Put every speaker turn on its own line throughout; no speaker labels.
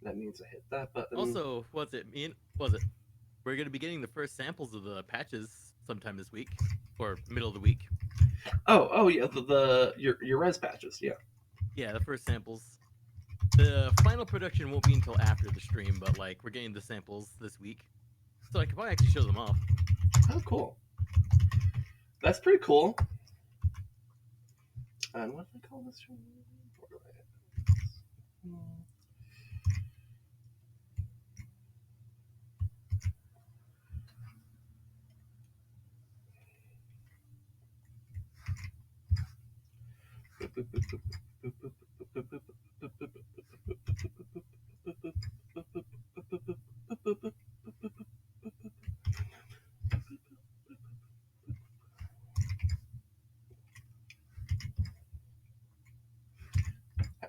that means I hit that button.
Also, what's it mean? Was it? We're going to be getting the first samples of the patches sometime this week or middle of the week.
Oh yeah, your res patches, yeah.
Yeah, the first samples. The final production won't be until after the stream, but like we're getting the samples this week, so I could probably actually show them off.
Oh, cool. That's pretty cool. And what do they call this?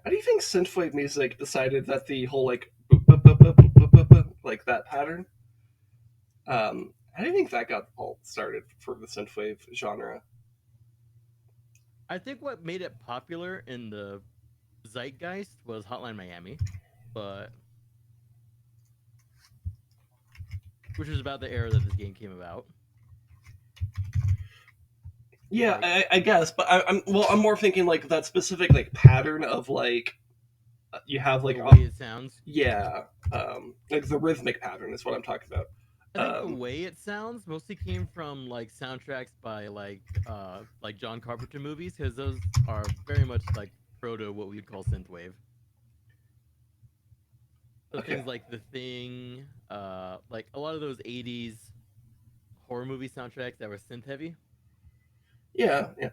How do you think synthwave music decided that the whole like like that pattern? How do you think that got all started for the synthwave genre?
I think what made it popular in the zeitgeist was Hotline Miami, but which was about the era that this game came about.
Yeah,
Like
I guess, but I'm more thinking like that specific like pattern of like you have
the
like
way it sounds.
yeah, like the rhythmic pattern is what I'm talking about.
I think the way it sounds mostly came from like soundtracks by like John Carpenter movies because those are very much like proto what we would call synthwave. So
Okay,
things like The Thing, like a lot of those '80s horror movie soundtracks that were synth heavy.
yeah, yeah.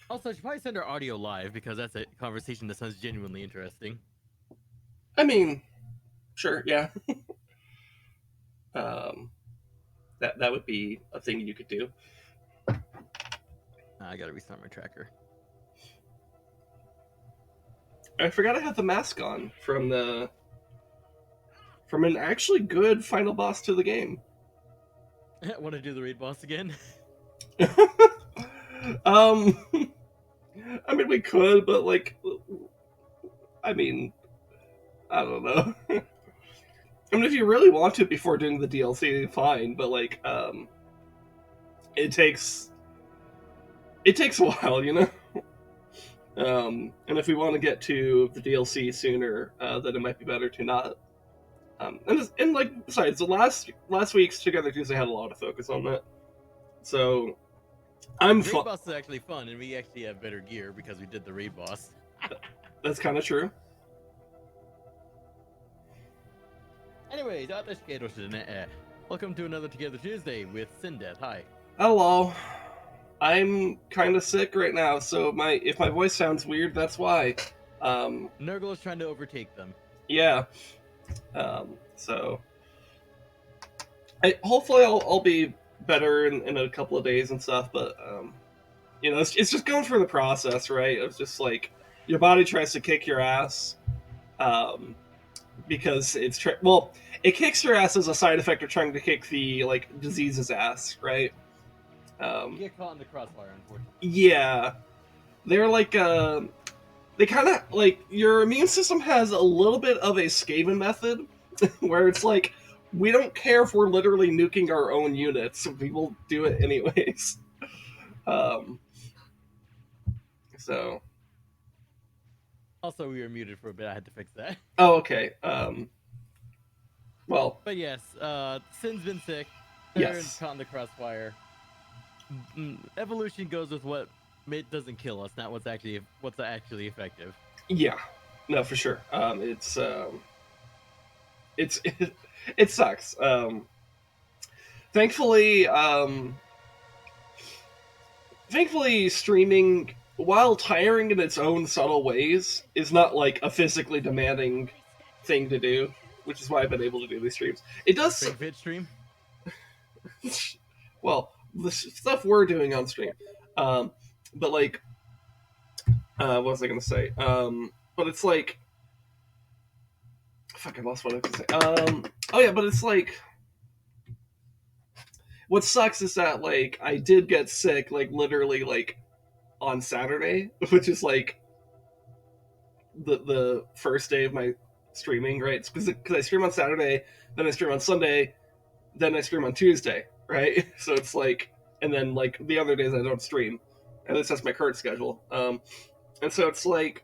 Also, I should probably send our audio live because that's a conversation that sounds genuinely interesting.
I mean, sure, yeah. Um, that would be a thing you could do.
I gotta restart my tracker.
I forgot I had the mask on from an actually good final boss to the game.
Want to do the raid boss again?
um, I mean, we could, but like, I mean, I don't know. I mean, if you really want to before doing the DLC, fine. But like, it takes it takes a while, you know. And if we want to get to the DLC sooner, then it might be better to not. And like, besides, the last week's Together Tuesday had a lot of focus on that, so I'm
The raid
fine.
boss is actually fun, and we actually have better gear because we did the raid boss.
That's kind of true.
Anyways, welcome to another Together Tuesday with Sindeath. Hi.
Hello. I'm kind of sick right now, so my if my voice sounds weird, that's why.
Nurgle is trying to overtake them.
Yeah. So hopefully I'll be better in a couple of days and stuff, but it's just going through the process, right? It's just like your body tries to kick your ass, um, because it kicks your ass as a side effect of trying to kick the like disease's ass, right?
You
Um,
get caught in the crossfire, unfortunately.
yeah, they're like they kind of like your immune system has a little bit of a Skaven method where it's like we don't care if we're literally nuking our own units, we will do it anyways. Um, so,
Also, we were muted for a bit. I had to fix that.
oh, okay. Well,
But yes, Sin's been sick. They're
yes,
caught in the crossfire. Evolution goes with what doesn't kill us, not what's actually effective.
yeah, no, for sure. It's it sucks. Thankfully, thankfully, streaming, while tiring in its own subtle ways, is not like a physically demanding thing to do, which is why I've been able to do these streams. It
The
does
Fake Fit stream.
well, the stuff we're doing on stream, um, but like, what was I gonna say? But it's like, fuck, I lost what I was gonna say. Oh yeah, but it's like, what sucks is that like I did get sick, like literally like on Saturday, which is like the first day of my streaming, right? Because I stream on Saturday, then I stream on Sunday, then I stream on Tuesday, right? So it's like, and then like the other days I don't stream. At least that's my current schedule. And so it's like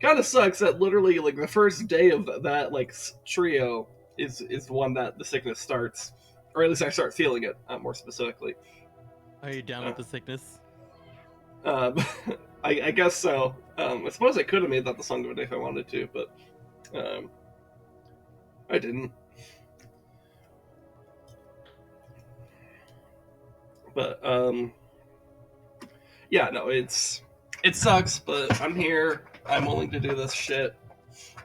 kind of sucks that literally like the first day of that like trio is one that the sickness starts, or at least I start feeling it more specifically.
Are you down with the sickness?
Um, I guess so. I suppose I could have made that the song of the day if I wanted to, but I didn't. But yeah, no, it sucks, but I'm here. I'm willing to do this shit.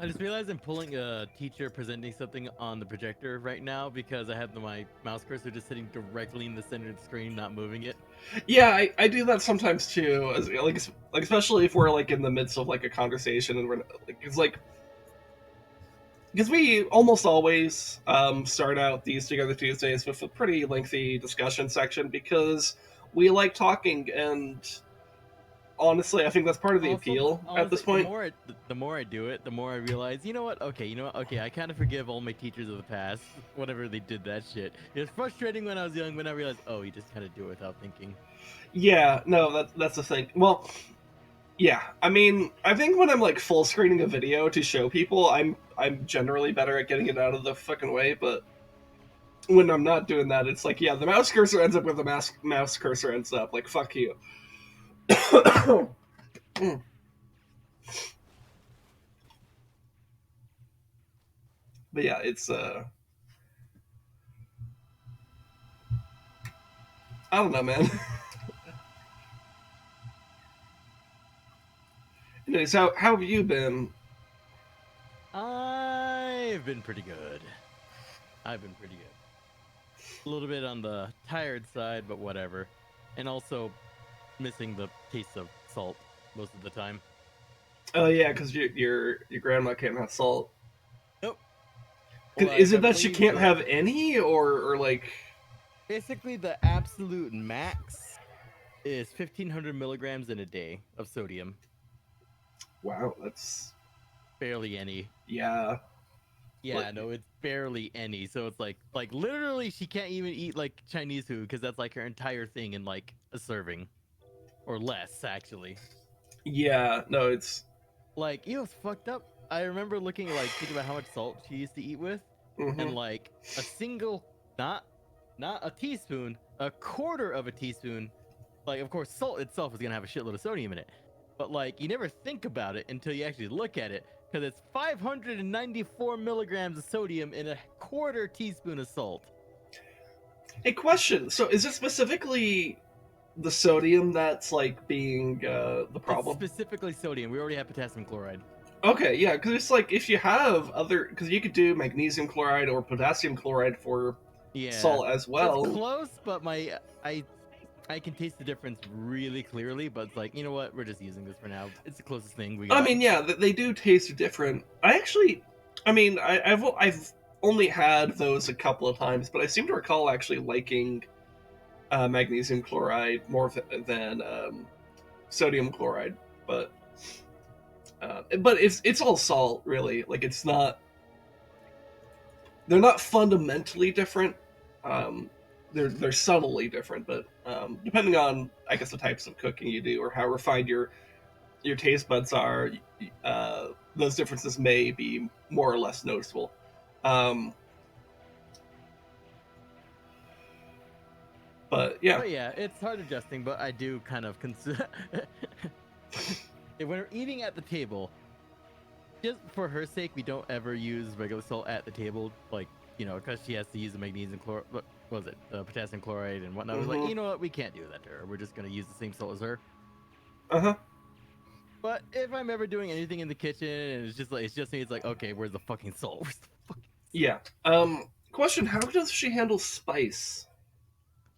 I just realized I'm pulling a teacher presenting something on the projector right now because I have my mouse cursor just sitting directly in the center of the screen, not moving it.
Yeah, I do that sometimes too. Like especially if we're like in the midst of like a conversation and we're like, it's like because we almost always start out these Together Tuesdays with a pretty lengthy discussion section because we like talking, and honestly, I think that's part of the appeal at this point.
The more I do it, the more I realize, you know what? Okay, I kind of forgive all my teachers of the past, whatever they did that shit. It was frustrating when I was young, when I realized, oh, you just kind of do it without thinking.
Yeah, no, that's the thing. Well, yeah, I mean, I think when I'm like full screening a video to show people, I'm generally better at getting it out of the fucking way. But when I'm not doing that, it's like, yeah, the mouse cursor ends up where the mouse cursor ends up. Like, fuck you. But yeah, it's I don't know, man. Anyways, how have you been?
I've been pretty good. A little bit on the tired side, but whatever. And also missing the taste of salt most of the time.
Oh yeah, because your grandma can't have salt.
Nope.
Is it that she can't have any, or like?
Basically, the absolute max is 1,500 milligrams in a day of sodium.
Wow, that's
barely any.
Yeah.
Yeah, no, it's barely any. So it's like literally, she can't even eat like Chinese food because that's like her entire thing in like a serving, or less actually.
Yeah, no, it's
like, you know, it's fucked up. I remember looking like thinking about how much salt she used to eat with, and like a single, not a teaspoon, a quarter of a teaspoon. Like, of course, salt itself is gonna have a shitload of sodium in it, but like you never think about it until you actually look at it, because it's 594 milligrams of sodium in a quarter teaspoon of salt.
A question. So, is it specifically the sodium that's like being the problem?
It's specifically sodium. We already have potassium chloride.
Okay, yeah, because it's like if you have other, because you could do magnesium chloride or potassium chloride for salt as well.
It's close, but I can taste the difference really clearly, but it's like, you know what? We're just using this for now. It's the closest thing we got.
I mean, yeah, they do taste different. I've only had those a couple of times, but I seem to recall actually liking magnesium chloride more than sodium chloride. But it's all salt, really. Like, it's not. They're not fundamentally different. They're subtly different, but depending on, I guess, the types of cooking you do or how refined your taste buds are, those differences may be more or less noticeable. But yeah.
But yeah, it's hard adjusting, but I do kind of consider when we're eating at the table, just for her sake, we don't ever use regular salt at the table, like, you know, because she has to use the magnesium chloride. What was it? Potassium chloride and whatnot. I was like, you know what? We can't do that to her. We're just gonna use the same salt as her. But if I'm ever doing anything in the kitchen and it's just me, it's like, okay, where's the fucking salt? Where's the fucking salt?
Yeah. Question: how does she handle spice?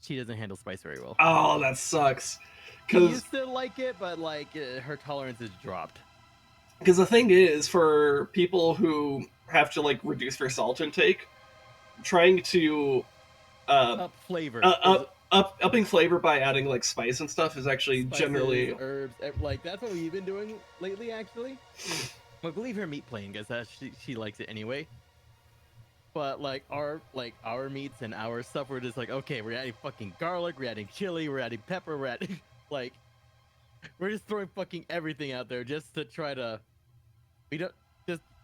She doesn't handle spice very well.
Oh, that sucks.
She used to like it, but like her tolerance has dropped.
Because the thing is, for people who have to like reduce their salt intake, trying to
up flavor,
upping flavor by adding like spice and stuff is actually
spices,
generally
herbs. Like, that's what we've been doing lately, actually. I believe her meat plain because she likes it anyway. But like our meats and our stuff, we're just like, okay, we're adding fucking garlic, we're adding chili, we're adding pepper, we're adding like we're just throwing fucking everything out there just to try to we don't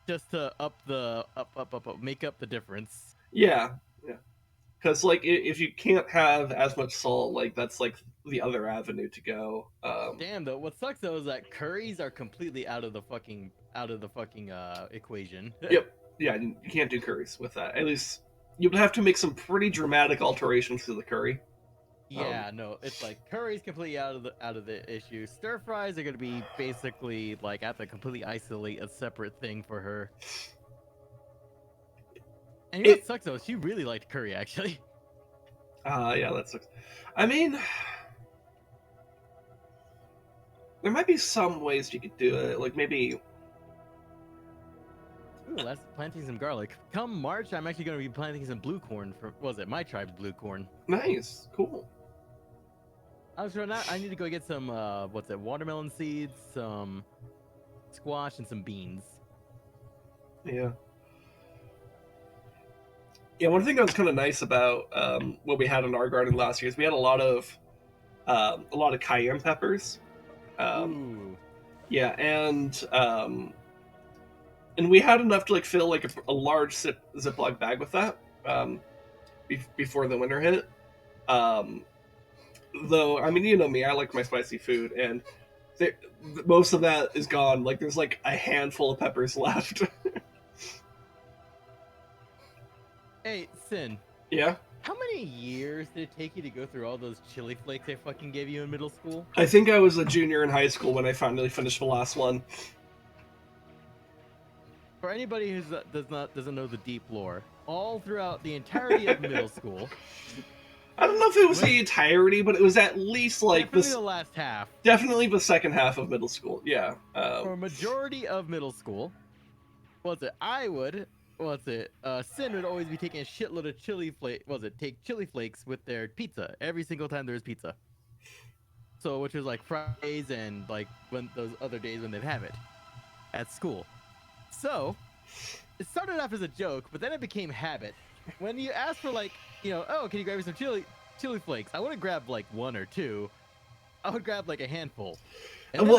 just to make up the difference.
Yeah, yeah. Because like if you can't have as much salt, like that's like the other avenue to go.
Damn though, what sucks though is that curries are completely out of the fucking equation.
Yep. Yeah, you can't do curries with that. At least you would have to make some pretty dramatic alterations to the curry.
Yeah, no, it's like curry's completely out of the issue. Stir fries are gonna be basically like I have to completely isolate a separate thing for her. And you know what sucks though? She really liked curry actually.
Yeah, that sucks. I mean, there might be some ways you could do it. Like maybe.
Ooh, that's planting some garlic. Come March, I'm actually gonna be planting some blue corn for my tribe's blue corn.
Nice, cool.
I was running out. I need to go get some watermelon seeds, some squash, and some beans.
Yeah. Yeah, one thing that was kind of nice about what we had in our garden last year is we had a lot of cayenne peppers.
Ooh.
Yeah, and we had enough to like fill like a large Ziploc bag with that before the winter hit. Though, I mean, you know me, I like my spicy food, and most of that is gone. Like, there's like a handful of peppers left.
Hey, Sin.
Yeah?
How many years did it take you to go through all those chili flakes they fucking gave you in middle school?
I think I was a junior in high school when I finally finished the last one.
For anybody who doesn't know the deep lore, all throughout the entirety of middle school.
I don't know if it was the entirety, but it was at least like
definitely the last half.
Definitely the second half of middle school. Yeah.
For a majority of middle school, Sin would always be taking a shitload of take chili flakes with their pizza every single time there's pizza. So, which was like Fridays and like when those other days when they'd have it at school. So, it started off as a joke, but then it became habit. When you ask for like, oh, can you grab me some chili flakes? I wouldn't grab like one or two. I would grab like a handful. And then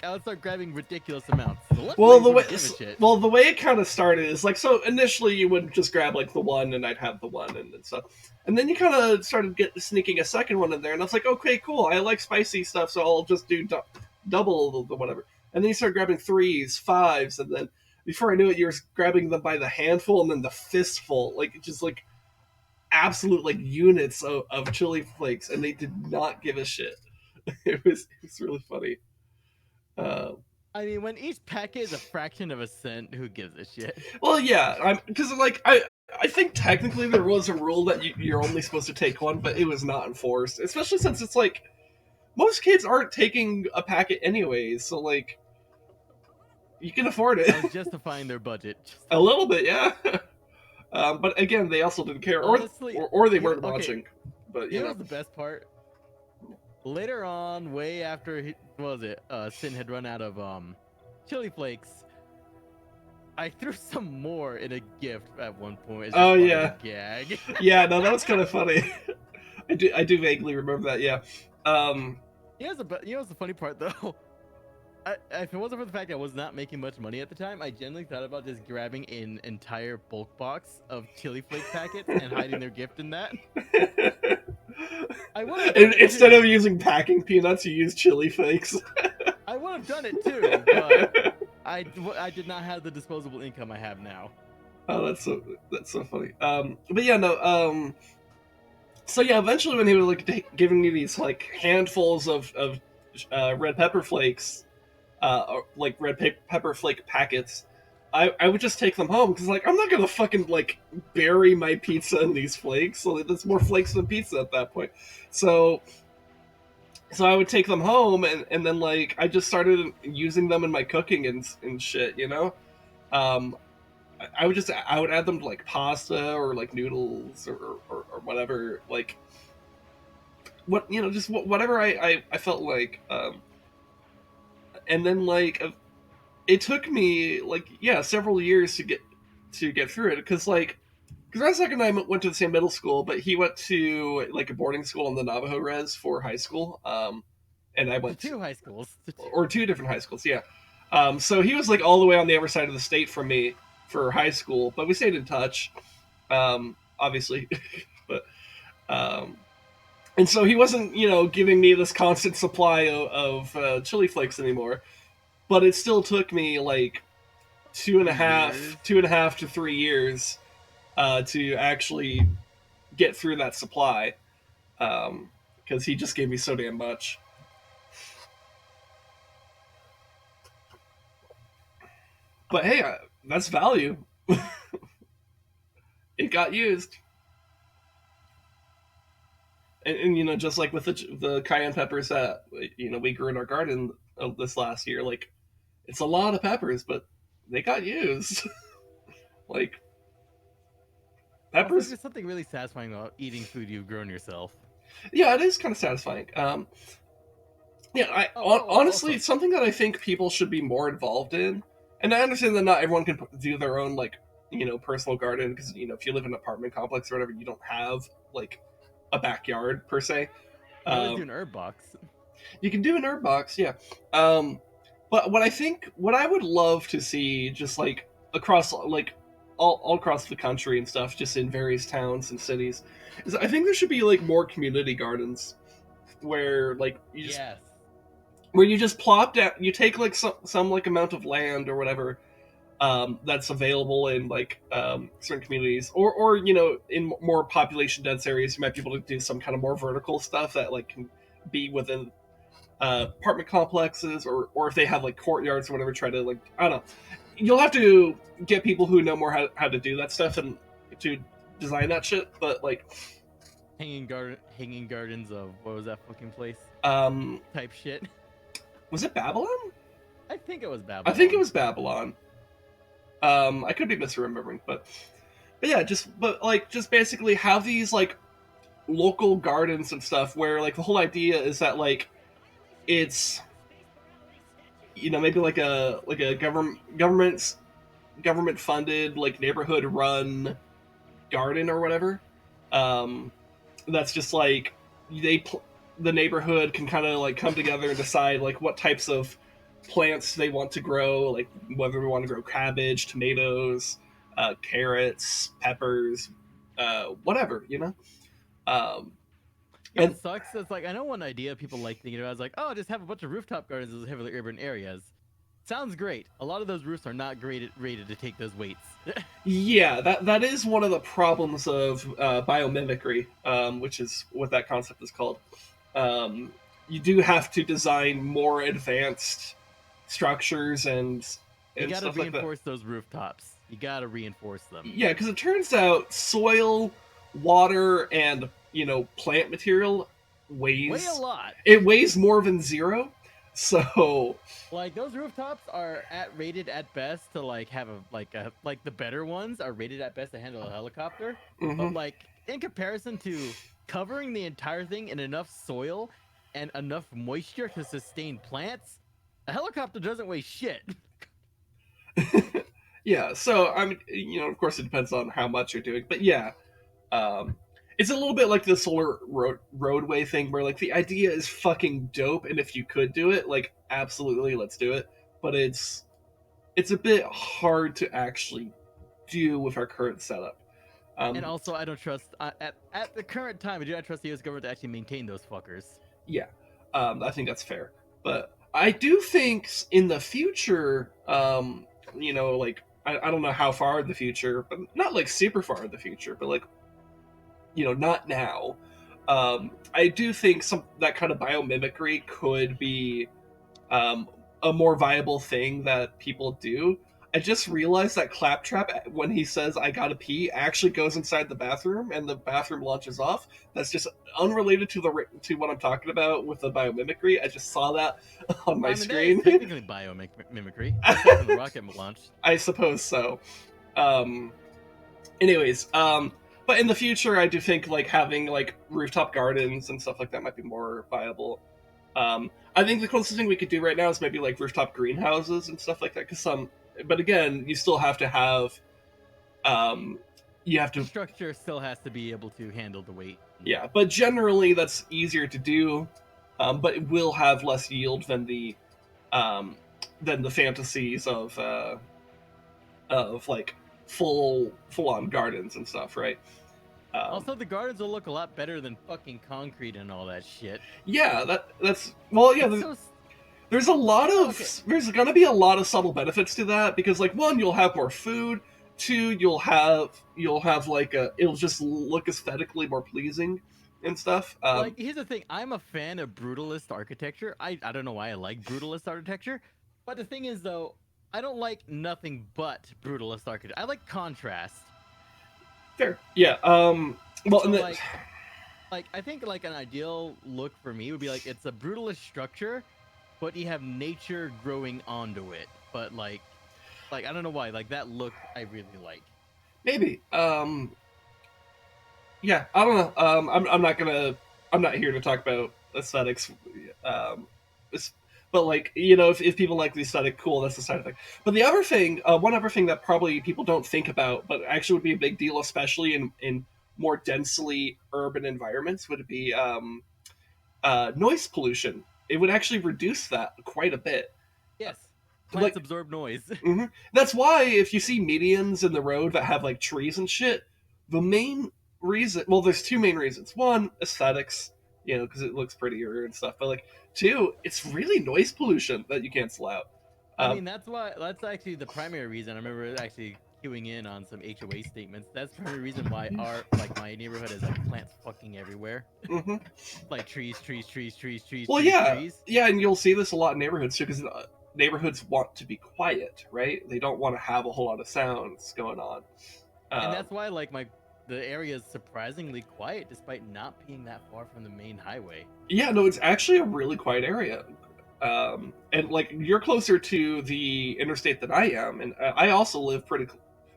I would start grabbing ridiculous amounts.
The way it kind of started is like, so initially you would just grab like the one, and I'd have the one and stuff, and then you kind of started sneaking a second one in there, and I was like, okay, cool, I like spicy stuff, so I'll just do double the whatever, and then you start grabbing 3s, 5s, and then before I knew it, you're grabbing them by the handful and then the fistful, like just like absolute like units of chili flakes, and they did not give a shit. It was really funny.
I mean, when each packet is a fraction of a cent, who gives a shit?
Well, yeah, because like I think technically there was a rule that you're only supposed to take one, but it was not enforced. Especially since it's like most kids aren't taking a packet anyways, so like you can afford it.
I was justifying their budget.
A little bit, yeah. But again, they also didn't care,
Honestly,
or they weren't watching. But
you know the best part. Later on, way after Sin had run out of chili flakes, I threw some more in a gift at one point.
Oh yeah,
gag.
Yeah, no, that was kind of funny. I do vaguely remember that. Yeah.
You know what's the funny part though? If it wasn't for the fact that I was not making much money at the time, I genuinely thought about just grabbing an entire bulk box of chili flake packets and hiding their gift in that.
Instead of using packing peanuts, you use chili flakes.
I would have done it too, but I did not have the disposable income I have now.
Oh, that's so funny. But yeah, no. So yeah, eventually when he was like giving me these like handfuls of red pepper flakes, or like pepper flake packets, I would just take them home because like I'm not gonna fucking like bury my pizza in these flakes. So that's more flakes than pizza at that point. So I would take them home and then like I just started using them in my cooking and shit, you know. I would add them to like pasta or like noodles or whatever, like just whatever I felt like, and then like it took me like several years to get through it because Rezdog and I went to the same middle school, but he went to like a boarding school in the Navajo res for high school, and I
To
went
two high schools.
or two different high schools, yeah. So he was like all the way on the other side of the state from me for high school, but we stayed in touch, obviously, but and so he wasn't giving me this constant supply of chili flakes anymore, but it still took me like
Years.
2.5 to 3 years to actually get through that supply because he just gave me so damn much. But hey, that's value. It got used, and just like with the cayenne peppers that we grew in our garden this last year, like it's a lot of peppers, but they got used. Like
Also,
peppers,
there's something really satisfying about eating food you've grown yourself.
yeah, it is kind of satisfying. Yeah, honestly,
Also,
it's something that I think people should be more involved in. And I understand that not everyone can do their own like personal garden because if you live in an apartment complex or whatever, you don't have like a backyard per se.
you can always do
Um,
an herb box.
you can do an herb box, yeah. But what I would love to see, just like across like all across the country and stuff, just in various towns and cities, is I think there should be like more community gardens where like
Yes.
where you just plop down, you take like some like amount of land or whatever that's available in like certain communities, or in more population dense areas, you might be able to do some kind of more vertical stuff that like can be within apartment complexes, or if they have like courtyards or whatever, try to like I don't know. You'll have to get people who know more how to do that stuff and to design that shit, but like
Hanging gardens of what was that fucking place?
um
Type shit.
was it Babylon?
I think it was
I
Babylon.
think it was Babylon. I could be misremembering, but yeah, just basically have these like local gardens and stuff where like the whole idea is that like it's maybe like a government funded like neighborhood run garden or whatever. Um, that's just like the neighborhood can kind of like come together and decide like what types of plants they want to grow, like whether we want to grow cabbage, tomatoes, carrots, peppers, whatever. Um,
You know
and
what sucks? It's like I know one idea people like thinking about is like, oh, just have a bunch of rooftop gardens in those heavily urban areas. Sounds great. A lot of those roofs are not rated to take those weights.
yeah, that is one of the problems of biomimicry, which is what that concept is called. Um, you do have to design more advanced structures
You
and
gotta
stuff like that.
reinforce those rooftops. You gotta reinforce them.
Yeah, because it turns out soil, water, and plant material
Weigh a
weighs
lot.
it weighs more than zero. So
Like those rooftops are rated at best to like have like the better ones are rated at best to handle a helicopter. But
mhm.
like in comparison to covering the entire thing in enough soil and enough moisture to sustain plants, a helicopter doesn't weigh shit.
Yeah, so I mean, of course, it depends on how much you're doing, but yeah, um, it's a little bit like the solar roadway thing, where like the idea is fucking dope, and if you could do it, like absolutely, let's do it. But it's a bit hard to actually do with our current setup.
And
Um,
also, I don't trust at the current time. I do not trust the U.S. government to actually maintain those fuckers.
yeah, I think that's fair, but I do think in the future, like I don't know how far in the future, but not like super far in the future, but like not now. I do think some that kind of biomimicry could be um, a more viable thing that people do. I just realized that Claptrap, when he says "I gotta pee," actually goes inside the bathroom, and the bathroom launches off. That's just unrelated to what I'm talking about with the biomimicry. I just saw that on my
I mean, that is
screen.
technically biomimicry, aside from the rocket launch.
I suppose so. Um, anyways, but in the future, I do think like having like rooftop gardens and stuff like that might be more viable. I think the closest thing we could do right now is maybe like rooftop greenhouses and stuff like that. But again, you still have to have, you have
The
to,
structure still has to be able to handle the weight.
yeah. But generally, that's easier to do, but it will have less yield um, than the fantasies of like full on gardens and stuff, right?
Also, the gardens will look a lot better than fucking concrete and all that shit.
Yeah, that's well, yeah.
It's so
There's a lot of
Okay.
there's gonna be a lot of subtle benefits to that because like one, you'll have more food. Two, you'll have like it'll just look aesthetically more pleasing and stuff.
Like, here's the thing. I'm a fan of brutalist architecture. I don't know why I like brutalist architecture, but the thing is though, I don't like nothing but brutalist architecture. I like contrast.
Fair, yeah. Well,
So
and
like I think like an ideal look for me would be like it's a brutalist structure, but you have nature growing onto it. But like I don't know why, like that look I really like.
maybe. Yeah, I don't know. I'm not here to talk about aesthetics. Um, but like if people like the aesthetic, cool. That's the side effect. But the other thing, one other thing that probably people don't think about, but actually would be a big deal, especially in more densely urban environments, would be noise pollution. It would actually reduce that quite a bit.
Yes,
Like,
plants absorb noise.
that's why if you see medians in the road that have like trees and shit, the main reason, well, there's two main reasons. One, aesthetics, because it looks prettier and stuff. But like, two, it's really noise pollution that you cancel out.
I mean, that's actually the primary reason. I remember actually queuing in on some HOA statements. That's the primary reason why my neighborhood is like plants fucking everywhere.
Mhm.
Like trees.
Well,
trees,
yeah,
trees.
yeah, and you'll see this a lot in neighborhoods too, because neighborhoods want to be quiet, right? They don't want to have a whole lot of sounds going on.
And that's why like the area is surprisingly quiet despite not being that far from the main highway.
Yeah, no, it's actually a really quiet area. And like you're closer to the interstate than I am, and I also live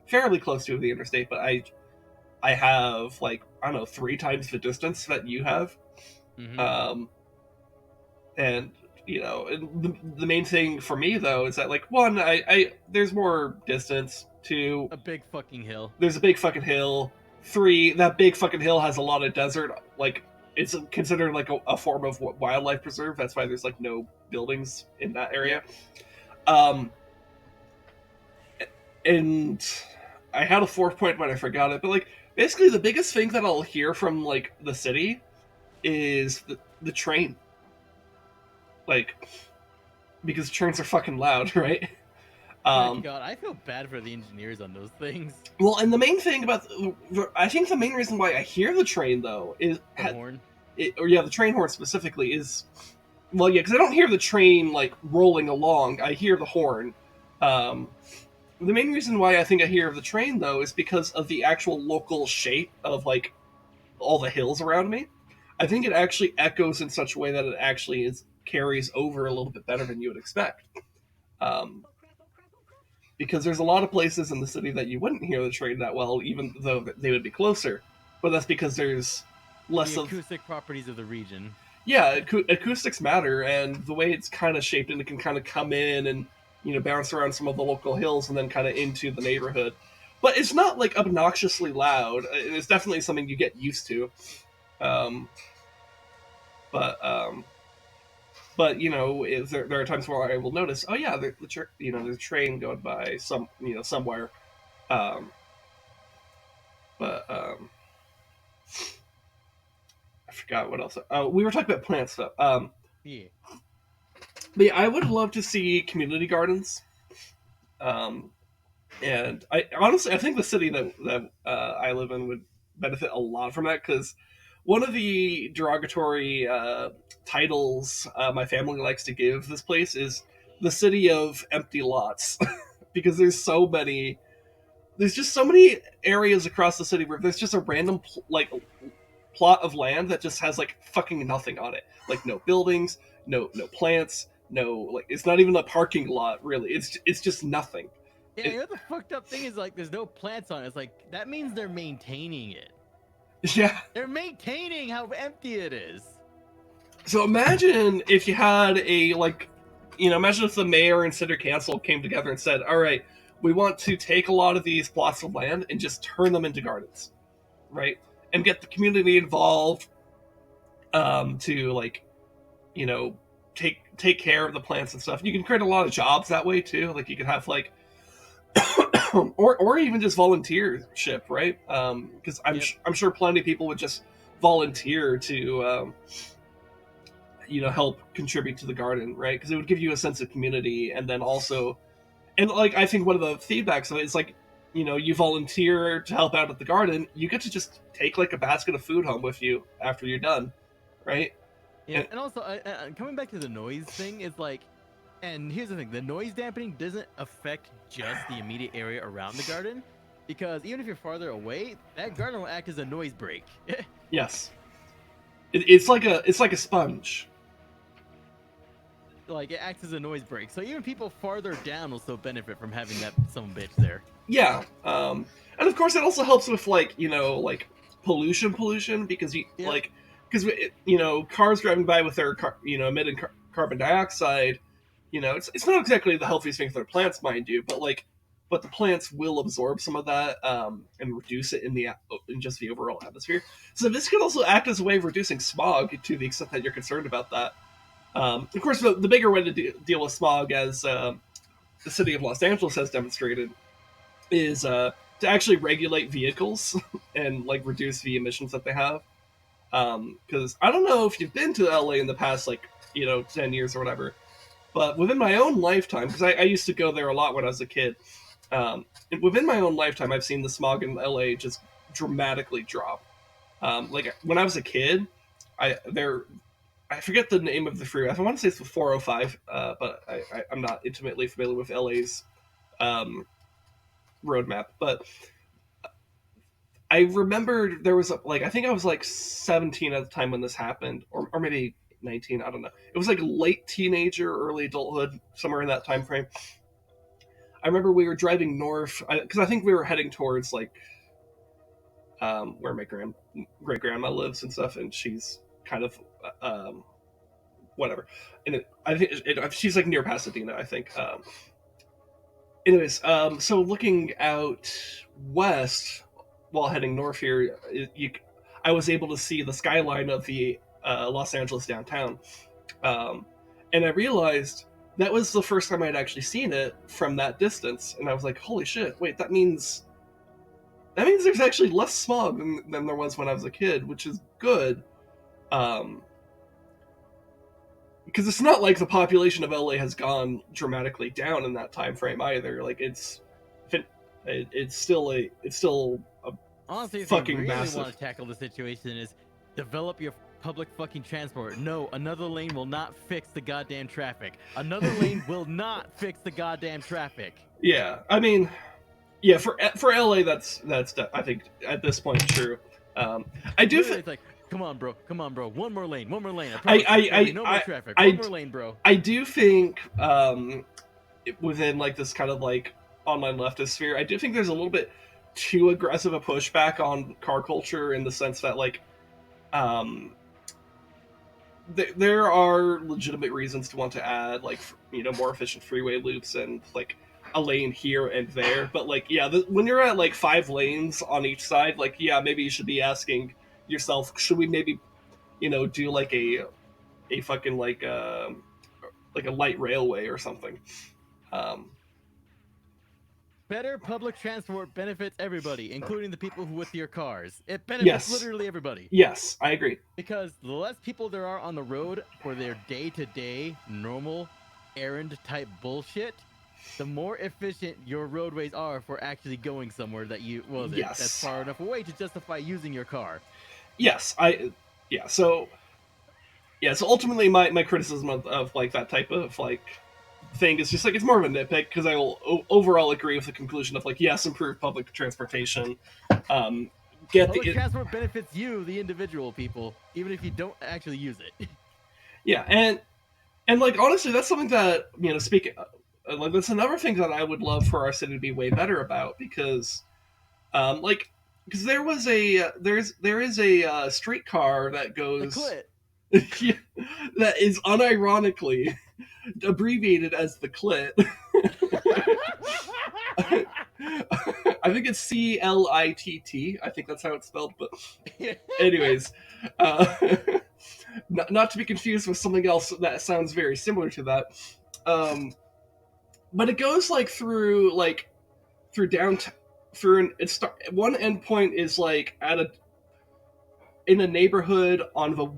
fairly close to the interstate, but I have like I don't know 3 times the distance that you have.
Mm-hmm.
And and the main thing for me though is that like one, I there's more distance. Two,
A big fucking hill.
there's a big fucking hill. Three, that big fucking hill has a lot of desert. Like it's considered like a form of wildlife preserve. That's why there's like no buildings in that area. Um, and I had a fourth point, but I forgot it. But like basically, the biggest thing that I'll hear from like the city is the train. Like because trains are fucking loud, right?
God, I feel bad for the engineers on those things.
Well, and the main thing about, I think the main reason why I hear the train though is
The horn.
the train horn specifically is, well, yeah, because I don't hear the train like rolling along. I hear the horn. The main reason why I think I hear the train though is because of the actual local shape of like all the hills around me. I think it actually echoes in such a way that it actually carries over a little bit better than you would expect. Um, because there's a lot of places in the city that you wouldn't hear the train that well, even though they would be closer. But that's because there's less
The
of
acoustic properties of the region.
yeah, acoustics matter, and the way it's kind of shaped, and it can kind of come in and bounce around some of the local hills and then kind of into the neighborhood. But it's not like obnoxiously loud. It's definitely something you get used to. Um, but there are times where I will notice, oh yeah, there's a train going by somewhere. Um, but I forgot what else. We were talking about plant stuff.
Yeah.
But yeah, I would love to see community gardens. And I think the city that I live in would benefit a lot from that because one of the derogatory titles my family likes to give this place is the city of empty lots because there's just so many areas across the city where there's just a random plot of land that just has like fucking nothing on it, like no buildings, no plants, no, like it's not even a parking lot really. It's just nothing.
Yeah, you know the fucked up thing is like there's no plants on it. It's like that means they're maintaining it.
Yeah.
They're maintaining how empty it is.
So imagine if you had a like, imagine if the mayor and city council came together and said, "All right, we want to take a lot of these plots of land and just turn them into gardens, right? And get the community involved to like, you know, take care of the plants and stuff. You can create a lot of jobs that way too. Like you can have like, or even just volunteership, right? Because
Yep.
I'm sure plenty of people would just volunteer to help contribute to the garden, right? Because it would give you a sense of community, and then also, and like I think one of the feedbacks of it is like, you volunteer to help out at the garden, you get to just take like a basket of food home with you after you're done, right?
Yeah,
And
and also coming back to the noise thing is like, and here's the thing: the noise dampening doesn't affect just the immediate area around the garden, because even if you're farther away, that garden will act as a noise break.
yes, it's like a sponge.
Like it acts as a noise break, so even people farther down will still benefit from having that some bitch there.
Yeah, and of course it also helps with like like pollution because you
Yep.
like because cars driving by with their emitting carbon dioxide, it's not exactly the healthiest thing for their plants, mind you, but the plants will absorb some of that and reduce it in just the overall atmosphere. So this could also act as a way of reducing smog to the extent that you're concerned about that. Of course, the bigger way to deal with smog, as the city of Los Angeles has demonstrated, is to actually regulate vehicles and like reduce the emissions that they have. Because I don't know if you've been to LA in the past, like 10 years or whatever, but within my own lifetime, because I used to go there a lot when I was a kid, and within my own lifetime, I've seen the smog in LA just dramatically drop. Like when I was a kid, I forget the name of the freeway. I want to say it's the 405, but I'm not intimately familiar with LA's um, roadmap. But I remember there was like, I think I was like 17 at the time when this happened, or maybe 19. I don't know. It was like late teenager, early adulthood, somewhere in that time frame. I remember we were driving north because I think we were heading towards like where my great grandma lives and stuff, and she's kind of whatever. And I think she's like near Pasadena, I think. Anyways, so looking out west while heading north here, I was able to see the skyline of the Los Angeles downtown, um, and I realized that was the first time I'd actually seen it from that distance, and I was like, "Holy shit! Wait, that means there's actually less smog than there was when I was a kid, which is good." Um, because it's not like the population of LA has gone dramatically down in that time frame either. Like it's still a
Honestly, if you
fucking
really
massive.
want to tackle the situation, is develop your public fucking transport. No, another lane will not fix the goddamn traffic. Another lane will not fix the goddamn traffic.
Yeah, I mean, yeah, for LA, that's I think at this point true. Um, I do.
Literally, it's like, come on, bro, one more lane, one more lane. I
I
promise you, there'll be
I
no more
I
traffic. One
I
more lane, bro.
I do think within like this kind of like online leftist sphere, I do think there's a little bit too aggressive a pushback on car culture in the sense that like um, there are legitimate reasons to want to add like more efficient freeway loops and like a lane here and there, but like yeah, when you're at like 5 lanes on each side, like yeah, maybe you should be asking yourself, should we maybe do like a fucking like a light railway or something. um
Better public transport benefits everybody, including the people who with your cars. It benefits
yes,
literally everybody.
yes, I agree.
Because the less people there are on the road for their day-to-day normal errand type bullshit, the more efficient your roadways are for actually going somewhere that that's
Yes,
far enough away to justify using your car.
yes, I yeah. So ultimately my criticism of like that type of like thing is just like it's more of a nitpick because I will overall agree with the conclusion of like yes, improve public transportation, um get
Public
the
transport benefits you, the individual people, even if you don't actually use it.
yeah. And like honestly, that's something that speaking like that's another thing that I would love for our city to be way better about, because like because there is a streetcar that
The
goes
clit.
Yeah, that is unironically abbreviated as the clit. I think it's CLITT. I think that's how it's spelled. But anyways, uh, not to be confused with something else that sounds very similar to that. Um, but it goes like through downtown. One endpoint is like in a neighborhood on the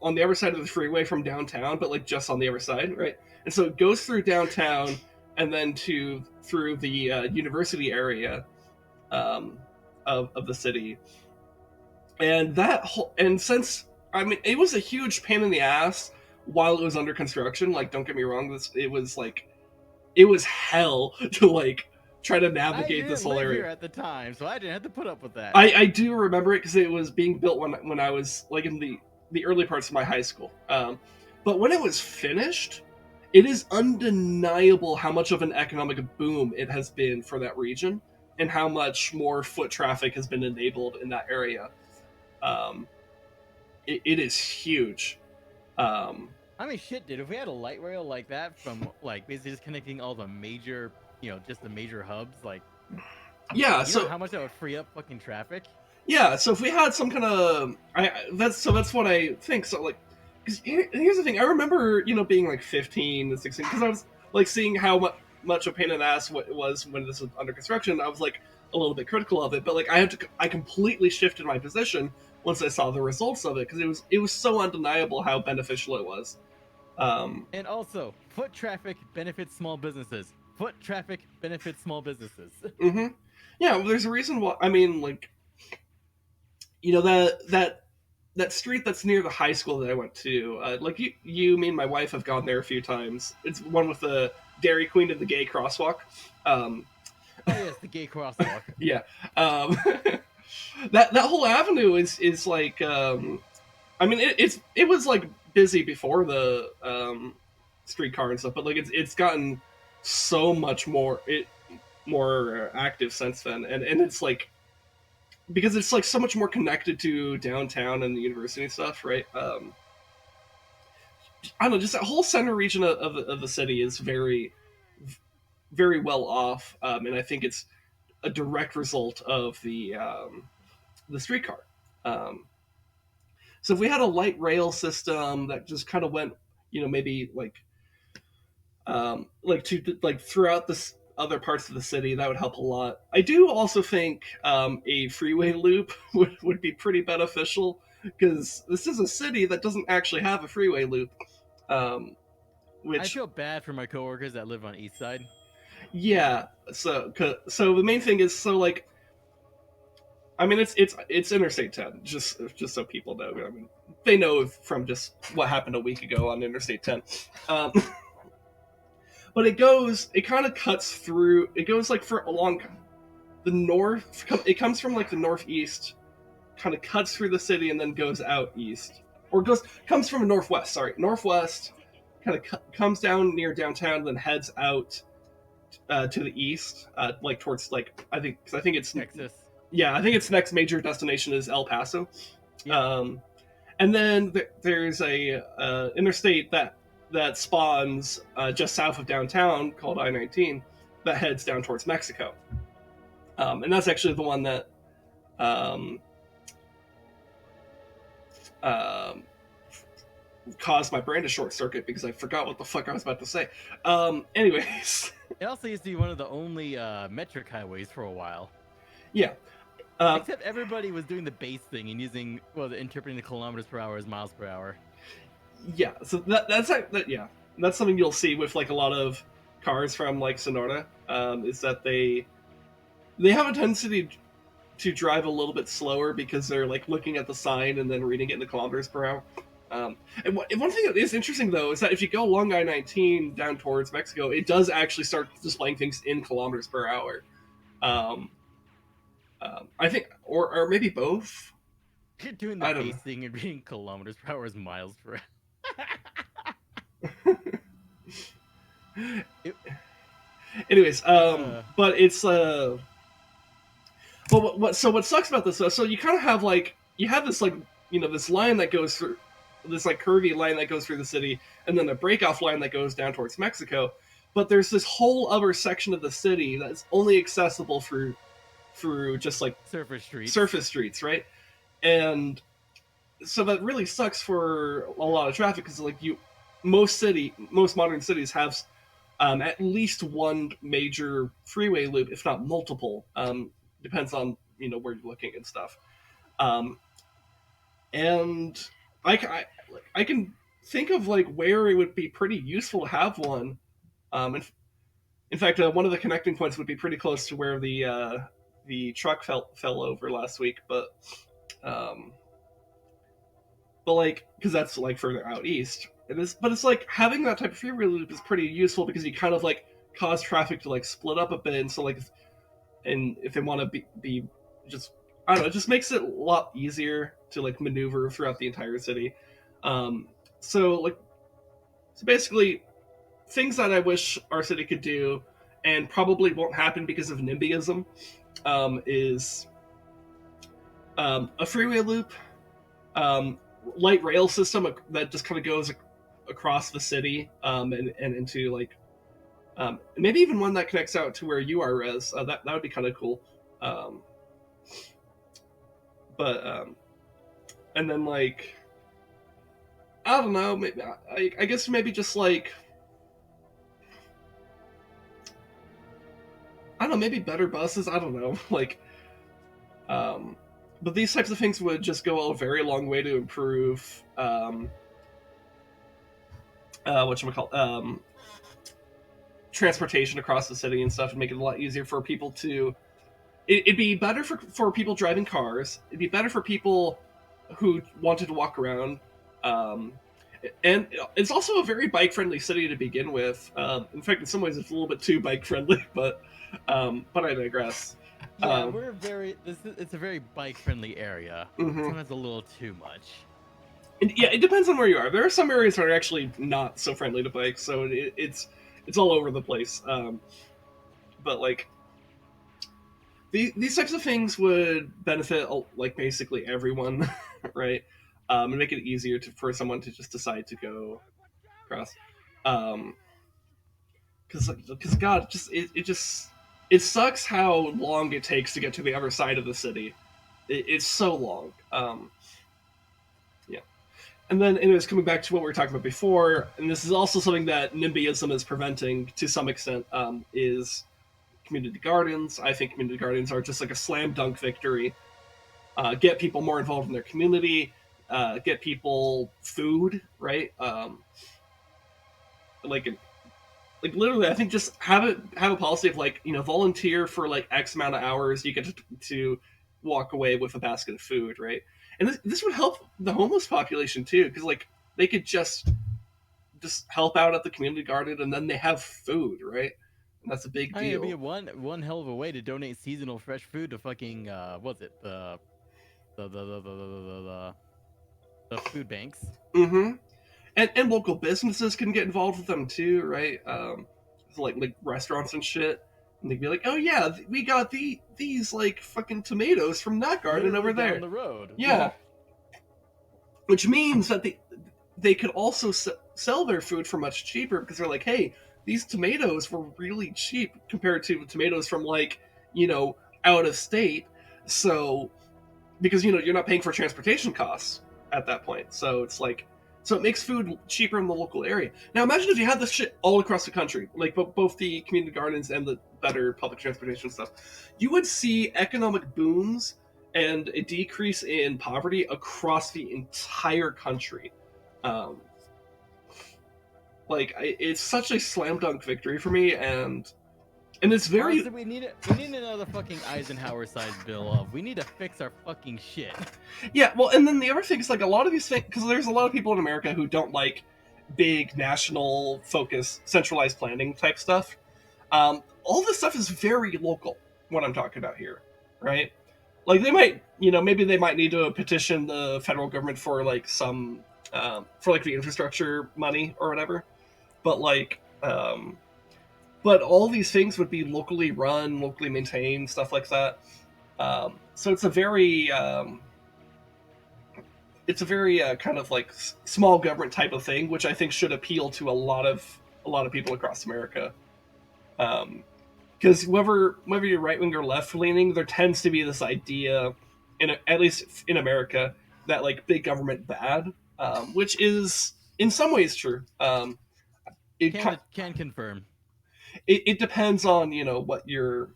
on the other side of the freeway from downtown, but like just on the other side, right? And so it goes through downtown and then through the university area um, of the city, and since I mean it was a huge pain in the ass while it was under construction. Like, don't get me wrong, it was hell to like try to
I
navigate this
didn't
whole
live
area.
here at the time, so I didn't have to put up with that.
I do remember it because it was being built when I was like in the early parts of my high school. But when it was finished, it is undeniable how much of an economic boom it has been for that region, and how much more foot traffic has been enabled in that area. Um, it is huge. Um,
I mean, shit, dude. If we had a light rail like that from like basically just connecting all the major, just the major hubs, like,
yeah,
you
so
know how much that would free up fucking traffic?
yeah, so if we had some kind of, that's what I think. So like, because here's the thing, I remember being like 15 and 16 because I was like seeing how much a pain in the ass it was when this was under construction. I was like a little bit critical of it, but like I completely shifted my position once I saw the results of it because it was so undeniable how beneficial it was.
And also, foot traffic benefits small businesses. Foot traffic benefits small businesses.
Mm-hmm. Yeah, well, there's a reason why. I mean, like, that street that's near the high school that I went to, like me and my wife have gone there a few times. It's one with the Dairy Queen and the gay crosswalk.
Oh yes, the gay crosswalk.
Yeah, um, that whole avenue is like, I mean, it was like busy before the streetcar and stuff, but like it's gotten so much more active since then, and it's like because it's like so much more connected to downtown and the university stuff, right? I don't know, just that whole center region of the city is very, very well off, and I think it's a direct result of the streetcar. Um, so if we had a light rail system that just kind of went, maybe like to like throughout this other parts of the city, that would help a lot. I do also think a freeway loop would be pretty beneficial because this is a city that doesn't actually have a freeway loop. Um,
I
which
feel bad for my coworkers that live on East Side.
yeah, so the main thing is so like I mean it's Interstate 10 just so people know. I mean they know from just what happened a week ago on Interstate 10. Um, but it kind of cuts through. It goes like for along the north. It comes from like the northeast, kind of cuts through the city and then goes out east, or comes from a northwest. Sorry, northwest. Kind of comes down near downtown, then heads out to the east, like towards like I think it's
Texas.
Yeah, I think its next major destination is El Paso.
Yep.
And then there's a interstate that spawns just south of downtown called I-19 that heads down towards Mexico. And that's actually the one that caused my brain to short circuit because I forgot what the fuck I was about to say. Anyways.
It also used to be one of the only metric highways for a while.
Yeah.
Except everybody was doing the base thing and using, interpreting the kilometers per hour as miles per hour.
Yeah, so that's something you'll see with like a lot of cars from like Sonora, is that they have a tendency to drive a little bit slower because they're like looking at the sign and then reading it in the kilometers per hour. And one thing that is interesting though is that if you go along I-19 down towards Mexico, it does actually start displaying things in kilometers per hour. I think, or maybe both.
You're doing the base thing and reading kilometers per hour as miles per hour.
Anyways, but it's but what sucks about this though? So you kind of have like you have this like this line that goes through this like curvy line that goes through the city, and then a break-off line that goes down towards Mexico. But there's this whole other section of the city that's only accessible through just like surface streets, right? And so that really sucks for a lot of traffic because like most modern cities have at least one major freeway loop, if not multiple. Depends on where you're looking and stuff. And I can think of like where it would be pretty useful to have one. In fact, one of the connecting points would be pretty close to where the truck fell over last week, but like because that's like further out east. But it's like having that type of freeway loop is pretty useful because you kind of like cause traffic to like split up a bit, and so like, and if they want to be just, I don't know, it just makes it a lot easier to like maneuver throughout the entire city. So basically, things that I wish our city could do, and probably won't happen because of NIMBYism, is a freeway loop, light rail system that just kind of goes across the city, and into like maybe even one that connects out to where you are, Rez. That would be kind of cool. But and then like, I don't know, maybe I guess maybe just like, I don't know, maybe better buses. I don't know, like, but these types of things would just go a very long way to improve transportation across the city and stuff, and make it a lot easier for people to. It'd be better for people driving cars. It'd be better for people who wanted to walk around. And it's also a very bike-friendly city to begin with. In fact, in some ways, it's a little bit too bike-friendly, but I digress.
Yeah, it's a very bike-friendly area.
Mm-hmm.
Sometimes a little too much.
And yeah, it depends on where you are. There are some areas that are actually not so friendly to bikes, so it's all over the place. But like, these types of things would benefit like basically everyone, right? And make it easier for someone to just decide to go across. Because God, it sucks how long it takes to get to the other side of the city. It's so long. Yeah. And then, anyways, coming back to what we were talking about before, and this is also something that NIMBYism is preventing to some extent, is community gardens. I think community gardens are just like a slam dunk victory. Get people more involved in their community. Get people food, right? Like literally, I think just have a policy of like, volunteer for like X amount of hours. You get to walk away with a basket of food, right? And this would help the homeless population too, because like they could just help out at the community garden, and then they have food, right? And that's a big deal.
It'd be one hell of a way to donate seasonal fresh food to fucking what's it, the food banks.
Mm-hmm. And local businesses can get involved with them too, right? So like restaurants and shit. And they'd be like, oh yeah, we got these like fucking tomatoes from that garden
literally
over there.
Down the road.
Yeah. Which means that they could also sell their food for much cheaper, because they're like, hey, these tomatoes were really cheap compared to tomatoes from like, out of state. So, because, you're not paying for transportation costs at that point. So it's like, so it makes food cheaper in the local area. Now imagine if you had this shit all across the country, like both the community gardens and the better public transportation stuff. You would see economic booms and a decrease in poverty across the entire country. It's such a slam dunk victory for me, and it's very.
Honestly, we need another fucking Eisenhower-sized bill of. We need to fix our fucking shit.
Yeah, well, and then the other thing is like a lot of these things, because there's a lot of people in America who don't like big national focus, centralized planning type stuff. All this stuff is very local. What I'm talking about here, right? Like they might, maybe they might need to petition the federal government for like some, for like the infrastructure money or whatever, but like. But all these things would be locally run, locally maintained, stuff like that. So it's a very, it's a very kind of like small government type of thing, which I think should appeal to a lot of people across America. Because whether you're right wing or left leaning, there tends to be this idea, at least in America, that like big government bad, which is in some ways true.
Can confirm.
It depends on what you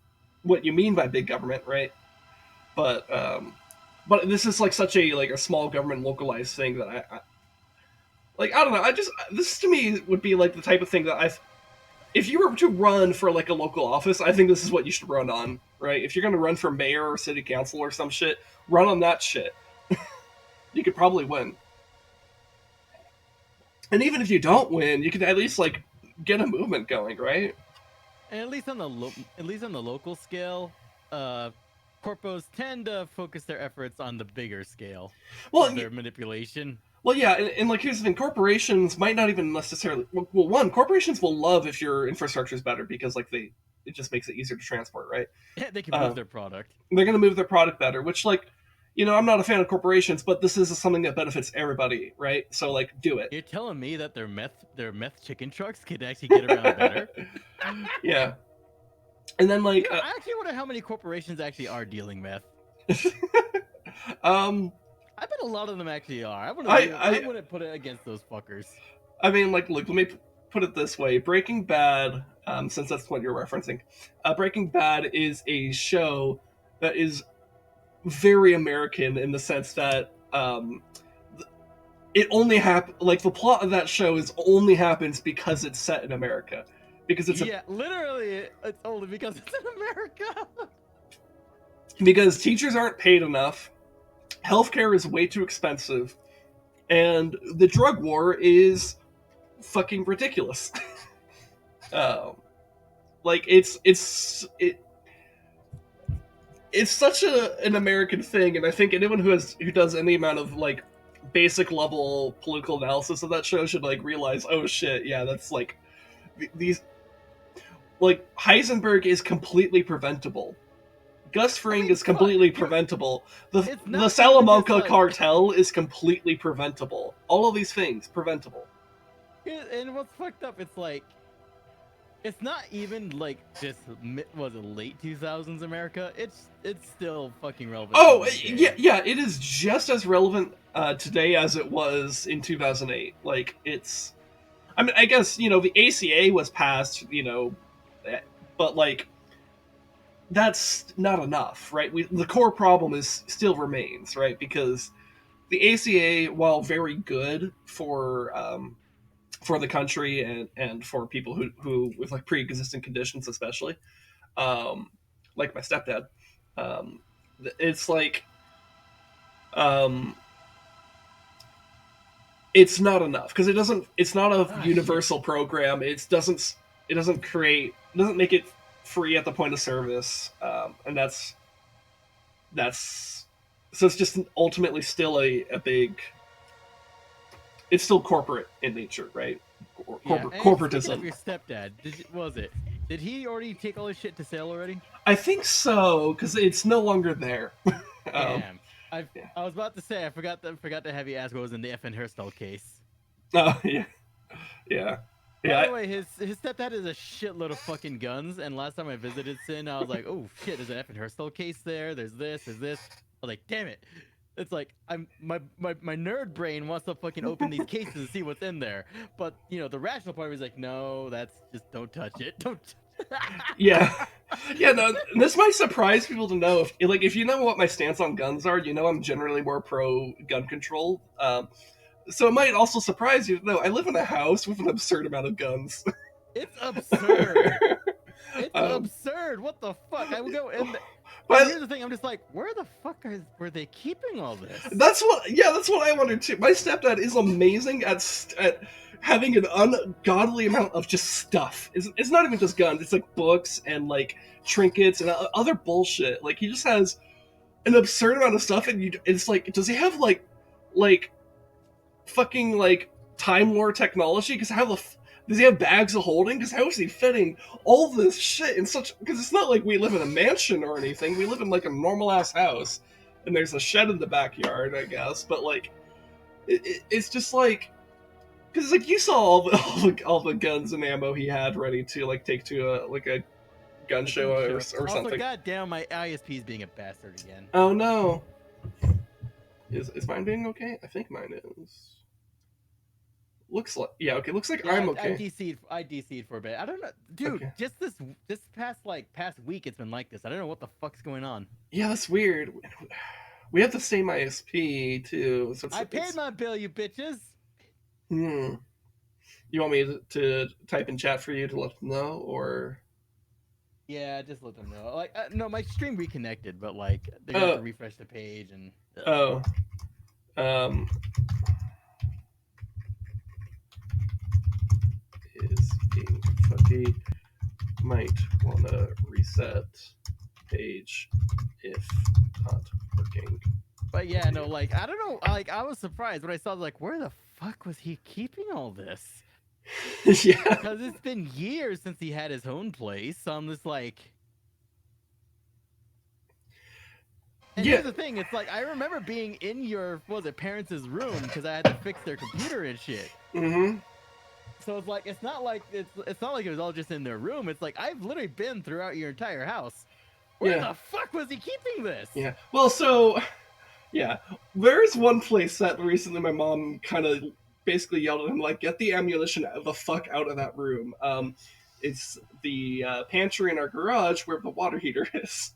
mean by big government, right? But this is like such a small government localized thing that I don't know. This to me would be like the type of thing that if you were to run for like a local office, I think this is what you should run on, right? If you're going to run for mayor or city council or some shit, run on that shit. You could probably win. And even if you don't win, you could at least like get a movement going, right?
And at least on the local scale, corpos tend to focus their efforts on the bigger scale. Well, their manipulation.
Well, yeah, and like here's the thing: corporations might not even necessarily. Well, corporations will love if your infrastructure is better because like it just makes it easier to transport, right?
Yeah, they can move their product.
They're going to move their product better, which like. I'm not a fan of corporations, but this is something that benefits everybody, right? So, like, do it.
You're telling me that their meth chicken trucks could actually get around better?
Yeah. And then, like...
I actually wonder how many corporations actually are dealing meth.
I
bet a lot of them actually are. I wouldn't put it against those fuckers.
I mean, like, look, let me put it this way. Breaking Bad, since that's what you're referencing, Breaking Bad is a show that is very American in the sense that it only like the plot of that show only happens because it's set in America, because it's
literally it's only because it's in America.
Because teachers aren't paid enough, healthcare is way too expensive, and the drug war is fucking ridiculous. Like it's such an American thing, and I think anyone who does any amount of like basic level political analysis of that show should like realize, oh shit, yeah, that's like these like Heisenberg is completely preventable. Gus Fring is completely preventable. The Salamanca cartel is completely preventable. All of these things preventable.
And what's fucked up? It's like. It's not even like just was it late 2000s America? It's still fucking relevant.
Oh yeah, it is just as relevant today as it was in 2008. Like it's, I mean, I guess the ACA was passed, but like that's not enough, right? The core problem still remains, right? Because the ACA, while very good for the country and for people who with like pre-existing conditions, especially like my stepdad, it's like it's not enough because it's not a universal program. It doesn't make it free at the point of service, and that's so it's just ultimately still a big. It's still corporate in nature, right? Corporatism.
Of your stepdad, did he already take all his shit to sale already?
I think so, because it's no longer there.
Damn. I was about to say I forgot to have you ask what was in the FN Hairstyle case.
Oh yeah.
By the way, his stepdad has a shitload of fucking guns, and last time I visited Sin, I was like, oh shit, there's an FN Hairstyle case there. There's this. I was like, damn it. It's like my nerd brain wants to fucking open these cases and see what's in there, but the rational part is like, no, that's just don't touch it.
Yeah. No, this might surprise people to know if you know what my stance on guns are, I'm generally more pro gun control. So it might also surprise you to know I live in a house with an absurd amount of guns.
It's absurd. It's absurd. What the fuck? I would go in. But here's the thing, I'm just like, where the fuck were they keeping all this?
That's what I wondered too. My stepdad is amazing at having an ungodly amount of just stuff. It's not even just guns, it's like books and like trinkets and other bullshit. Like he just has an absurd amount of stuff, and it's like, does he have like fucking like Time Lord technology? Because does he have bags of holding? Because how is he fitting all this shit in such... Because it's not like we live in a mansion or anything. We live in like a normal-ass house. And there's a shed in the backyard, I guess. But like... it's just like, because like you saw all the guns and ammo he had ready to like take to a gun show or
Also,
something.
goddamn, my ISP is being a bastard again.
Oh no. Is mine being okay? I think mine is. Looks like, yeah, okay. Looks like I'm okay.
I DC'd for a bit. I don't know, dude.
Okay.
Just this past week, it's been like this. I don't know what the fuck's going on.
Yeah, that's weird. We have the same ISP too. So
I paid my bill, you bitches.
You want me to type in chat for you to let them know, or?
Yeah, just let them know. Like, no, my stream reconnected, but like they have to refresh the page and.
Is being funky. Might wanna reset page if not working.
But yeah, no, like I don't know. Like I was surprised when I saw like, where the fuck was he keeping all this?
Yeah,
because it's been years since he had his own place. So I'm just like. And here's the thing, it's like I remember being in your parents' room because I had to fix their computer and shit.
Mm-hmm.
So it's like it's not like it was all just in their room. It's like I've literally been throughout your entire house. Where the fuck was he keeping this?
Yeah. Well, so yeah, there's one place that recently my mom kind of basically yelled at him like, "Get the ammunition the fuck out of that room." It's the pantry in our garage where the water heater is.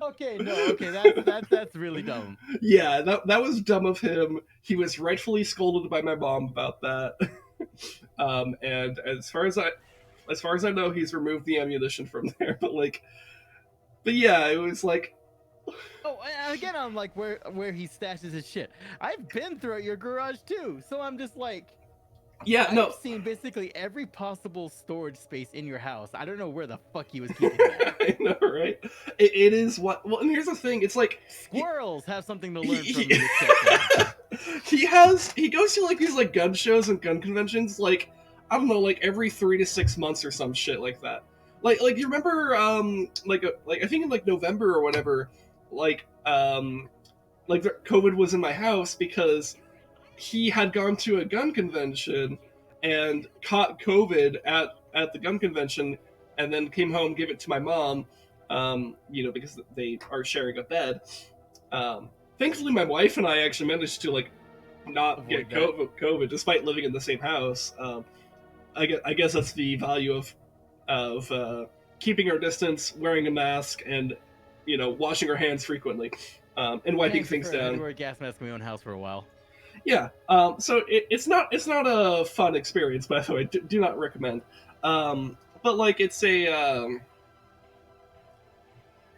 Okay, that's really dumb.
Yeah, that was dumb of him. He was rightfully scolded by my mom about that. And as far as I know, he's removed the ammunition from there. But yeah, it was like.
Oh, and again, I'm like where he stashes his shit. I've been throughout your garage too, so I'm just like.
Yeah,
I've seen basically every possible storage space in your house. I don't know where the fuck he was keeping that.
I know, right? It is what. Well, and here's the thing: it's like
squirrels have something to learn from you.
He goes to like these like gun shows and gun conventions, like I don't know, like every 3 to 6 months or some shit like that. Like you remember, like I think in like November or whatever, like COVID was in my house because he had gone to a gun convention and caught COVID at the gun convention, and then came home, gave it to my mom, because they are sharing a bed. Thankfully, my wife and I actually managed to like not get COVID despite living in the same house. I guess that's the value of keeping our distance, wearing a mask, and washing our hands frequently, and wiping things down. I had
to wear a gas mask in my own house for a while.
Yeah, so it's not a fun experience, by the way. Do not recommend. But like it's a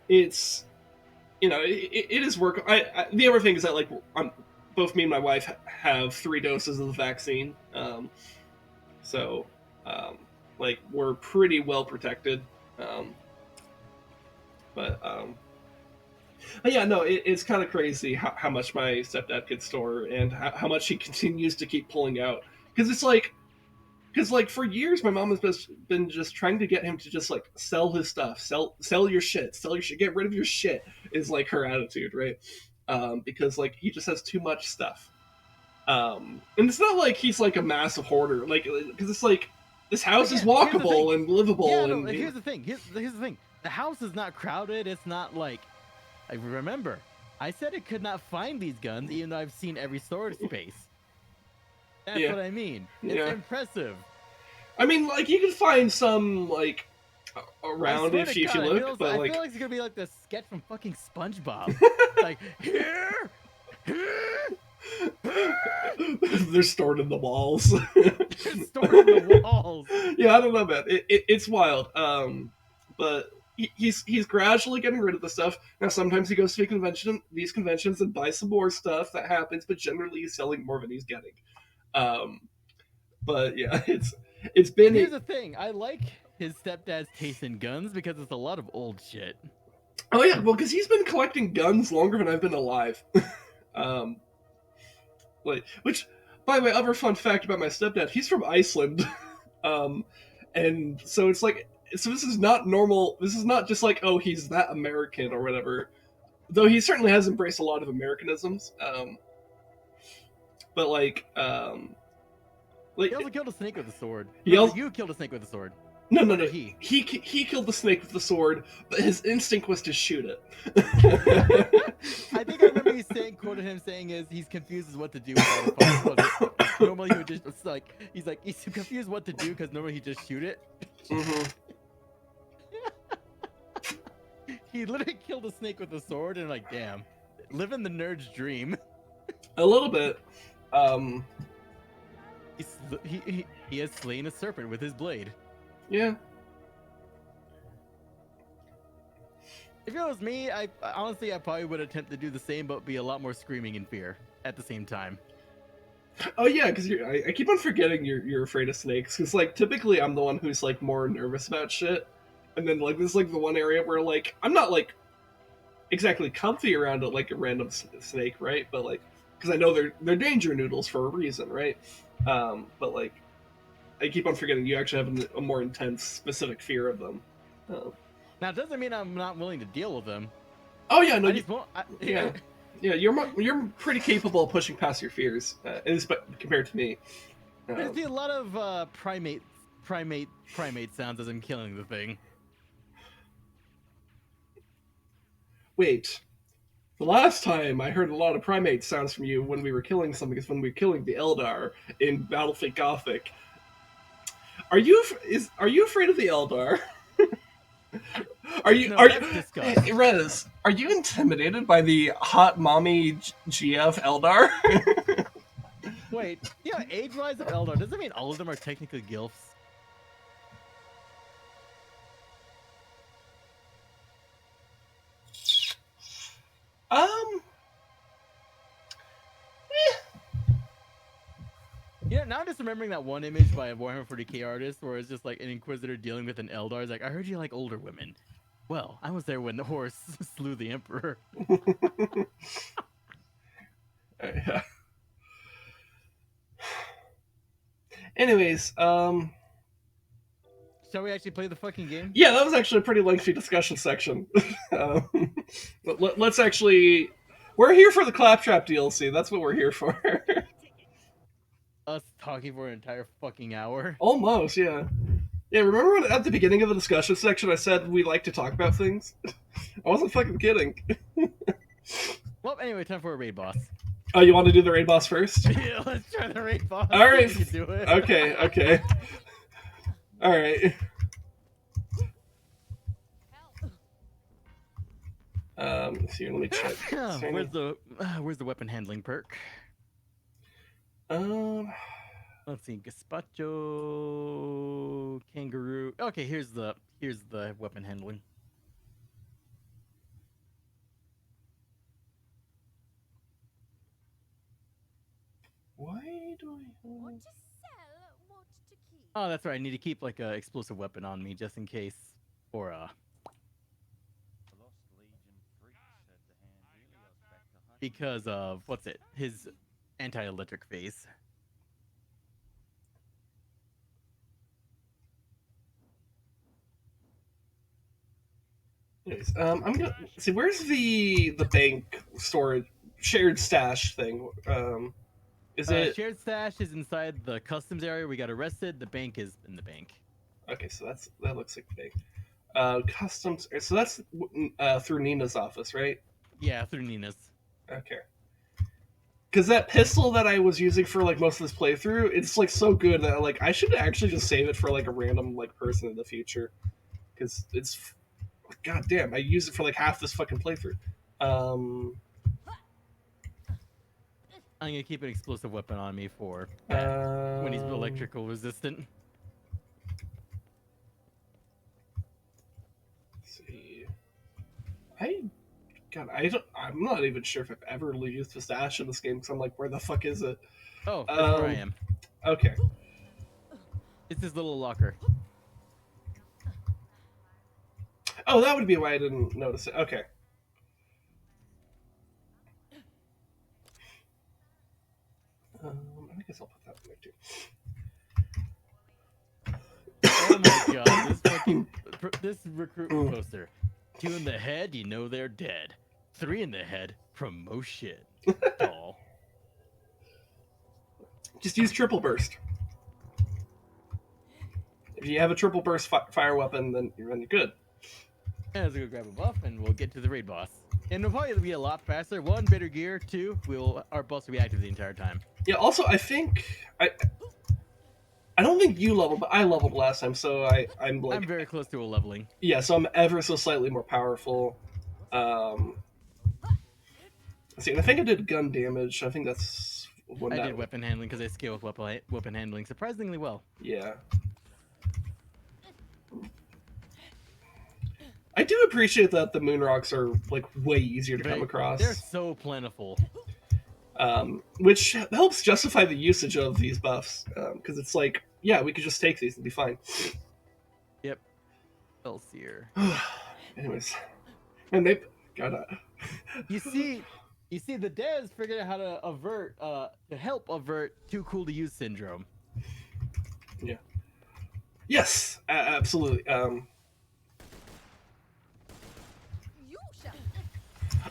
it's it is work. The other thing is that like both me and my wife have 3 doses of the vaccine, so like we're pretty well protected. But yeah, no, it's kind of crazy how much my stepdad could store and how much he continues to keep pulling out. Because for years my mom has been just trying to get him to just like sell his stuff, sell your shit, get rid of your shit is like her attitude, right? Because like he just has too much stuff. And it's not like he's like a massive hoarder, like because it's like this house is walkable and livable.
Yeah, no, here's the thing. Here's the thing. The house is not crowded. It's not like. I remember, I said it could not find these guns, even though I've seen every storage space. That's what I mean. It's impressive.
I mean, like, you can find some, like, around if you look, but, like...
I feel like it's gonna be like the sketch from fucking SpongeBob. Like, here!
They're stored in the walls.
They're stored in the walls.
Yeah, I don't know, man. It's wild. But... He's gradually getting rid of the stuff. Now, sometimes he goes to these conventions and buys some more stuff. That happens, but generally he's selling more than he's getting. But yeah, it's been.
Here's the thing: I like his stepdad's taste in guns because it's a lot of old shit.
Oh yeah, well, because he's been collecting guns longer than I've been alive. Which, by the way, other fun fact about my stepdad: he's from Iceland, and so it's like. So this is not normal. This is not just like, oh, he's that American or whatever. Though he certainly has embraced a lot of Americanisms. but like
He also killed a snake with a sword. You killed a snake with a sword.
No.
He
killed the snake with the sword, but his instinct was to shoot it.
I think I remember you quoted him saying he's confused as what to do with all the parts. Normally he would just he's confused what to do because normally he just shoot it.
Mm-hmm.
He literally killed a snake with a sword, and like, damn, living the nerd's dream.
A little bit.
He has slain a serpent with his blade.
Yeah.
If it was me, I honestly probably would attempt to do the same, but be a lot more screaming in fear at the same time.
Oh yeah, because I keep on forgetting you're afraid of snakes. Because like typically I'm the one who's like more nervous about shit, and then like this is like the one area where like I'm not like exactly comfy around like a random snake, right? But like because I know they're danger noodles for a reason, right? But like I keep on forgetting you actually have a more intense, specific fear of them.
Now it doesn't mean I'm not willing to deal with them.
Oh yeah, no,
yeah.
Yeah, you're pretty capable of pushing past your fears, at least compared to me.
There's a lot of primate sounds as I'm killing the thing.
Wait, the last time I heard a lot of primate sounds from you when we were killing something is when we were killing the Eldar in Battlefield Gothic. Are you afraid of the Eldar? Rez, are you intimidated by the hot mommy GF Eldar?
Wait, yeah, age-wise of Eldar, does that mean all of them are technically gilfs? Yeah, now I'm just remembering that one image by a Warhammer 40k artist where it's just like an Inquisitor dealing with an Eldar. It's like, I heard you like older women. Well, I was there when the horse slew the Emperor.
Yeah. Anyways,
shall we actually play the fucking game?
Yeah, that was actually a pretty lengthy discussion section. Let's actually... We're here for the Claptrap DLC. That's what we're here for.
Us talking for an entire fucking hour?
Almost, yeah. Yeah, remember when at the beginning of the discussion section I said we like to talk about things? I wasn't fucking kidding.
Well, anyway, time for a raid boss.
Oh, you want to do the raid boss first?
Yeah, let's try the raid boss.
All right.
We can do it.
Okay. All right. See, let me check.
Where's the weapon handling perk? Let's see, Gazpacho, Kangaroo. Okay, here's the weapon handling.
Why do I?
What to sell, what to keep.
Oh, that's right. I need to keep like a explosive weapon on me just in case, or because of what's it? His anti-electric phase.
Anyways, I'm gonna see where's the bank storage shared stash thing. Is it
shared stash is inside the customs area? We got arrested. The bank is in the bank.
Okay, so that looks like the bank. Customs. So that's through Nina's office, right?
Yeah, through Nina's.
Okay. Because that pistol that I was using for like most of this playthrough, it's like so good that like I should actually just save it for like a random like person in the future. Because it's, god damn, I used it for like half this fucking playthrough.
I'm gonna keep an explosive weapon on me for when he's electrical resistant.
Let's see. I'm not even sure if I've ever used the stash in this game because I'm like, where the fuck is it?
Oh, that's where I am.
Okay.
It's this little locker.
Oh, that would be why I didn't notice it. Okay. I guess I'll put that in there too.
Oh my god, this recruitment poster. 2 in the head, you know they're dead. 3 in the head, promotion. Doll.
Just use triple burst. If you have a triple burst fire weapon, then you're good.
And let's go grab a buff, and we'll get to the raid boss. And it'll probably be a lot faster. 1, better gear. 2, our boss will be active the entire time.
Yeah. Also, I think I don't think you leveled, but I leveled last time, so I'm
very close to a leveling.
Yeah, so I'm ever so slightly more powerful. Let's see, and I think I did gun damage. I think that's
I did weapon handling because I scale with weapon handling surprisingly well.
Yeah. I do appreciate that the moon rocks are like way easier to come across.
They're so plentiful.
Which helps justify the usage of these buffs, because it's like, yeah, we could just take these and be fine.
Yep. Elsier.
Anyways, and they gotta.
You see, the devs figured out how to help avert too cool to use syndrome.
Yeah. Yes, absolutely.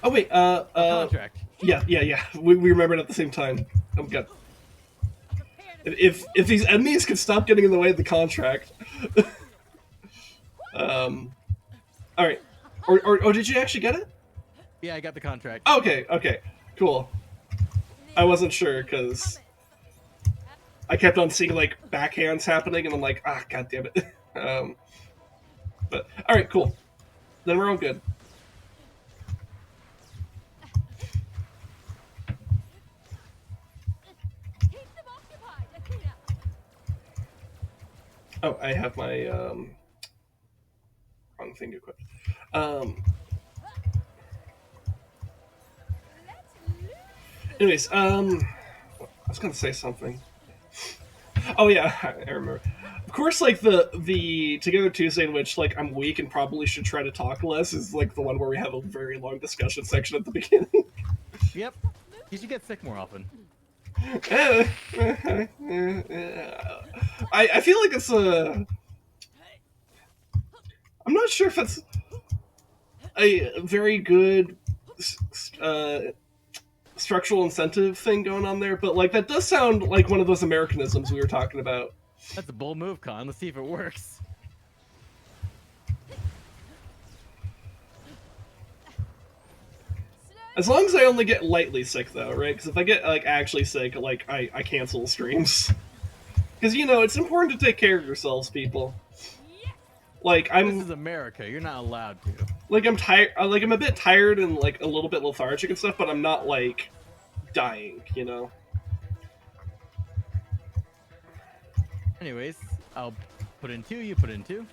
Oh wait,
contract.
Yeah. We remembered at the same time. Oh god. If these enemies could stop getting in the way of the contract. All right. Or did you actually get it?
Yeah, I got the contract.
Okay, cool. I wasn't sure because I kept on seeing like backhands happening, and I'm like, god damn it. But all right, cool. Then we're all good. Oh, I have my wrong thing equipped. Anyways, I was gonna say something. Oh yeah, I remember. Of course, like the Together Tuesday, in which like I'm weak and probably should try to talk less, is like the one where we have a very long discussion section at the beginning.
Yep. You should get sick more often.
I feel like it's a. I'm not sure if it's a very good structural incentive thing going on there, but like that does sound like one of those Americanisms we were talking about.
That's a bold move, Con. Let's see if it works.
As long as I only get lightly sick, though, right? Because if I get like actually sick, like I cancel streams. Because it's important to take care of yourselves, people. Like
This is America. You're not allowed to.
Like I'm tired. Like I'm a bit tired and like a little bit lethargic and stuff, but I'm not like dying.
Anyways, I'll put in 2. You put in 2.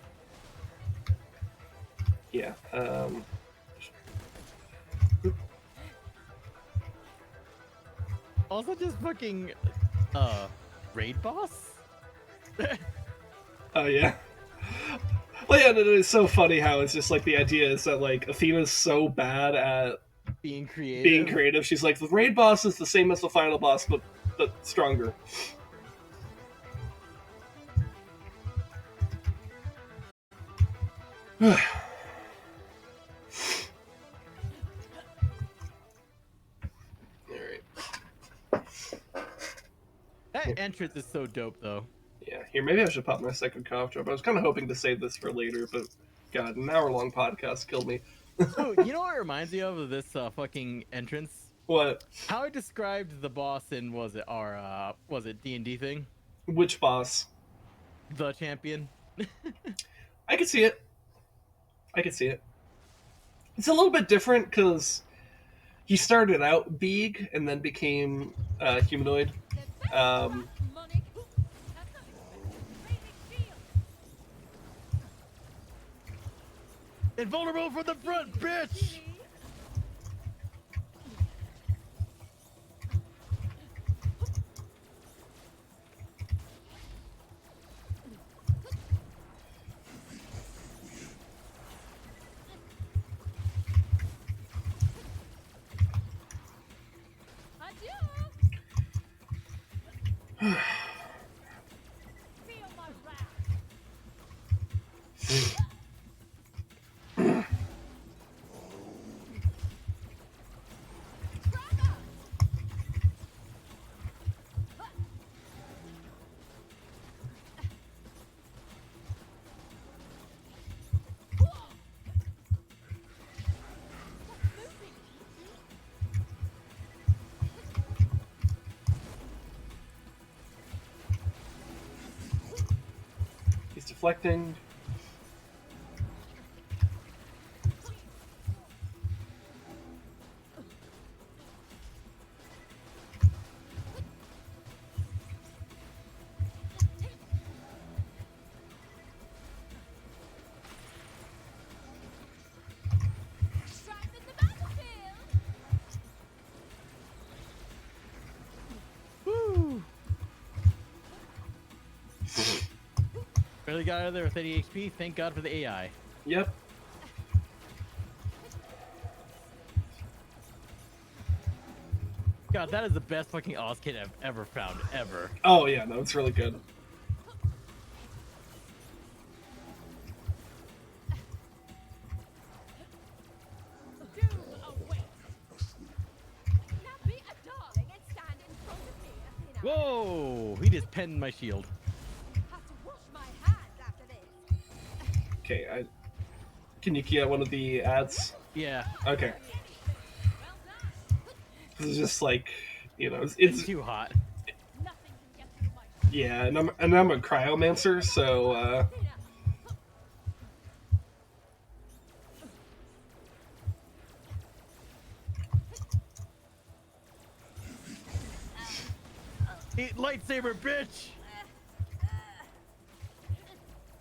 Yeah.
Also, just fucking raid boss.
Oh yeah. Well, yeah, it's so funny how it's just like the idea is that like Athena's so bad at
being creative.
She's like, the raid boss is the same as the final boss, but stronger.
That entrance is so dope, though.
Yeah, here, maybe I should pop my second cough drop. I was kind of hoping to save this for later, but god, an hour-long podcast killed me.
Oh, you know what it reminds me of this fucking entrance?
What?
How I described the boss in, was it D&D thing?
Which boss?
The champion.
I could see it. It's a little bit different because he started out big and then became humanoid.
Invulnerable from the front, bitch!
deflecting.
Strengthen the battlefield.
Woo! Barely got out of there with 80 HP. Thank God for the AI.
Yep.
God, that is the best fucking Oz kit I've ever found, ever.
Oh yeah, no, it's really good.
Doom awaits. Now be a darling and stand in front of me, Athena.
Whoa! He just pinned my shield.
Have to wash my hands after this.
Okay, can you get one of the ads?
Yeah,
Okay.
Well done.
This is just like, you know,
it's
it's
too hot.
Nothing can get through my
yeah, and I'm a cryomancer, so
Athena.
Eat lightsaber, bitch!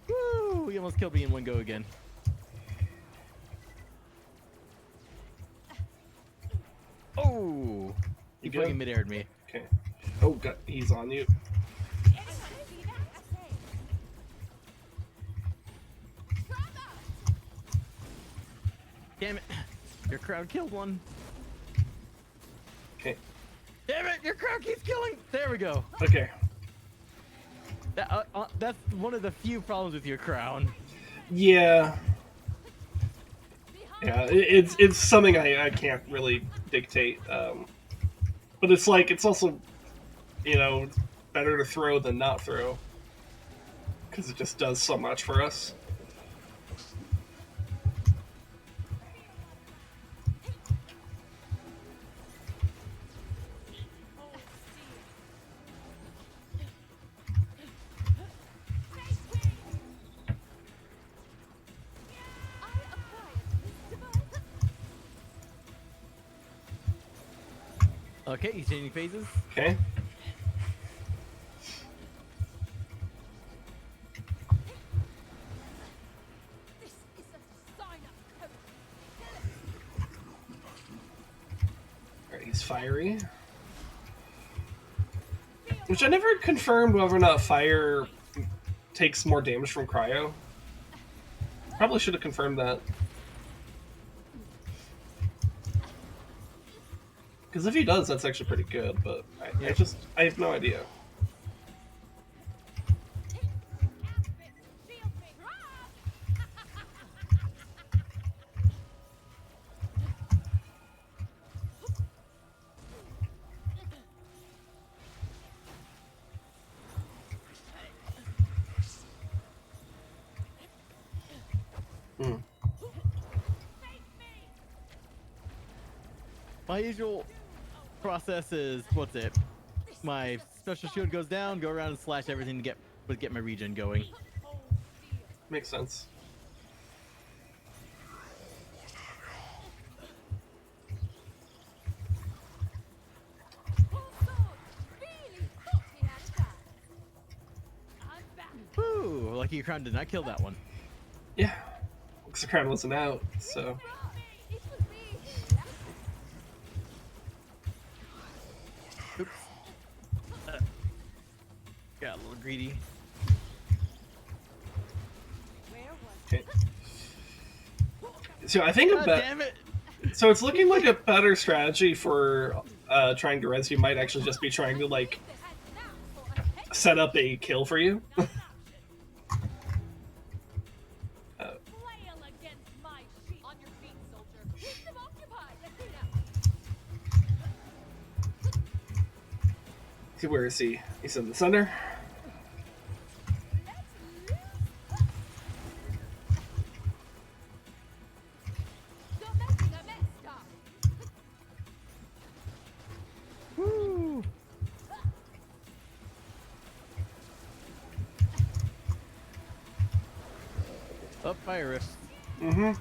Woo! He almost killed me in one go again. Oh! He
You good?
fucking mid-aired me.
okay. Oh god, he's on you.
Anyone see that? I say. Bravo!
Damn it! Your crowd killed one.
Okay.
Damn it! Your crowd keeps killing. There we go.
Okay.
That's one of the few problems with your crown.
Yeah. Yeah, it's something I can't really dictate. But it's like, it's also, you know, it's better to throw than not throw. Because it just does so much for us.
Okay, he's changing phases.
Okay.
This is a sign of hope.
Alright, he's fiery. Which I never confirmed whether or not fire takes more damage from cryo. Probably should have confirmed that. Because if he does, that's actually pretty good, but I have no idea.
Shield me.
Hmm.
My usual process is, what's it? My special shield goes down, go around and slash everything to get my regen going.
Makes sense.
Really thought he had a chance. I'm back.
Woo! Lucky your crown did not kill that one.
Yeah. Because the crown wasn't out, so.
It was me.
Oops. Got a little greedy.
Where was
Okay. So I think
God
about.
damn it!
So it's looking like a better strategy for trying to res you might actually just be trying to like
the head now for a head
set up a kill for you.
flail against my sheep. On your feet, soldier. Keep them occupied, Athena.
See, where is he? He's in the center.
You're making a mess, darling.
Woo! Up fire rifts.
Mm-hmm.
I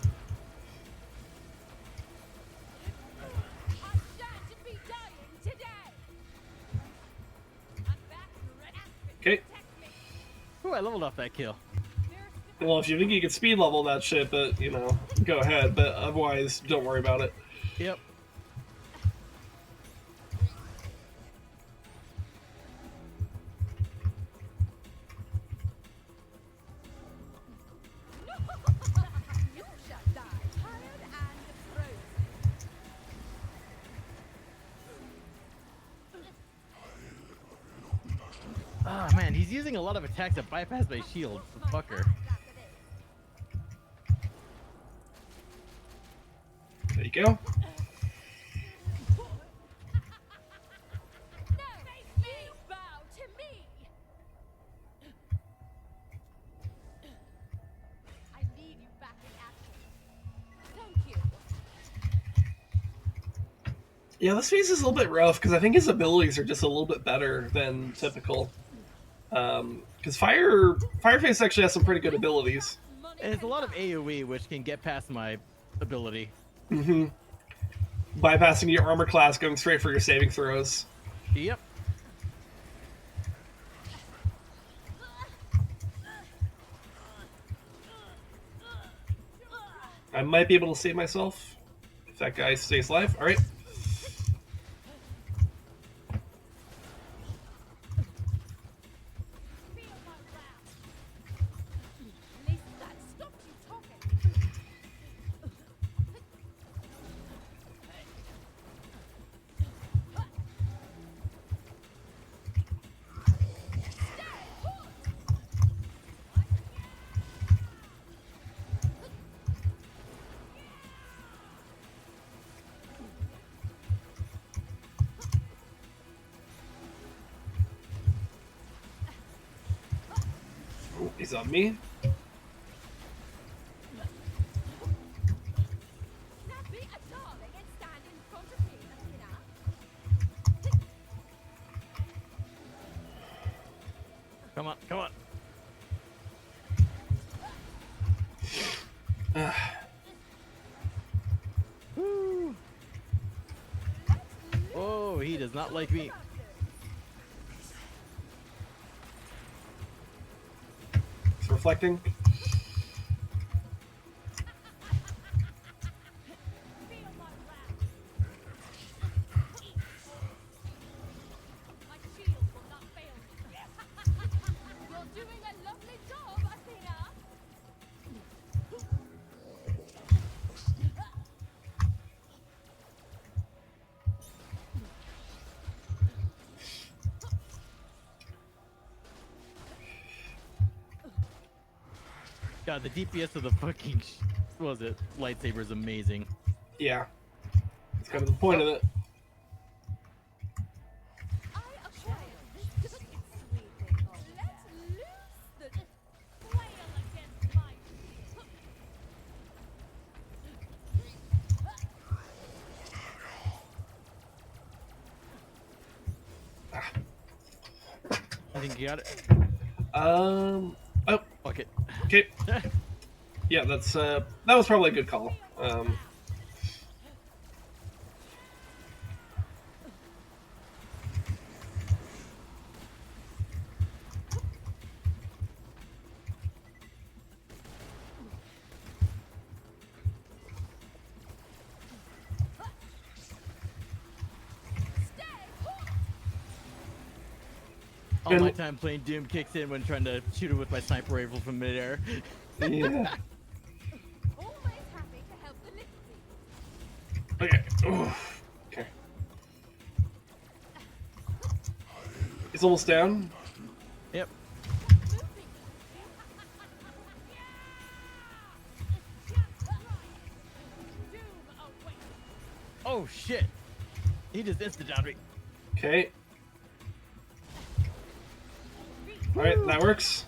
shan't be dying today. I'm back, Rezdog.
Okay.
Protect me.
Ooh, I leveled off that kill.
Well, if you think you can speed level that shit, but, you know, go ahead. But otherwise, don't worry about it.
Yep.
You shall die, tired and frozen.
Ah, man, he's using a lot of attacks that bypass my shield. Fucker.
There you go.
No, you bow to me. I need you back in action. Thank you.
Yeah, this phase is a little bit rough because I think his abilities are just a little bit better than typical. Because Fireface actually has some pretty good abilities.
And it's a lot of AoE, which can get past my ability.
Mm-hmm. Bypassing your armor class, going straight for your saving throws.
Yep.
I might be able to save myself if that guy stays alive. All right.
Feel my wrath. At least that stopped you talking.
Ooh, he's on me.
Now be a darling and stand in front of me, Athena.
Come on, come on. Woo. Oh, he does not like me.
It's reflecting.
Feel my wrath. My shield will not fail me. You're doing a lovely job, Athena.
God, the DPS of the fucking what was it? Lightsaber is amazing.
Yeah. That's kind of the point of it.
I acquired this sweeping on Let's loose the flail against my
I think you got it.
Oh.
Fuck it.
Okay. Yeah, that's that was probably a good call.
All my time playing Doom kicks in when trying to shoot it with my sniper rifle from midair.
Yeah.
always happy to help the little people.
Okay. Oof. Okay. He's almost down.
Yep. Oh shit. He just instant downed me.
Okay. All right, that works.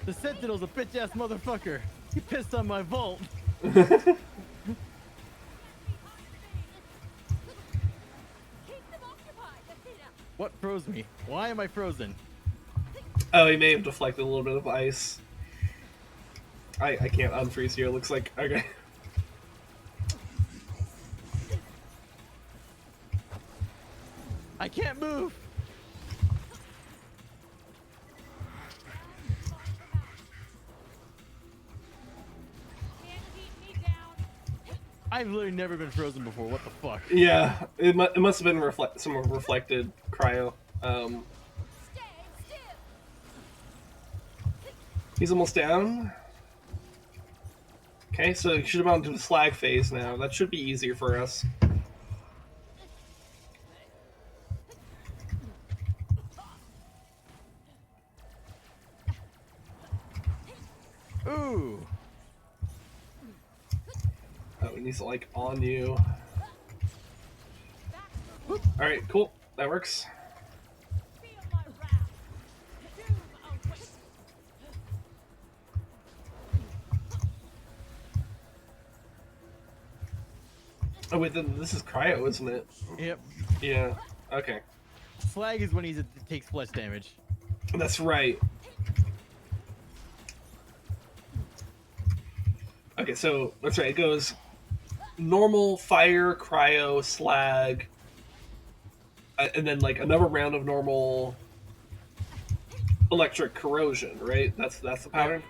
The Sentinel's a bitch ass motherfucker. He pissed on my vault.
Keep them occupied, Athena.
What pro froze me. Why am I frozen?
Oh, he may have deflected a little bit of ice. I can't unfreeze you, it looks like. Okay.
I can't move.
Can't keep me down.
I've literally never been frozen before. What the fuck?
Yeah, it must have been some reflected cryo.
Stay still.
He's almost down. Okay, so he should have gone to the slag phase now. That should be easier for us.
Ooh.
Oh, he needs to, like, on you. Alright, cool. That works.
Feel my wrath. Doom awaits.
Oh, wait, then this is cryo, isn't it?
Yep.
Yeah. Okay.
Slag is when it takes flesh damage.
That's right. Okay, so that's right. It goes normal, fire, cryo, slag, and then like another round of normal electric corrosion. Right? That's the pattern.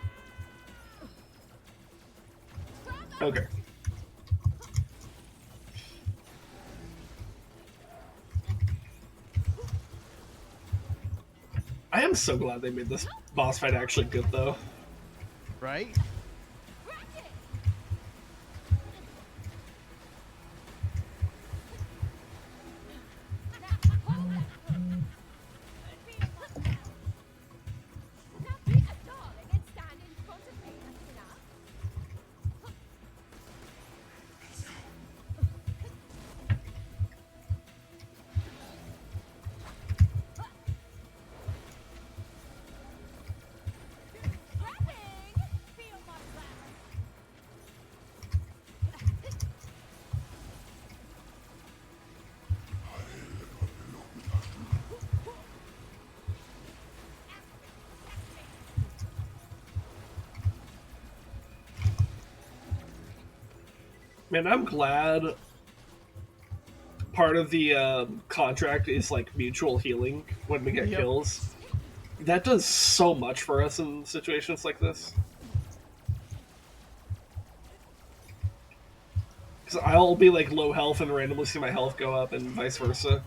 Okay. I am so glad they made this boss fight actually good, though.
Right?
Crack it. Now hold that through. Feel my wrath. Now be a darling and stand in front of me. That's enough. Grabbing. Feel my wrath.
Man, I'm glad part of the contract is like mutual healing when we get
Yep.
kills. That does so much for us in situations like this. Because I'll be like low health and randomly see my health go up, and vice versa.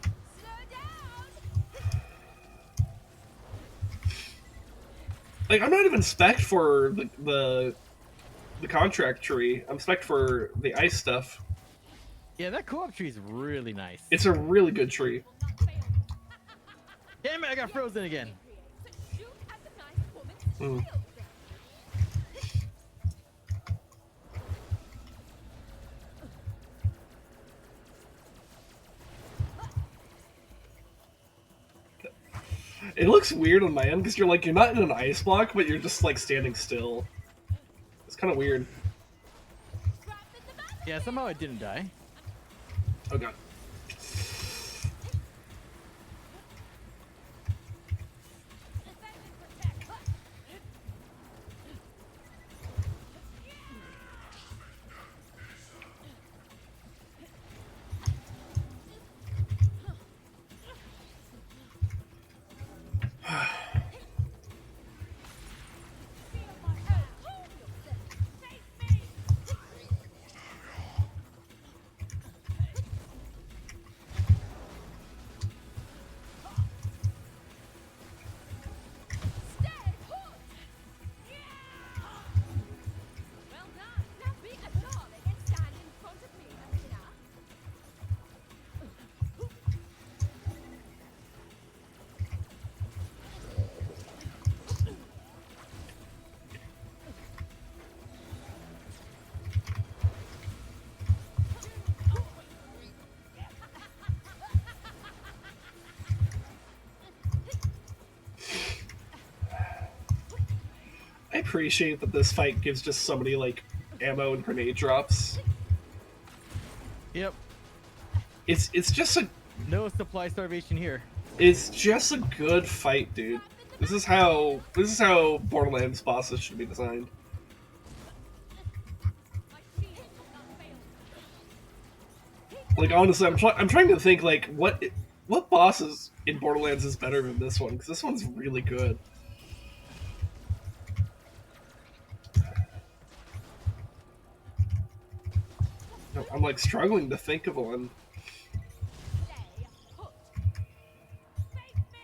Slow down.
Like, I'm not even spec'd for the contract tree. I'm spec'd for the ice stuff.
Yeah, that co-op tree is really nice.
It's a really good tree.
Will not fail me.
Damn it, I got frozen again.
So shoot at the nice woman's
Mm.
shield.
It looks weird on my end because you're not in an ice block, but you're just like standing still. It's kind of weird.
Trapped in the back.
Yeah, somehow I didn't die.
Oh god.
Defend and protect. Feel my wrath. Hold yourself. Face me. Stay put. Yeah. Well done. Now be a darling and stand in front of me. That's enough.
I appreciate that this fight gives just so many like ammo and grenade drops.
Yep.
It's just a
No supply starvation here.
It's just a good fight, dude. This is how Borderlands bosses should be designed.
My shield will not fail.
Like honestly, I'm trying to think like what bosses in Borderlands is better than this one, because this one's really good. I'm like struggling to think of one.
Stay put. Face me.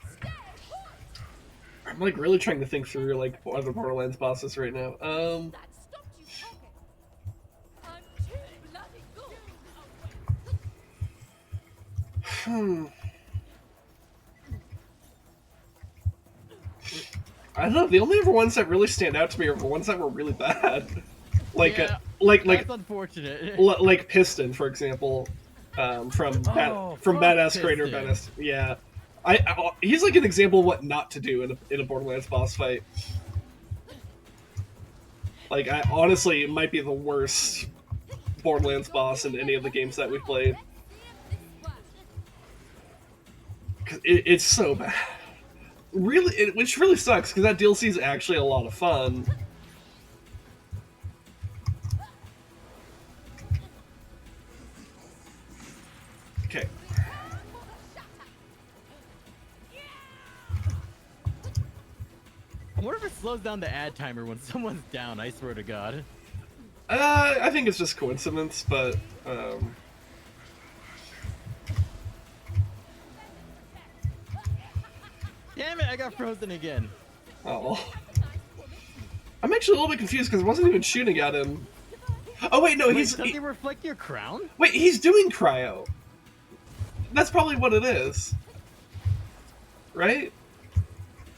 Stay put.
I'm like really trying to think through like other Borderlands bosses right now.
That stopped you talking. I'm too bloody good.
I don't know. The only other ones that really stand out to me are the ones that were really bad, like
Yeah,
like
That's unfortunate.
like Piston, for example, from
Oh,
from
fuck
Badass Creator
Piston.
Menace. Yeah, he's like an example of what not to do in a Borderlands boss fight. Like, I honestly, it might be the worst Borderlands boss in any of the games that we've played.
Let's see if this works.
'Cause it's so bad. Really, which really sucks, because that DLC is actually a lot of fun. Okay.
I wonder if it slows down the ad timer when someone's down, I swear to God.
I think it's just coincidence, but,
Damn it, I got frozen again.
oh. I'm actually a little bit confused, because I wasn't even shooting at him. Oh, wait, no,
Wait,
he's...
does he reflect your crown?
Wait, he's doing cryo. That's probably what it is. Right?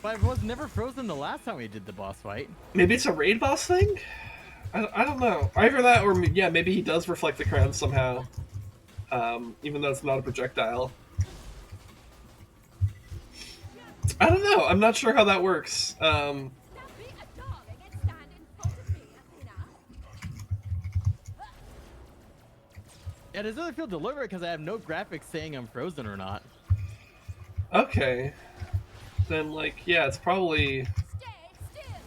But I was never frozen the last time we did the boss fight.
Maybe it's a raid boss thing? I don't know. Either that, or yeah, maybe he does reflect the crown somehow. Even though it's not a projectile. I don't know. I'm not sure how that works.
Now be a darling and stand in front of me, Athena.
Yeah, does it feel deliberate because I have no graphics saying I'm frozen or not?
Okay. Then, like, yeah, it's probably
Stay still.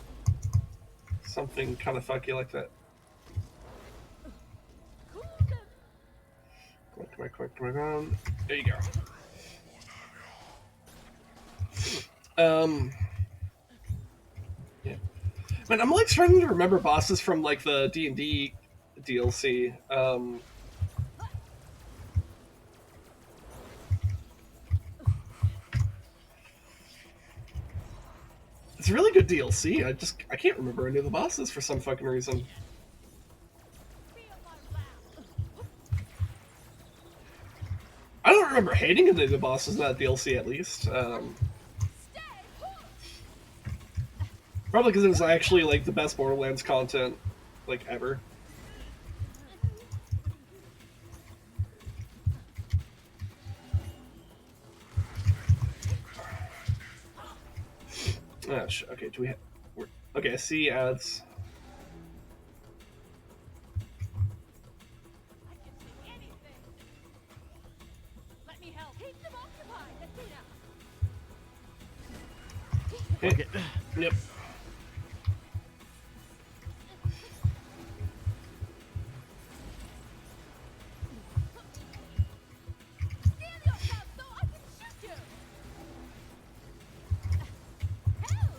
something kind of funky like that.
Cool them.
Come on. There you go. Yeah. Man, I'm like starting to remember bosses from like the D&D DLC. It's a really good DLC. I can't remember any of the bosses for some fucking reason.
Feel my wrath.
I don't remember hating any of the bosses in that DLC at least.
Stay put.
Probably because it was actually like the best Borderlands content like ever. Oh, okay, do we have... Okay, I see ads.
I can see anything. Let me help. Keep them occupied, Athena.
Okay.
Okay.
Yep.
Steal yourself so I can shoot you. Help!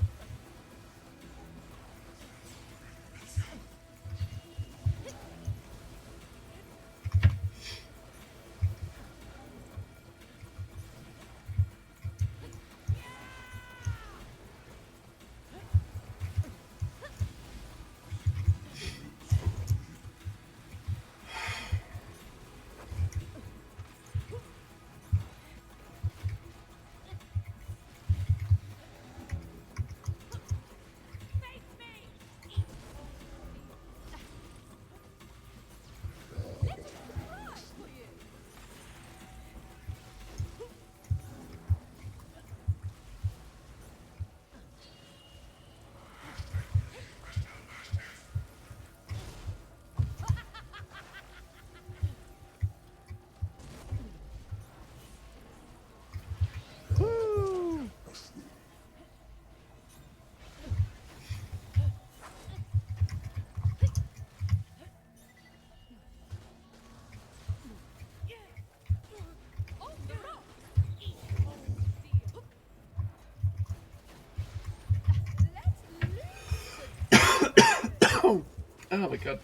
Oh my god.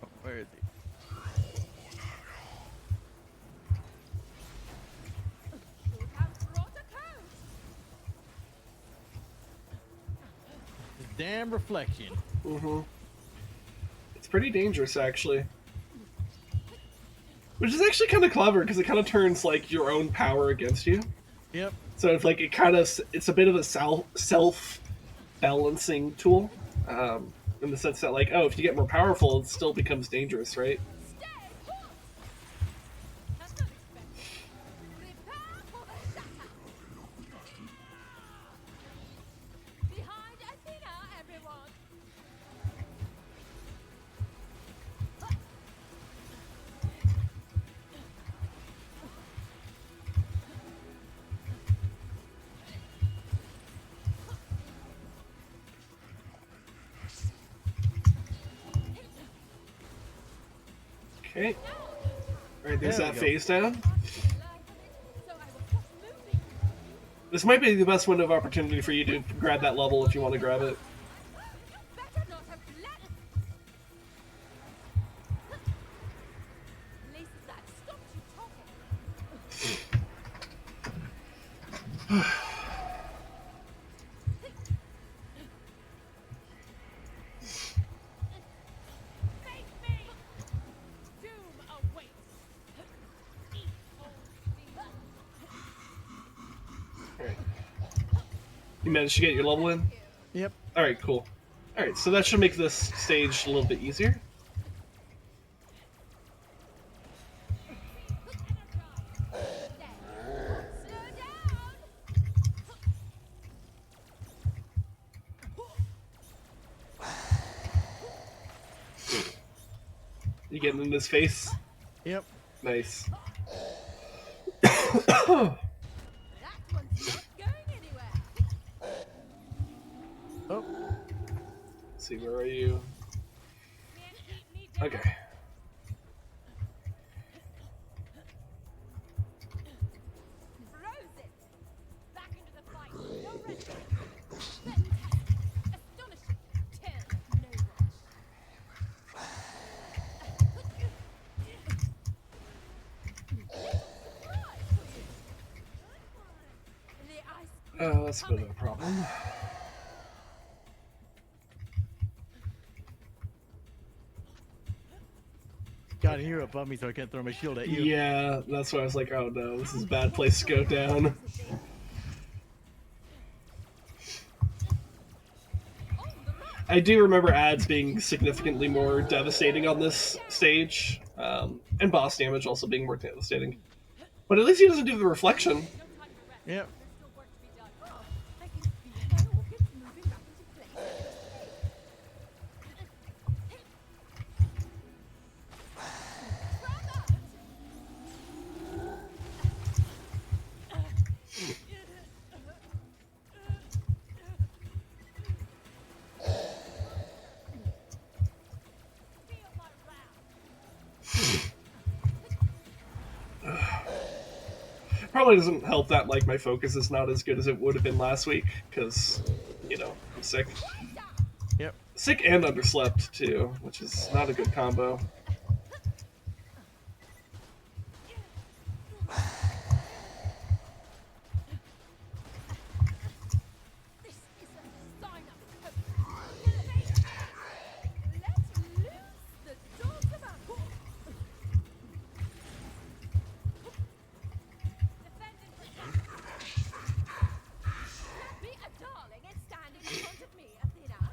Oh, where is he?
You have brought a coat.
This damn reflection.
Mm-hmm. It's pretty dangerous, actually. Which is actually kind of clever, because it kind of turns, like, your own power against you.
Yep.
So it's like, it's a bit of a self-balancing tool. In the sense that, like, oh, if you get more powerful, it still becomes dangerous, right?
Stay put. That's not expected. Prepare for the shatter. Behind Athena, everyone.
Okay. Alright, there's
There we
that
go.
phase down.
So I will stop moving.
This might be the best window of opportunity for you to grab that level if you want to grab it.
Better not have let. At least that stopped you talking. Face me. Doom awaits. Eat all these.
Alright. You managed to get your level in?
Yep.
Alright, cool. Alright, so that should make this stage a little bit easier.
Slow down.
You getting in his face?
Yep.
Nice.
That one's not going anywhere.
Oh.
Let's see, where are you?
Can't keep me down.
Okay.
Frozen. Back into the fight. No rest. Fantastic. Astonishing. Till no rush. The ice
Oh, that's a bit of a problem.
Got a hero above me so I can't throw my shield at you.
Yeah, that's why I was like, oh no, this is a bad place to go down. I do remember ads being significantly more devastating on this stage, and boss damage also being more devastating. But at least he doesn't do the reflection.
No time to rest.
Yep.
There's still work to be done. Oh, I can feel my organs moving back into place. Feel my wrath.
Probably doesn't help that like my focus is not as good as it would have been last week, because, you know, I'm sick.
Yep.
Sick and underslept, too, which is not a good combo.
This is a sign of hope. Let loose the dogs of our defend and protect. Be a darling and stand in front of me, Athena.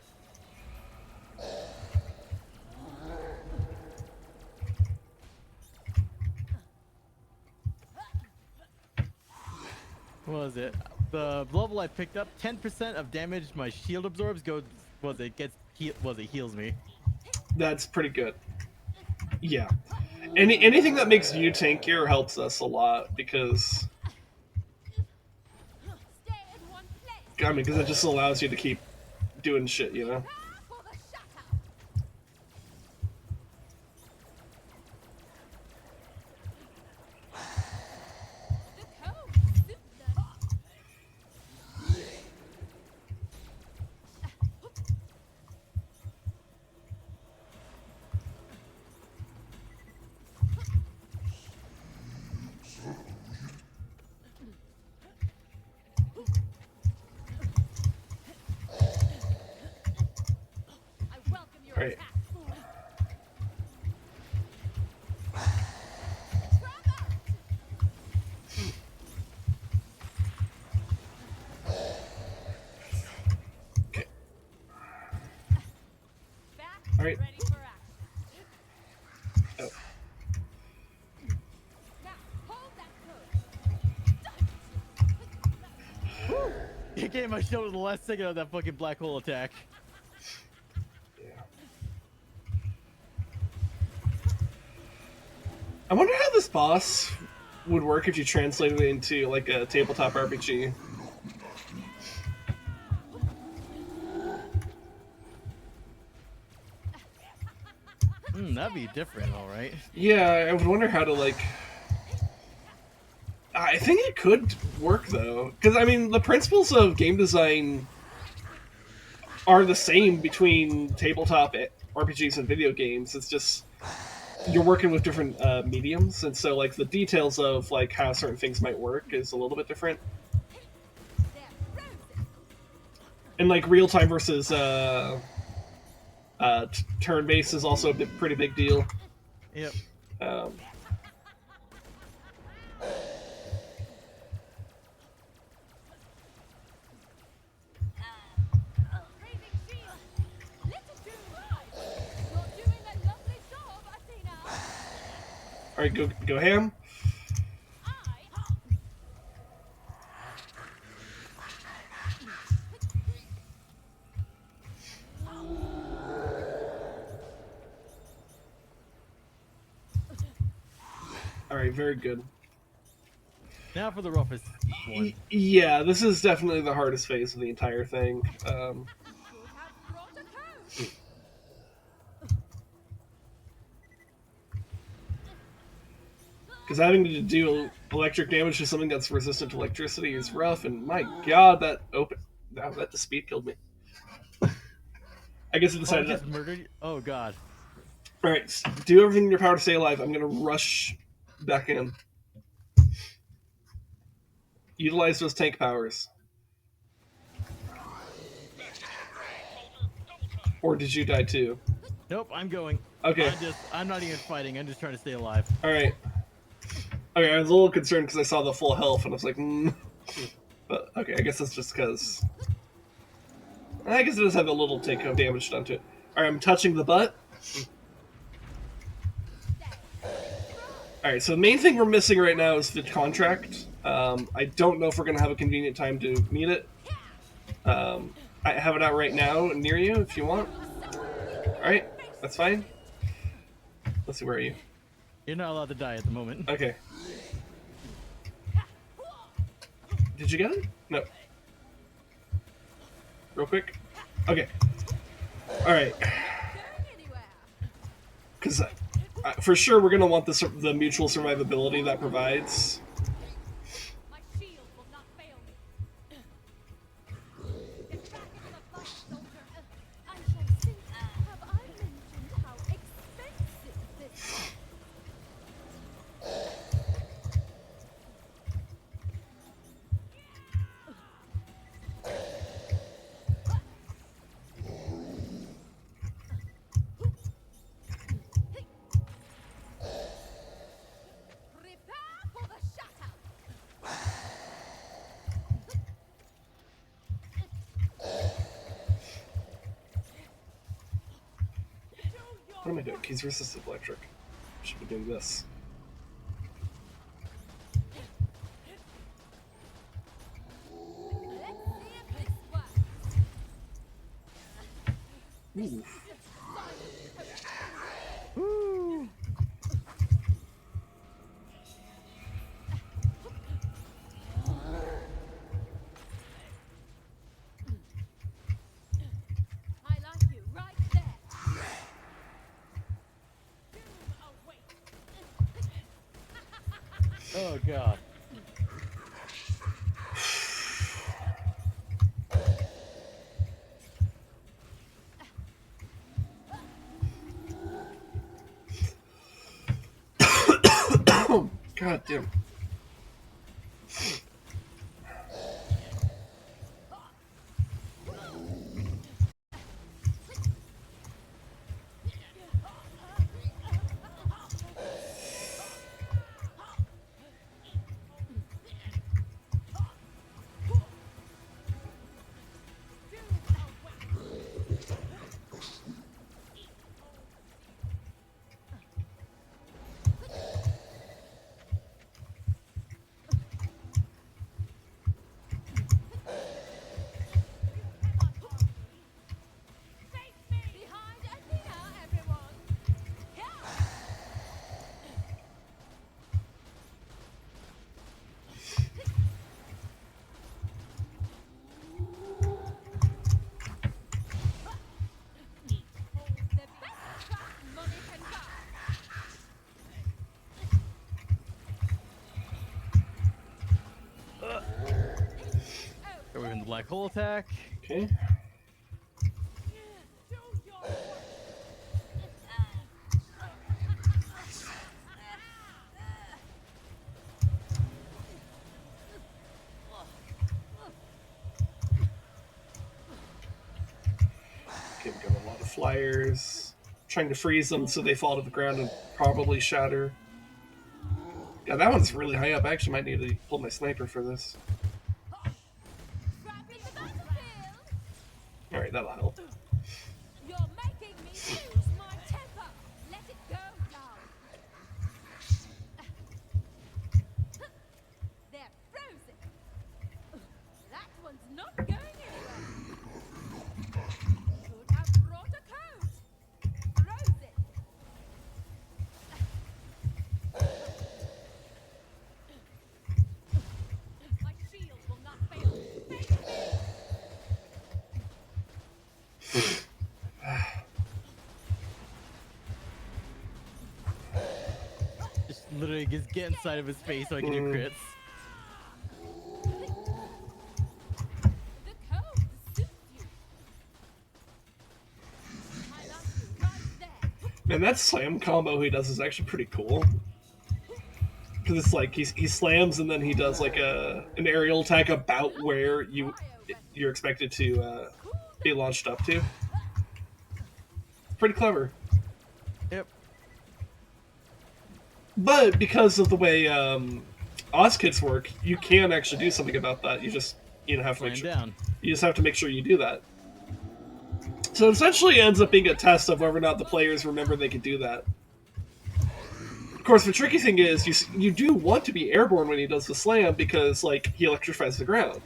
What was it? The level I picked up, 10% of damage my shield absorbs heals me.
That's pretty good. Yeah. Anything that makes you tankier helps us a lot, because,
Stay in one place.
I mean, because it just allows you to keep doing shit, you know?
Prepare for the shatter. The cold suit them.
Alright. Okay. Alright.
Ready for action.
Oh.
Now, hold that pose.
He gave my shoulder the last second of that fucking black hole attack.
Yeah. I wonder how this boss would work if you translated it into like a tabletop RPG.
That'd be different, all right.
Yeah, I would wonder how to like. I think it could work though, because I mean the principles of game design are the same between tabletop RPGs and video games. It's just you're working with different mediums, and so like the details of like how certain things might work is a little bit different. And like real time versus turn based is also a pretty big deal.
Yep.
All right, go ham. All right, very good.
Now for the roughest one.
Yeah, this is definitely the hardest phase of the entire thing. Because having to do electric damage to something that's resistant to electricity is rough, and my god, that the speed killed me. I guess it decided.
Just murdered you? Oh god.
All right, do everything in your power to stay alive. I'm gonna rush back in. Utilize those tank powers. Or did you die too?
Nope, I'm going.
Okay.
I'm not even fighting. I'm just trying to stay alive.
All right. Okay, I was a little concerned because I saw the full health and I was like, But okay, I guess that's just because. I guess it does have a little take of damage done to it. All right, I'm touching the butt. All right, so the main thing we're missing right now is the contract. I don't know if we're gonna have a convenient time to meet it. I have it out right now near you if you want. All right, that's fine. Let's see, where are you?
You're not allowed to die at the moment.
Okay. Did you get it? No. Real quick. Okay. All right. Because for sure we're gonna want the mutual survivability that provides.
My shield will not fail me. Get back into the fight, soldier. I shall see. Have I mentioned how expensive this is? Prepare for the shutout.
What am I doing? He's resistant electric. Should be doing this.
Let's see if this works.
Ooh.
Woo!
I like you right there. Doom awaits.
Oh god.
God damn.
away from the black hole attack.
Okay. Okay, we got a lot of flyers. Trying to freeze them so they fall to the ground and probably shatter. Yeah, that one's really high up. I actually might need to pull my sniper for this. Alright, that'll help.
You're making me lose my temper. Let it go now. They're frozen. That one's not going anywhere. Should have brought a coat. Frozen. My shield will not fail me. Face me.
Just literally just get inside of his face so I can do crits.
The code suits you. I love you right there.
Man, that slam combo he does is actually pretty cool. Because it's like he slams and then he does like an aerial attack about where you're expected to be launched up to. Pretty clever.
Yep.
But because of the way Oz kits work, you can actually do something about that. You just have to make sure.
Down.
You just have to make sure you do that. So essentially, it ends up being a test of whether or not the players remember they could do that. Of course, the tricky thing is you do want to be airborne when he does the slam because like he electrifies the ground.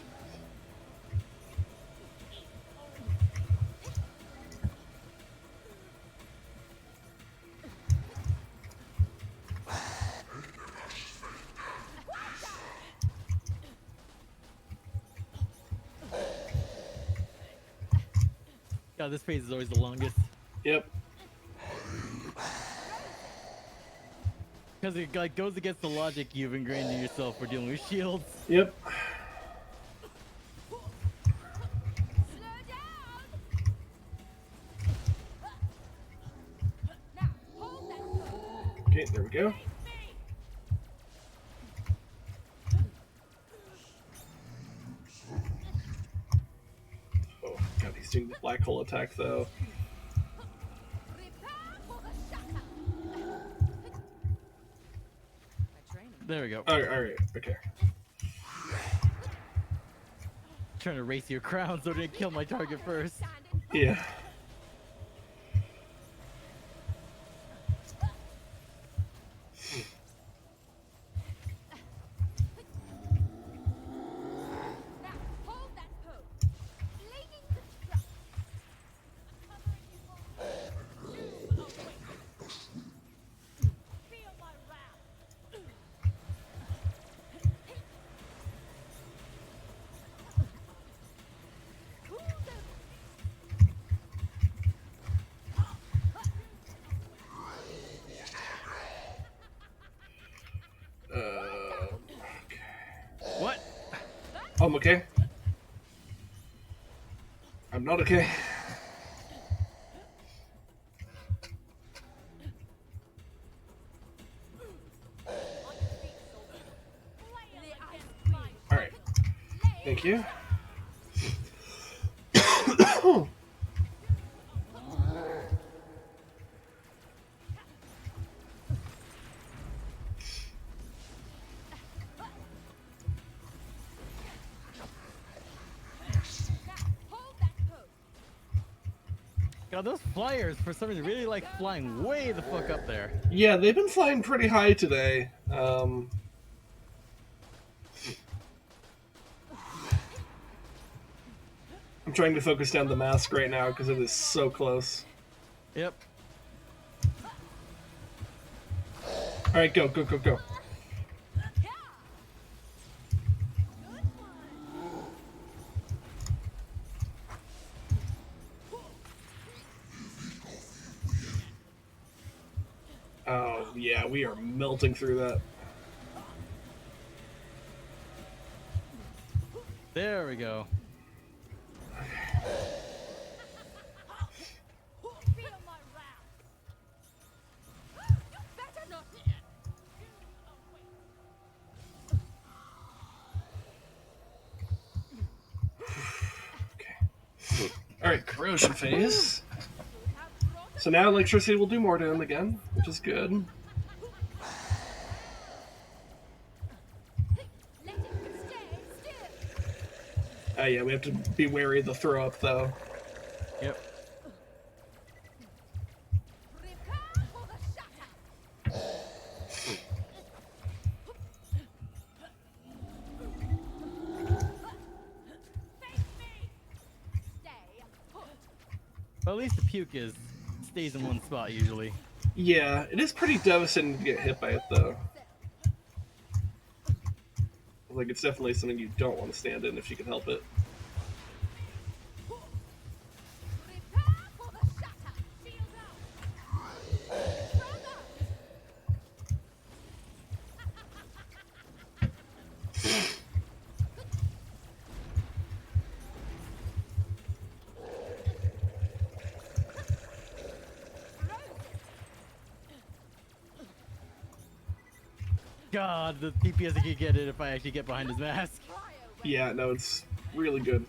God, this phase is always the longest.
Yep.
Because it like goes against the logic you've ingrained in yourself for dealing with shields.
Yep.
Slow down. Now hold that code.
Okay, there we go. Oh god, he's doing the black hole attack though.
Prepare for the shatter. My training.
There we go.
Alright, okay.
Trying to race your crown so I didn't kill my target first.
Yeah.
Now hold that code. Leading the truck. Covering you for doom awaits. Feel my wrath. Cool them.
Okay.
What?
I'm okay. I'm not okay. Alright. Thank you.
God, those flyers for some reason really like flying way the fuck up there.
Yeah, they've been flying pretty high today. I'm trying to focus down the mask right now because it is so close.
Yep.
Alright, go, go, go, go. Oh, yeah, we are melting through that.
There we go.
Alright, corrosion phase. So now electricity will do more to him again, which is good. Yeah, we have to be wary of the throw up though.
Yep. Well, at least the puke stays in one spot usually.
Yeah, it is pretty devastating to get hit by it though. Like, it's definitely something you don't want to stand in if you can help it.
God, the DPS I could get it if I actually get behind his mask.
Yeah, no, it's really good.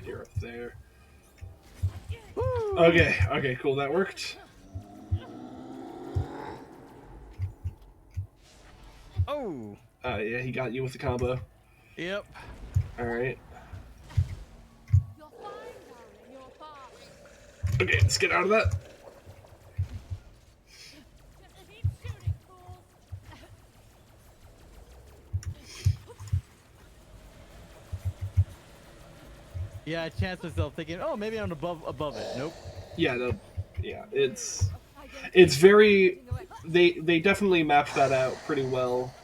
You're up there. Okay, cool, that worked.
Oh!
Yeah, he got you with the combo.
Yep.
Alright. Okay, let's get out of that.
Yeah, I chanced myself thinking, oh, maybe I'm above it. Nope.
Yeah, no, yeah, it's very. They definitely mapped that out pretty well.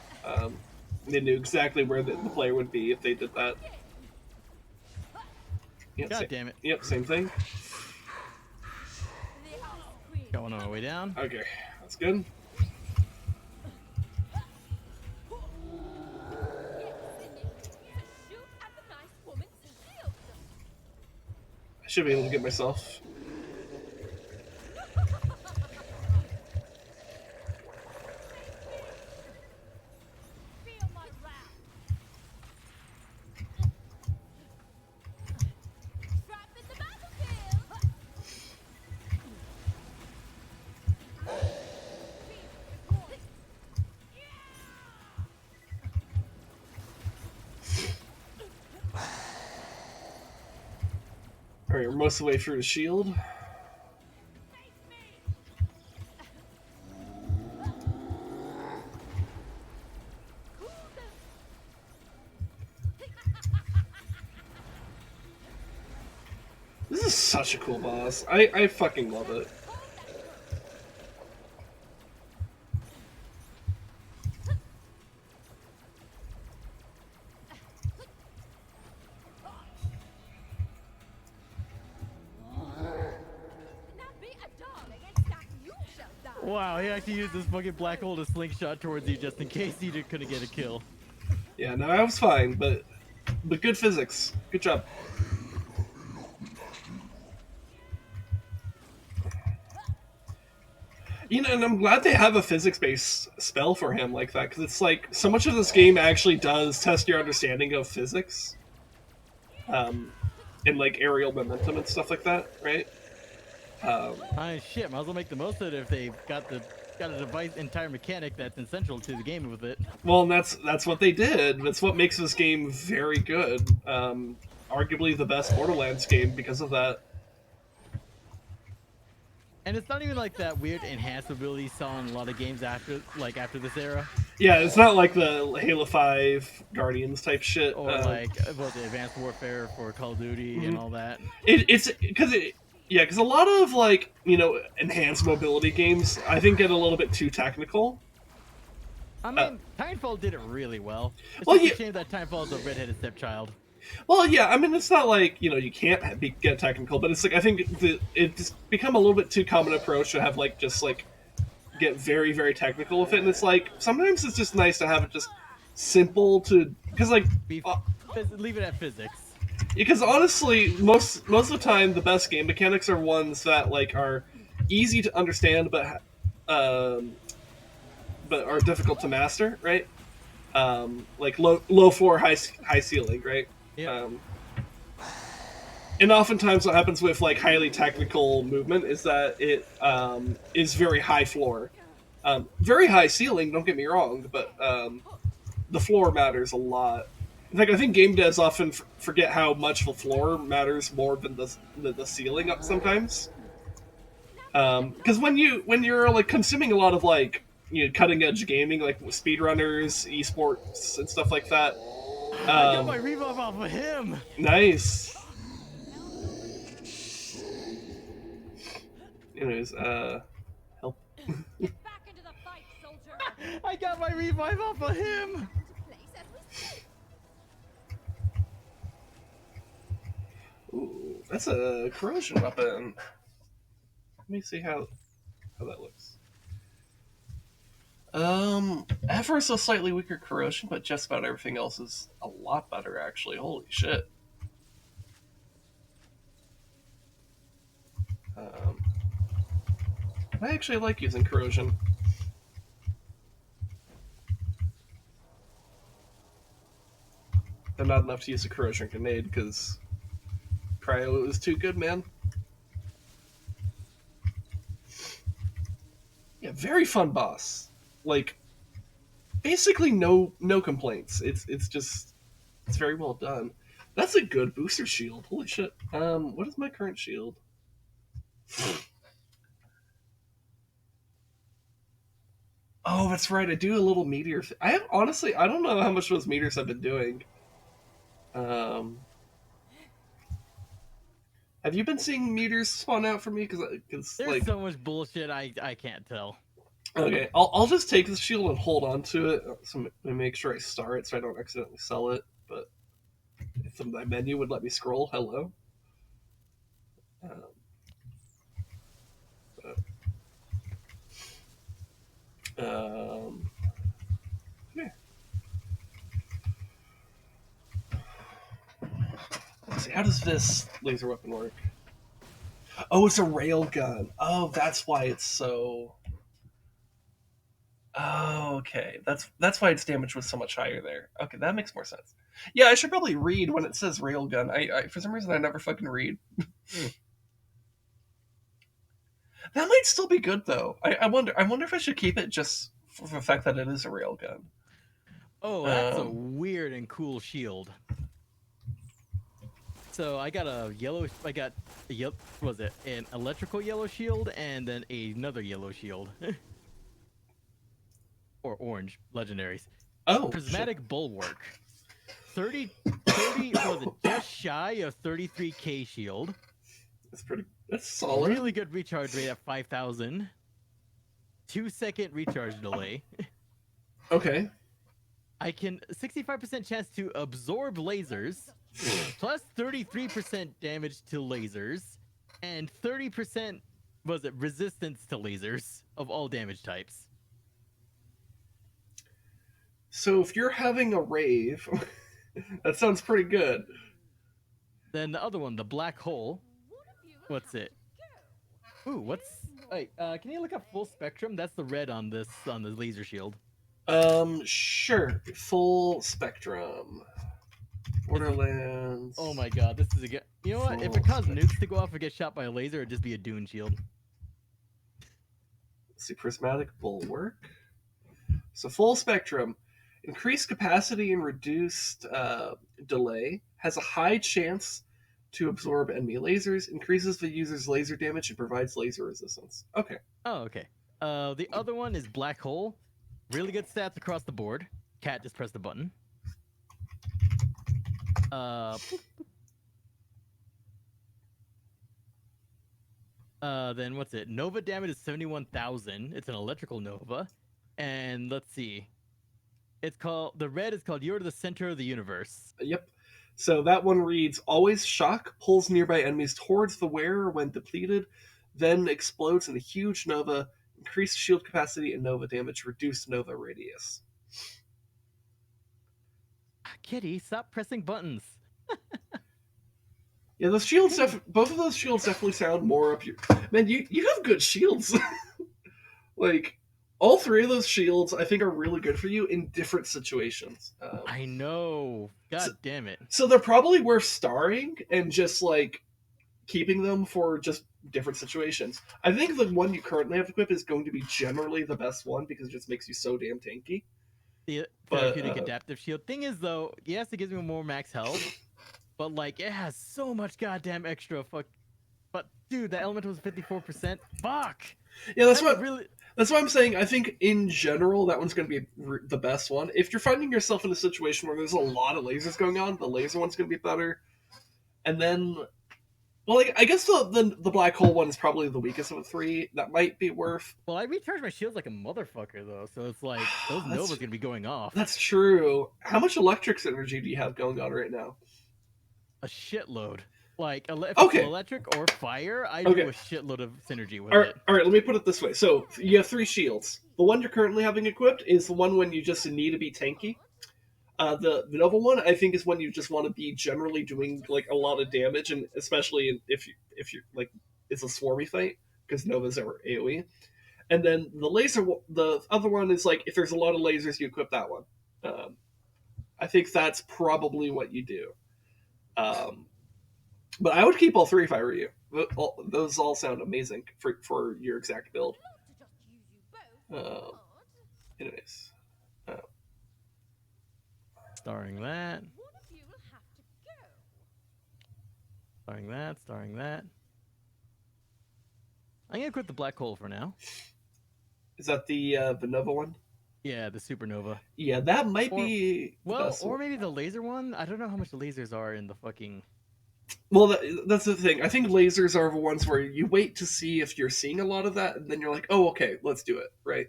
They knew exactly where the player would be if they did that. Yep,
God damn it.
Yep, same thing.
Going on our way down.
Okay, that's good. I should be able to get myself. Alright, we're most of the way through the shield. This is such a cool boss. I fucking love it.
Wow, he actually used this fucking black hole to slingshot towards you just in case he couldn't get a kill.
Yeah, no, I was fine, but good physics. Good job. You know, and I'm glad they have a physics-based spell for him like that, because it's like, so much of this game actually does test your understanding of physics. And like aerial momentum and stuff like that, right?
Shit, might as well make the most of it if they've got the got a device entire mechanic that's essential to the game with it.
Well, and that's what they did. That's what makes this game very good. Arguably the best Borderlands game because of that.
And it's not even like that weird enhanced ability you saw in a lot of games after this era.
Yeah, it's not like the Halo 5 Guardians type shit.
Or like what the Advanced Warfare for Call of Duty and all that.
It's because a lot of like enhanced mobility games I think get a little bit too technical.
I mean, Timefall did it really well. It's
Well,
just a shame that Timefall is a redheaded stepchild.
Well, yeah, I mean, it's not like you can't get technical, but it's like I think it's become a little bit too common approach to have like just like get very very technical with it, and it's like sometimes it's just nice to have it just simple to because like
leave it at physics.
Because honestly, most of the time the best game mechanics are ones that like are easy to understand but are difficult to master, right? Like low floor, high ceiling, right?
Yeah.
And oftentimes what happens with like highly technical movement is that it is very high floor. Very high ceiling, don't get me wrong, but the floor matters a lot. In fact, I think game devs often forget how much the floor matters more than the ceiling sometimes. Because when you're like consuming a lot of like cutting edge gaming, like speedrunners, esports, and stuff like that.
I got my revive off of him.
Nice. Anyways, help.
Get back into the fight, soldier.
I got my revive off of him.
Into place as we speak.
Ooh, that's a corrosion weapon. Let me see how that looks. Ever so slightly weaker corrosion, but just about everything else is a lot better, actually. Holy shit. I actually like using corrosion. But not enough to use a corrosion grenade, because cryo is too good, man. Yeah, very fun boss. Like, basically no complaints. It's very well done. That's a good booster shield. Holy shit. What is my current shield? Oh, that's right. I do a little meteor. I don't know how much those meters I've been doing. Have you been seeing meters spawn out for me? Because
There's
like
so much bullshit I can't tell.
okay, I'll just take this shield and hold on to it to make sure I star it so I don't accidentally sell it. But if my menu would let me scroll, hello. Yeah. Let's see, how does this laser weapon work? Oh, it's a rail gun. Oh, that's why it's so. Oh, okay. That's why its damage was so much higher there. Okay, that makes more sense. Yeah, I should probably read when it says railgun. I for some reason I never fucking read. That might still be good though. I wonder if I should keep it just for the fact that it is a railgun.
Oh, that's a weird and cool shield. So I got an electrical yellow shield and then another yellow shield. Or orange legendaries.
Oh,
Prismatic
shit.
Bulwark. 30 was it just shy of 33k shield.
That's solid.
Really good recharge rate at 5,000. 2-second recharge delay.
Okay.
I can 65% chance to absorb lasers, plus 33% damage to lasers, and 30% resistance to lasers of all damage types.
So if you're having a rave, that sounds pretty good.
Then the other one, the black hole. What's it? Ooh, what's? Wait, can you look up full spectrum? That's the red on the laser shield.
Sure. Full spectrum. Borderlands.
Oh my god, this is a good. You know what? If it caused nukes to go off or get shot by a laser, it'd just be a Dune shield.
Let's see, Prismatic Bulwark. So full spectrum, increased capacity and reduced delay, has a high chance to absorb enemy lasers, increases the user's laser damage, and provides laser resistance. Okay.
Oh, okay. The other one is Black Hole. Really good stats across the board. Cat, just press the button. Then what's it? Nova damage is 71,000. It's an electrical nova. And let's see. It's called, the red is called You're the Center of the Universe.
Yep. So that one reads, always shock pulls nearby enemies towards the wearer when depleted, then explodes in a huge nova, increased shield capacity and nova damage, reduced nova radius.
Kitty, stop pressing buttons.
Yeah, those shields, both of those shields definitely sound more up your... Man, you have good shields. Like, all three of those shields, I think, are really good for you in different situations.
I know. God damn it.
So they're probably worth starring and just, like, keeping them for just different situations. I think the one you currently have equipped is going to be generally the best one because it just makes you so damn tanky.
The therapeutic adaptive shield. Thing is, though, yes, it gives me more max health, but, like, it has so much goddamn extra fuck. But, dude, that elemental was 54%. Fuck!
Yeah, that's what I'm saying. I think, in general, that one's going to be the best one. If you're finding yourself in a situation where there's a lot of lasers going on, the laser one's going to be better. And then... Well, like, I guess the black hole one is probably the weakest of the three. That might be worth...
Well, I recharge my shields like a motherfucker, though, so it's like, those Nova's going to be going off.
That's true. How much electric energy do you have going on right now?
A shitload. Like, if it's electric or fire, I do a shitload of synergy with it.
All right, let me put it this way. So, you have 3 shields. The one you're currently having equipped is the one when you just need to be tanky. The Nova one, I think, is when you just want to be generally doing, like, a lot of damage, and especially if you're like, it's a swarmy fight, because Novas are AoE. And then the other one is, like, if there's a lot of lasers, you equip that one. I think that's probably what you do. But I would keep all 3 if I were you. Those all sound amazing for your exact build. Anyways.
Starring that. Starring that. I'm gonna quit the black hole for now.
Is that the Nova one?
Yeah, the supernova.
Yeah, that might be...
Well, or maybe the laser one? I don't know how much the lasers are in the fucking...
Well, that's the thing. I think lasers are the ones where you wait to see if you're seeing a lot of that, and then you're like, oh, okay, let's do it, right?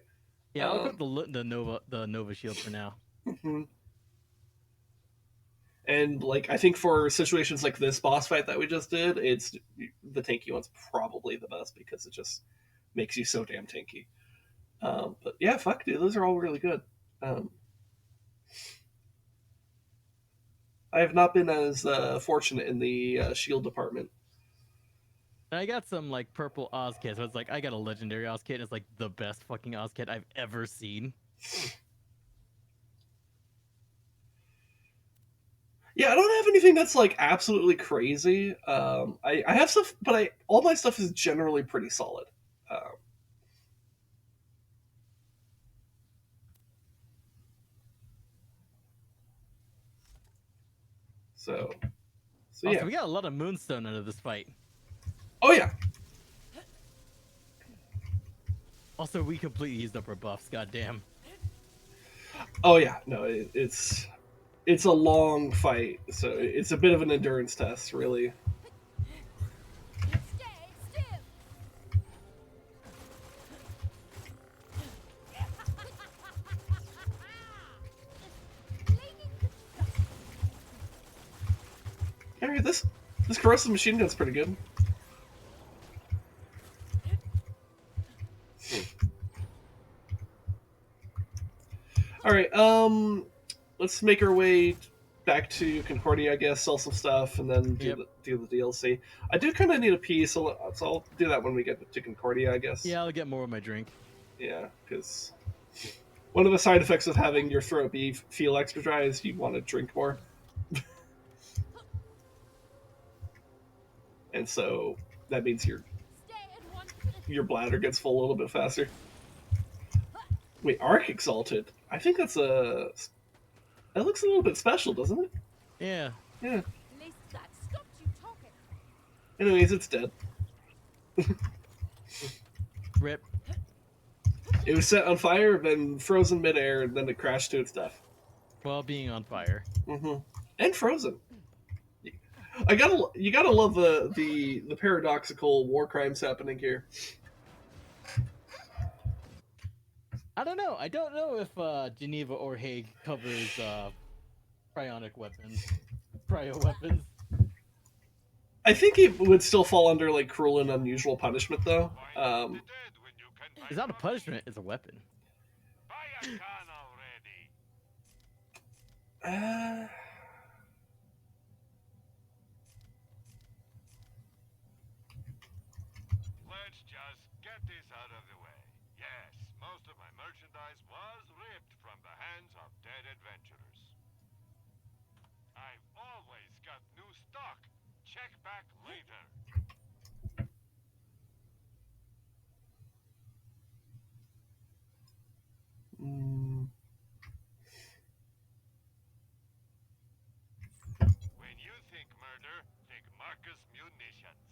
Yeah, I'll put the Nova shield for now.
Mm-hmm. And, like, I think for situations like this boss fight that we just did, it's the tanky one's probably the best because it just makes you so damn tanky. But yeah, fuck, dude, those are all really good. I have not been as fortunate in the shield department.
I got some, like, purple Oz kit, so it's like, I got a legendary Oz kit, and it's like the best fucking Oz kit I've ever seen.
Yeah, I don't have anything that's, like, absolutely crazy. I have stuff, but all my stuff is generally pretty solid. So yeah.
Also, we got a lot of moonstone out of this fight.
Oh, yeah.
Also, we completely used up our buffs, goddamn.
Oh, yeah. No, it's a long fight, so it's a bit of an endurance test, really. Alright, this corrosive machine gun's pretty good. Alright, let's make our way back to Concordia, I guess, sell some stuff, and then do the DLC. I do kind of need a pee, so I'll do that when we get to Concordia, I guess.
Yeah, I'll get more of my drink.
Yeah, because one of the side effects of having your throat feel extra dry is you want to drink more. And so that means your bladder gets full a little bit faster. Wait, Arc Exalted. I think that's a. That looks a little bit special, doesn't it?
Yeah.
Yeah.
Rezdog stopped you talking.
Anyways, it's dead.
Rip.
It was set on fire, then frozen midair, and then it crashed to its death.
While being on fire.
Mm-hmm. And frozen. You gotta love the paradoxical war crimes happening here.
I don't know. I don't know if Geneva or Hague covers cryonic weapons. Cryo weapons.
I think it would still fall under like cruel and unusual punishment, though.
It's not a punishment, it's a weapon.
Uh,
Let's just get this out of the way. Yes, most of my merchandise was ripped from the hands of dead adventurers. I've always got new stock. Check back later.
mm,
When you think murder, think Marcus Munitions.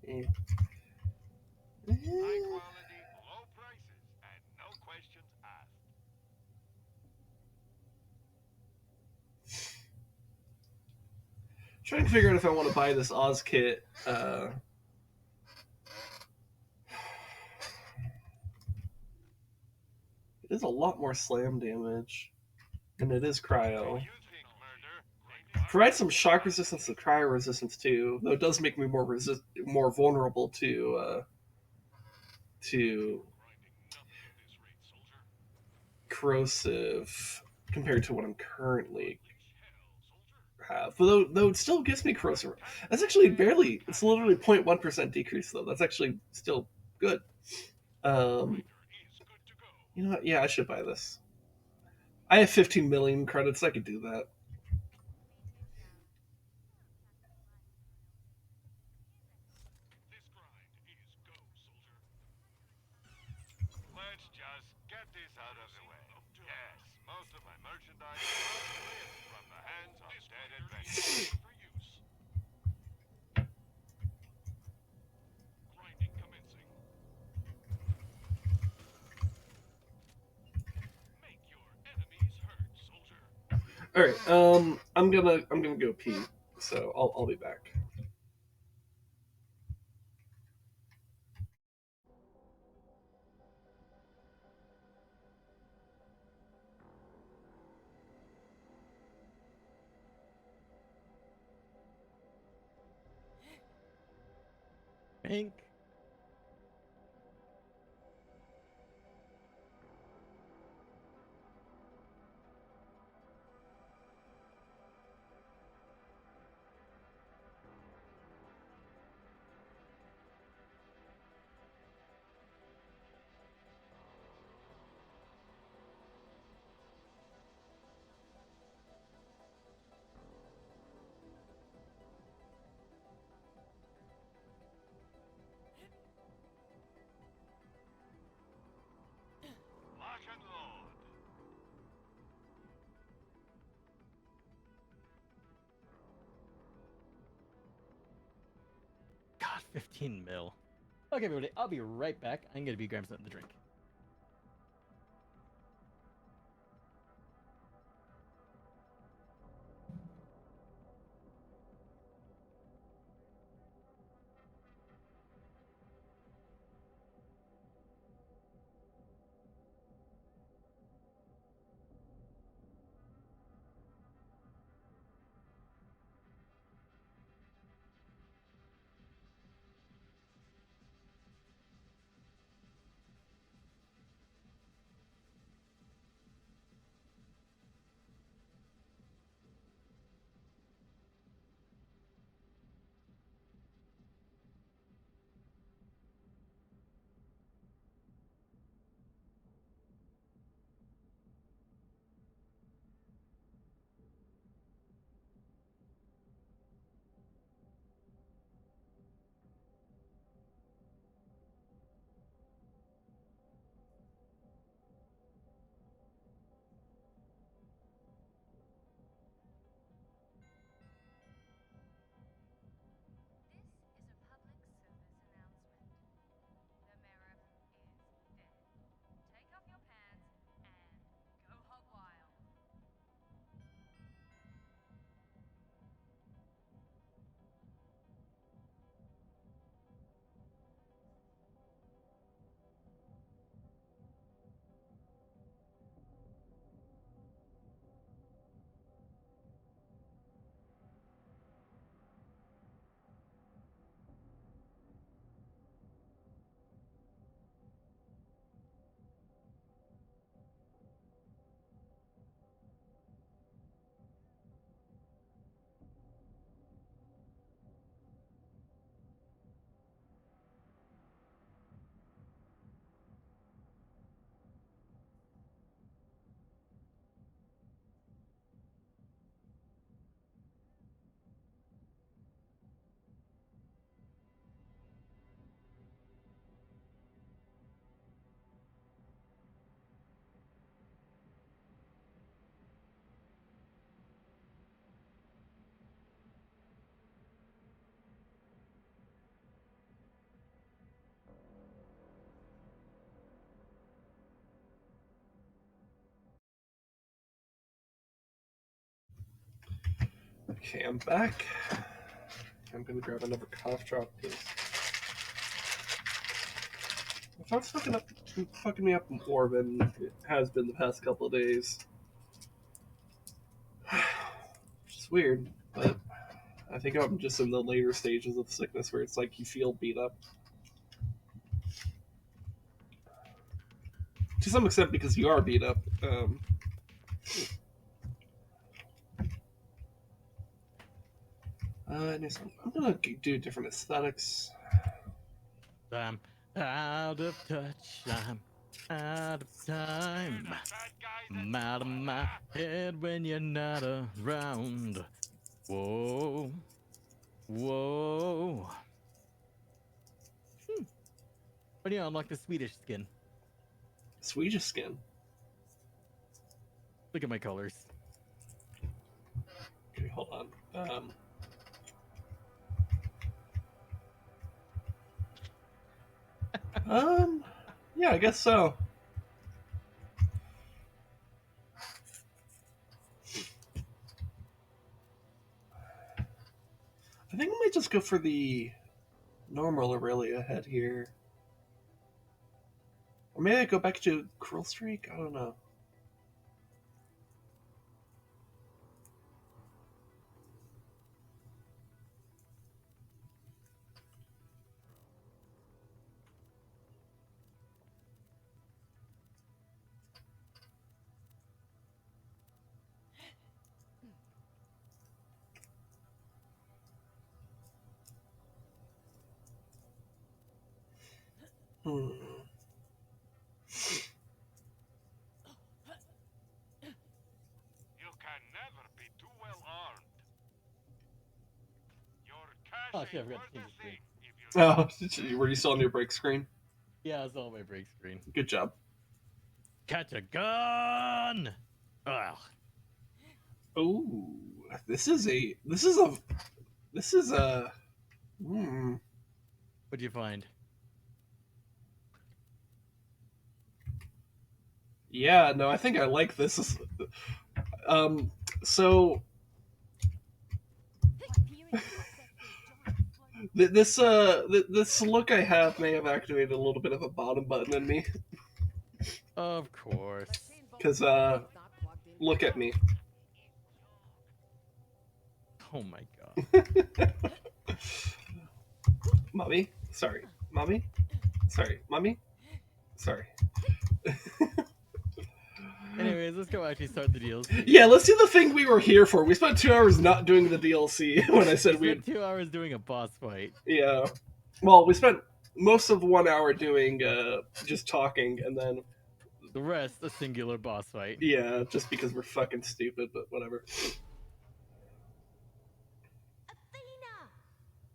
eh.
High quality, low prices, and no questions asked.
Trying to figure out if I want to buy this Oz kit. It is a lot more slam damage, and it is cryo.
You think murder, think
Provides some shock resistance to cryo resistance too, though it does make me more vulnerable to corrosive compared to what I'm currently have. But though it still gives me corrosive. That's actually barely. It's literally 0.1% decrease though. That's actually still good. You know what? Yeah, I should buy this. I have 15 million credits. I could do that.
this grind is go, soldier. Let's just get this out of the way. Yes, most of my merchandise was ripped from the hands of dead adventurers. For use. Grinding commencing. Make your enemies hurt, soldier.
All right. I'm gonna go pee. So I'll be back.
Pink.
Lock and load.
God, 15 mil. Okay, everybody, I'll be right back. I'm gonna be grabbing something to drink.
Okay, I'm back. I'm gonna grab another cough drop because my phone's fucking me up more than it has been the past couple of days. Which is weird, but I think I'm just in the later stages of sickness where it's like you feel beat up. To some extent because you are beat up. I'm gonna do different aesthetics.
I'm out of touch. I'm out of time. I'm out of my head when you're not around. Whoa. Whoa. But yeah, unlock the Swedish skin.
Swedish skin.
Look at my colors.
Okay, hold on. Yeah, I guess so. I think I might just go for the normal Aurelia head here. Or maybe I go back to Cruel Streak? I don't know. Hmm.
You can never be too well armed. Your cash
Oh, shit, I
ain't
forgot
worth
to change
a
the screen.
thing if you
Oh, were you still on your break screen?
Yeah, it's all my break screen.
Good job.
Catch a gun! Ugh.
Ooh, this is a. Hmm.
What'd you find?
Yeah, no, I think I like this. So this look I have may have activated a little bit of a bottom button in me.
Of course.
Because look at me.
Oh my god.
Mommy? Sorry. Mommy? Sorry. Mommy? Sorry.
Anyways, let's go actually start the DLC.
Yeah, let's do the thing we were here for. We spent 2 hours not doing the DLC when I said
We
we'd...
spent 2 hours doing a boss fight.
Yeah. Well, we spent most of 1 hour doing just talking, and then...
The rest, a singular boss fight.
Yeah, just because we're fucking stupid, but whatever.
Athena,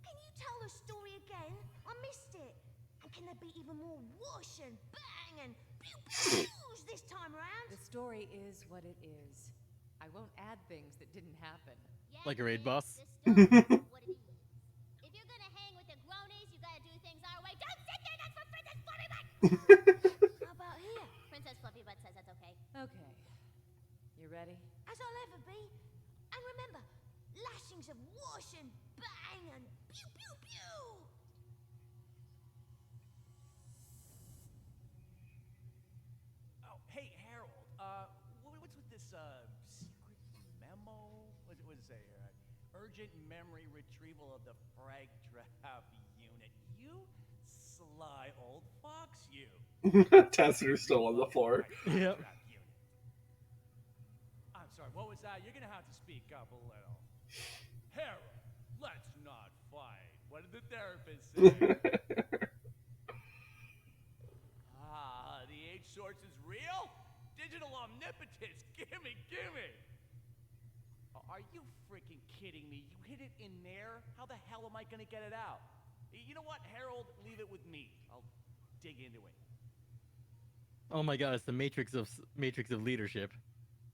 can you tell the story again? I missed it. And can there be even more whoosh and bang and pew pew pews this time around?
The story is what it is. I won't add things that didn't happen.
Like a raid boss?
The story is what it is. If you're gonna hang with the gronies, you gotta do things our way. Don't sit there, that's for Princess Fluffy Butt!
How about here?
Princess Fluffy Butt says that's okay.
Okay. You ready?
As I'll ever be. And remember, lashings of whoosh and bang and pew pew pew.
Oh, hey, Harold. What's with this, secret memo? What does it say here? Urgent memory retrieval of the frag draft unit. You sly old fox, you.
Tacitur's still on the floor.
Yep.
I'm sorry, what was that? You're gonna have to speak up a little. Harold, let's not fight. What did the therapist say? The H source is real? Digital omnipotence, gimme, gimme! Are you freaking kidding me? You hid it in there? How the hell am I gonna get it out? You know what, Harold? Leave it with me. I'll dig into it.
Oh my god, it's the Matrix of leadership.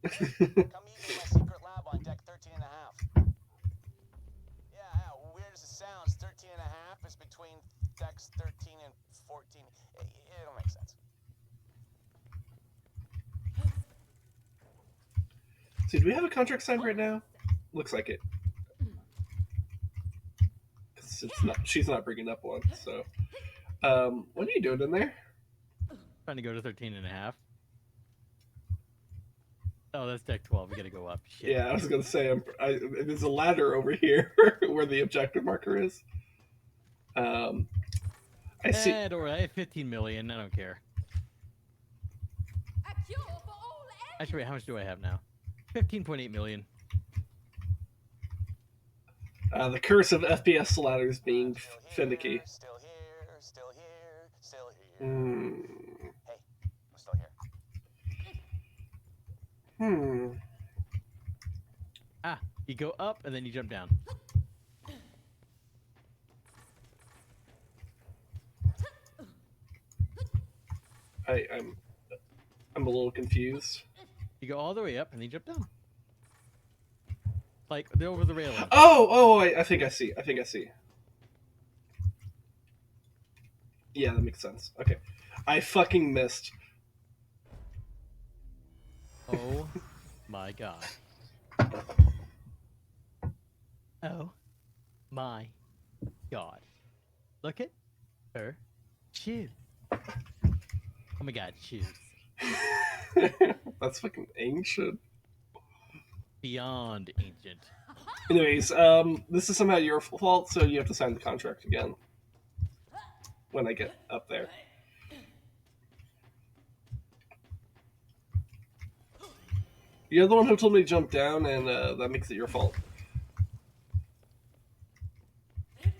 Come meet me in my secret lab on deck 13 and a half. Yeah, weird as it sounds, 13 and a half is between decks 13 and 14. It'll make sense.
So do we have a contract signed right now? Looks like it. she's not bringing up one. So, what are you doing in there?
Trying to go to 13.5. Oh, that's deck 12. We gotta go up. Shit.
Yeah, I was gonna say there's a ladder over here where the objective marker is. I see.
Don't worry, I have 15 million. I don't care.
A cure for all
Actually, wait, how much do I have now? 15.8 million.
The curse of FPS ladders being
Still here,
finicky.
Still here, still here, still here. Hey, I'm still here.
Ah, you go up and then you jump down.
I'm a little confused.
You go all the way up and then you jump down. Like, they're over the railing.
Oh, I think I see. Yeah, that makes sense. Okay. I fucking missed.
Oh my god. Oh my god. Look at her shoes. Oh my god, shoes.
That's fucking ancient.
Beyond ancient.
Anyways, this is somehow your fault, so you have to sign the contract again. When I get up there. You're the one who told me to jump down, and that makes it your fault.
Hey,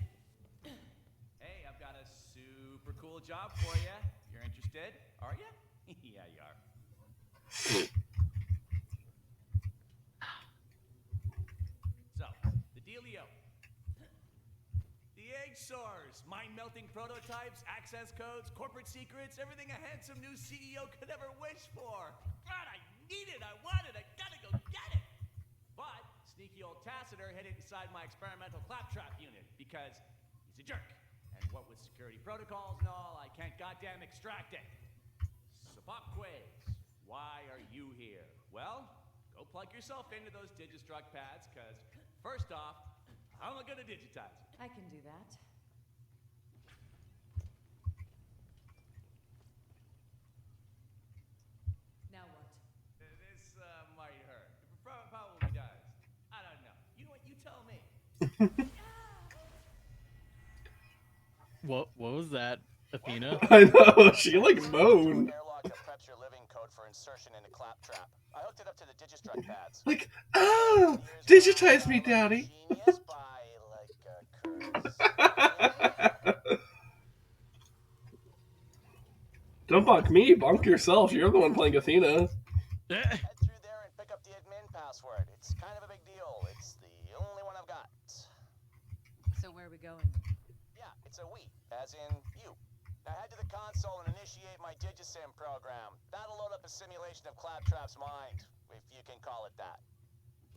I've got a super cool job for you. You're interested? Are you? Yeah, you are. So, the dealio. The egg source, mind-melting prototypes, access codes, corporate secrets, everything a handsome new CEO could ever wish for. God, I need it, I want it, I gotta go get it. But sneaky old Tacitor hid it inside my experimental claptrap unit because he's a jerk. And what with security protocols and all, I can't goddamn extract it. So pop quiz, why are you here? Well, go plug yourself into those Digistruct pads, cause first off, how am I gonna digitize it?
I can do that. Now what?
This might hurt. It probably does. I don't know. You know what? You tell me.
What was that, Athena?
I know, she like moaned.
Airlock that preps your living code for insertion into Claptrap. I hooked it up to the Digistruct pads.
Like, oh, digitize me, daddy.
Genius by like a curse.
Don't bonk me, bonk yourself. You're the one playing Athena.
Head through there and pick up the admin password. It's kind of a big deal. It's the only one I've got.
So where are we going?
Yeah, it's a we, as in you. Now head to the console and initiate my Digisim program. That'll load up a simulation of Claptrap's mind, if you can call it that.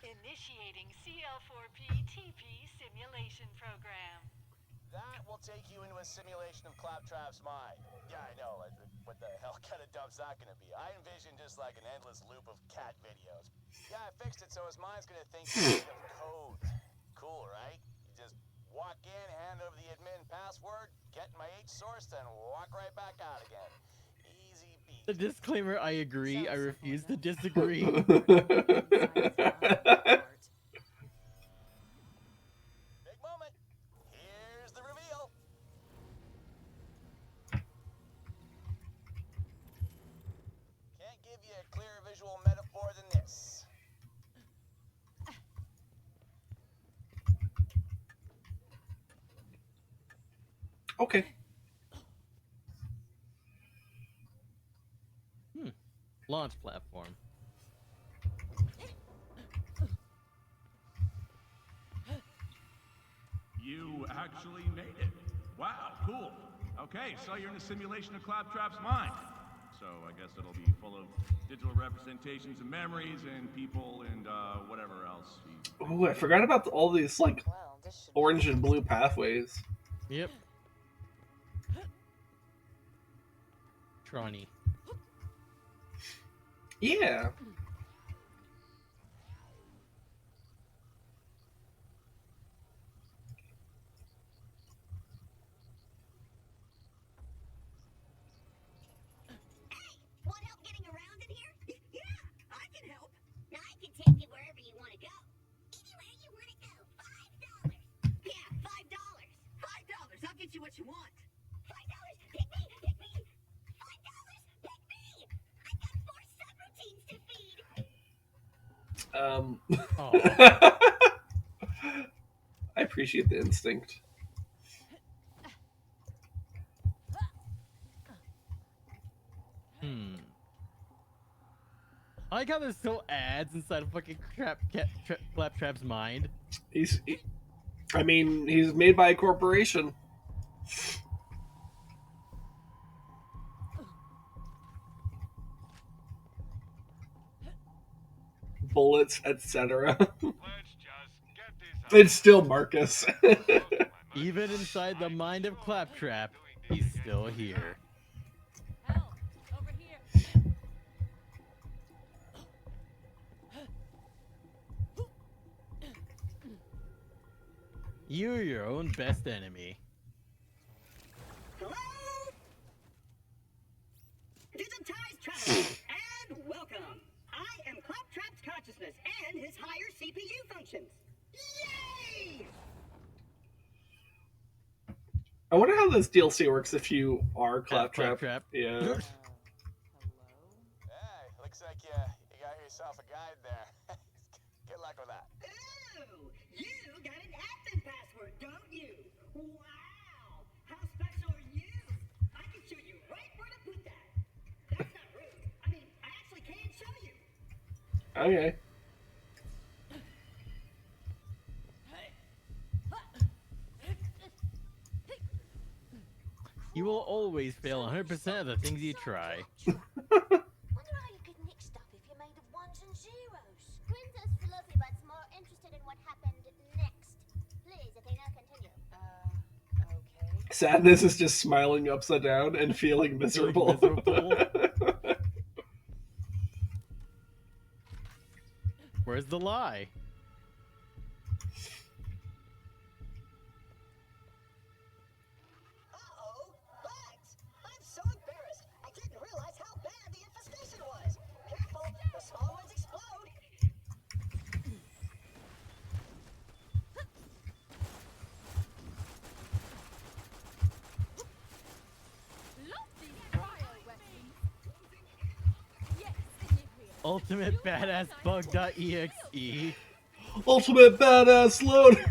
Initiating CL4P TP simulation program.
That will take you into a simulation of Claptrap's mind. Yeah, I know. What the hell kind of dump's that gonna be? I envision just like an endless loop of cat videos. Yeah, I fixed it so his mind's gonna think of code. Cool, right? You just walk in, hand over the admin password, get my H source, then walk right back out again. Easy peasy.
The disclaimer, I agree. I refuse to disagree.
Big moment. Here's the reveal. Can't give you a clearer visual metaphor than this.
Okay.
Launch platform.
You actually made it. Wow, cool. Okay, so you're in a simulation of Claptrap's mind. So I guess it'll be full of digital representations and memories and people and whatever else.
Ooh, I forgot about all these like
Well, this should
orange and blue pathways.
Yep. Tronny.
Yeah.
what you want.
$5! Pick me! Pick me! $5! Pick me! I've got 4 subroutines to feed!
I appreciate the instinct.
I like how there's still ads inside of fucking Claptrap's mind.
He's made by a corporation. Bullets, etc. It's still Marcus.
Even inside the mind of Claptrap, he's still here.
Hell, over here.
You're your own best enemy.
Hello? Digitized travelers, and welcome. I am Claptrap's consciousness and his higher CPU functions. Yay!
I wonder how this DLC works if you are Claptrap. Yeah.
Hey, looks like you got yourself a guide there. Good luck with that.
Ooh, you got an admin password, don't you? Wow, how special are you? I can show you right where to put that. That's not rude. I mean, I actually can show you.
Okay.
You will always fail 100% of the things you try.
Wonder how you could nick stuff if you're made of 1s and 0s. Princess Fluffy Butt's more interested in what happened next. Please, if they now continue.
Okay.
Sadness is just smiling upside down and feeling miserable.
Where's the lie?
Uh-oh, Lex! I'm so embarrassed. I didn't realize how bad the infestation was. Careful, the small ones explode.
Lofty cryo-weapons. Yes, Empyrean.
Ultimate badass bug.exe.
Ultimate badass load.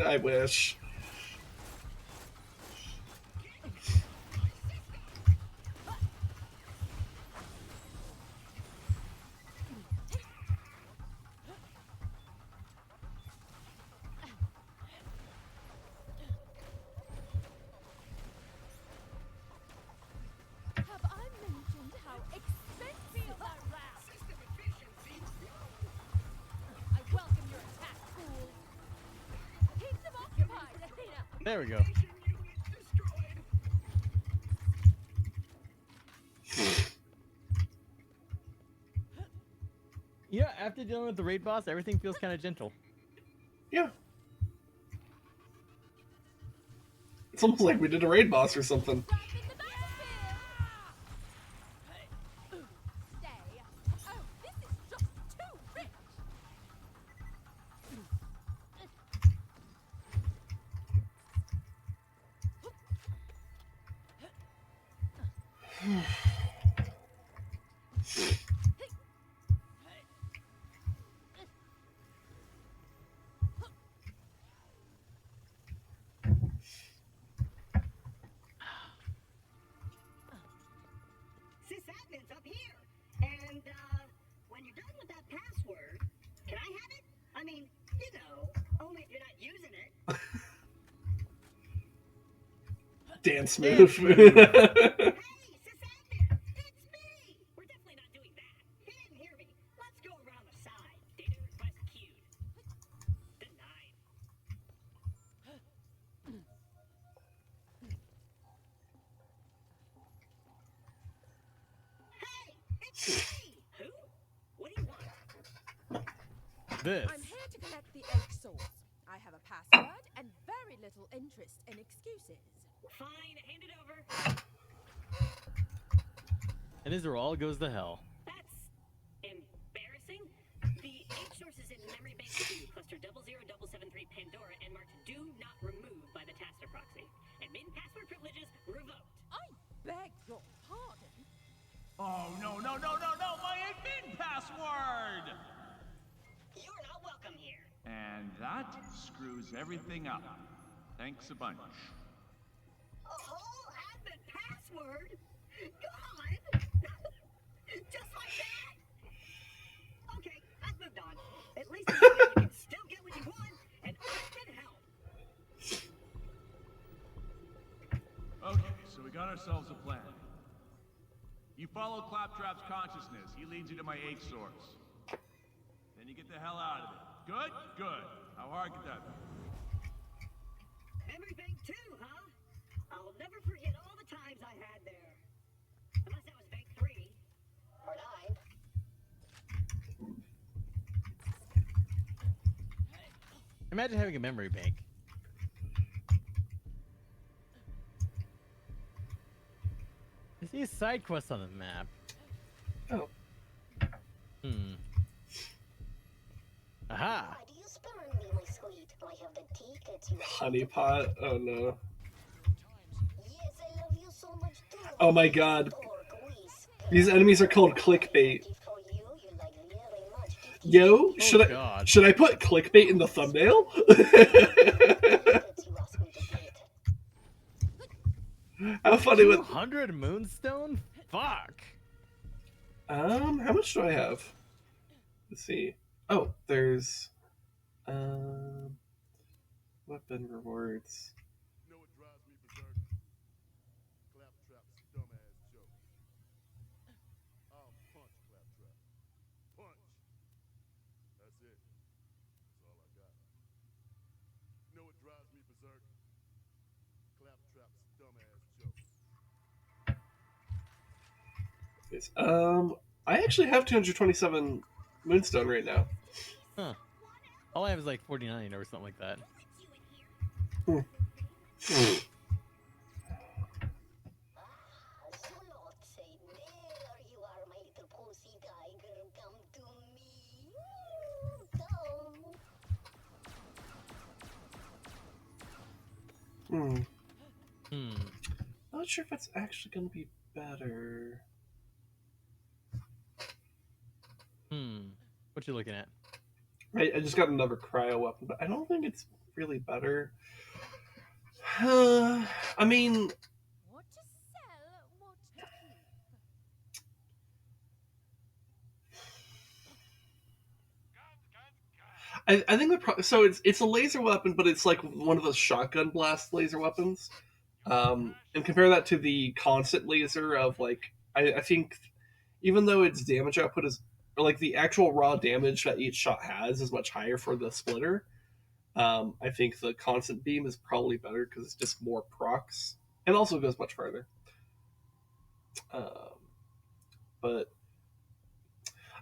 I wish.
Have I mentioned how expensive that round?
System efficiency.
I welcome your attack, fool. Keep them occupied, Athena.
There we go.
Unit destroyed.
Yeah, after dealing with the raid boss, everything feels kind of gentle.
Yeah. It's almost like we did a raid boss or something.
Drop in the battlefield. Stay. Oh, this is just too rich.
Sysadmin's up here. And, when you're done with that password, can I have it? I mean, you know, only if you're not using it.
Dance move.
Hey, Sysadmin! It's me! We're definitely not doing that. He didn't hear me. Let's go around the side. Data request queued. Denied. Hey, it's me! Who? What do you want?
This.
I'm here to collect the egg source. I have a password and very little interest in excuses.
Fine, hand it over.
And Israel goes to hell.
That's embarrassing. The egg sources in memory bank 2, cluster 00773 Pandora and marked do not remove by the Taster proxy. Admin password privileges revoked.
I beg your pardon.
Oh, no, no, no, no, no! My admin password!
You're not welcome here.
And that screws everything up. Thanks a bunch.
A whole admin password? God! Just like that? Okay, I've moved on. At least you can still get what you want, and I can help.
Okay, so we got ourselves a plan. You follow Claptrap's consciousness. He leads you to my H source. Then you get the hell out of it. Good? Good. How hard could that be?
Everything too, huh? I'll never forget all the times I had there. Unless that was bank 3. Or 9.
Imagine having a memory bank. I see side quests on the map.
Oh.
Aha!
Why do you spurn me, my sweet? I have the ticket you
Honeypot? Oh no.
Yes, I love you so much too.
Oh my god.
Pork whiz.
These enemies are called clickbait.
Gift for you, you like very much. Gift
Yo,
God.
should I put clickbait in the thumbnail?
tickets you asked me to get.
How funny would
200 moonstone? Fuck!
how much do I have? Let's see. Oh, there's weapon rewards.
You know what drives me berserk? Claptrap's dumbass joke. I'll punch Claptrap. Punch. That's it. That's all I got. You know what drives me berserk? Claptrap's dumbass joke.
Yes. I actually have 227 moonstone right now.
Huh. All I have is like 49 or something like that.
Hmm.
Zulot say, there you are, my little pussy tiger. Come to me. Come.
Not sure if it's actually going to be better.
What you looking at?
I just got another cryo weapon, but I don't think it's really better. I mean,
What to sell, what to keep.
I think so. It's a laser weapon, but it's like one of those shotgun blast laser weapons. And compare that to the constant laser of like I think even though its damage output is or like the actual raw damage that each shot has is much higher for the splitter. I think the constant beam is probably better because it's just more procs and also goes much farther. But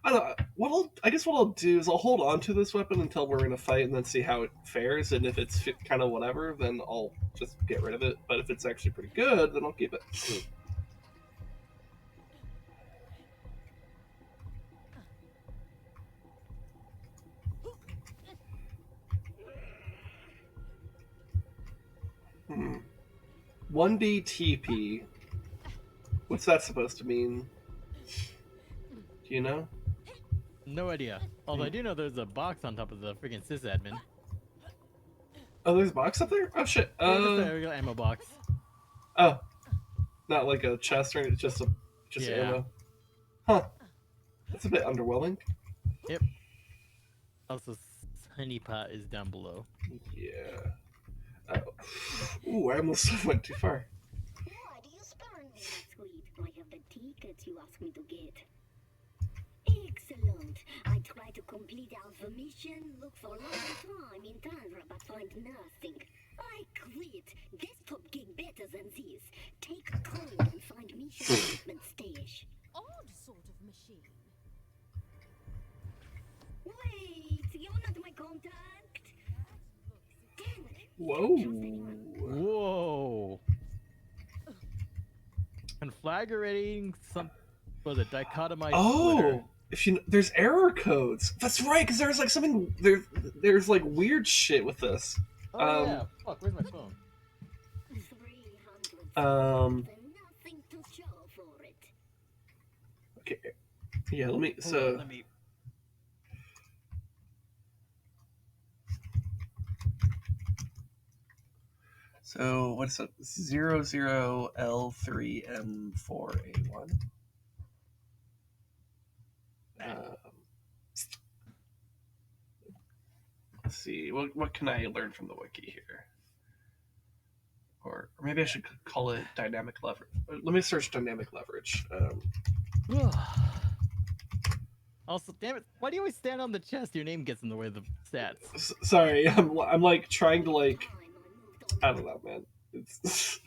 I don't know. I guess what I'll do is I'll hold on to this weapon until we're in a fight and then see how it fares. And if it's kind of whatever, then I'll just get rid of it. But if it's actually pretty good, then I'll keep it. Hmm. 1D TP. What's that supposed to mean? Do you know?
No idea. Although I do know there's a box on top of the freaking sysadmin.
Oh, there's a box up there? Oh shit.
There we go, ammo box.
Oh. Not like a chest or anything, just
Yeah.
ammo. Huh. That's a bit underwhelming.
Yep. Also, honeypot is down below.
Yeah. Oh. Ooh, I almost went too far.
Why do you spurn me, sweet? I have the tickets you asked me to get. Excellent. I tried to complete Alpha mission, look for a long time in Tundra, but find nothing. I quit. Desktop gig better than this. Take a coin and find mission equipment stash.
Odd sort of machine.
Wait, you're not my contact. Damn it.
Whoa.
Whoa. Conflagrating some. Was it dichotomized?
Oh,
splitter.
if you there's error codes. That's right, because there's like something there's like weird shit with this.
Oh yeah. Fuck. Where's my phone?
3
Um.
Nothing to show for it.
Okay. Yeah. Let me.
Hold
So.
on, let me.
So what's up? 00L3M4A1. Let's see. What can I learn from the wiki here? Or maybe I should call it dynamic leverage. Let me search dynamic leverage.
Also, damn it! Why do you always stand on the chest? Your name gets in the way of the stats.
Sorry, I'm like trying to like. I don't know, man. It's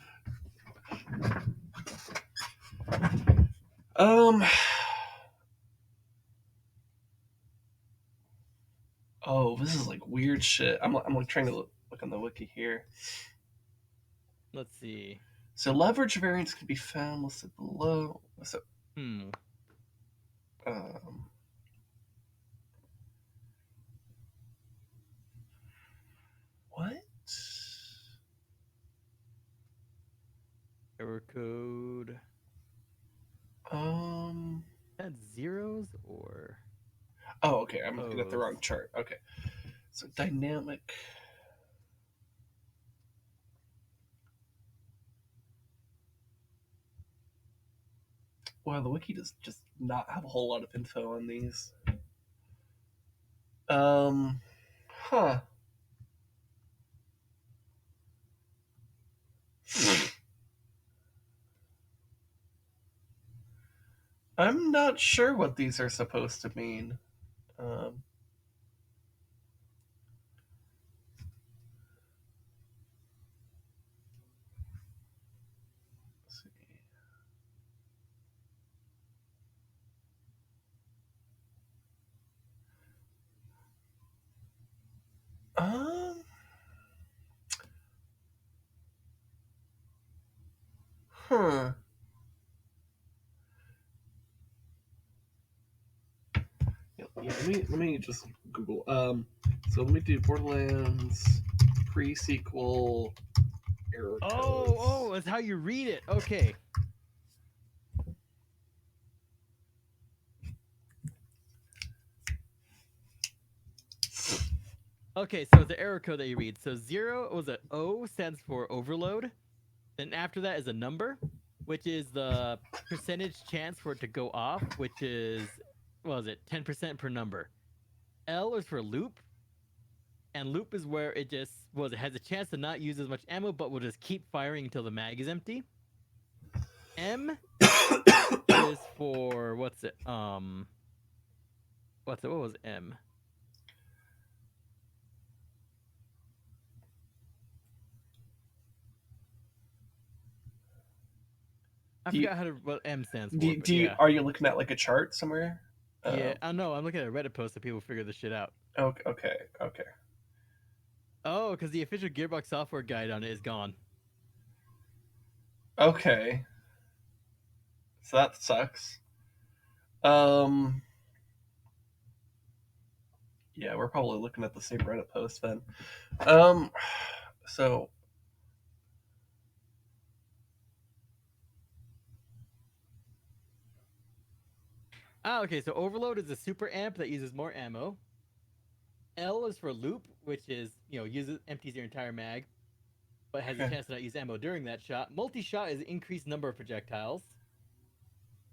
Oh, this is like weird shit. I'm like trying to look on the wiki here.
Let's see.
So leverage variants can be found listed below. So, what?
Error code. That's zeros or.
Oh, okay. I'm looking at the wrong chart. Okay. So dynamic. Wow, the wiki does just not have a whole lot of info on these. Huh. I'm not sure what these are supposed to mean. Let's see. Huh. Yeah, let me just Google. So let me do Borderlands Pre-Sequel error codes.
Oh, that's how you read it. Okay. Okay, so the error code that you read. So O stands for overload. Then after that is a number, which is the percentage chance for it to go off, which is, 10% per number. L is for loop, and loop is where it just, it has a chance to not use as much ammo, but will just keep firing until the mag is empty. M is for, what was M? I forgot what M stands for.
Are you looking at like a chart somewhere?
Yeah, I know. I'm looking at a Reddit post that people figure this shit out.
Okay.
Oh, because the official Gearbox software guide on it is gone.
Okay. So that sucks. Yeah, we're probably looking at the same Reddit post then. So.
Okay, so overload is a super amp that uses more ammo. L is for loop, which is, empties your entire mag, but has a chance to not use ammo during that shot. Multi-shot is increased number of projectiles.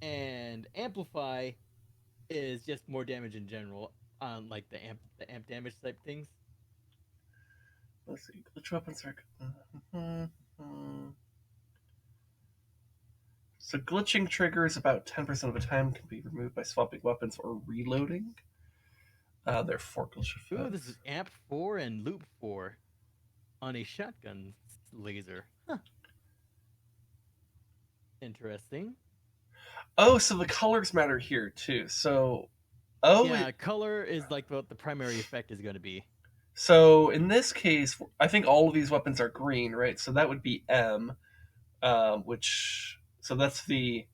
And amplify is just more damage in general on like the amp damage type things.
Let's see. Glitch weapons are. So glitching triggers about 10% of the time can be removed by swapping weapons or reloading. They're 4 glitch effects.
Ooh, this is amp 4 and loop 4 on a shotgun laser. Huh. Interesting.
Oh, so the colors matter here too. So,
color is like what the primary effect is going to be.
So in this case, I think all of these weapons are green, right? So that would be M, which that's the.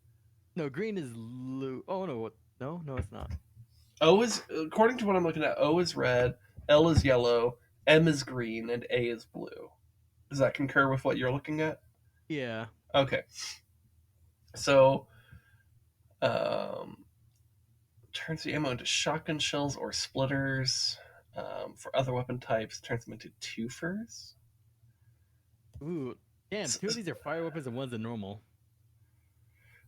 No, green is loop. Oh no, no, it's not.
O is, according to what I'm looking at, O is red, L is yellow, M is green, and A is blue. Does that concur with what you're looking at?
Yeah.
Okay. So, turns the ammo into shotgun shells or splitters. For other weapon types, turns them into twofers.
Ooh, damn! Two of these are fire weapons and one's a normal.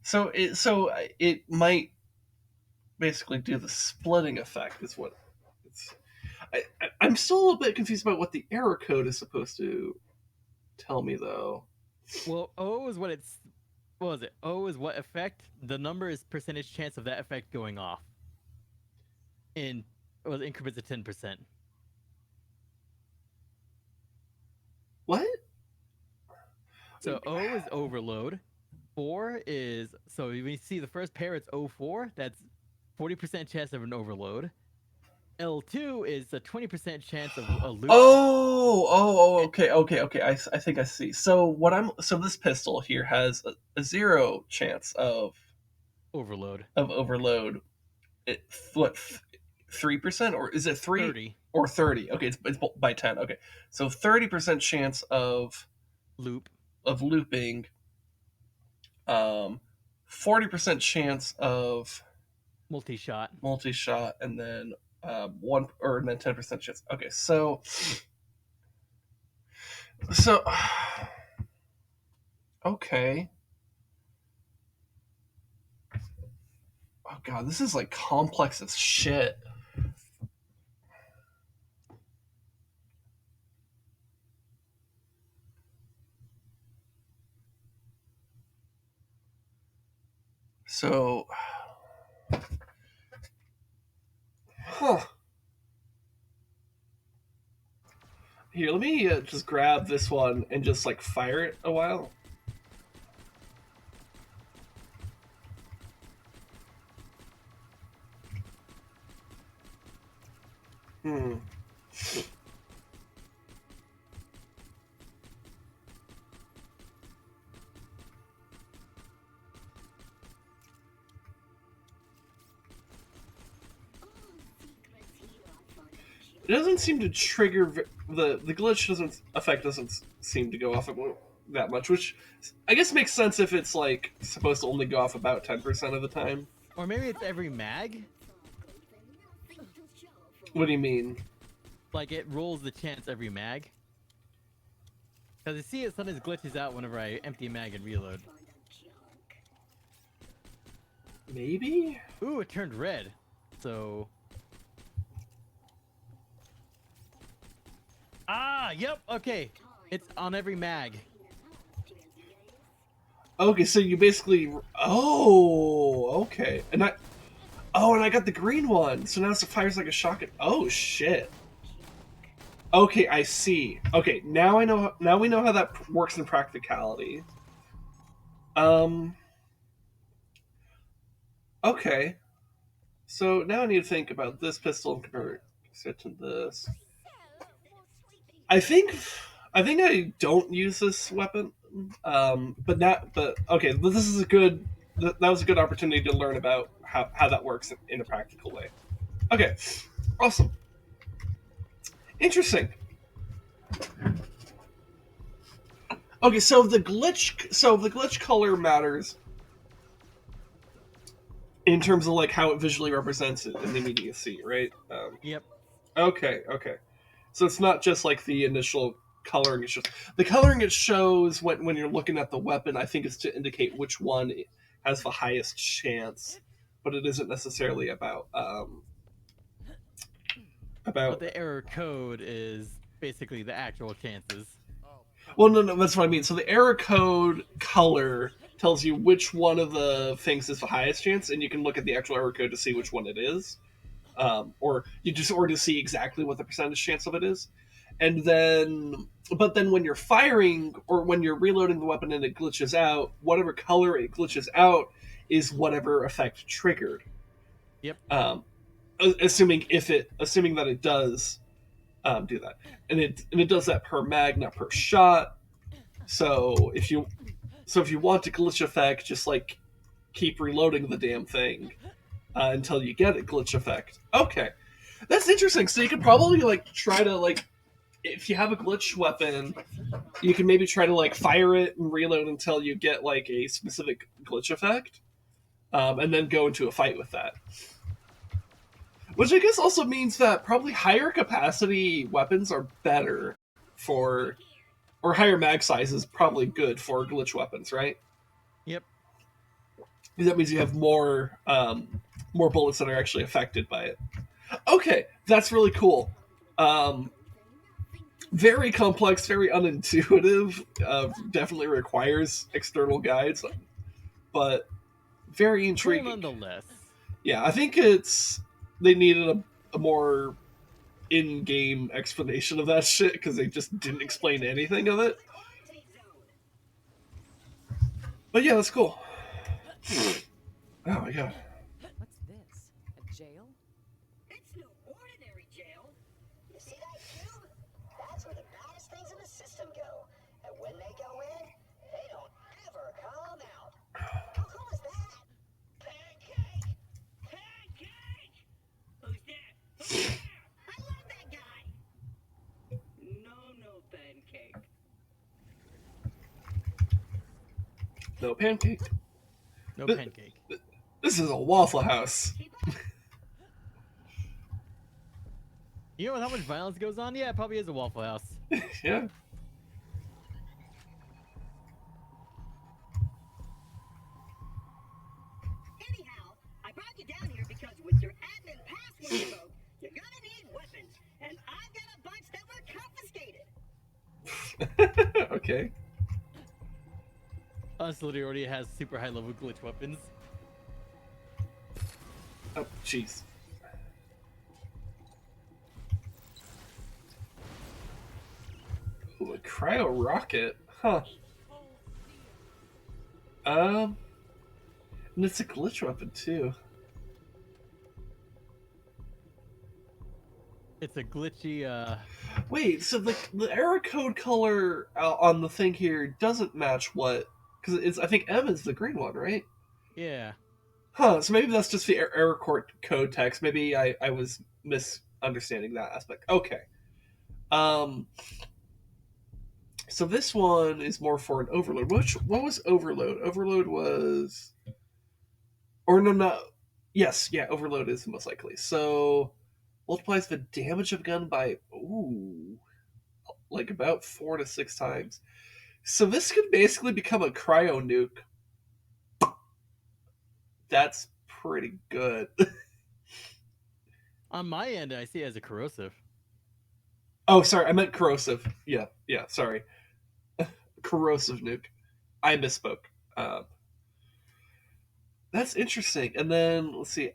So it might basically do the splitting effect. Is what it's. I'm still a little bit confused about what the error code is supposed to tell me, though.
Well, O is what it's. What was it? O is what effect? The number is percentage chance of that effect going off. In increments of 10%.
What?
So O is overload. 4 is so when you see the first pair, it's 04. That's 40% chance of an overload. L2 is a 20% chance of a loop.
Okay. I think I see. So this pistol here has a 0 chance of
overload.
It what 3% or is it 3
30
or 30? Okay, it's by 10. Okay, so 30% chance of looping. 40% chance of
multi-shot,
and then 10% chance. Okay, so okay. Oh god, this is like complex as shit. So, Here, let me just grab this one and just like fire it a while. It doesn't seem to trigger the glitch doesn't seem to go off that much, which I guess makes sense if it's like supposed to only go off about 10% of the time.
Or maybe it's every mag.
What do you mean?
Like it rolls the chance every mag. Because I see it sometimes glitches out whenever I empty a mag and reload.
Maybe?
Ooh, it turned red. So... yep, okay. It's on every mag.
Okay, so you basically... Oh, okay. And I got the green one. So now it fires like a shotgun. Oh, shit. Okay, I see. Okay, now we know how that works in practicality. Okay. So now I need to think about this pistol and compare it to this. I think I don't use this weapon, but okay. But this is that was a good opportunity to learn about how that works in a practical way. Okay, awesome, interesting. Okay, so the glitch color matters in terms of like how it visually represents it in the immediacy, right?
Yep.
Okay. So it's not just like the initial coloring. It's just the coloring it shows when you're looking at the weapon. I think is to indicate which one has the highest chance, but it isn't necessarily about.
But the error code is basically the actual chances.
Well, no, that's what I mean. So the error code color tells you which one of the things is the highest chance, and you can look at the actual error code to see which one it is. Or to see exactly what the percentage chance of it is, but then when you're firing or when you're reloading the weapon and it glitches out, whatever color it glitches out is whatever effect triggered.
Yep.
Assuming that it does do that, and it does that per mag, not per shot. So if you want a glitch effect, just like keep reloading the damn thing. Until you get a glitch effect. Okay, that's interesting. So you could probably like try to like if you have a glitch weapon, you can maybe try to like fire it and reload until you get like a specific glitch effect, and then go into a fight with that. Which I guess also means that probably higher capacity weapons are better for, or higher mag size is probably good for glitch weapons, right?
Yep.
That means you have more more bullets that are actually affected by it. Okay, that's really cool. Very complex, very unintuitive. Definitely requires external guides, but very intriguing.
Cool nonetheless.
Yeah, I think they needed a more in-game explanation of that shit because they just didn't explain anything of it. But yeah, that's cool. Oh my god.
What's this? A jail?
It's no ordinary jail.
You see that cube? That's where the baddest things in the system go. And when they go in, they don't ever come out. How cool is that? Pancake!
Pancake! Who's there? Who's there? I love that guy. No, pancake.
No pancake.
No pancake.
This is a Waffle House.
You know how much violence goes on? Yeah, it probably is a Waffle House.
Yeah.
Anyhow, I brought you down here because with your admin password revoked, you're gonna need weapons, and I've got a bunch that were confiscated.
Okay.
Us literally already has super high level glitch weapons.
Oh, jeez. Ooh, a cryo rocket, huh? And it's a glitch weapon too.
It's a glitchy.
Wait, so the error code color on the thing here doesn't match what? Because it's, I think M is the green one, right?
Yeah.
Huh, so maybe that's just the error code text. Maybe I was misunderstanding that aspect. Okay. So this one is more for an overload. What was overload? Overload was... Or no. Yes, yeah, overload is most likely. So multiplies the damage of gun by, like about 4 to 6 times. So this could basically become a cryo nuke. That's pretty good.
On my end, I see it as a corrosive.
Oh, sorry, I meant corrosive. Yeah, sorry. Corrosive nuke. I misspoke. That's interesting. And then, let's see.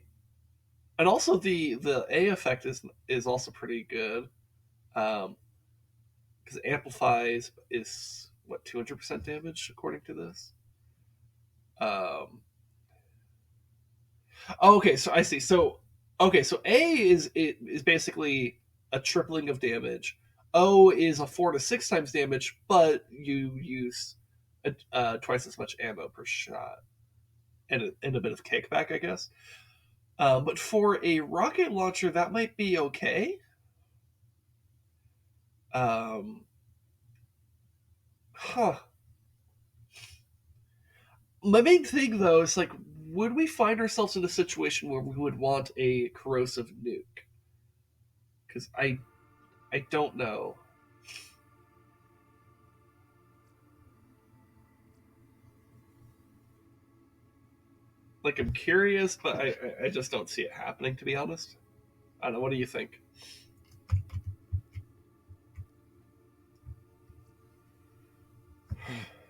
And also the A effect is also pretty good. Because amplifies is, what, 200% damage, according to this? Okay, so I see. So A is basically a tripling of damage. O is a 4 to 6 times damage, but you use twice as much ammo per shot, and a bit of kickback, I guess. But for a rocket launcher, that might be okay. My main thing, though, is like, would we find ourselves in a situation where we would want a corrosive nuke? Because I don't know. Like, I'm curious, but I just don't see it happening, to be honest. I don't know. What do you think?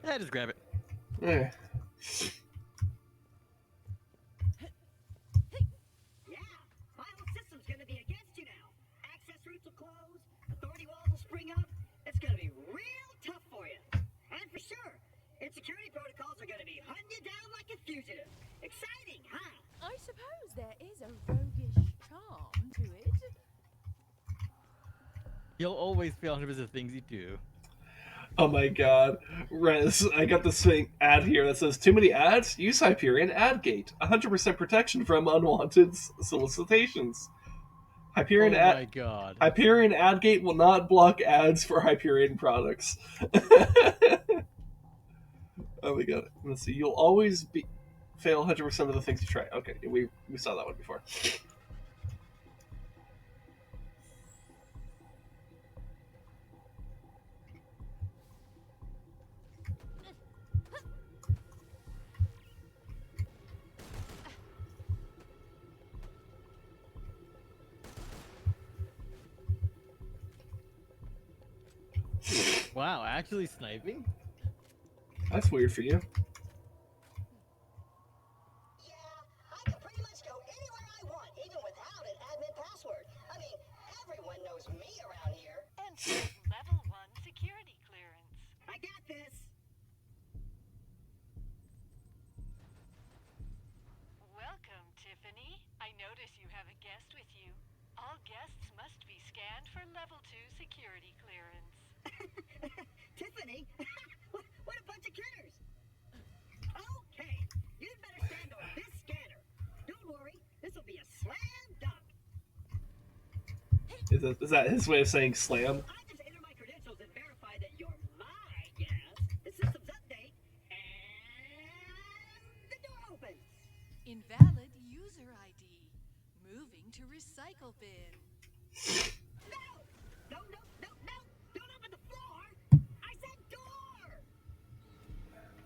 Yeah, just grab it.
Eh.
Yeah, my whole system's gonna be against you now. Access routes will close, authority walls will spring up. It's gonna be real tough for you. And for sure, its security protocols are gonna be hunting you down like a fugitive. Exciting, huh?
I suppose there is a roguish charm to it.
You'll always fail 100% of things you do.
Oh my god. Rez, I got this thing ad here that says, too many ads? Use Hyperion Ad Gate. 100% protection from unwanted solicitations. Hyperion
Oh my god.
Hyperion AdGate will not block ads for Hyperion products. Oh my god. Let's see. You'll always fail 100% of the things you try. Okay, we saw that one before.
Wow, actually sniping?
That's weird for you.
Yeah, I can pretty much go anywhere I want, even without an admin password. I mean, everyone knows me around here.
Enter level 1 security clearance.
I got this.
Welcome, Tiffany. I notice you have a guest with you. All guests must be scanned for level 2 security clearance.
Tiffany? What a bunch of critters. Okay, you'd better stand on this scanner. Don't worry, this will be a slam dunk.
Is that his way of saying slam?
I just enter my credentials and verify that you're my guest. The system's update, and the door opens.
Invalid user ID. Moving to recycle bin.
No! Don't open the floor! I said door!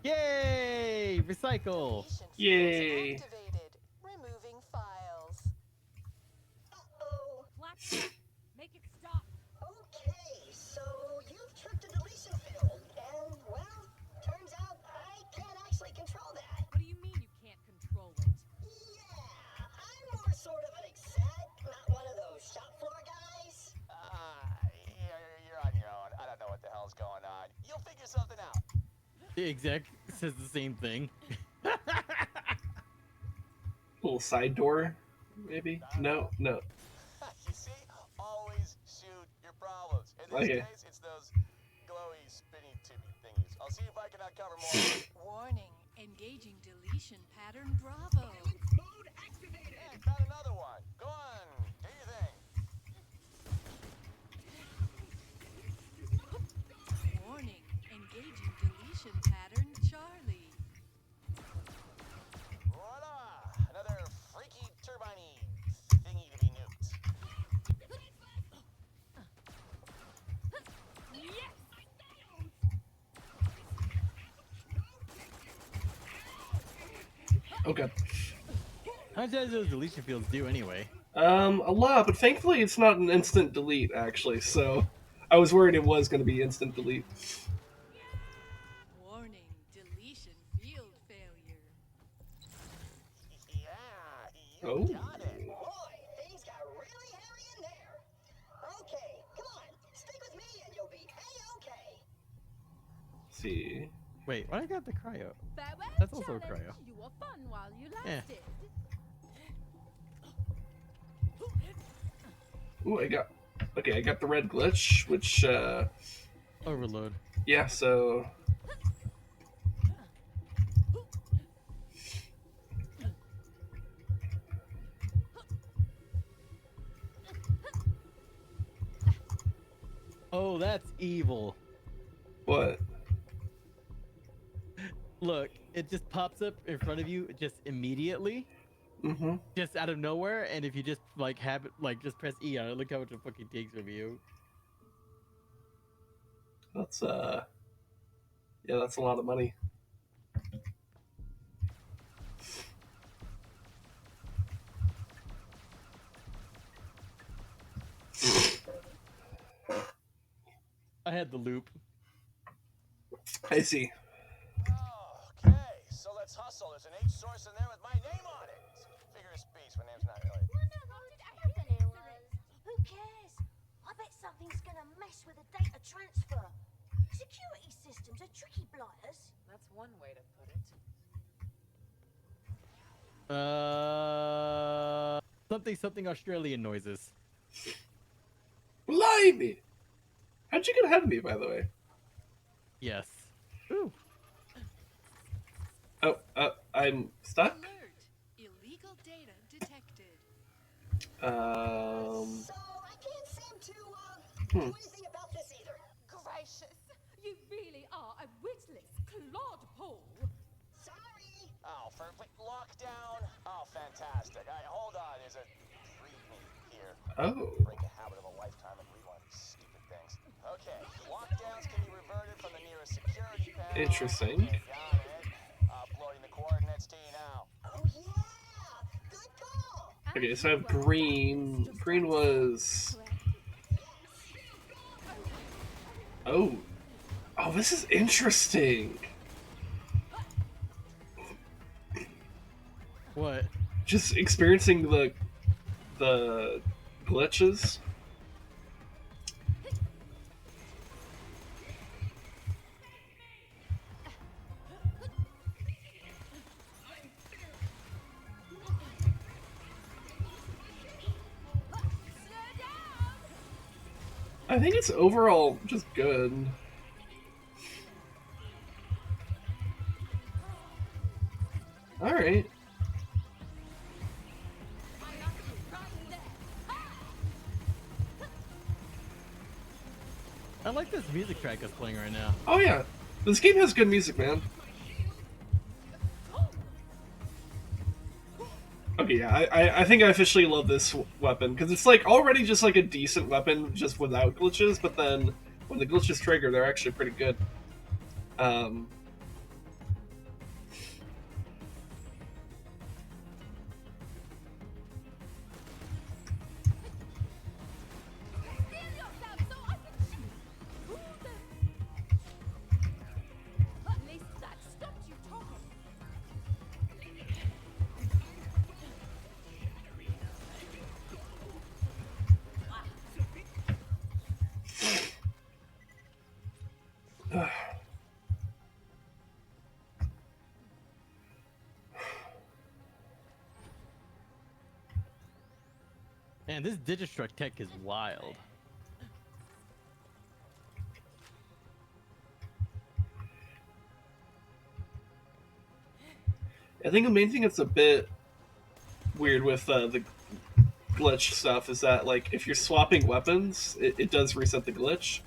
Yay! Recycle!
Yay!
Activated. Removing files.
Uh-oh.
Claptrap, make it stop.
Okay, so you've tripped a deletion field, and, well, turns out I can't actually control that.
What do you mean you can't control it?
Yeah, I'm more sort of an exec, not one of those shop floor guys.
You're on your own. I don't know what the hell's going on. You'll figure something out.
The exec says the same thing.
Little side door, maybe? No.
You see? Always shoot your problems. In this
Okay.
case, it's those glowy, spinny tibby thingies. I'll see if I can uncover more.
Warning, engaging deletion pattern Bravo.
Mode activated.
Hey, found another one. Go on, do your thing.
Warning, engaging deletion pattern Charlie.
Voila! Another freaky turbine thingy to be nuked.
Yes!
Okay.
How much does those deletion fields do anyway?
A lot, but thankfully it's not an instant delete, actually, so I was worried it was going to be instant delete.
Warning, deletion field failure.
Yeah, you
Oh.
got it.
Boy, things got really hairy in there. Okay, come on, stick with me and you'll be A-okay.
Let's see.
Wait, what I got the cryo?
Farewell,
That's also a
challenge.
cryo.
You were fun while you
Eh.
lasted.
Ooh, I got the red glitch, which,
Overload.
yeah, so...
Oh, that's evil.
What?
Look, it just pops up in front of you just immediately,
Mm-hmm.
just out of nowhere, and if you just like have it, like just press E on it, look how much it fucking takes from you.
That's, yeah, that's a lot of money.
I had the loop.
I see.
Okay, so let's hustle. There's an H source in there with my name on it. Figure of speech. My name's not really.
Who cares? I bet something's gonna mess with the data transfer. Security systems are tricky, blighters.
That's one way to put it.
Something Australian noises.
Blimey! How'd you get ahead of me, by the way?
Yes. Ooh.
Oh, I'm stuck?
Alert! Illegal data detected.
So I can't seem to do anything about this either.
Gracious, you really are a witless clodpole.
Sorry.
Oh, for lockdown? Oh, fantastic. Hold on, there's a readme here.
Oh.
Break a habit of a lifetime and read one of these stupid things. Okay, lockdowns can be reverted from the nearest security panel.
Interesting.
Okay, got it. Uploading the coordinates to you now.
Oh yeah, good call.
Okay, so I have green. Green was. Oh. Oh, this is interesting.
What?
Just experiencing the glitches. I think it's overall just good. All right.
I like this music track that's playing right now.
Oh yeah, this game has good music, man. Okay, yeah, I think I officially love this weapon because it's like already just like a decent weapon just without glitches, but then when the glitches trigger, they're actually pretty good.
At least that stopped you talking.
Man, this Digistruct tech is wild.
I think the main thing that's a bit weird with the glitch stuff is that like if you're swapping weapons, it does reset the glitch.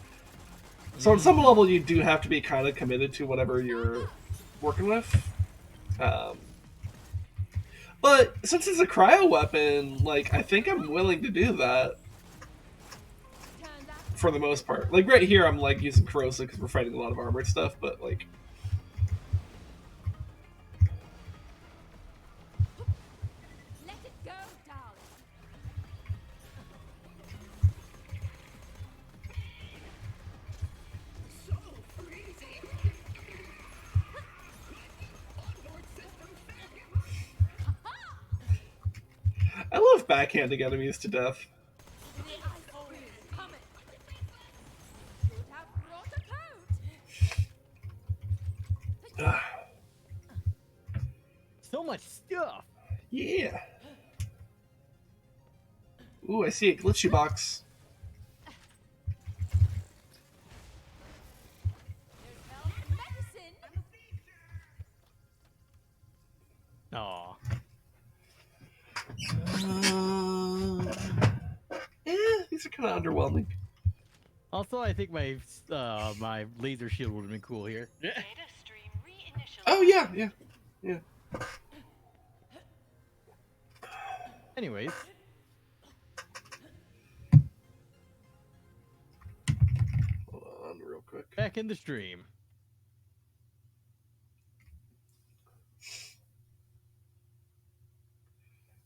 So on some level, you do have to be kind of committed to whatever you're working with. But since it's a cryo weapon, like I think I'm willing to do that for the most part. Like right here, I'm like using corrosive because we're fighting a lot of armored stuff, but like.
Let it go, darling.
So freezing. Onboard system failure.
I love backhanding enemies to death.
The ice cream is coming. Should have brought a coat.
So much stuff.
Yeah. Ooh, I see a glitchy box.
There's health and medicine.
Aw. These are kind of underwhelming.
Also, I think my my laser shield would have been cool here.
Data stream reinitialized.
Oh yeah.
Anyways,
Hold on, real quick.
back in the stream.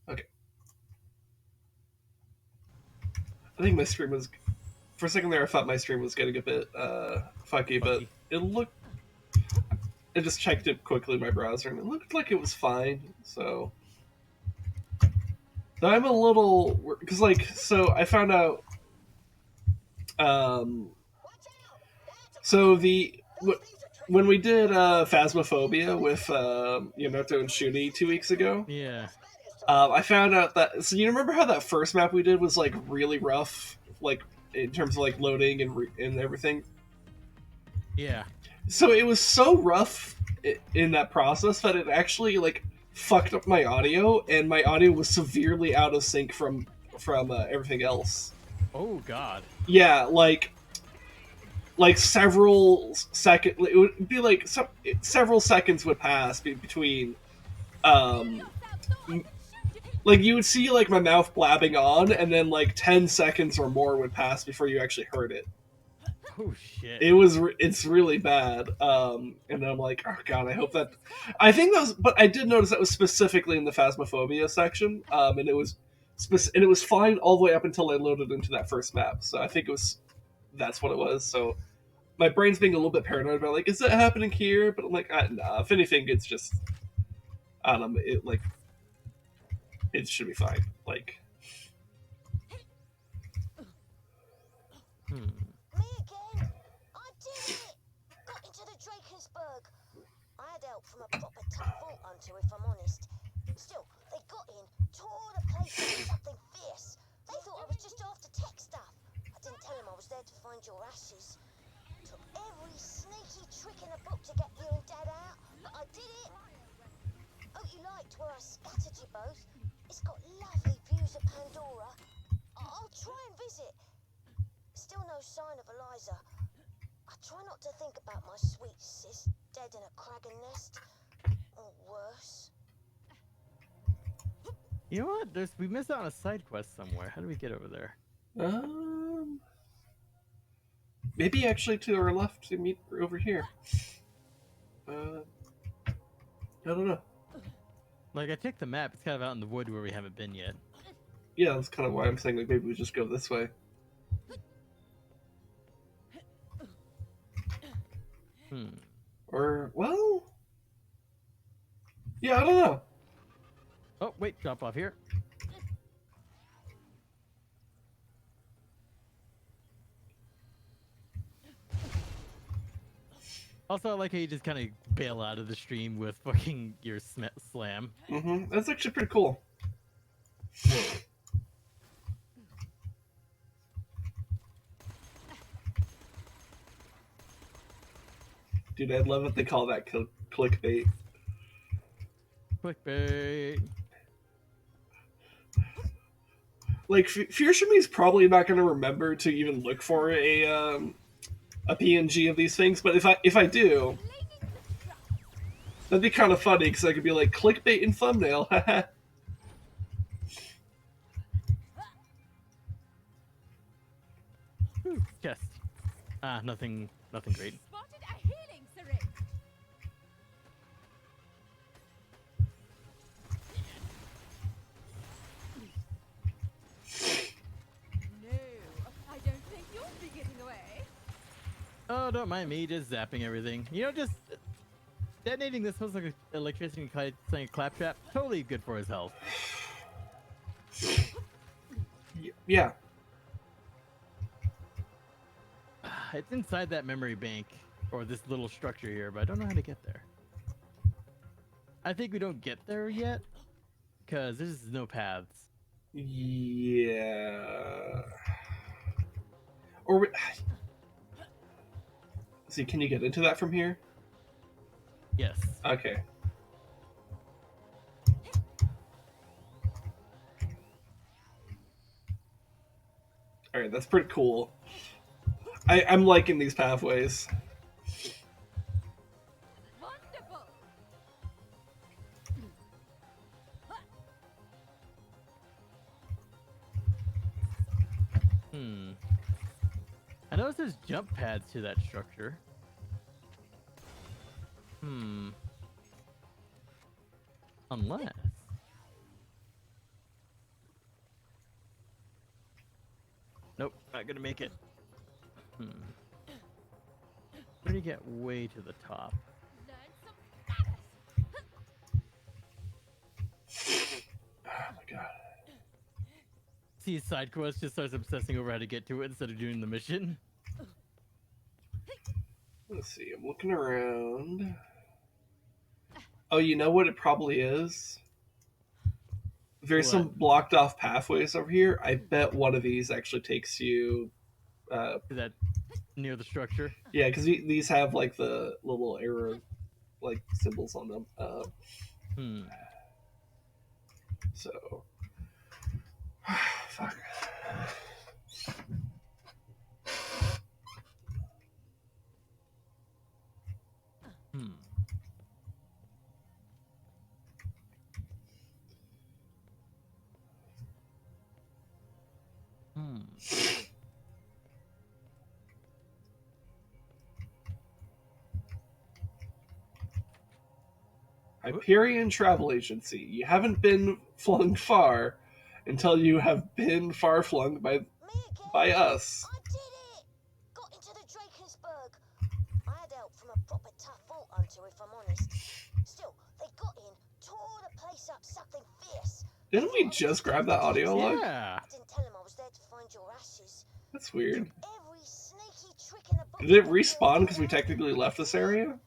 Okay. I think my stream was. For a second there, I thought my stream was getting a bit funky, but it looked. I just checked it quickly in my browser, and it looked like it was fine. So. Though I'm a little. Because, like, so I found out. So when we did Phasmophobia with Jannertto and Shuni 2 weeks ago,
Yeah.
I found out that. So you remember how that first map we did was like really rough, like in terms of like loading and everything.
Yeah.
So it was so rough in that process that it actually like fucked up my audio, and my audio was severely out of sync from from everything else.
Oh God.
Yeah, like several second. It would be like several seconds would pass between. Like you would see like my mouth blabbing on, and then like 10 seconds or more would pass before you actually heard it.
Oh shit.
It's really bad. And I'm like, oh god, I hope that. I think that was, but I did notice that was specifically in the Phasmophobia section. And it was fine all the way up until I loaded into that first map. So I think that's what it was. So my brain's being a little bit paranoid about like, is that happening here? But I'm like, nah. If anything, it's just, I don't know. It should be fine. Like.
Me again? I did it! Got into the Drakensberg. I had help from a proper tough vault hunter, if I'm honest. Still, they got in, tore the place up with something fierce. They thought I was just after tech stuff. I didn't tell them I was there to find your ashes. Took every sneaky trick in the book to get you and Dad out, but I did it. Hope you liked where I scattered you both. It's got lovely views of Pandora. I'll try and visit. Still no sign of Eliza. I try not to think about my sweet sis dead in a Kragan nest. Or worse.
You know what? We missed out on a side quest somewhere. How do we get over there?
Maybe actually to our left to meet over here. I don't know.
Like, I checked the map. It's kind of out in the wood where we haven't been yet.
Yeah, that's kind of why I'm saying like maybe we just go this way. Or, well... Yeah, I don't know.
Oh, wait, drop off here. Also, I like how you just kind of bail out of the stream with fucking your slam.
That's actually pretty cool. Dude, I love what they call that clickbait.
Clickbait.
Like, Fierce is probably not going to remember to even look for a PNG of these things, but if I do, that'd be kind of funny because I could be like clickbait in thumbnail.
Chest. Nothing great.
Spotted a healing syringe. No, I don't think you'll be getting away.
Oh, don't mind me, just zapping everything. You know, just detonating this was like an electricity saying claptrap. Totally good for his health.
Yeah.
It's inside that memory bank, or this little structure here, but I don't know how to get there. I think we don't get there yet, because there's no paths.
Yeah. Or see, can you get into that from here?
Yes.
Okay. All right, that's pretty cool. I'm liking these pathways.
Wonderful.
I noticed there's jump pads to that structure. Unless... Nope, not gonna make it. Where do you get way to the top?
Learn some manners.
Oh my god.
See, side quest just starts obsessing over how to get to it instead of doing the mission.
Let's see, I'm looking around. Oh, you know what it probably is? There's some blocked off pathways over here. I bet one of these actually takes you...
Is that near the structure?
Yeah, because these have like the little arrow like symbols on them. So... Fuck.
Hmm. Hmm.
Empyrean Travel Agency. You haven't been flung far until you have been far flung
Me again.
by us.
I did it! Got into the Drakensberg. I had help from a proper tough vault hunter, if I'm honest. Still, they got in, tore the place up something fierce.
Didn't we just grab that audio log?
Yeah.
I didn't tell him I was there to find your ashes.
That's weird.
Every sneaky trick in the book.
Did it respawn because we technically left this area?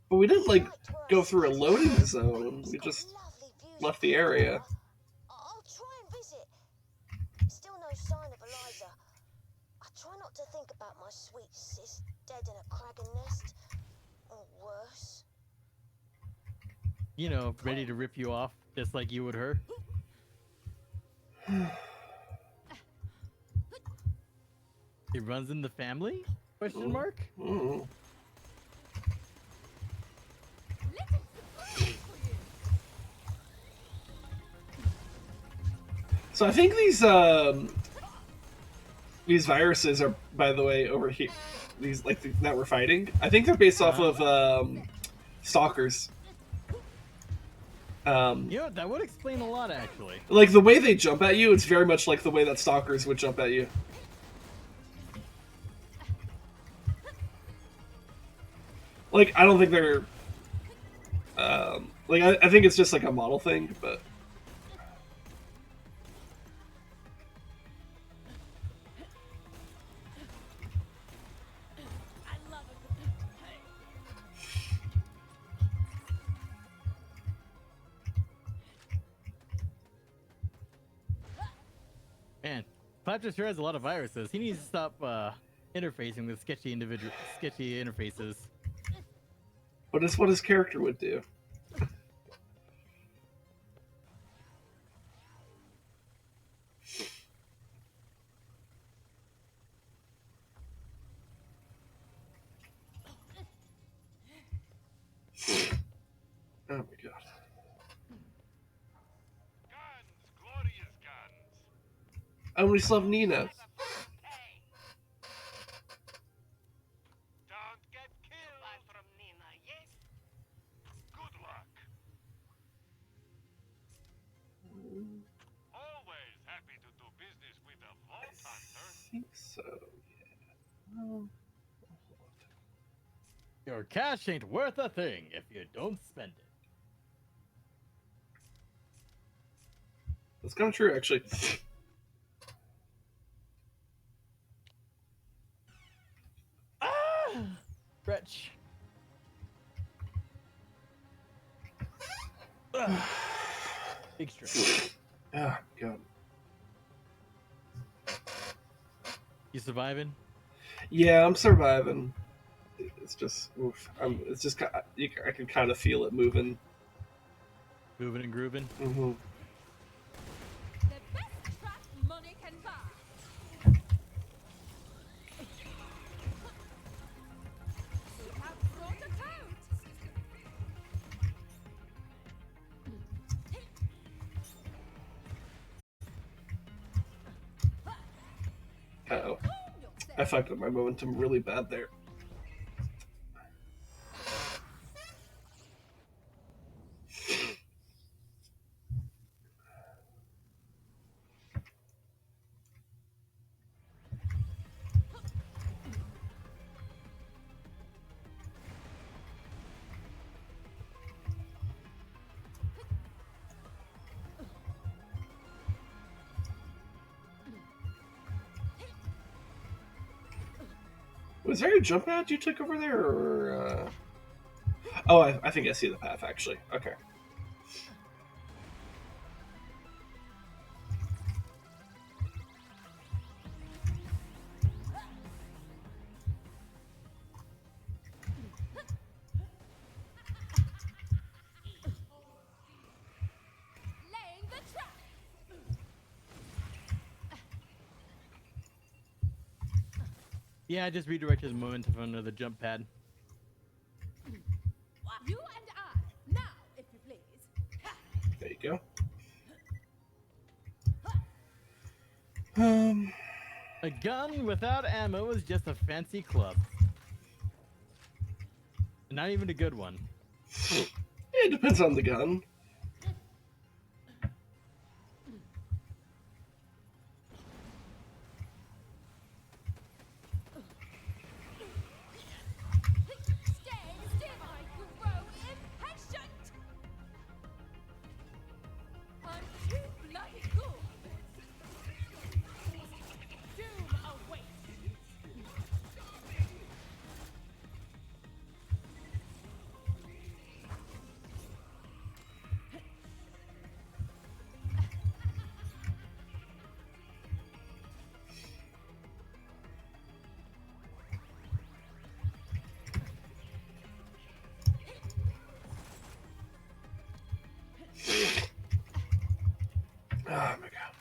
But we didn't, like, go through a loading zone. We just left the area.
I'll try and visit. Still no sign of Eliza. I try not to think about my sweet sis dead in a kraken nest. Or worse.
You know, ready to rip you off, just like you would her. He runs in the family? Question mark?
Mm. So I think these viruses are, by the way, over here. These that we're fighting. I think they're based off of stalkers.
You know, that would explain a lot, actually.
Like the way they jump at you, it's very much like the way that stalkers would jump at you. Like I don't think they're like I think it's just like a model thing, but.
Man, Claptastic sure has a lot of viruses. He needs to stop interfacing with sketchy interfaces.
But it's what his character would do. Oh my god. I only still have Nina.
Don't get killed. Buy from Nina, yes? Good luck. Always happy to do business with a vault hunter.
I think so, yeah. Well,
Your cash ain't worth a thing if you don't spend it.
that's kind of true, actually.
Wretch. Big stress.
Oh god.
You surviving?
Yeah, I'm surviving. It's just, oof. It's just, I can kind of feel it moving.
Moving and grooving?
Mm-hmm.
The best trap money can buy. Look out, sort it out.
Uh-oh. I fucked up my momentum really bad there. Was there a jump pad you took over there, or, Oh, I think I see the path, actually. Okay.
Laying the trap.
Yeah, I just redirected the momentum from another jump pad.
You and I, now, if you please.
There you go.
A gun without ammo is just a fancy club. Not even a good one.
It depends on the gun.
Stay still, I grow impatient. I'm too bloody good. Doom awaits.
Oh my god.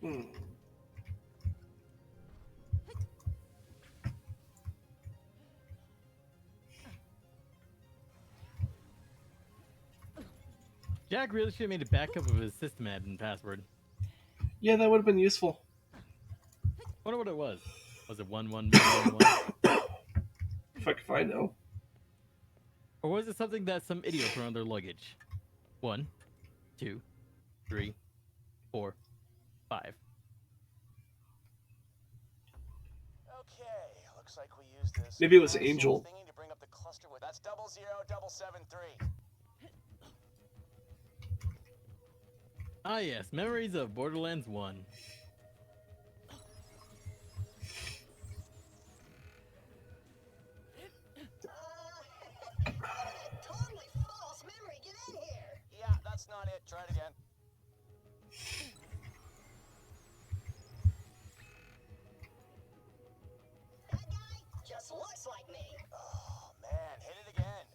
Hmm.
Jack really should have made a backup of his system admin password.
Yeah, that would have been useful.
Wonder what it was. Was it 11111?
Fuck if I know.
Or was it something that some idiot threw on their luggage? 1, 2, 3, 4, 5.
Okay, looks like we used this.
Maybe it was
console
Angel.
thingy to bring up the cluster with. That's 00773.
Ah yes, memories of Borderlands 1.
Totally false memory. Get in here.
Yeah, that's not it. Try it again.
That guy just looks like me.
Oh man, hit it again.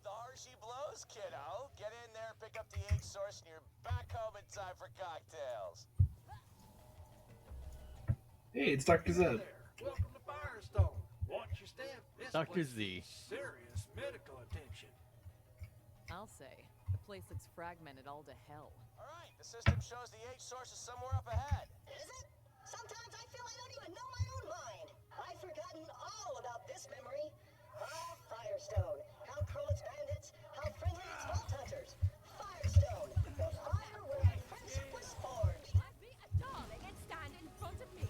The Hershey blows, kiddo. Get in there, pick up the H source, and you're back home in time for cocktails.
Hey, it's Dr. Zed.
Welcome to Firestone. Watch your step. This
Dr.
place
Z.
needs serious medical attention.
I'll say, the place looks fragmented all to hell.
All right, the system shows the H source is somewhere up ahead.
Is it? Sometimes I feel I don't even know my own mind. I've forgotten all about this memory. Ah, Firestone. How cruel its bandits. How friendly its vault hunters. Firestone. The fire where our friendship was forged.
I'd be a darling and stand in front of me.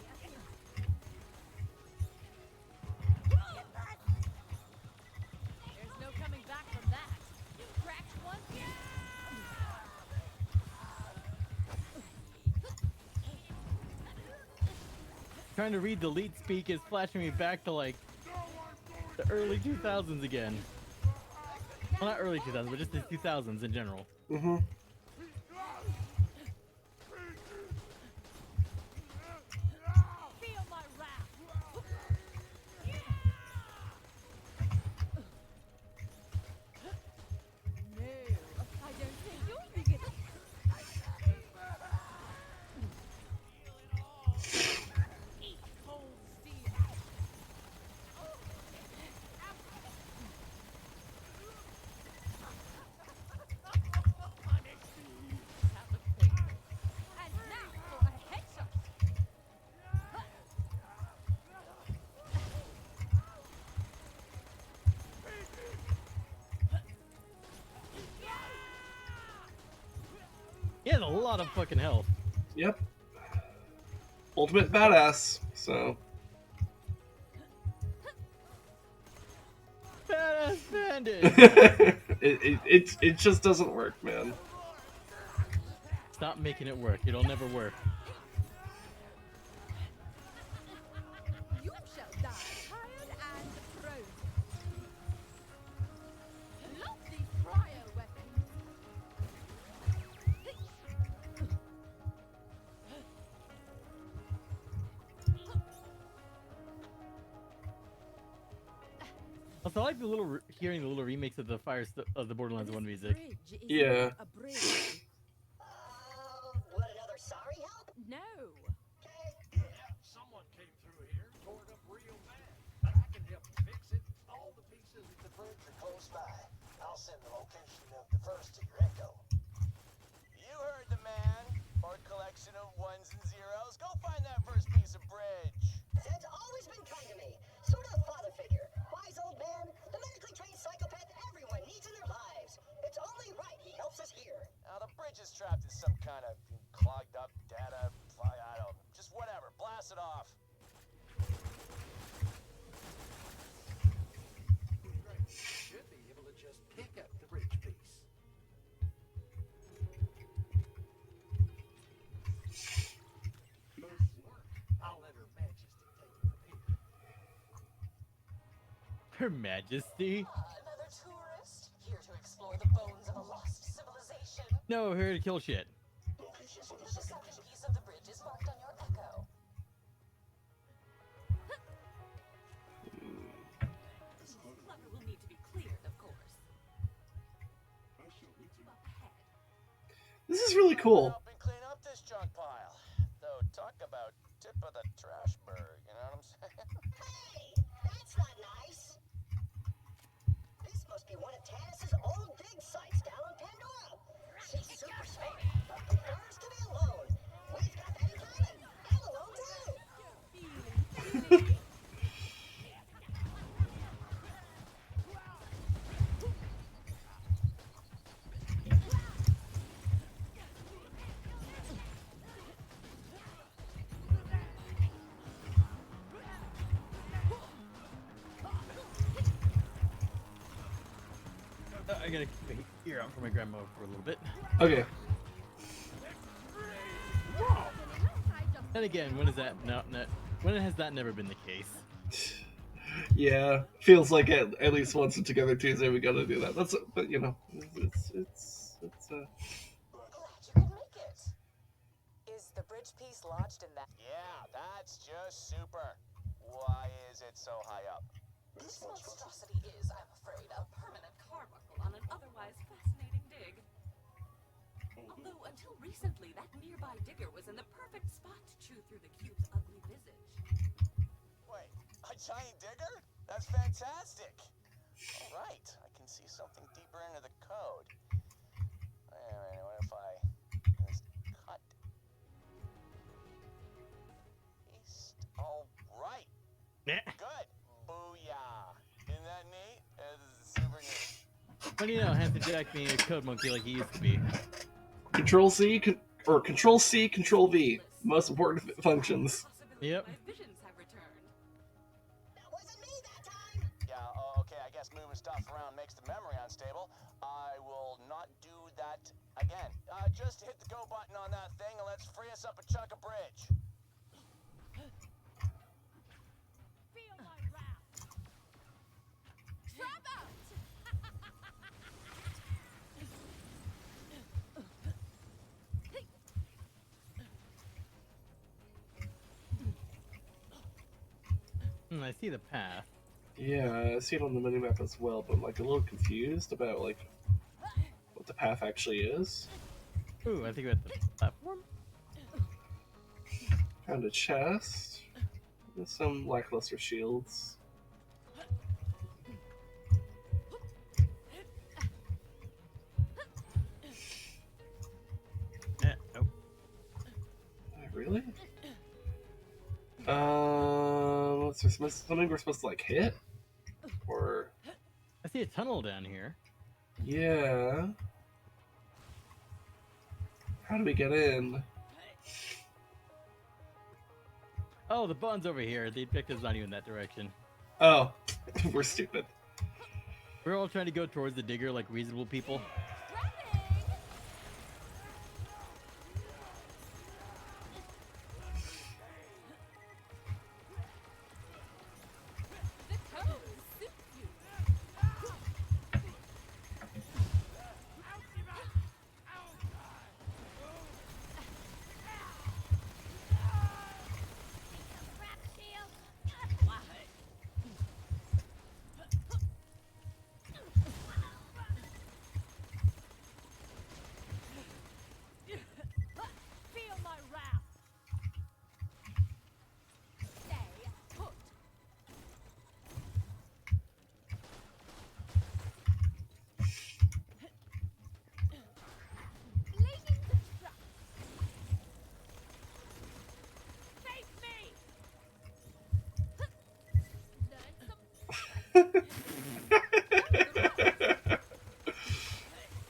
There's no coming back from that.
You cracked one.
Trying to read the lead speak is flashing me back to like the early 2000s again. Well, not early 2000s, but just the 2000s in general.
Mm-hmm.
Feel my wrath. No, I don't think you'll be good. Eat cold steel.
That looks painful.
And now for a headshot.
He has a lot of fucking health.
Yep. Ultimate badass. So.
Badass bandit!
it just doesn't work, man.
Stop making it work. It'll never work.
You shall die tired and frozen. Love these cryo weapons.
Also, I like the hearing the little remakes of the of the Borderlands 1 music.
Yeah.
A bridge.
What, another sorry help?
No.
Yeah, someone came through here, tore it up real bad. But I can help fix it. All the pieces of the bridge are close by. I'll send the location of the first to your Echo.
You heard the man. Or collection of ones and zeros. Go find that first piece of bridge.
Zed's always been kind to me. Sort of a father figure. Wise old man. The medically trained psychopath everyone needs in their lives. It's only right he helps us here.
Now the bridge is trapped in some kind of clogged up data. I don't. Just whatever. Blast it off.
Great. Should be able to just pick up the bridge piece. I'll let Her Majesty take it from here.
Her Majesty?
Another tourist? Here to explore the bones of a lost civilization.
No, here to kill shit.
The second piece of the bridge is marked on your Echo.
Clutter will need to be cleared, of course.
This is really cool.
Help and clean up this junk pile. Though talk about tip of the trash berg. You know what I'm saying?
Hey, that's not nice. This must be one of Tannis's old dig sites down on Pandora. She's super smart, but prefers to be alone. We've got that in common. I'm alone too.
I gotta keep my ear out for my grandma for a little bit.
Okay.
And again, when is that? No, when has that never been the case?
Yeah, feels like at least once in Together Tuesday we gotta do that. That's but you know, it's
Glad you could make it. Is the bridge piece lodged in that?
Yeah, that's just super. Why is it so high up?
This monstrosity is, I'm afraid, a permanent carbuncle on an otherwise fascinating dig. Although, until recently, that nearby digger was in the perfect spot to chew through the cube's ugly visage.
Wait, a giant digger? That's fantastic. All right, I can see something deeper into the code. Wait a minute, what if I just cut? Paste. All right.
Yeah.
Good. Booyah. Isn't that neat? It's super neat.
What do you know, Handsome Jack being a code monkey like he used to be.
Control C or Control C, Control V. Most important functions.
Yep.
My visions have returned.
That wasn't me that time.
Yeah, okay, I guess moving stuff around makes the memory unstable. I will not do that again. Just hit the go button on that thing and let's free us up a chunk of bridge.
Feel my wrath. Trap out.
I see the path.
Yeah, I see it on the minimap as well, but like a little confused about like what the path actually is.
Ooh, I think we're at the platform.
Found a chest. With some lackluster shields.
Nope.
Really? What's there something we're supposed to like hit? Or
I see a tunnel down here.
yeah. How do we get in?
Oh, the button's over here. The objective's not even that direction.
Oh, we're stupid.
We're all trying to go towards the digger like reasonable people.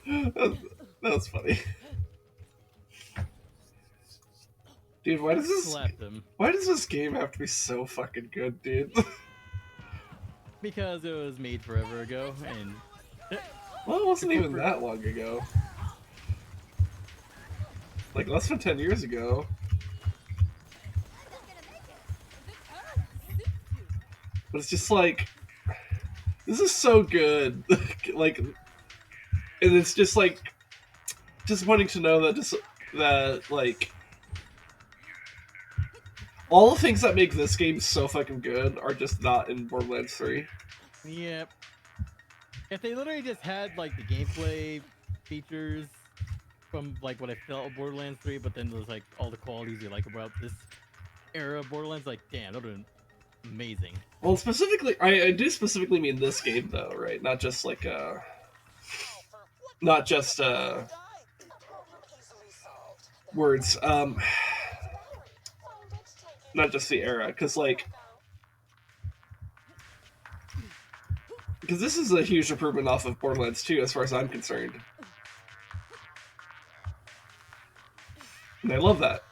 That was funny. Dude, why does this game have to be so fucking good, dude?
Because it was made forever ago, and
well, it wasn't even that long ago. Like less than 10 years ago. But it's just like, this is so good. Like, and it's just like disappointing to know that like all the things that make this game so fucking good are just not in Borderlands 3.
Yep. If they literally just had like the gameplay features from like what I felt of Borderlands 3, but then there's like all the qualities you like about this era of Borderlands, like damn, that would have been amazing.
Well, specifically, I do specifically mean this game though, right? Not just like not just words. Not just the era, because like, because this is a huge improvement off of Borderlands 2, as far as I'm concerned. And I love that.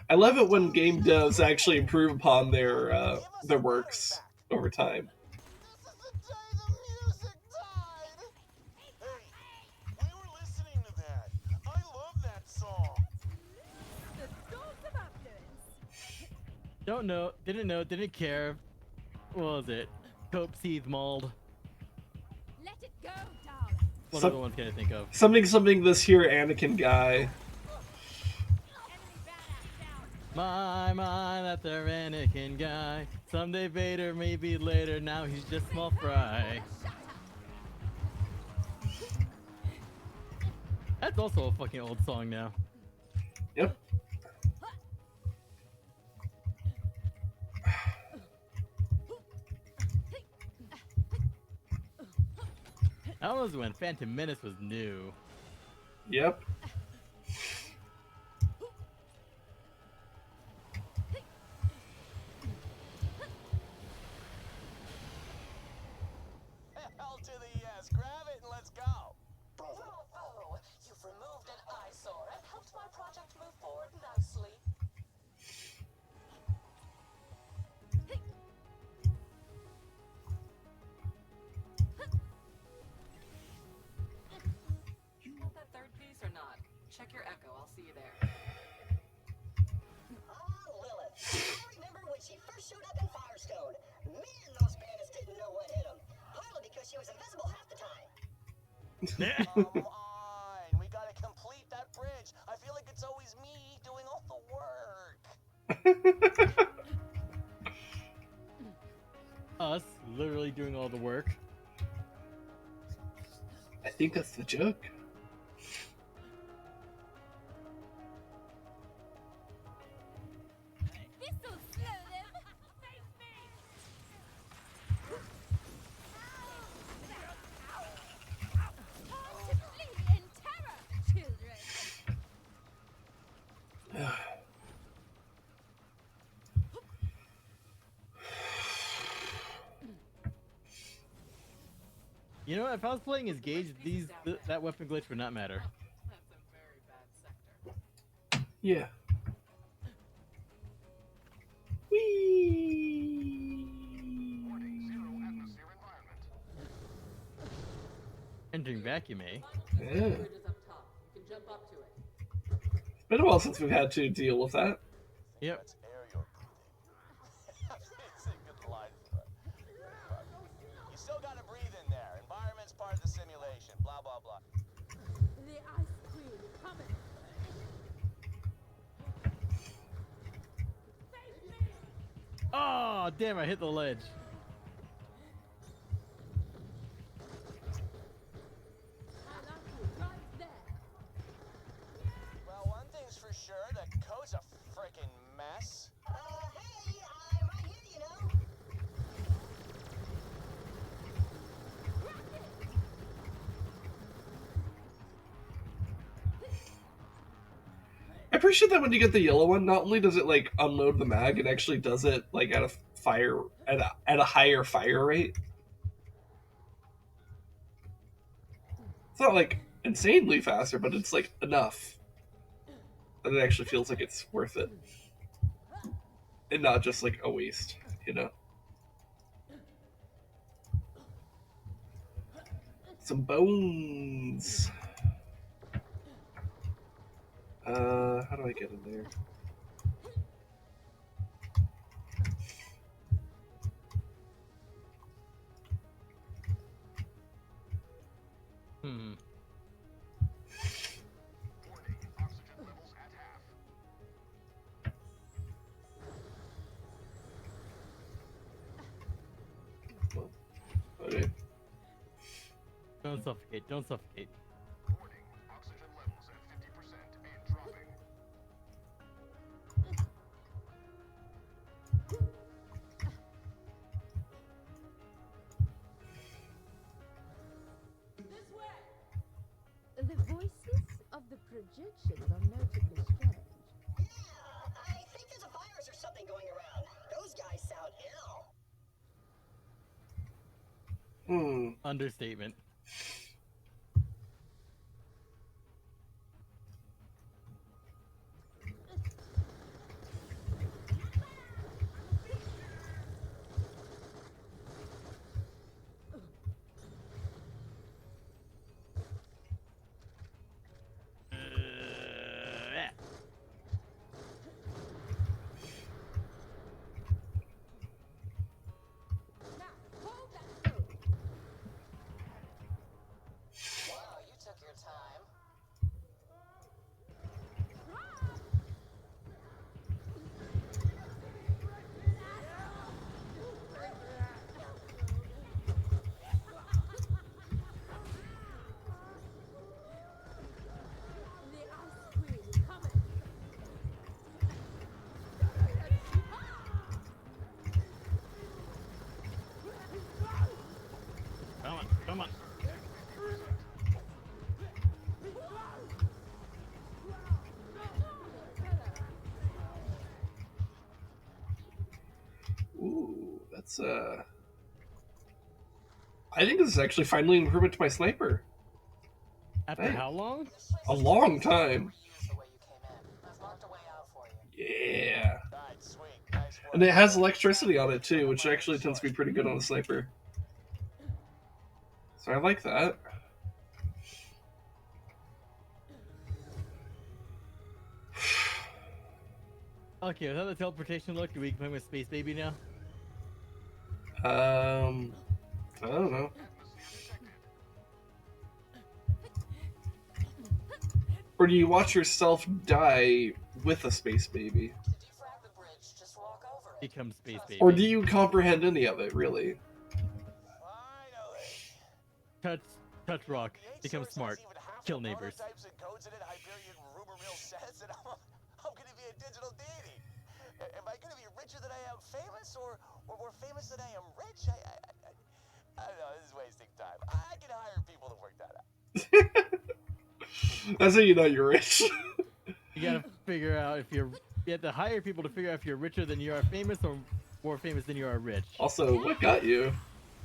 I love it when game devs actually improve upon their works over time.
Don't know, didn't care. What was it? Cope Seeth Mauled.
Let it go, darling.
What other ones can I think of?
Something this here Anakin guy.
My mind, that's their Anakin guy. Someday Vader, maybe later. Now he's just small fry. That's also a fucking old song now.
Yep.
That was when Phantom Menace was new.
Yep.
Hell to the yes. Grab it and let's go. Bravo! You've removed an eyesore and helped my project move forward nicely.
You want that third piece or not? Check your echo. I'll see you there.
Lilith. I remember when she first showed up in Firestone. Man, those bandits didn't know what hit them. Partly because she was invisible half the time.
Come on. We gotta complete that bridge. I feel like it's always me doing all the work.
Us literally doing all the work.
I think that's the joke.
This'll slow them. Face me. Time to flee in terror, children.
You know, if I was playing as Gage, that weapon glitch would not matter.
That's a very bad sector.
Yeah. Whee!
Entering vacuum, eh?
Yeah.
Bridge is up top. You can jump up to it.
It's been a while since we've had to deal with that.
Yep.
That's air you're breathing. It's a good line for it. You still gotta breathe in there. Environment's part of the simulation. Blah, blah, blah.
The ice queen coming. Face me.
Oh, damn, I hit the ledge.
I like you right there.
Well, one thing's for sure, the code's a freaking mess.
Hey, I'm right here, you know.
appreciate that when you get the yellow one, not only does it like unload the mag, it actually does it like at a higher fire rate. It's not like insanely faster, but it's like enough that it actually feels like it's worth it, and not just like a waste, you know. Some bones. How do I get in there?
Hmm.
Okay.
Don't suffocate. Don't suffocate.
The voices of the projections are notably strange.
Yeah, I think there's a virus or something going around. Those guys sound ill.
Understatement.
Wow, you took your time.
The Ice Queen cometh!
Come on, come on.
Ooh, that's I think this is actually finally an improvement to my sniper.
After
Hey.
how long?
A long time.
Reuse the way you came in. I've marked a way out for you.
Yeah.
Alright, sweet. Nice work.
And it has electricity on it too, which actually tends to be pretty good on a sniper. So I like that.
Okay, is that the teleportation look? Do we play with Space Baby now?
I don't know. Or do you watch yourself die with a space baby?
To defrag the bridge, just walk over it.
Become Space Baby.
Or do you comprehend any of it, really?
Finally.
Touch rock.
The H
Become
source
smart.
has even half
Kill
the
neighbors.
prototypes and codes in it Hyperion rumor mill says, and I'm gonna be a digital deity. Am I gonna be richer than I am famous, or more famous than I am rich? I don't know, this is wasting time. I can hire people to work that out.
That's how you know you're rich.
You gotta figure out if you're. You have to hire people to figure out if you're richer than you are famous or more famous than you are rich.
Also, what got you?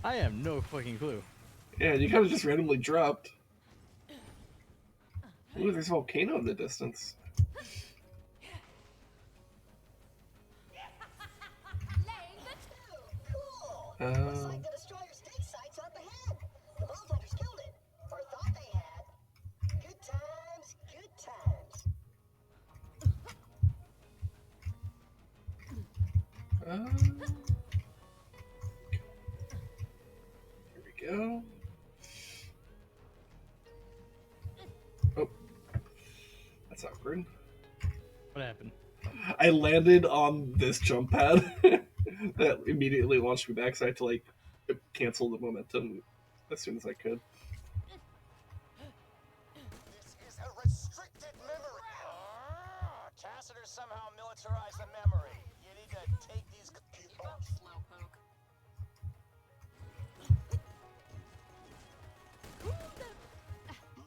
I have no fucking clue.
Yeah, you kind of just randomly dropped. Ooh, there's a volcano in the distance.
Cool. Looks like the destroyer stake site's up ahead. The Vault Hunters killed it, or thought they had. Good times, good times.
Here we go. Oh, that's awkward.
What happened?
I landed on this jump pad that immediately launched me back, so I had to like cancel the momentum as soon as I could.
This is a restricted memory. Cassiter somehow militarized the memory. You need to take these. Keep up, slowpoke.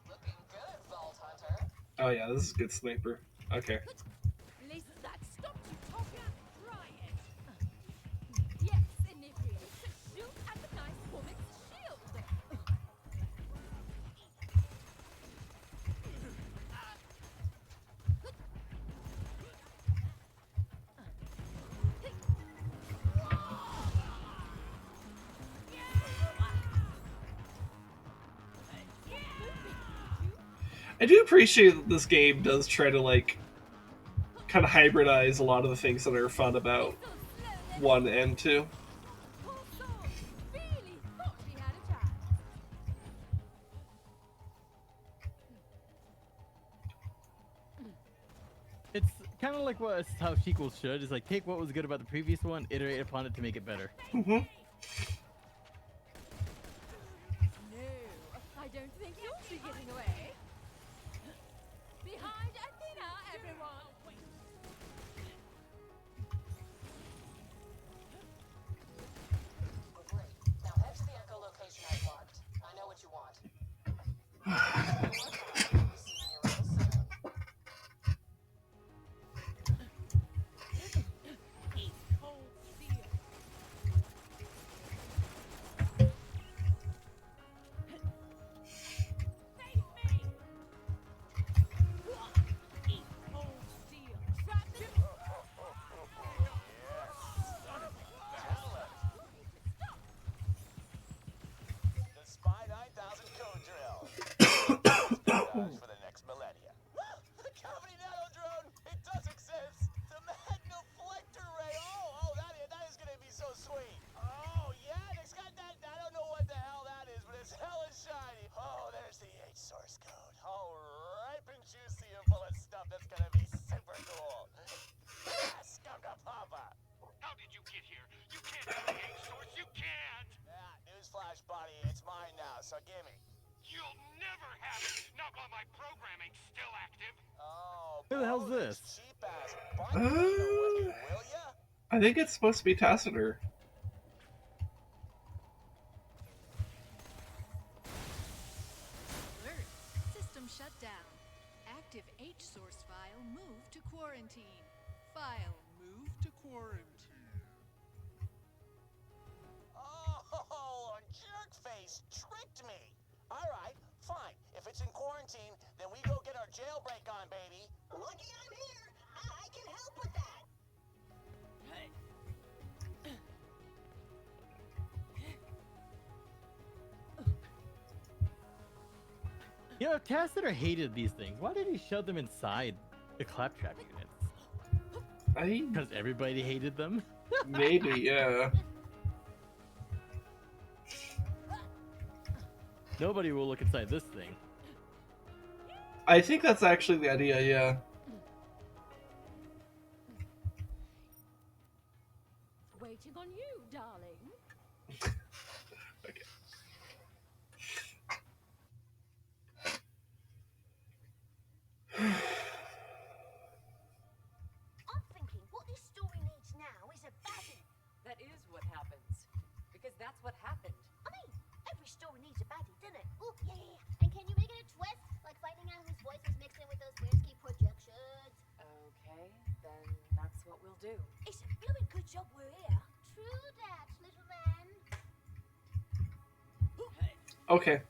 Looking good, Vault Hunter.
Oh yeah, this is a good sniper. Okay.
At least that stopped you talking. Try it. Yes, inebriate. Shoot at the nice woman's shield.
I do appreciate that this game does try to like kind of hybridize a lot of the things that are fun about 1 and 2.
Poor soul. Really thought she had a chance.
It's kind of like what how sequels should. Is like take what was good about the previous one, iterate upon it to make it better.
Mm-hmm.
No, I don't think you'll be getting away. Behind Athena, everyone.
Great. Now head to the echolocation I've marked. I know what you want. See you real soon.
Cold steel. Face me. Eat cold steel. Trap him.
The Spy 9000 code drill. For the next millennia. The Cavity Nano Drone! It does exist! The Magnaflector Ray! Oh, that is gonna be so sweet! Oh, yeah, it's got that. I don't know what the hell that is, but it's hella shiny. Oh, there's the H source code. All ripe and juicy and full of stuff that's gonna be super cool. Yes, Gunga Papa!
How did you get here? You can't have the H source. You can't.
Yeah, newsflash, buddy. It's mine now, so gimme.
You'll never have it. Not while my programming's still active.
Oh,
Who the hell's
blow
this?
cheap ass button, will ya?
I think it's supposed to be Tacitor.
Alert. System shut down. Active H source file moved to quarantine. File moved to quarantine.
Oh, jerkface tricked me. All right, fine. If it's in quarantine, then we go get our jailbreak on, baby.
Lucky I'm here. I can help with that.
You know, Tacitor hated these things. Why did he shove them inside the claptrap units? Because everybody hated them?
Maybe, yeah.
Nobody will look inside this thing.
I think that's actually the idea, yeah.
Waiting on you, darling.
Okay.
I'm thinking what this story needs now is a baddie.
That is what happens. Because that's what happened.
I mean, every story needs a baddie, doesn't it? Oh, yeah. And can you make it a twist? Like finding out whose voice was mixed in with those weird ski projections?
Okay, then that's what we'll do.
It's a blooming good job we're here. True that, little man.
Okay.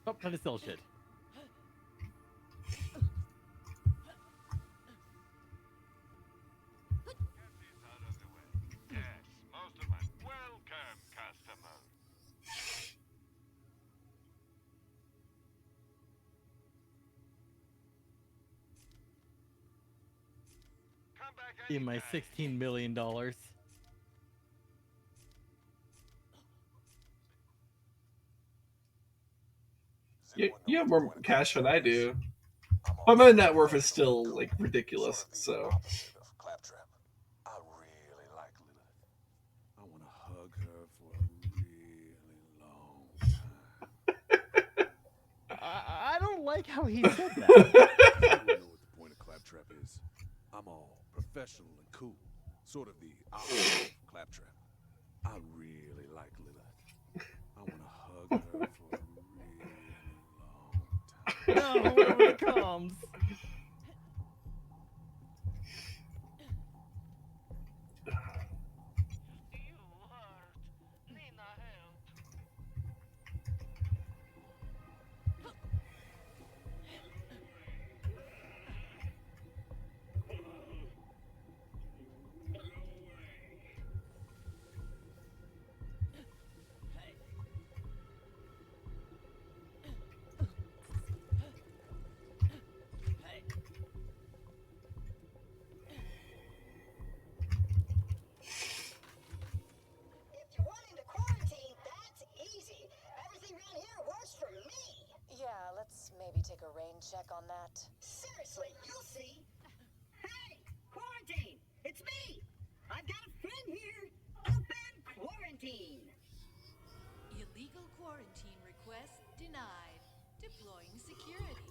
Oh, trying to sell shit.
Get this out of the way. Yes, most of my welcome customers. Come back
In my
anytime.
$16 million.
You have more cash than I do. But my net worth is still, like, ridiculous, so.
Claptrap. I really like Lilith. I want to hug her for a really long time.
I don't like how he said that.
I don't know what the point of Claptrap is. I'm all professional and cool. Sort of the opposite of Claptrap. I really like Lilith. I want to hug her for a really long time.
No, over the comms.
maybe take a rain check on that?
Seriously, you'll see. Hey, quarantine! It's me! I've got a friend here. Open quarantine.
Illegal quarantine request denied. Deploying security.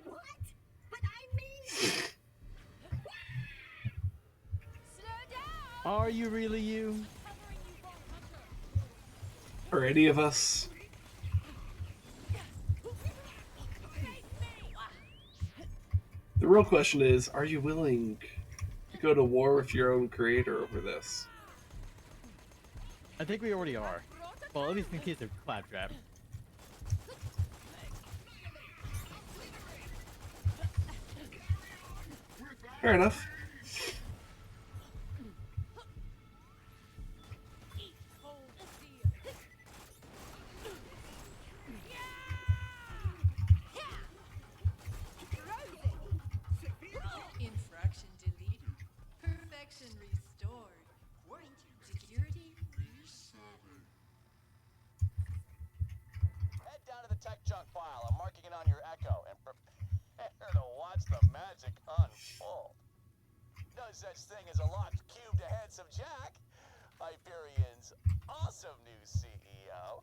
What? But I mean...
Slow down!
Are you really you?
Covering you, Vault Hunter.
Or any of us. The real question is, are you willing to go to war with your own creator over this?
I think we already are. Well, at least in case of Claptrap.
Fair enough.
Infraction deleted. Perfection restored. Security reset.
Head down to the tech junk pile. I'm marking it on your echo and prepare to watch the magic unfold. No such thing as a locked cube to handsome Jack. Hyperion's awesome new CEO.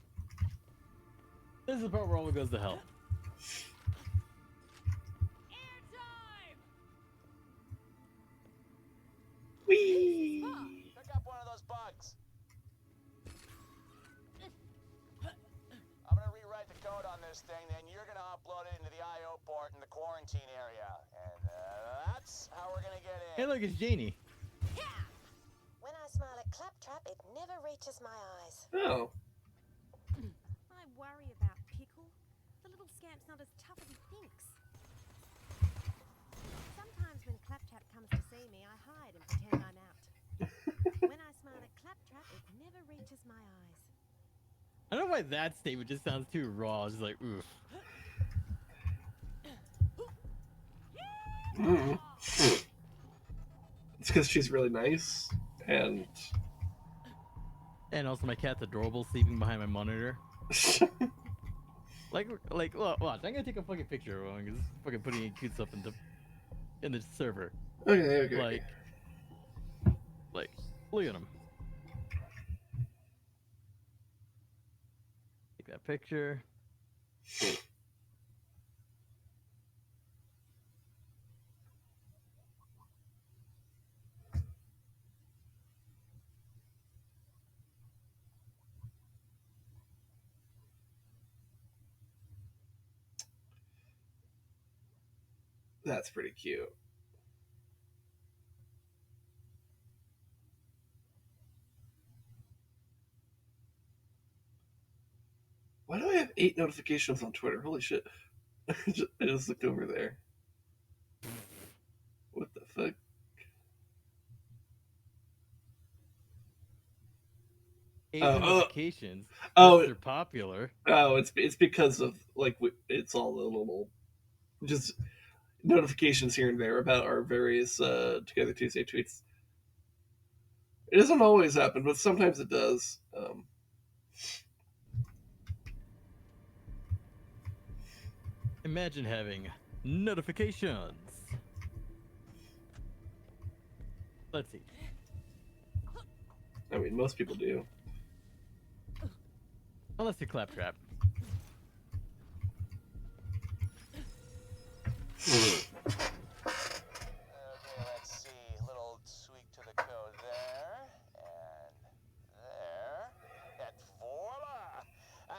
This is the part where all goes to hell.
Airtime!
Whee!
Pick up one of those bugs. I'm gonna rewrite the code on this thing, then you're gonna upload it into the I/O port in the quarantine area, and that's how we're gonna get in.
Hey, look, it's Janie.
When I smile at Claptrap, it never reaches my eyes.
Oh.
I worry about Pickle. The little scamp's not as tough as he thinks. Sometimes when Claptrap comes to see me, I hide and pretend I'm out. When I smile at Claptrap, it never reaches my eyes.
I don't know why that statement just sounds too raw. It's just like, oof.
Mm. It's because she's really nice, and
also my cat's adorable, sleeping behind my monitor. Like, watch. I'm gonna take a fucking picture of him because fucking putting in cute stuff in the server.
Okay.
Like, look at him. Take that picture.
That's pretty cute. Why do I have 8 notifications on Twitter? Holy shit. I just looked over there. What the fuck?
Notifications. They're popular.
Oh, it's because of like it's all the little just notifications here and there about our various Together Tuesday tweets. It doesn't always happen, but sometimes it does.
Imagine having notifications. Let's see.
I mean, most people do.
Unless you Claptrap.
Okay, let's see. Little tweak to the code there, and there, and voila!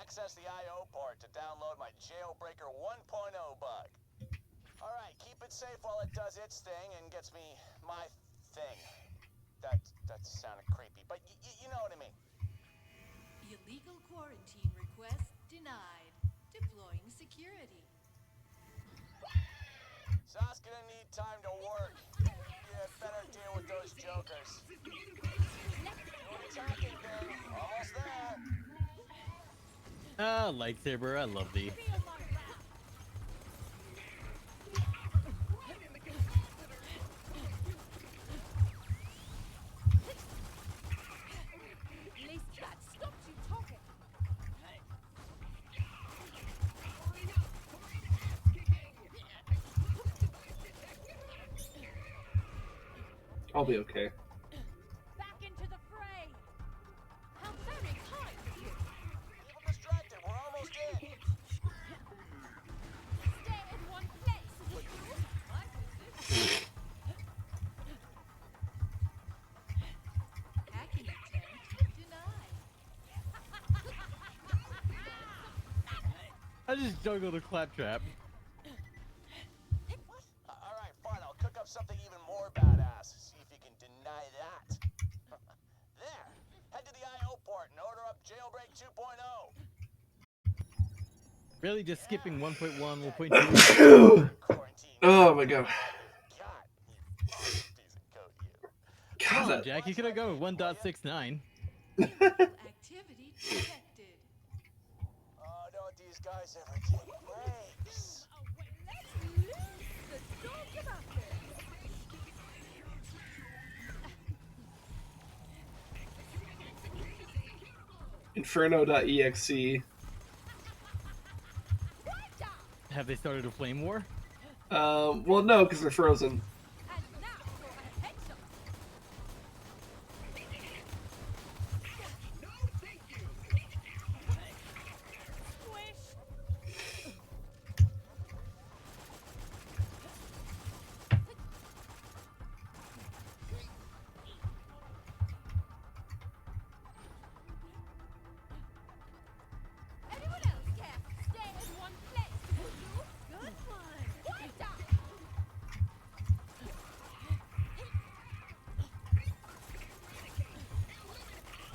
Access the I/O port to download my Jailbreaker 1.0 bug. All right, keep it safe while it does its thing and gets me my thing. That sounded creepy, but you know what I mean.
Illegal quarantine request denied. Deploying security.
Sas gonna need time to work. You better deal with those jokers. Attacking thing, almost there.
Ah, lightsaber, I love thee.
At least that stopped you talking.
I'll be okay.
Back into the fray. How very kind of you.
Keep 'em distracted. We're almost in.
Stay in one place, will you? My position. Hacking attempt denied.
I just juggled a claptrap.
Alright, fine. I'll cook up something even more badass. See if you can deny that. There. Head to the I.O. port and order up Jailbreak 2.0.
Really just skipping 1.1, 1.2.
Quarantine.
Oh my god.
God, you piece of code, you.
Come on,
God,
Jack, you could have gone with 1.69.
Activity detected.
Oh, don't these guys ever take breaks?
Oh, wait, let's loose the dog about this.
Inferno.exe.
Have they started a flame war?
Well, no, because they're frozen.
And now for a headshot.
No, thank you.
Squish. Anyone else care? Stay in one place, will you? Good one. What the?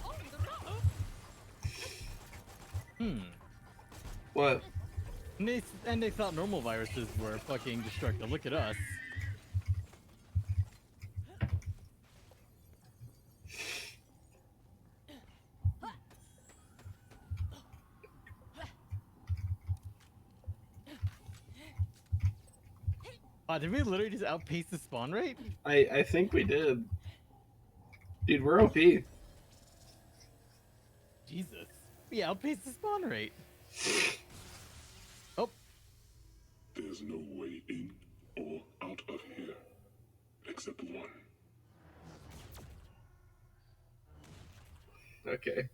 On the road.
What?
And they thought normal viruses were fucking destructive. Look at us. Did we literally just outpace the spawn rate?
I think we did. Dude, we're OP.
Jesus. We outpaced the spawn rate. Oh.
There's no way in or out of here, except one.
Okay.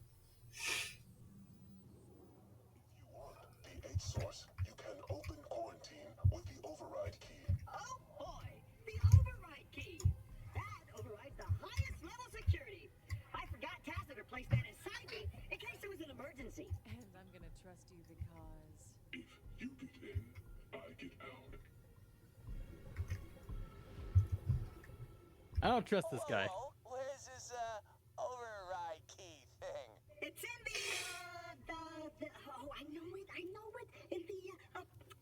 If you want the H source, you can open quarantine with the override key.
Oh boy, the override key. That overrides the highest level security. I forgot Tacit placed that inside me in case there was an emergency.
And I'm gonna trust you because...
If you get in, I get out.
I don't trust this guy.
Whoa, where's this, override key thing?
It's in the oh, I know it, in the,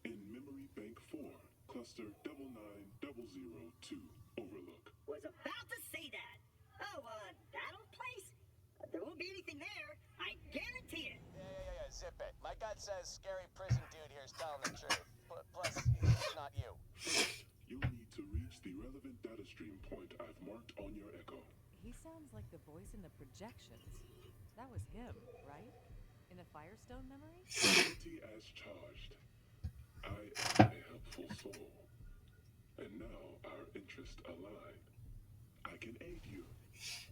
In Memory Bank 4, Cluster 99002, Overlook.
was about to say that. Oh, that old place? There won't be anything there, I guarantee it.
Yeah, zip it. My gut says scary prison dude here is telling the truth. Plus, it's not you.
You'll need to reach the relevant data stream point I've marked on your echo.
He sounds like the voice in the projections. That was him, right? In the Firestone memory?
Guilty as charged. I am a helpful soul. And now our interests align. I can aid you.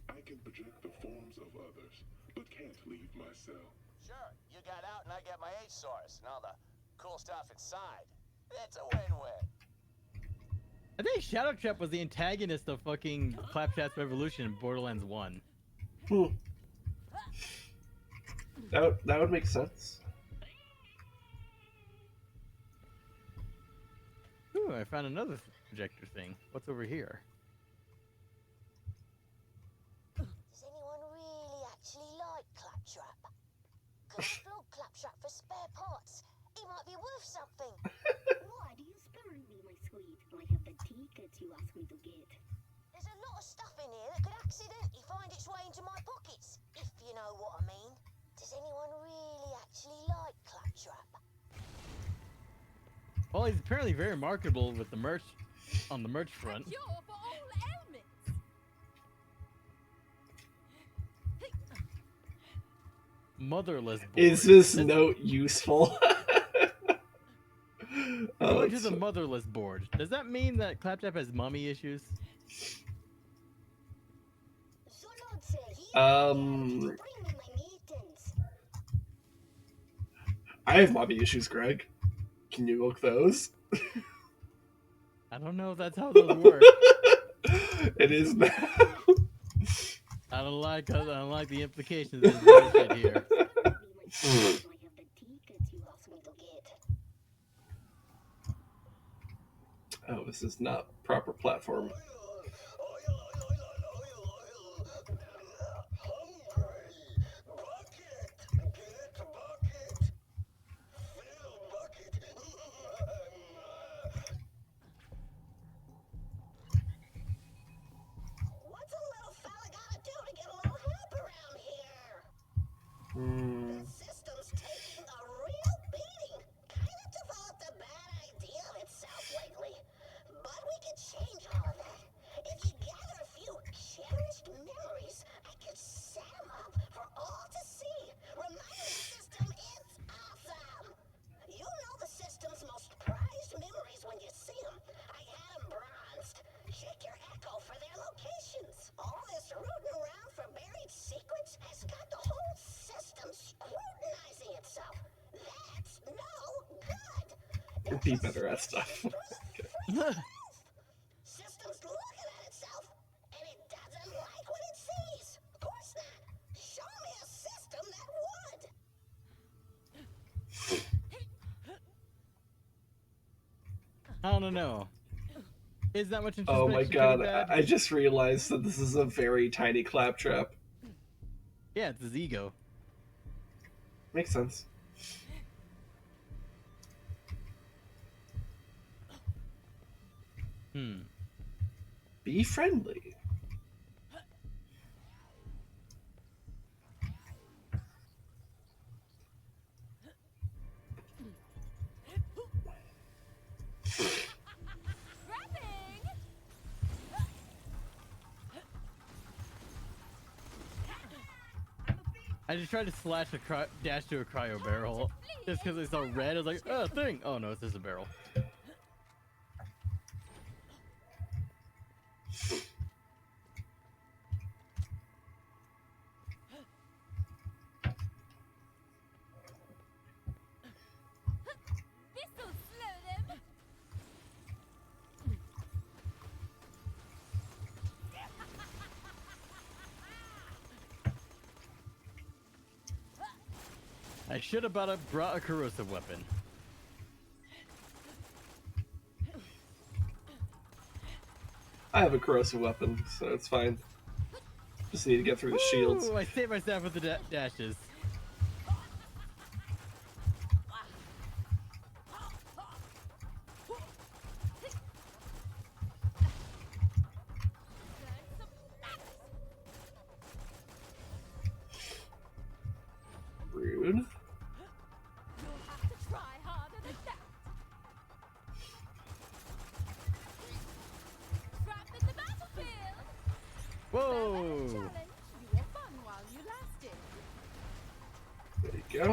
I can project the forms of others, but can't leave my cell.
Sure, you got out and I get my H source and all the cool stuff inside. It's a win-win.
I think Shadow Trap was the antagonist of fucking Claptrap's Revolution in Borderlands 1.
That would make sense.
Ooh, I found another projector thing. What's over here?
Does anyone really actually like Claptrap? Could I flog Claptrap for spare parts? He might be worth something.
Why do you spurn me, my sweet? I have the tickets you asked me to get.
There's a lot of stuff in here that could accidentally find its way into my pockets, if you know what I mean. Does anyone really actually like Claptrap?
Well, he's apparently very marketable with the merch on the merch front.
Cure for all ailments.
Motherless board.
Is this note useful?
Going to the motherless board. Does that mean that Claptrap has mommy issues?
Bring me my meetings.
I have mommy issues, Greg. Can you look those?
I don't know if that's how those work.
It is now.
I don't like the implications of this bullshit here.
Be my friend, so I have the tickets you asked me to get.
Oh, this is not proper platform.
What's a little fella gotta do to get a little help around here? The system's taking a real beating. Kind of developed a bad idea of itself lately. But we can change all of that. If you gather a few cherished memories, I can set them up for all to see. Remind the system it's awesome. You know the system's most prized memories when you see them. I had them bronzed. Check your echo for their locations. All this rooting around for buried secrets has got the whole system scrutinizing itself. That's no good.
Be better at stuff.
System's looking at itself, and it doesn't like what it sees. Of course not. Show me a system that would.
I don't know. Is that much
Oh my
introspection pretty
god,
bad?
I just realized that this is a very tiny claptrap.
Yeah, it's his ego.
Makes sense. Be friendly.
I just tried to slash a dash to a cryo barrel just because I saw red. I was like, oh, thing. Oh no, it's just a barrel.
This'll slow them.
I should have brought a corrosive weapon.
I have a corrosive weapon, so it's fine. Just need to get through the shields.
Ooh, I saved myself with the dashes.
Rude.
You'll have to try harder than that. Trapped in the battlefield.
Whoa!
Challenge. You were fun while you lasted.
There you go.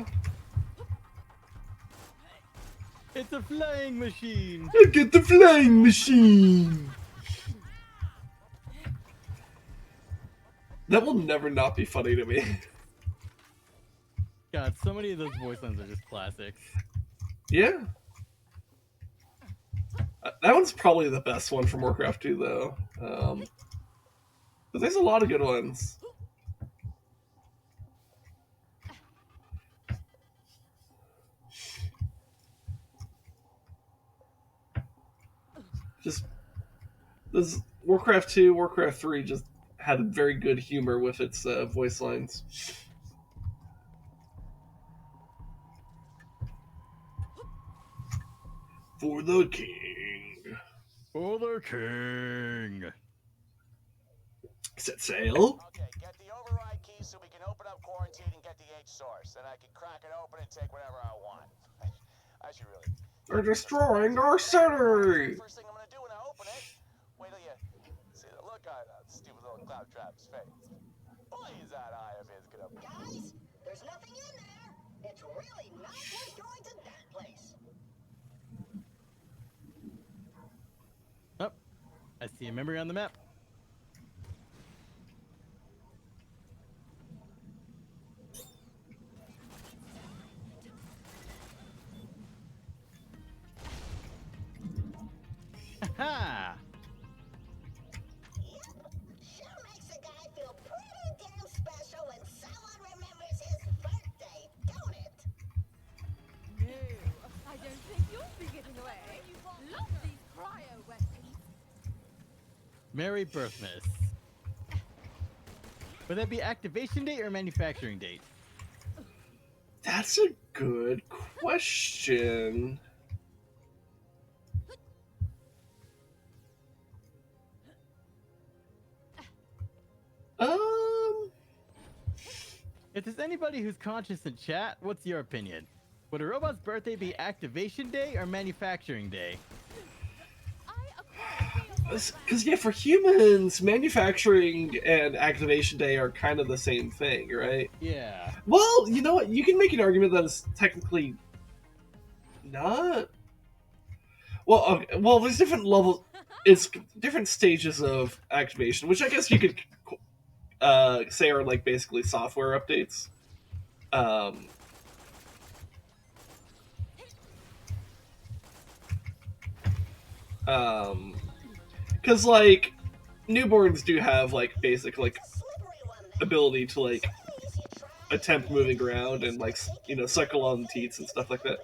It's a flying machine!
Look at the flying machine! That will never not be funny to me.
God, so many of those voice lines are just classics.
Yeah. That one's probably the best one from Warcraft 2, though. But there's a lot of good ones. Just this Warcraft 2, Warcraft 3 just had very good humor with its voice lines. For the king.
For the king.
Set sail.
Okay, get the override key so we can open up quarantine and get the H source. Then I can crack it open and take whatever I want. I should really.
They're destroying our city!
First thing I'm gonna do when I open it, wait till you see the look on that stupid little Claptrap's face. Boy, is that eye of his gonna.
Guys, there's nothing in there. It's really not worth going to that place.
Oh, I see a memory on the map. Ha!
Sure makes a guy feel pretty damn special when someone remembers his birthday, don't it?
No, I don't think you'll be getting away. Love these cryo weapons.
Merry Birthmas. Would that be activation date or manufacturing date?
That's a good question.
If there's anybody who's conscious in chat, what's your opinion? Would a robot's birthday be activation day or manufacturing day?
Because, yeah, for humans, manufacturing and activation day are kind of the same thing, right?
Yeah.
Well, you know what? You can make an argument that it's technically not. Well, okay, well, there's different levels. It's different stages of activation, which I guess you could say are like basically software updates. Because like newborns do have like basic like ability to like attempt moving around and like suckle on teats and stuff like that.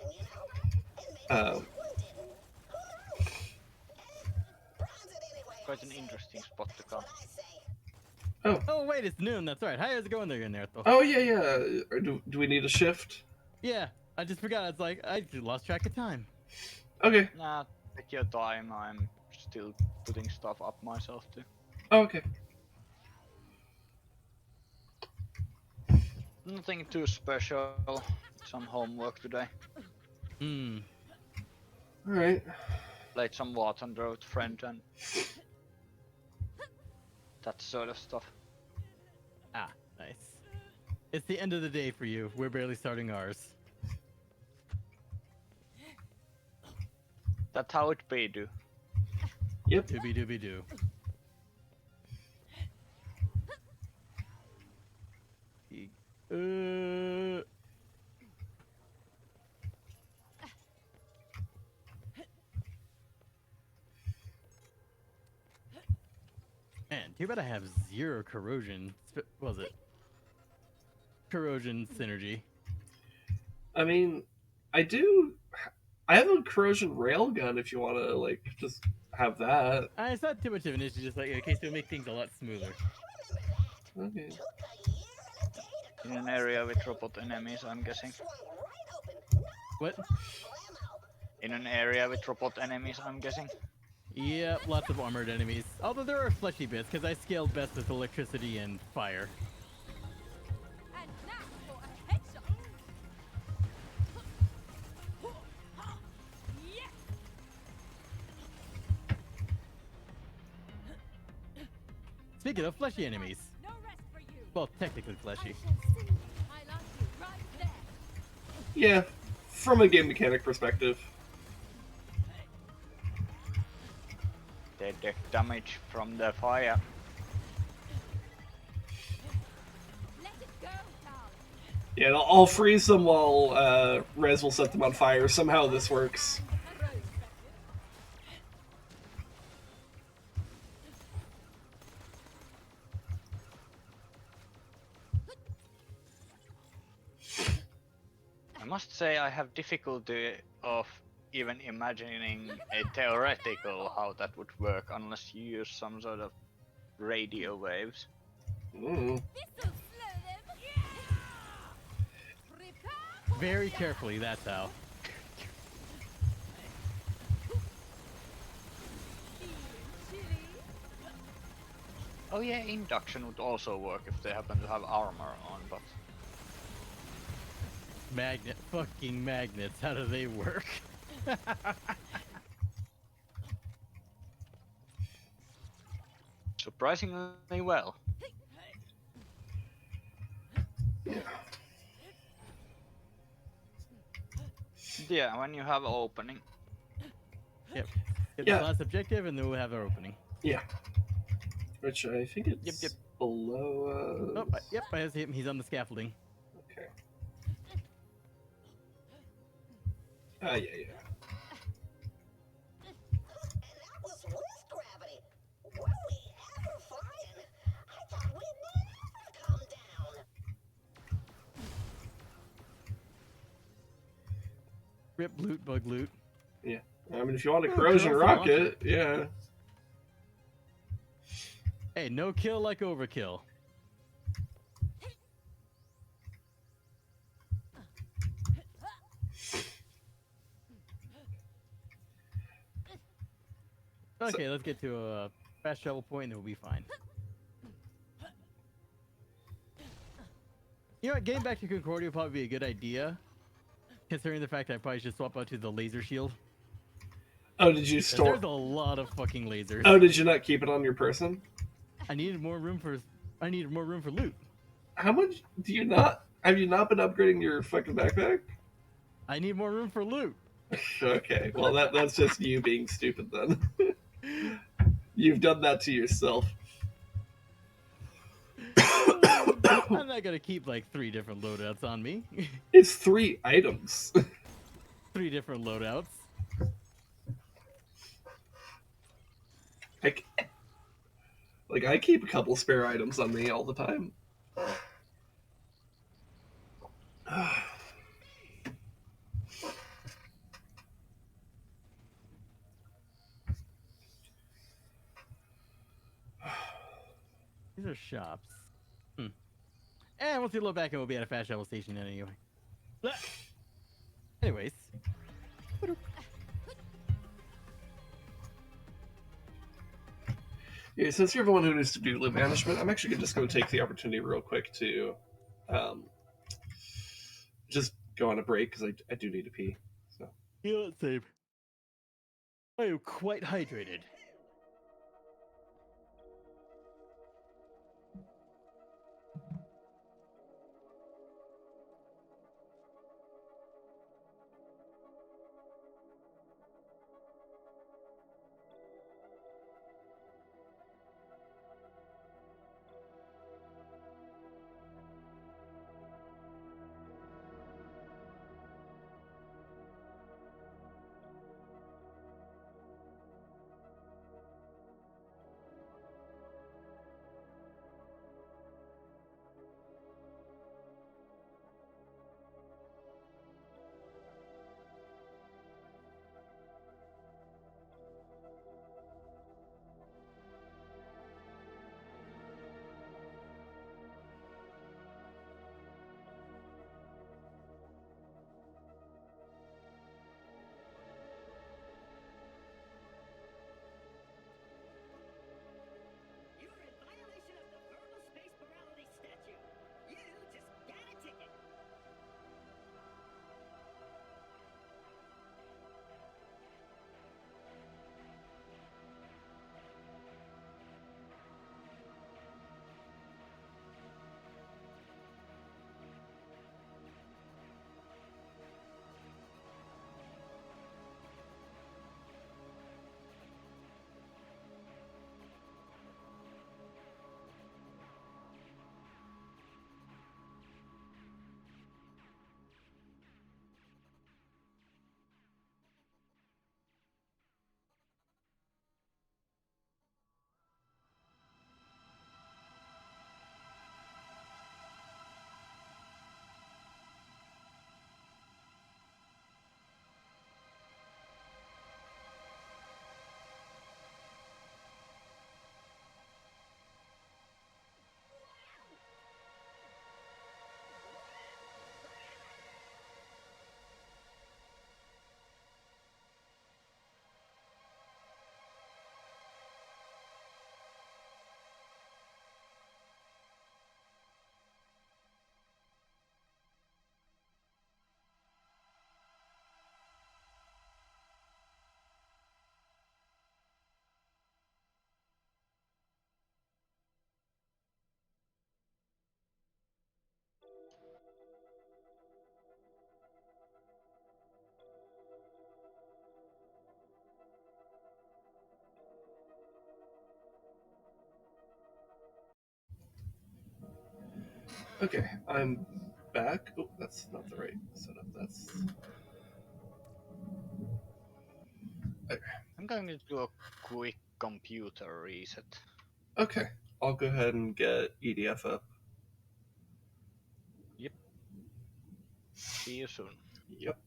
Quite an interesting spot to come.
Oh wait, it's noon. That's right. How's it going there, Jannertto?
Oh yeah. Do we need a shift?
Yeah, I just forgot. It's like I lost track of time.
Okay.
Nah, take your time. I'm still putting stuff up myself too.
Oh, okay.
Nothing too special. Some homework today.
Hmm.
All right.
Played some War Thunder with friend and that sort of stuff.
Ah, nice. It's the end of the day for you. We're barely starting ours.
That's how it be, do.
Yep.
Doobie doobie doo. Man, too bad I have 0 corrosion. What was it? Corrosion synergy.
I mean, I have a corrosion railgun if you want to like just have that.
It's not too much of an issue. Just like in case it would make things a lot smoother.
Okay.
In an area with robot enemies, I'm guessing.
What?
In an area with robot enemies, I'm guessing.
Yeah, lots of armored enemies. Although there are fleshy bits, because I scaled best with electricity and fire.
And now for a headshot. Yes.
Speaking of fleshy enemies.
No rest for you.
Well, technically fleshy.
I love you right there.
Yeah, from a game mechanic perspective.
They take damage from the fire.
Let it go, darling.
Yeah, I'll freeze them while Rez will set them on fire. Somehow this works.
I must say I have difficulty of even imagining a theoretical how that would work unless you use some sort of radio waves.
Ooh.
Very carefully, that's how.
Oh yeah, induction would also work if they happen to have armor on, but...
Fucking magnets, how do they work?
Surprisingly well. Yeah, when you have opening.
Yep. Get
Yeah.
the last objective and then we'll have our opening.
Yeah. Which I think it's
Yep.
below.
Oh, yep, I see him. He's on the scaffolding.
Okay. Yeah.
Rip loot, bug loot.
Yeah. I mean, if you want a
Oh,
corrosion
kill off the launcher.
rocket, yeah.
Hey, no kill like overkill. Okay, let's get to a fast travel point and then we'll be fine. You know what? Getting back to Concordia would probably be a good idea, considering the fact that I probably should swap out to the laser shield.
Oh, did you store?
There's a lot of fucking lasers.
Oh, did you not keep it on your person?
I needed more room for loot.
How much do you not? Have you not been upgrading your fucking backpack?
I need more room for loot.
Okay, well that's just you being stupid then. You've done that to yourself.
I'm not gonna keep like 3 different loadouts on me.
It's 3 items.
3 different loadouts.
I keep a couple spare items on me all the time.
These are shops. And once we load back in, we'll be at a fast travel station anyway. Anyways.
Yeah, since you're the one who needs to do loot management, I'm actually just going to take the opportunity real quick to just go on a break because I do need to pee. So.
You know what, Save? I am quite hydrated.
Okay, I'm back. Oh, that's not the right setup. That's. Okay.
I'm going to do a quick computer reset.
Okay, I'll go ahead and get EDF up.
Yep. See you soon.
Yep.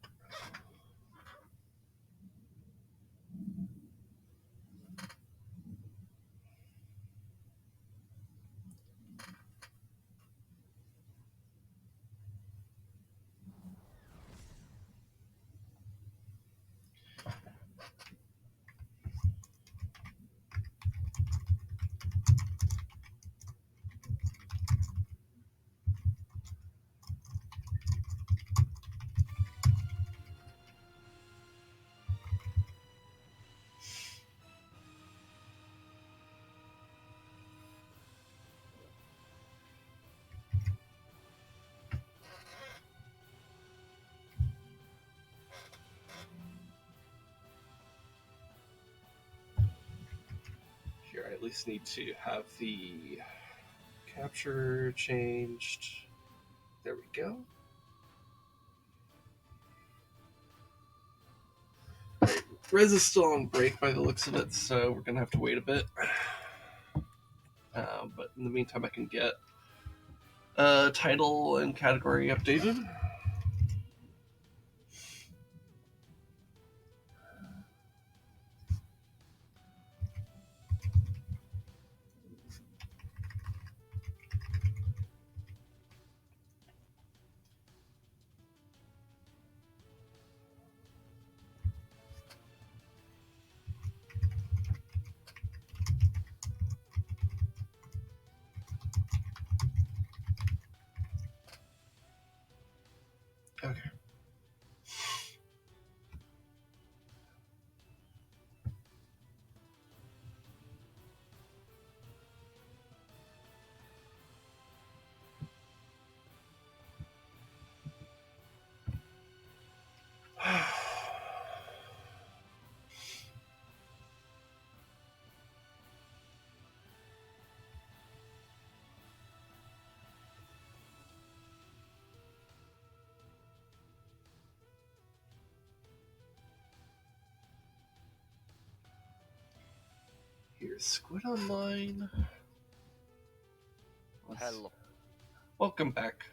least need to have the capture changed. There we go. Right. Rez is still on break by the looks of it, so we're gonna have to wait a bit. But in the meantime, I can get title and category updated. Okay. Here's Squid Online.
Hello.
Welcome back.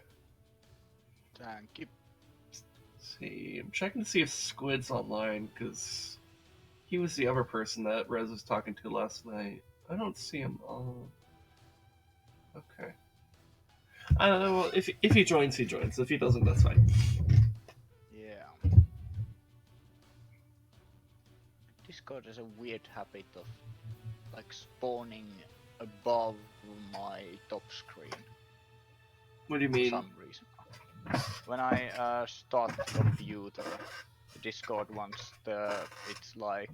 Thank you.
Let's see, I'm checking to see if Squid's online, because he was the other person that Rez was talking to last night. I don't see him on. Okay. I don't know. Well, if he joins, he joins. If he doesn't, that's fine.
Yeah. Discord has a weird habit of like spawning above my top screen.
What do you mean?
For some reason. When I start the computer, the Discord wants it's like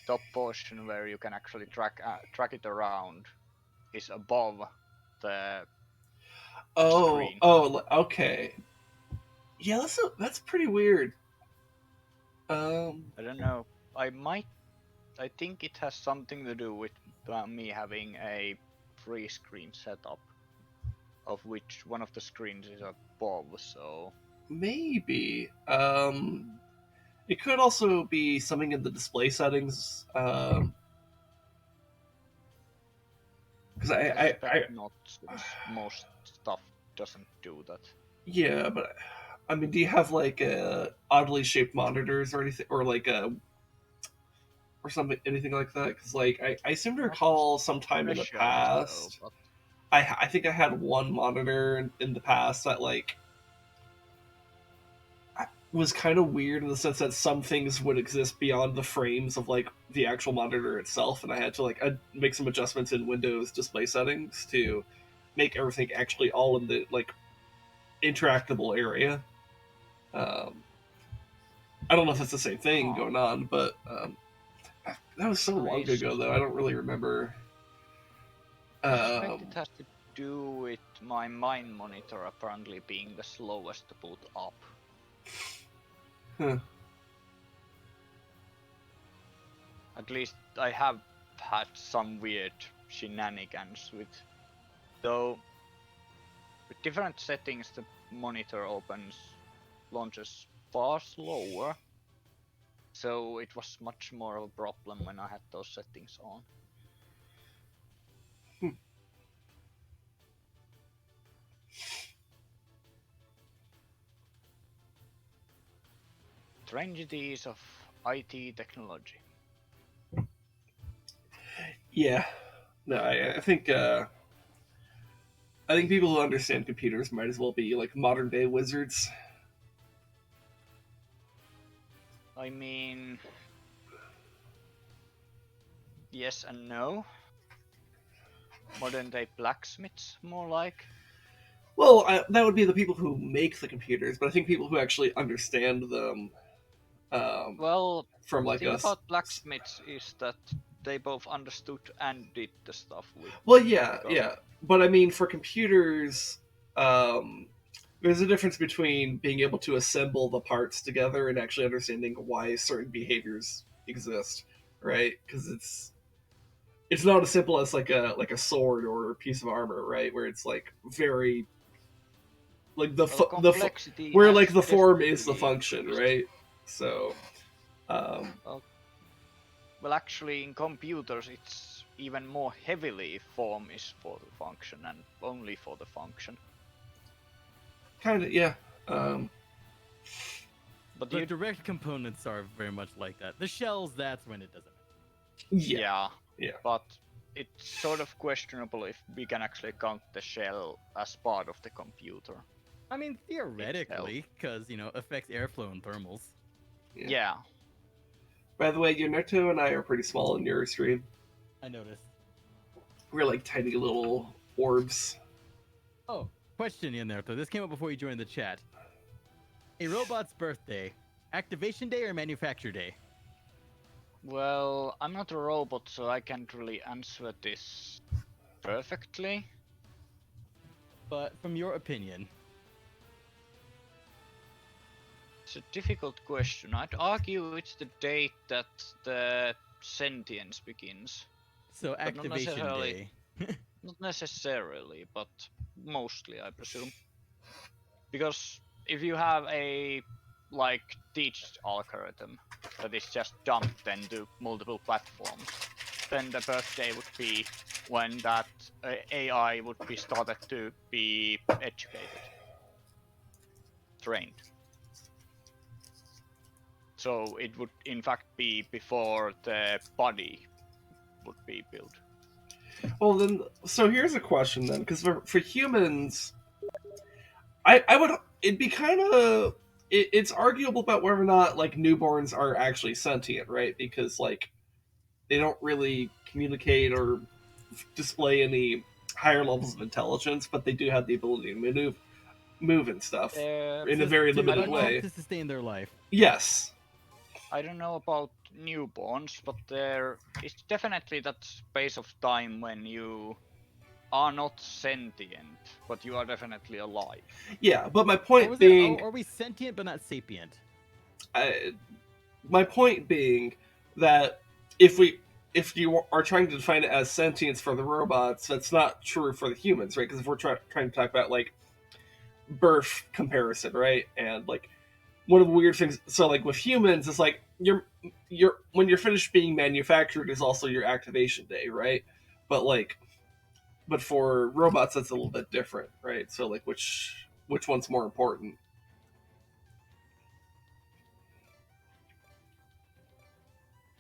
top portion where you can actually track it around is above the screen.
Oh, okay. Yeah, that's pretty weird.
I don't know. I think it has something to do with me having a free screen setup, of which one of the screens is above, so...
Maybe. It could also be something in the display settings. Because
not since most stuff doesn't do that.
Yeah, but I mean, do you have like oddly shaped monitors or anything, or like or something, anything like that? Because like I seem to recall sometime in the past, I think I had one monitor in the past that like was kind of weird in the sense that some things would exist beyond the frames of like the actual monitor itself, and I had to like make some adjustments in Windows display settings to make everything actually all in the like interactable area. I don't know if it's the same thing going on, but that was so long ago though. I don't really remember.
I suspect it has to do with my main monitor apparently being the slowest to boot up.
Huh.
At least I have had some weird shenanigans with, though with different settings the monitor launches far slower, so it was much more of a problem when I had those settings on. Strangities of IT technology.
Yeah, no, I think people who understand computers might as well be like modern day wizards.
I mean, yes and no. Modern day blacksmiths, more like.
Well, that would be the people who make the computers, but I think people who actually understand them.
Well,
from like
the thing
us.
about blacksmiths is that they both understood and did the stuff with.
Well, yeah, but I mean, for computers, there's a difference between being able to assemble the parts together and actually understanding why certain behaviors exist, right? Because it's not as simple as like a sword or a piece of armor, right? Where it's like very like where like the form is the function, right? So,
well, actually, in computers, it's even more heavily form is for the function and only for the function.
Kind of, yeah.
But direct components are very much like that. The shells, that's when it doesn't.
Yeah.
But it's sort of questionable if we can actually count the shell as part of the computer.
I mean, theoretically, because, you know, affects airflow and thermals.
Yeah.
By the way, Jannertto and I are pretty small in your stream.
I noticed.
We're like tiny little orbs.
Oh, question, Jannertto. This came up before you joined the chat. A robot's birthday, activation day or manufacture day?
Well, I'm not a robot, so I can't really answer this perfectly.
But from your opinion?
It's a difficult question. I'd argue it's the date that the sentience begins.
So activation day.
Not necessarily, but mostly, I presume. Because if you have a teach algorithm that is just dumped into multiple platforms, then the birthday would be when that AI would be started to be educated, trained. So it would in fact be before the body would be built.
Well then, so here's a question then, because for humans, I would, it'd be kind of, it's arguable about whether or not like newborns are actually sentient, right? Because like they don't really communicate or display any higher levels of intelligence, but they do have the ability to move and stuff in a very limited way
to sustain their life.
Yes.
I don't know about newborns, but there is definitely that space of time when you are not sentient, but you are definitely alive.
Yeah, but my point being...
Are we sentient but not sapient?
My point being that if you are trying to define it as sentience for the robots, that's not true for the humans, right? Because if we're trying to talk about like birth comparison, right? And like one of the weird things, so like with humans, it's like you're when you're finished being manufactured is also your activation day, right? But for robots, that's a little bit different, right? So like which one's more important?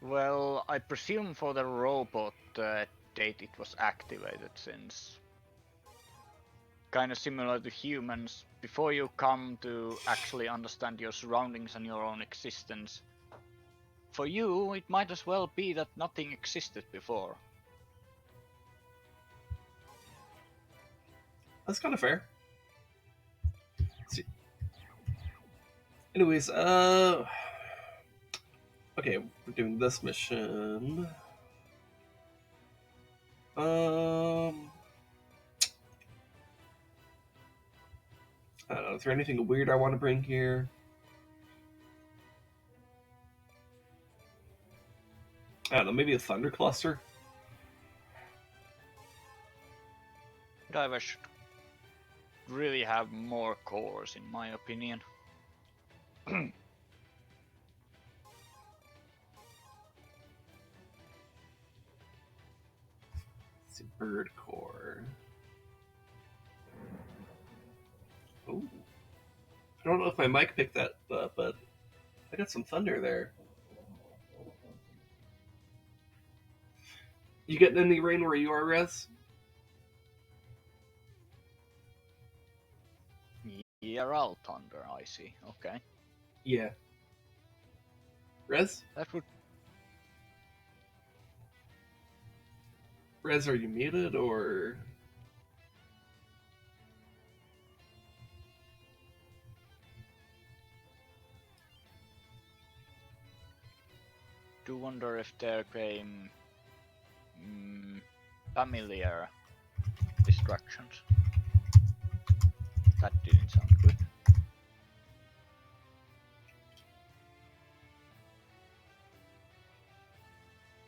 Well, I presume for the robot date it was activated, since kind of similar to humans, before you come to actually understand your surroundings and your own existence, for you it might as well be that nothing existed before.
That's kind of fair. Let's see. Anyways, okay, we're doing this mission. I don't know, is there anything weird I want to bring here? I don't know, maybe a thunder cluster?
Diver should really have more cores, in my opinion.
Let's see, bird core. Ooh. I don't know if my mic picked that up, but I got some thunder there. You getting any rain where you are, Rez?
ERL thunder, I see. Okay.
Yeah. Rez?
That would...
Rez, are you muted, or...
do wonder if there came familiar distractions. That didn't sound good.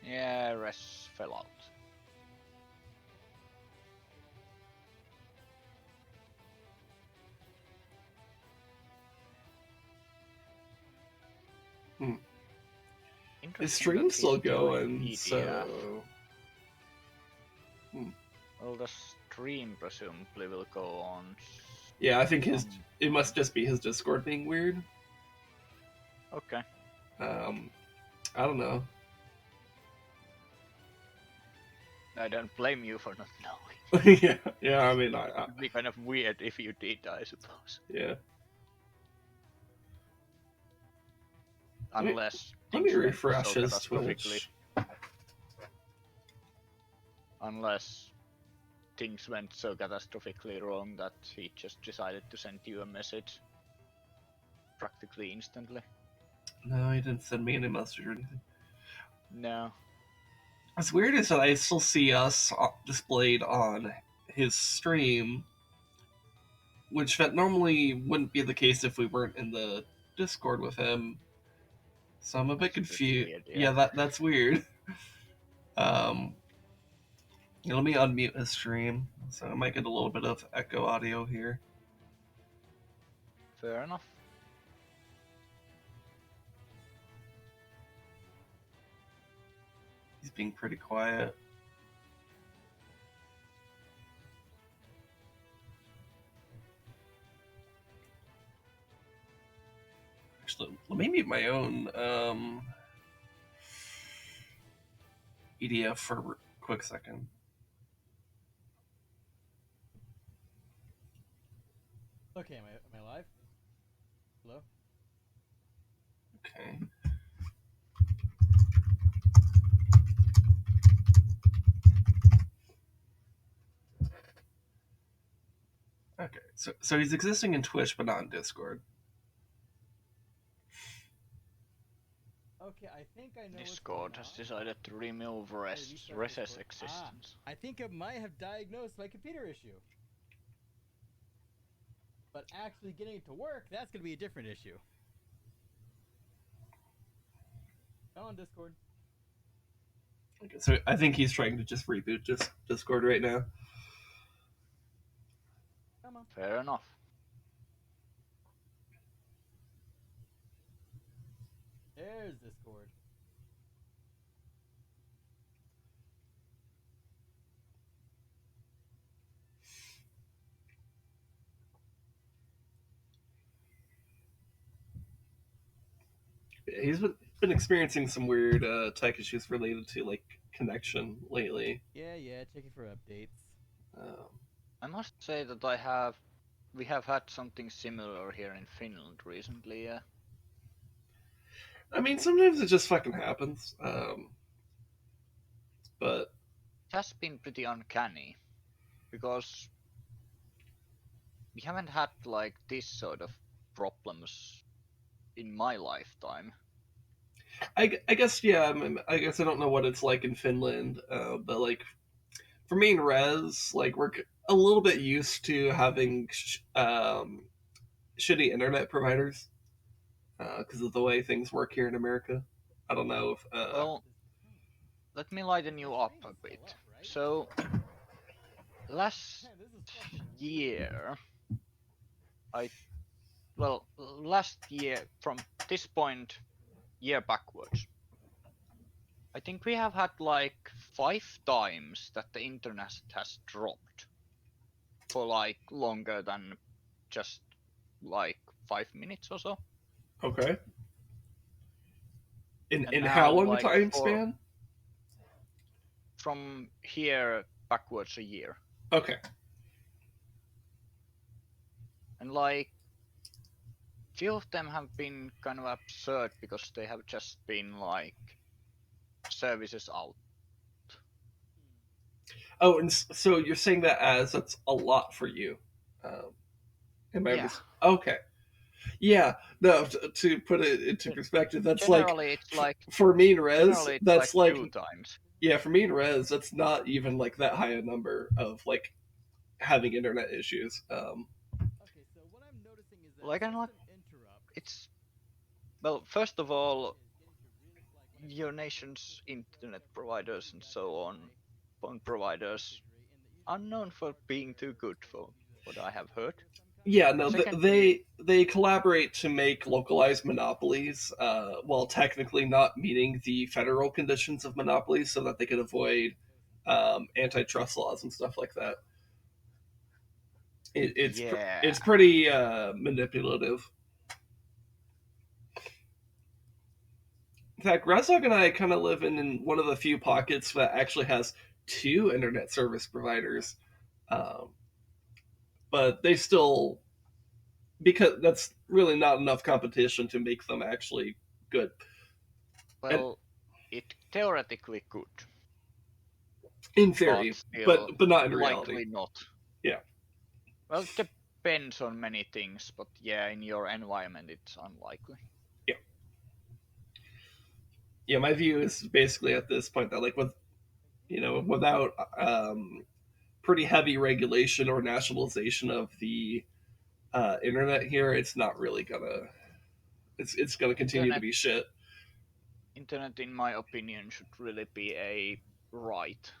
Yeah, Res fell out.
Hmm. His
Interesting that
stream's
he's
still
doing
going,
EDF.
so
Well, the stream presumably will go on.
yeah, I think it must just be his Discord being weird.
Okay.
I don't know.
I don't blame you for not knowing.
yeah. I mean,
It'd be kind of weird if you did, I suppose.
yeah.
Unless
Let me
things went
refresh
so
his
catastrophically.
Twitch.
Unless things went so catastrophically wrong that he just decided to send you a message practically instantly.
No, he didn't send me any message or anything.
No.
What's weird is that I still see us displayed on his stream, which that normally wouldn't be the case if we weren't in the Discord with him. So I'm a bit confused.
Weird,
yeah, that's weird. Let me unmute his stream, so I might get a little bit of echo audio here.
Fair enough.
He's being pretty quiet. Actually, let me mute my own EDF for a quick second.
Okay, am I live? Hello?
Okay. Okay, so he's existing in Twitch, but not in Discord.
Okay, I think I know.
Discord has decided to remove Rez's existence.
I think it might have diagnosed my computer issue. But actually getting it to work, that's going to be a different issue. Come on, Discord.
Okay, so I think he's trying to just reboot Discord right now.
Come on.
Fair enough.
There's Discord.
He's been experiencing some weird tech issues related to like connection lately.
Yeah, checking for updates.
I must say that we have had something similar here in Finland recently. Yeah.
I mean, sometimes it just fucking happens. But
it has been pretty uncanny because we haven't had like this sort of problems in my lifetime.
I guess, yeah. I guess I don't know what it's like in Finland, but like for me and Rez, like we're a little bit used to having shitty internet providers because of the way things work here in America. I don't know if.
Well, let me lighten you up a bit. So last year, last year from this point, year backwards, I think we have had like 5 times that the internet has dropped for like longer than just like 5 minutes or so.
Okay. In how long
like,
a time span?
From here backwards a year.
Okay.
And like few of them have been kind of absurd because they have just been like services out.
Oh, and so you're saying that as that's a lot for you.
Yeah.
Okay. Yeah. No, to put it into perspective, that's
generally it's like
for me and Rez, that's like
2 times.
Yeah, for me and Rez, that's not even like that high a number of like having internet issues.
Okay, so what I'm noticing is that
like I'm not. It's well, first of all, your nation's internet providers and so on, phone providers, are known for being too good for what I have heard.
Yeah, no,
Secondly,
they collaborate to make localized monopolies, while technically not meeting the federal conditions of monopolies, so that they could avoid antitrust laws and stuff like that.
yeah.
It's pretty manipulative. In fact, Rezdog and I kind of live in one of the few pockets that actually has two internet service providers, um, but they still, because that's really not enough competition to make them actually good. And
Well, it theoretically could,
in
but
theory,
still
but not in reality.
likely not.
Yeah,
Well, it depends on many things, but yeah, in your environment, it's unlikely.
yeah, yeah. My view is basically at this point that like without pretty heavy regulation or nationalization of the internet here, it's not really gonna. It's gonna continue to
Internet,
be shit.
internet, in my opinion, should really be a right.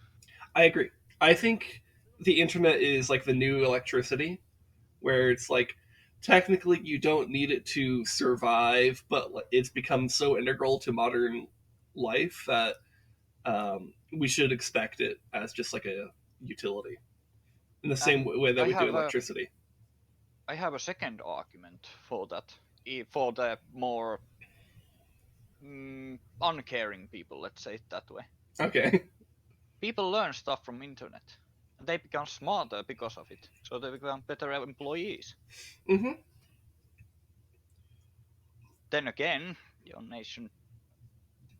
I agree. I think the internet is like the new electricity, where it's like technically you don't need it to survive, but it's become so integral to modern life that we should expect it as just like a utility in the same
And
way that
I
we do
have a
electricity.
I have a second argument for that. For the more uncaring people, let's say it that way.
Okay.
People learn stuff from internet. And they become smarter because of it. So they become better employees.
Mm-hmm.
Then again, your nation,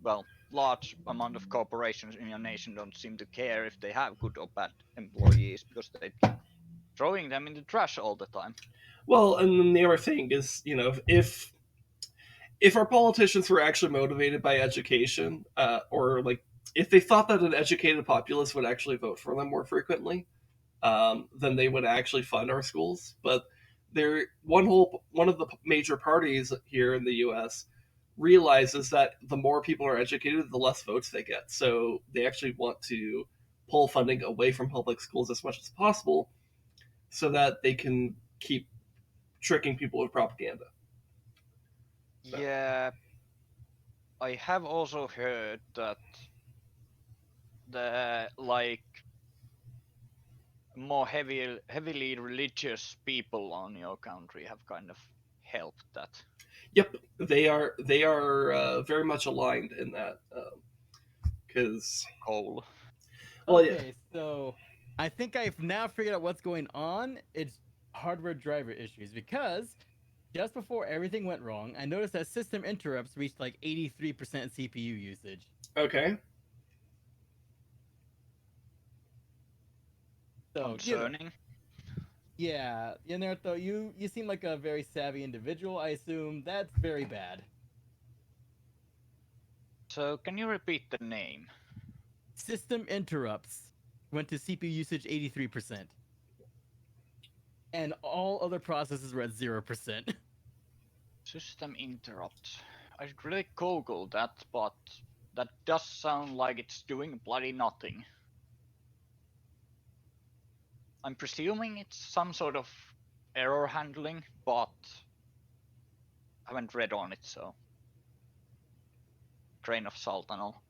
well, large amount of corporations in your nation don't seem to care if they have good or bad employees because they keep throwing them in the trash all the time.
Well, and then the other thing is, if our politicians were actually motivated by education, or like if they thought that an educated populace would actually vote for them more frequently, then they would actually fund our schools. But one of the major parties here in the U.S. realizes that the more people are educated, the less votes they get. So they actually want to pull funding away from public schools as much as possible, so that they can keep tricking people with propaganda. So.
Yeah, I have also heard that the more heavily religious people on your country have kind of helped that.
Yep, they are very much aligned in that because
Coal.
well, yeah.
Okay, so I think I've now figured out what's going on. It's hardware driver issues because just before everything went wrong, I noticed that system interrupts reached like 83% CPU usage.
Okay.
So,
Concerning.
Yeah, Jannertto, you seem like a very savvy individual. I assume that's very bad.
So can you repeat the name?
System interrupts went to CPU usage 83%. And all other processes were at 0%.
System interrupts. I should really Google that, but that does sound like it's doing bloody nothing. I'm presuming it's some sort of error handling, but I haven't read on it, so grain of salt and all.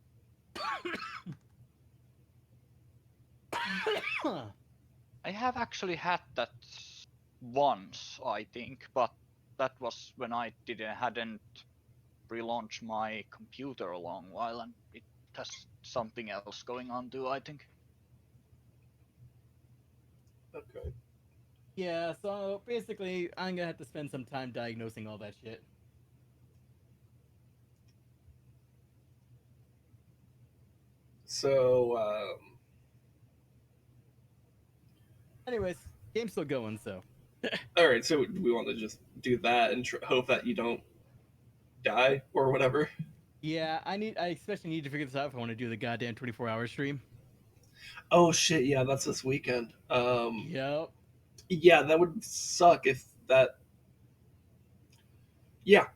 I have actually had that once, I think, but that was when I hadn't relaunched my computer a long while, and it has something else going on too, I think.
Okay.
Yeah, so basically, I'm gonna have to spend some time diagnosing all that shit.
So,
anyways, game's still going, so.
all right. So we want to just do that and hope that you don't die or whatever.
Yeah, I especially need to figure this out if I want to do the goddamn 24-hour stream.
Oh shit! Yeah, that's this weekend.
Yep.
Yeah, that would suck if that. Yeah.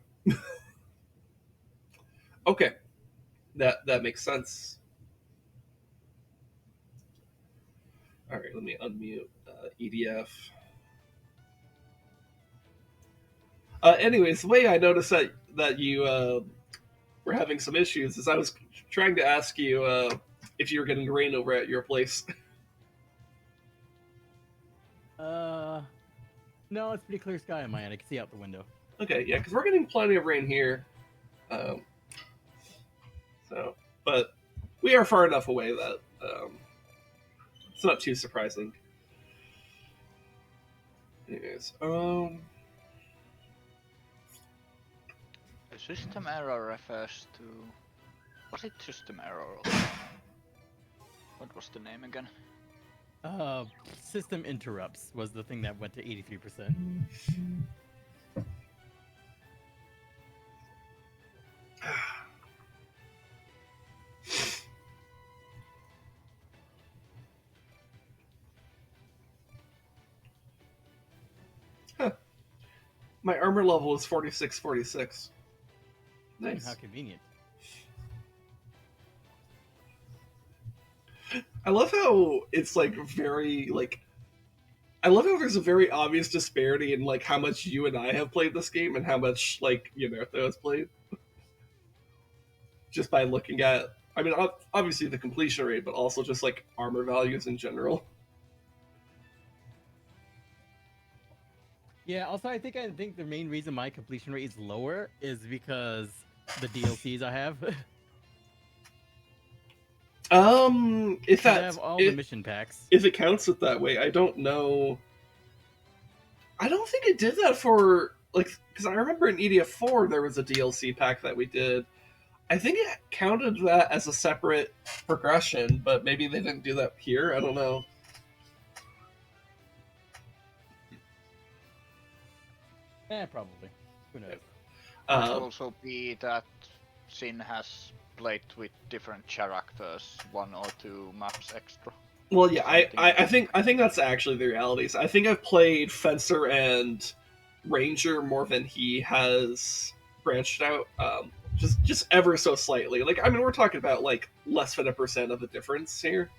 Okay, that makes sense. All right, let me unmute EDF. Anyways, the way I noticed that you were having some issues is I was trying to ask you if you were getting rain over at your place.
No, it's pretty clear sky on my end. I can see out the window.
Okay, yeah, because we're getting plenty of rain here. But we are far enough away that it's not too surprising. Anyways,
The system error refers to... Was it system error? Or... What was the name again?
System interrupts was the thing that went to 83%.
Huh. My armor level is 46. Nice.
How convenient.
I love how it's like very like. I love how there's a very obvious disparity in like how much you and I have played this game and how much like Jannertto has played. Just by looking at, I mean, obviously the completion rate, but also just like armor values in general.
Yeah. Also, I think the main reason my completion rate is lower is because the DLCs I have.
If
I
that
have all the mission packs.
If it counts it that way, I don't know. I don't think it did that for like because I remember in EDF 4 there was a DLC pack that we did. I think it counted that as a separate progression, but maybe they didn't do that here. I don't know.
Probably. Who knows?
It could also be that Sin has played with different characters, 1 or 2 maps extra.
Well, yeah, I think that's actually the realities. I think I've played Fencer and Ranger more than he has branched out. Just ever so slightly. Like, I mean, we're talking about like less than 1% of a difference here.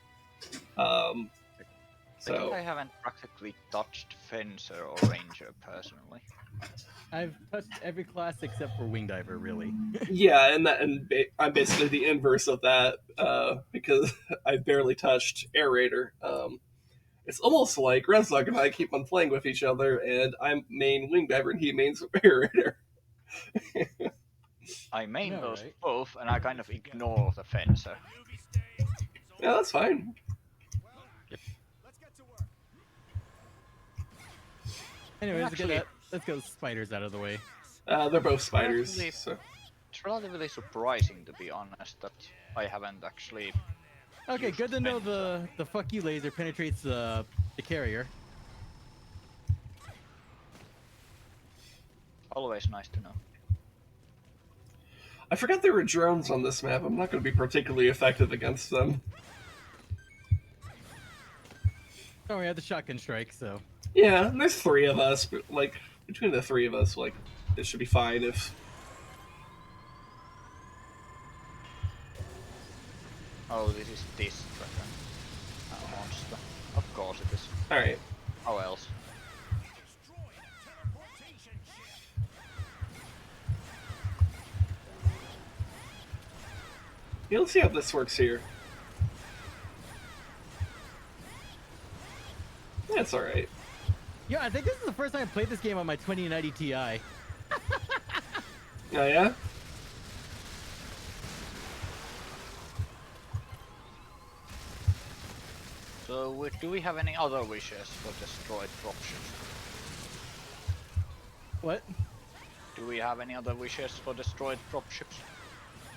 I think I haven't practically touched Fencer or Ranger personally.
I've touched every class except for Wingdiver, really.
Yeah, and I'm basically the inverse of that because I've barely touched Air Raider. It's almost like Rezdog and I keep on playing with each other, and I'm main Wingdiver and he mains Air Raider.
I main those both, and I kind of ignore the Fencer.
Yeah, that's fine.
Anyways, let's get spiders out of the way.
They're both spiders. So.
It's relatively surprising, to be honest, that I haven't actually...
Okay, good to know the fuck you laser penetrates the carrier.
Always nice to know.
I forgot there were drones on this map. I'm not going to be particularly effective against them.
Oh, we had the shotgun strike, so...
Yeah, and there's 3 of us, but like, between the 3 of us, like, it should be fine if...
Oh, this is this monster. Of course it is.
Alright.
How else?
Yeah, let's see how this works here. That's alright.
Yeah, I think this is the first time I played this game on my 2090 Ti.
Oh, yeah?
So, do we have any other wishes for destroyed dropships?
What?
Do we have any other wishes for destroyed dropships?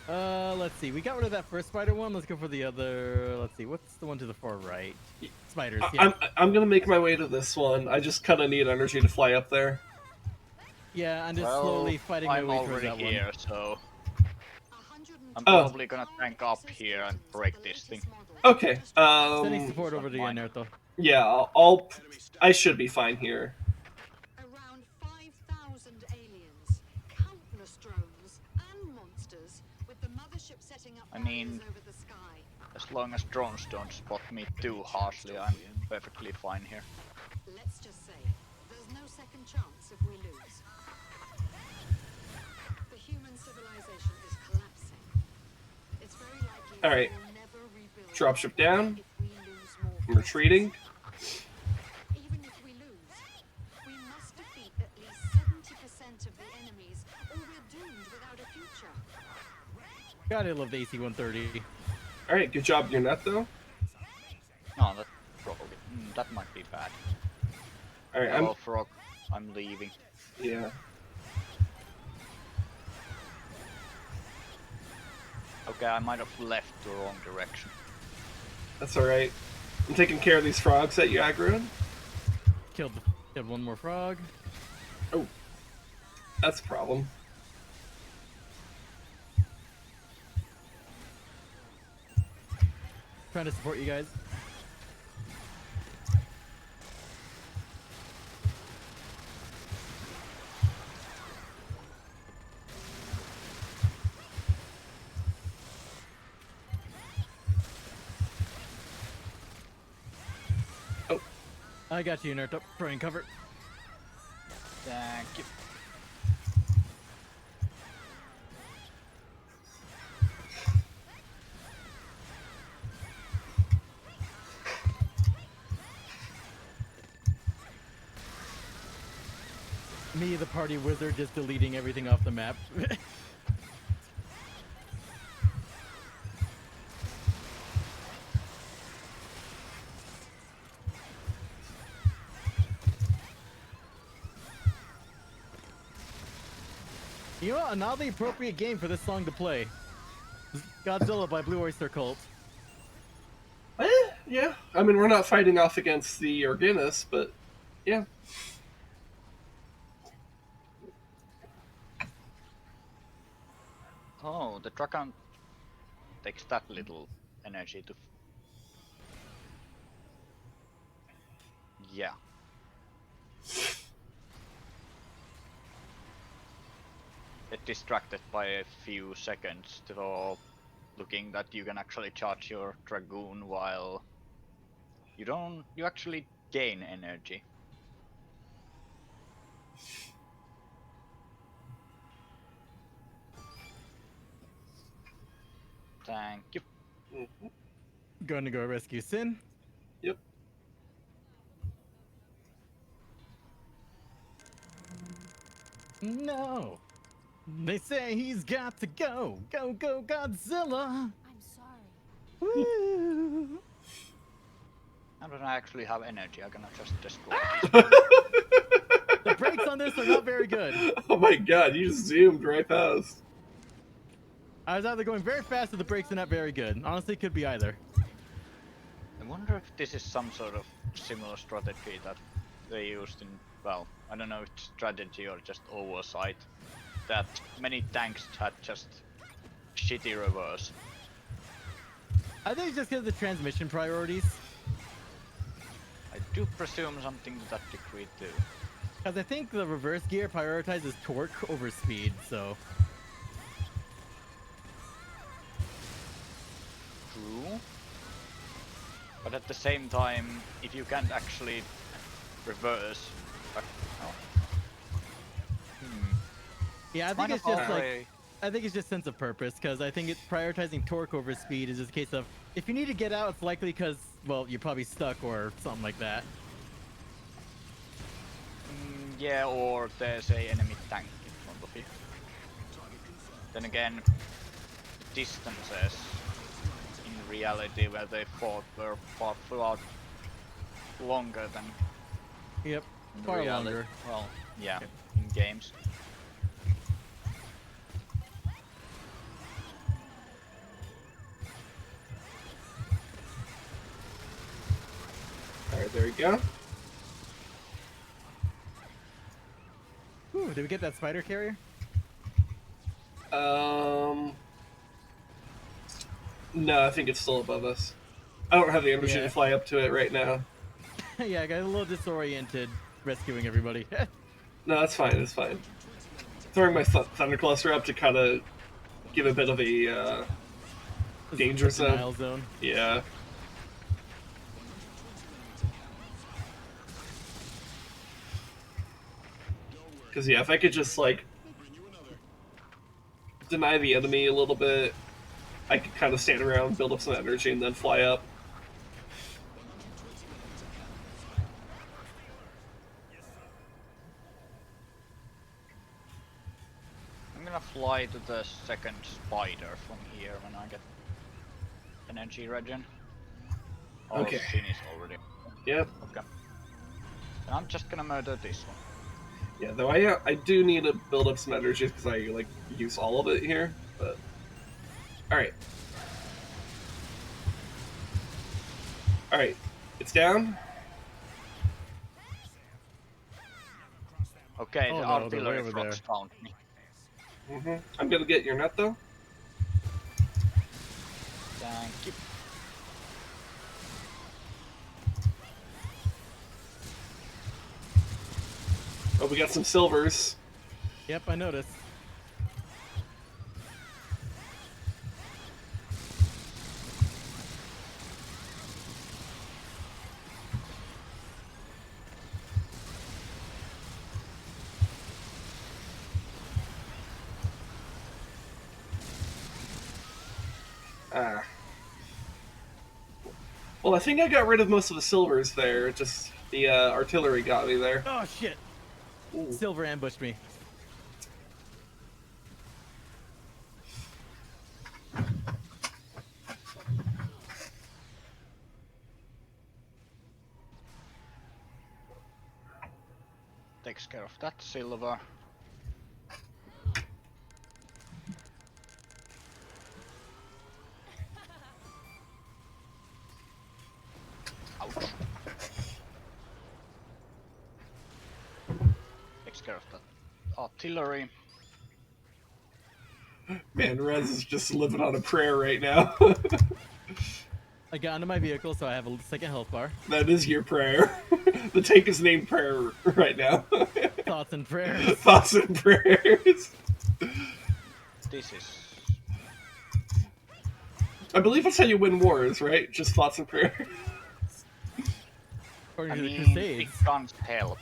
Let's see. We got rid of that first spider one. Let's go for the other. Let's see. What's the one to the far right? Spiders. Yeah.
I'm gonna make my way to this one. I just kind of need energy to fly up there.
Yeah, I'm just slowly fighting my way towards that one.
I'm already here, so I'm probably gonna tank up here and break this thing.
Okay.
Sending support over to Jannertto.
Yeah, I should be fine here.
Around 5,000 aliens, countless drones and monsters, with the mothership setting up barriers over the sky.
As long as drones don't spot me too harshly, I'm perfectly fine here.
Let's just say, there's no second chance if we lose.
Alright. Dropship down. I'm retreating.
Even if we lose, we must defeat at least 70% of the enemies, or we're doomed without a future.
God, I love the AC-130.
Alright, good job, Jannertto.
No, that probably that might be bad.
Alright,
Hello, Frog. I'm leaving.
Yeah.
Okay, I might have left the wrong direction.
That's alright. I'm taking care of these frogs that you aggroed.
Killed one more frog.
Oh. That's a problem.
Trying to support you guys.
Oh.
I got you, Jannertto. Throwing cover.
Thank you.
Me, the party wizard, just deleting everything off the map. You know what? Not the appropriate game for this song to play. Godzilla by Blue Oyster Cult.
Yeah. I mean, we're not fighting off against the Organist, but yeah.
Oh, the dragon takes that little energy to... Yeah. Get distracted by a few seconds to looking that you can actually charge your dragoon while you actually gain energy. Thank you.
Mm-hmm.
Going to go rescue Sin.
Yep.
No. They say he's got to go. Go, go, Godzilla.
I'm sorry.
Woo.
I don't actually have energy. I cannot just destroy
The brakes on this are not very good.
Oh my god, you just zoomed right past.
I was either going very fast or the brakes are not very good. Honestly, could be either.
I wonder if this is some sort of similar strategy that they used in, well, I don't know if it's strategy or just oversight, that many tanks had just shitty reverse.
I think it's just because of the transmission priorities.
I do presume something to that degree too.
Because I think the reverse gear prioritizes torque over speed, so...
True. But at the same time, if you can't actually reverse...
Yeah, I think it's just like... I think it's just sense of purpose, because I think it's prioritizing torque over speed is just a case of, if you need to get out, it's likely because, well, you're probably stuck or something like that.
Yeah, or there's a enemy tank in front of you. Then again, the distances in reality where they fought were far longer than...
Yep,
in
far
reality.
longer.
Well, yeah, in games.
Alright, there we go.
Ooh, did we get that spider carrier?
No, I think it's still above us. I don't have the energy to fly up to it right now.
Yeah, I got a little disoriented rescuing everybody.
No, that's fine, it's fine. Throwing my Thunder Cluster up to kind of give a bit of a danger
Denial
zone.
zone.
Yeah. Because, yeah, if I could just, like, deny the enemy a little bit, I could kind of stand around, build up some energy, and then fly up.
I'm gonna fly to the second spider from here when I get energy regen. Oh,
Okay.
Sin is already.
Yep.
Okay. And I'm just gonna murder this one.
Yeah, though I do need to build up some energy because I like use all of it here. But all right, it's down.
Okay,
Oh,
the
no,
artillery
they're way over
frogs
there.
found me.
I'm gonna get your nut though.
Thank you.
Oh, we got some silvers.
Yep, I noticed.
Well, I think I got rid of most of the silvers there. Just the artillery got me there.
Oh shit!
Ooh.
Silver ambushed me.
Takes care of that silver. Ouch. Takes care of that artillery.
Man, Rez is just living on a prayer right now.
I got into my vehicle, so I have a second health bar.
That is your prayer. The tank is named Prayer right now.
Thoughts and prayers.
Thoughts and prayers.
This is...
I believe that's how you win wars, right? Just thoughts and prayers.
According
I
to the
mean,
Crusades.
big guns help.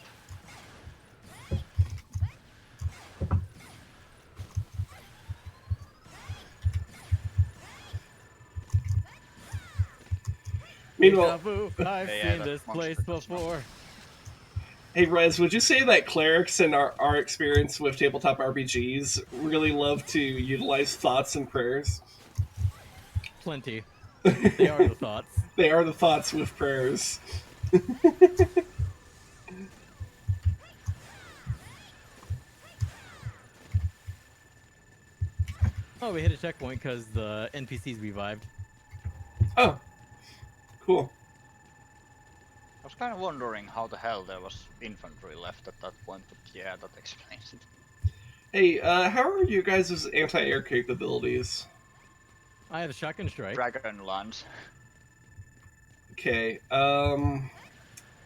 Meanwhile,
I've
Yeah,
seen
that
this place
monster.
before.
hey Rez, would you say that clerics in our experience with tabletop RPGs really love to utilize thoughts and prayers?
Plenty. They are the thoughts.
They are the thoughts with prayers.
Oh, we hit a checkpoint because the NPCs revived.
Oh, cool.
I was kind of wondering how the hell there was infantry left at that point, but yeah, that explains it.
Hey, how are you guys' anti-air capabilities?
I have a shotgun strike.
Dragon lands.
Okay,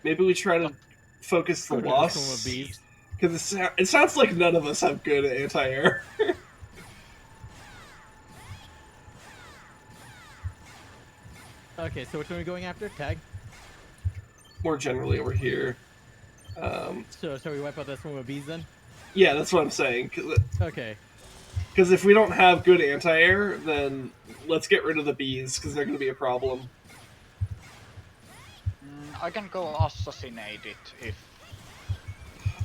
maybe we try to focus the
Go to
loss.
swarm of bees.
Because it sounds like none of us have good anti-air.
Okay, so which one are we going after? Tag?
More generally over here.
So shall we wipe out that swarm of bees then?
Yeah, that's what I'm saying.
Okay.
Because if we don't have good anti-air, then let's get rid of the bees, because they're going to be a problem.
I can go assassinate it if...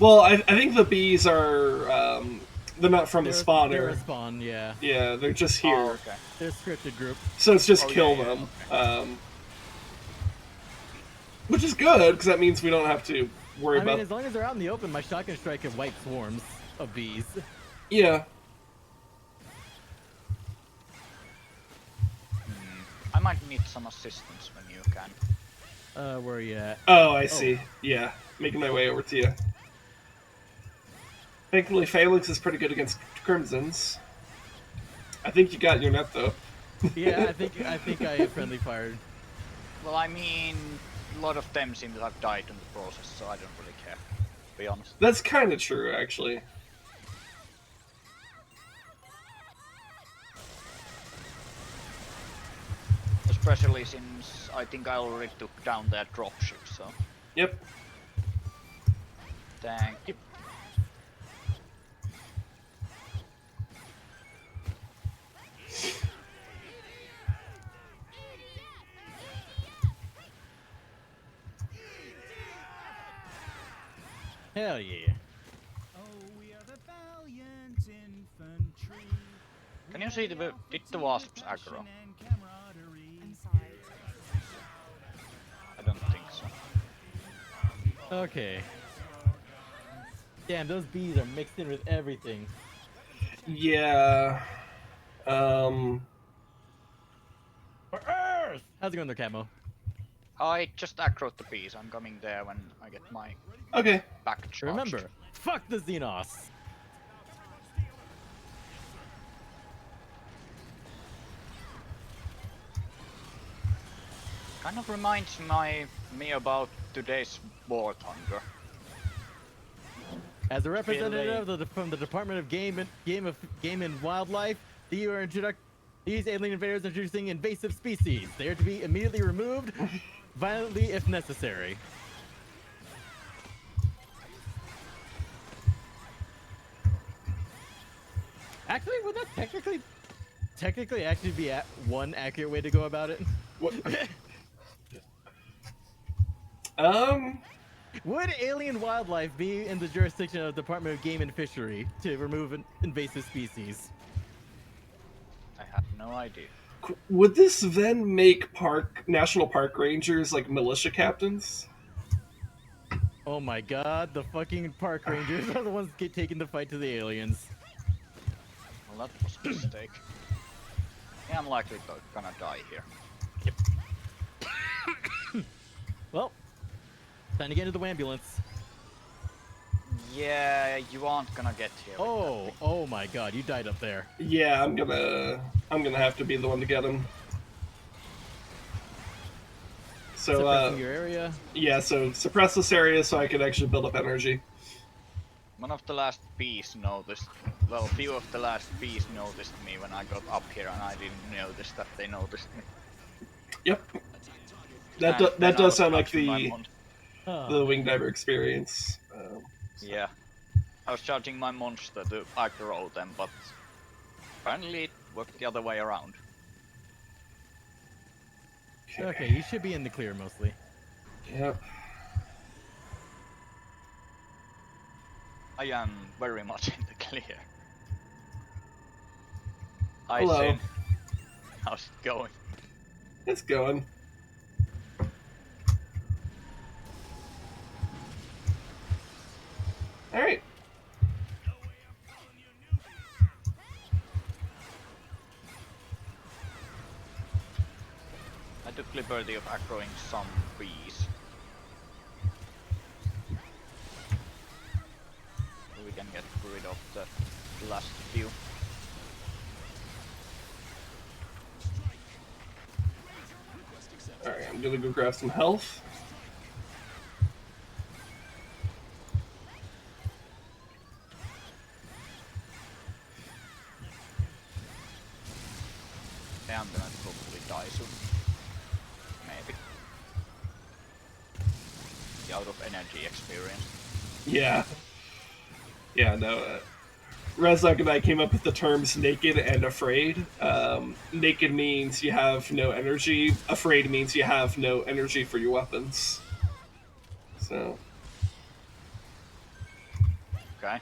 Well, I think the bees are... they're not from the spawner.
They're a spawn, yeah.
Yeah, they're just here.
Oh, okay.
They're a scripted group.
So it's just
Oh,
kill
yeah,
them.
okay.
Which is good, because that means we don't have to worry
I mean,
about...
as long as they're out in the open, my shotgun strike can wipe swarms of bees.
Yeah.
I might need some assistance when you can.
Where are you at?
Oh, I see. Yeah, making my way over to you. Thankfully, Phalanx is pretty good against Crimsons. I think you got your net, though.
Yeah, I think I friendly fired.
Well, I mean, a lot of them seem to have died in the process, so I don't really care, to be honest.
That's kind of true, actually.
Especially since I think I already took down their dropship, so...
Yep.
Thank you.
Hell yeah.
Oh, we are the valiant infantry.
Can you see did the wasps aggro?
I'm sorry.
I don't think so.
Okay. Damn, those bees are mixed in with everything.
Yeah.
For Earth! How's it going there, Camo?
I just aggroed the bees. I'm coming there when I get my
Okay.
back charged.
Remember, fuck the Xenos!
Kind of reminds me about today's War Thunder.
As a representative from the Department of Game and Wildlife, these alien invaders are introducing invasive species. They are to be immediately removed, violently if necessary. Actually, would that technically actually be one accurate way to go about it?
What?
Would alien wildlife be in the jurisdiction of the Department of Game and Fishery to remove an invasive species?
I have no idea.
Would this then make national park rangers like militia captains?
Oh my god, the fucking park rangers are the ones taking the fight to the aliens.
Well, that was a mistake. Yeah, I'm likely gonna die here.
Well, time to get into the ambulance.
Yeah, you aren't gonna get here.
Oh my god, you died up there.
Yeah, I'm gonna have to be the one to get him. So
Suppressing your area.
Yeah, so suppress this area so I can actually build up energy.
One of the last bees noticed. Well, a few of the last bees noticed me when I got up here, and I didn't notice that they noticed me.
Yep. That does sound like the wing diver experience.
Yeah. I was charging my monster to aggro them, but apparently it worked the other way around.
Okay, you should be in the clear mostly.
Yep.
I am very much in the clear. Hi,
Hello.
Sin. How's it going?
It's going. Alright.
I took liberty of aggroing some bees. So we can get rid of the last few.
Alright, I'm gonna go grab some health.
Yeah, I'm gonna probably die soon. Maybe. The out of energy experience.
Yeah. Yeah, no. Rezdog and I came up with the terms naked and afraid. Naked means you have no energy. Afraid means you have no energy for your weapons. So.
Okay.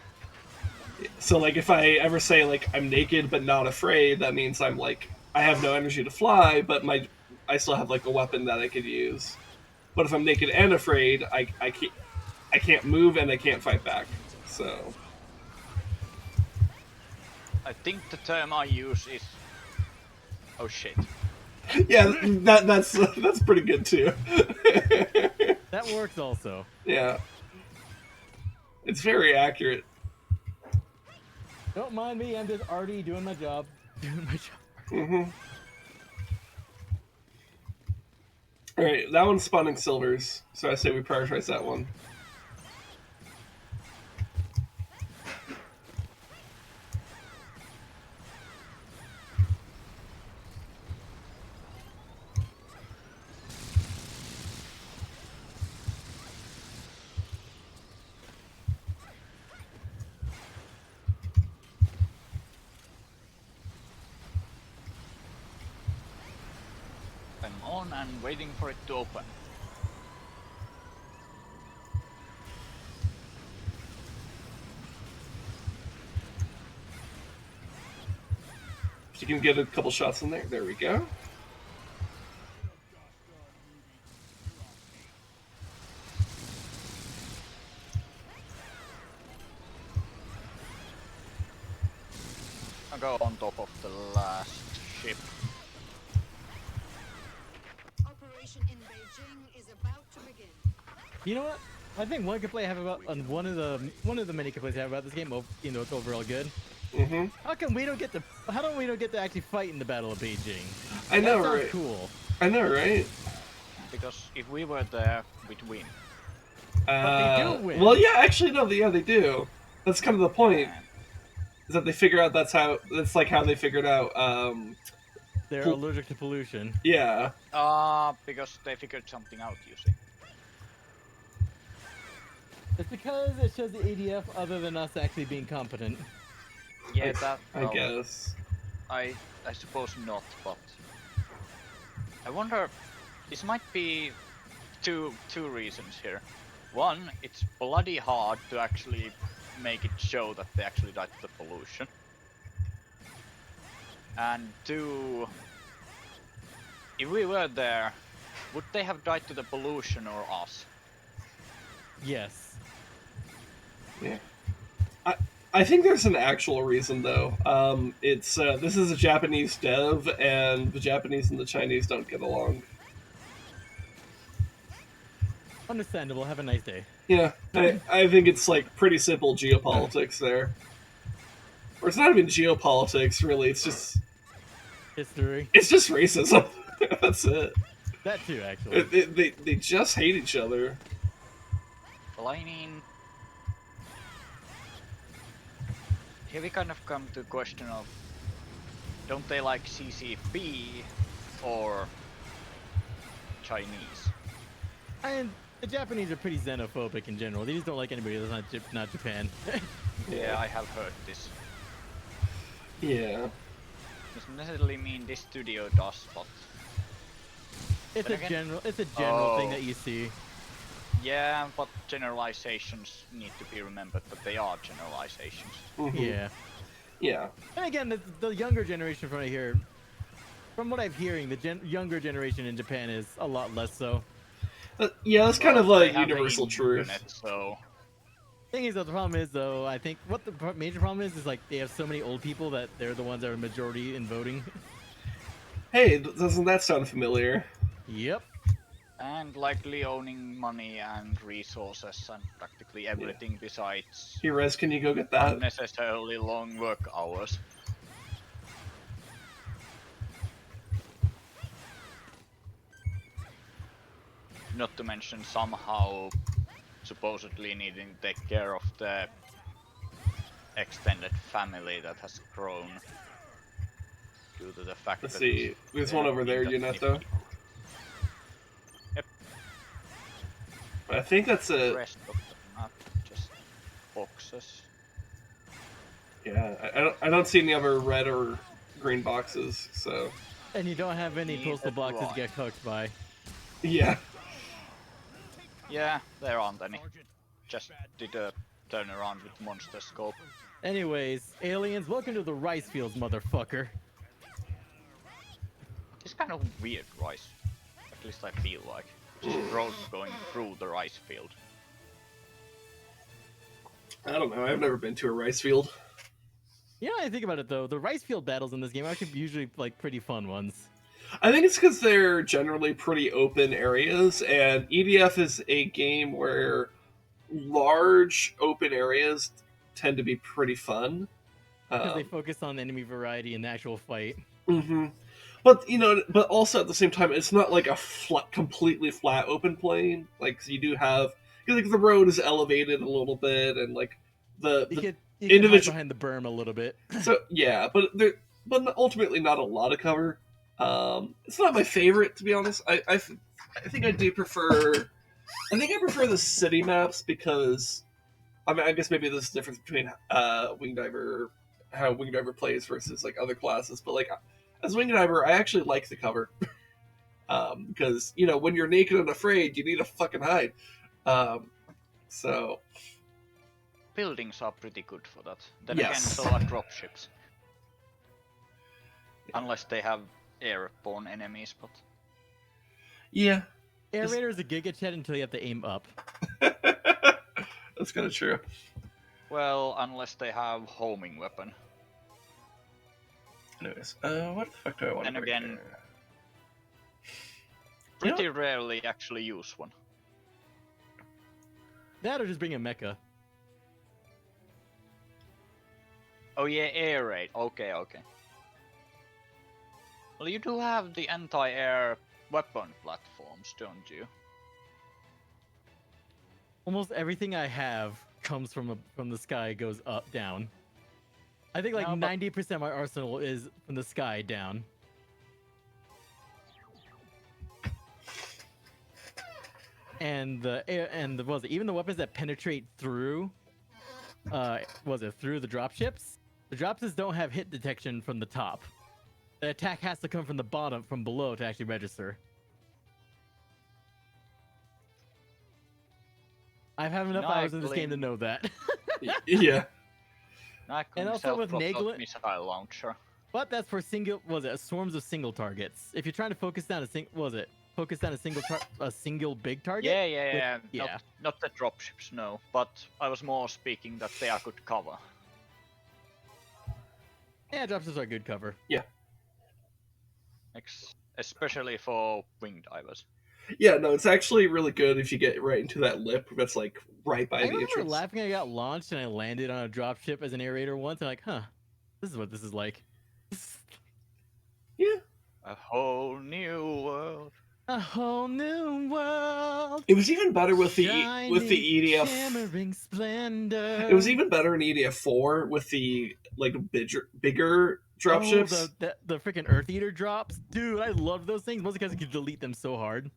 So, like, if I ever say, like, I'm naked but not afraid, that means I'm, like, I have no energy to fly, but I still have, like, a weapon that I could use. But if I'm naked and afraid, I can't move and I can't fight back. So.
I think the term I use is... Oh shit.
Yeah, that's pretty good too.
That works also.
Yeah. It's very accurate.
Don't mind me, I'm just already doing my job.
Mm-hmm. Alright, that one's spawning silvers, so I say we prioritize that one.
I'm on and waiting for it to open.
you can get a couple shots in there. There we go.
I'll go on top of the last ship.
Operation in Beijing is about to begin.
You know what? I think one complaint I have about on one of the many complaints I have about this game, you know, it's overall good.
Mm-hmm.
How don't we don't get to actually fight in the Battle of Beijing?
I know,
that sounds
right?
Cool.
I know, right?
Because if we were there, we'd win.
But they do win.
Well, yeah, actually, no, yeah, they do. That's kind of the point. Is that they figure out that's like how they figured out.
They're allergic to pollution.
Yeah.
Because they figured something out, you see.
It's because it shows the EDF other than us actually being competent.
Yeah, that.
I guess.
I suppose not, but I wonder. This might be two reasons here. One, it's bloody hard to actually make it show that they actually died to the pollution. And two, if we were there, would they have died to the pollution or us?
Yes.
Yeah. I think there's an actual reason though. It's this is a Japanese dev, and the Japanese and the Chinese don't get along.
Understandable. Have a nice day.
Yeah, I think it's like pretty simple geopolitics there. Or it's not even geopolitics, really. It's just
history.
It's just racism. That's it.
That too, actually.
They just hate each other.
Well, I mean, here we kind of come to the question of, don't they like CCP or Chinese?
And the Japanese are pretty xenophobic in general. They just don't like anybody that's not Japan.
Yeah, I have heard this.
Yeah.
Doesn't necessarily mean this studio does, but
it's a general thing that you see.
Yeah, but generalizations need to be remembered that they are generalizations.
Mm-hmm.
Yeah.
Yeah.
And again, the younger generation from here, from what I'm hearing, the younger generation in Japan is a lot less so.
Yeah, that's kind of like universal truth.
So.
Thing is, though, the problem is, though, I think what the major problem is like they have so many old people that they're the ones that are majority in voting.
Hey, doesn't that sound familiar?
Yep.
And likely owning money and resources and practically everything besides.
Hey, Rez, can you go get that?
Unnecessarily long work hours. Not to mention somehow supposedly needing to take care of the extended family that has grown due to the fact
Let's
that...
see, there's one over there, Jannertto.
Yep.
I think that's it.
The rest of the map, just boxes.
Yeah, I don't see any other red or green boxes, so...
And you don't have any postal boxes get cooked by.
Yeah.
Yeah, there aren't any. Just did a turn around with monster scope.
Anyways, aliens, welcome to the rice fields, motherfucker.
It's kind of weird rice. At least I feel like. Just roads going through the rice field.
I don't know, I've never been to a rice field.
You know, I think about it though, the rice field battles in this game are actually usually like pretty fun ones.
I think it's because they're generally pretty open areas, and EDF is a game where large open areas tend to be pretty fun.
Because they focus on enemy variety in the actual fight.
Mm-hmm. But, you know, but also at the same time, it's not like a completely flat open plain. Like, you do have... Because like, the road is elevated a little bit, and like, the
you can hide behind the berm a little bit.
So, yeah, but ultimately not a lot of cover. It's not my favorite, to be honest. I think I do prefer... I think I prefer the city maps because... I mean, I guess maybe there's a difference between Wing Diver, how Wing Diver plays versus like other classes, but like as Wing Diver, I actually like the cover. Because, you know, when you're naked and afraid, you need to fucking hide. So...
Buildings are pretty good for that. Then
yes.
again, so are dropships. Unless they have airborne enemies, but...
Yeah.
Air Raider is a Giga Chet until you have to aim up.
That's kind of true.
Well, unless they have homing weapon.
Anyways, what the fuck do I want to
And
bring
again,
here?
pretty rarely actually use one.
That or just bring a mecha.
Oh yeah, air raid. Okay, okay. Well, you do have the anti-air weapon platforms, don't you?
Almost everything I have comes from the sky, goes up, down. I think like
No, but-
90% of my arsenal is from the sky down. And even the weapons that penetrate through, through the dropships? The dropships don't have hit detection from the top. The attack has to come from the bottom, from below, to actually register. I've had enough hours in this game to know that.
Yeah.
And also with Naglin,
missile launcher.
but that's for swarms of single targets. If you're trying to focus down a single big target.
Yeah. Not the dropships, no. But I was more speaking that they are good cover.
Yeah, dropships are good cover.
Yeah.
Especially for wing divers.
Yeah, no, it's actually really good if you get right into that lip that's like right by
I
the
remember
entrance.
laughing. I got launched and I landed on a dropship as an air raider once. I'm like, huh, this is what this is like.
Yeah.
A whole new world.
A whole new world.
It was even better with the EDF.
Shimmering splendor.
It was even better in EDF 4 with the like bigger dropships.
Oh, the freaking Earth Eater drops, dude! I love those things. Mostly because I could delete them so hard.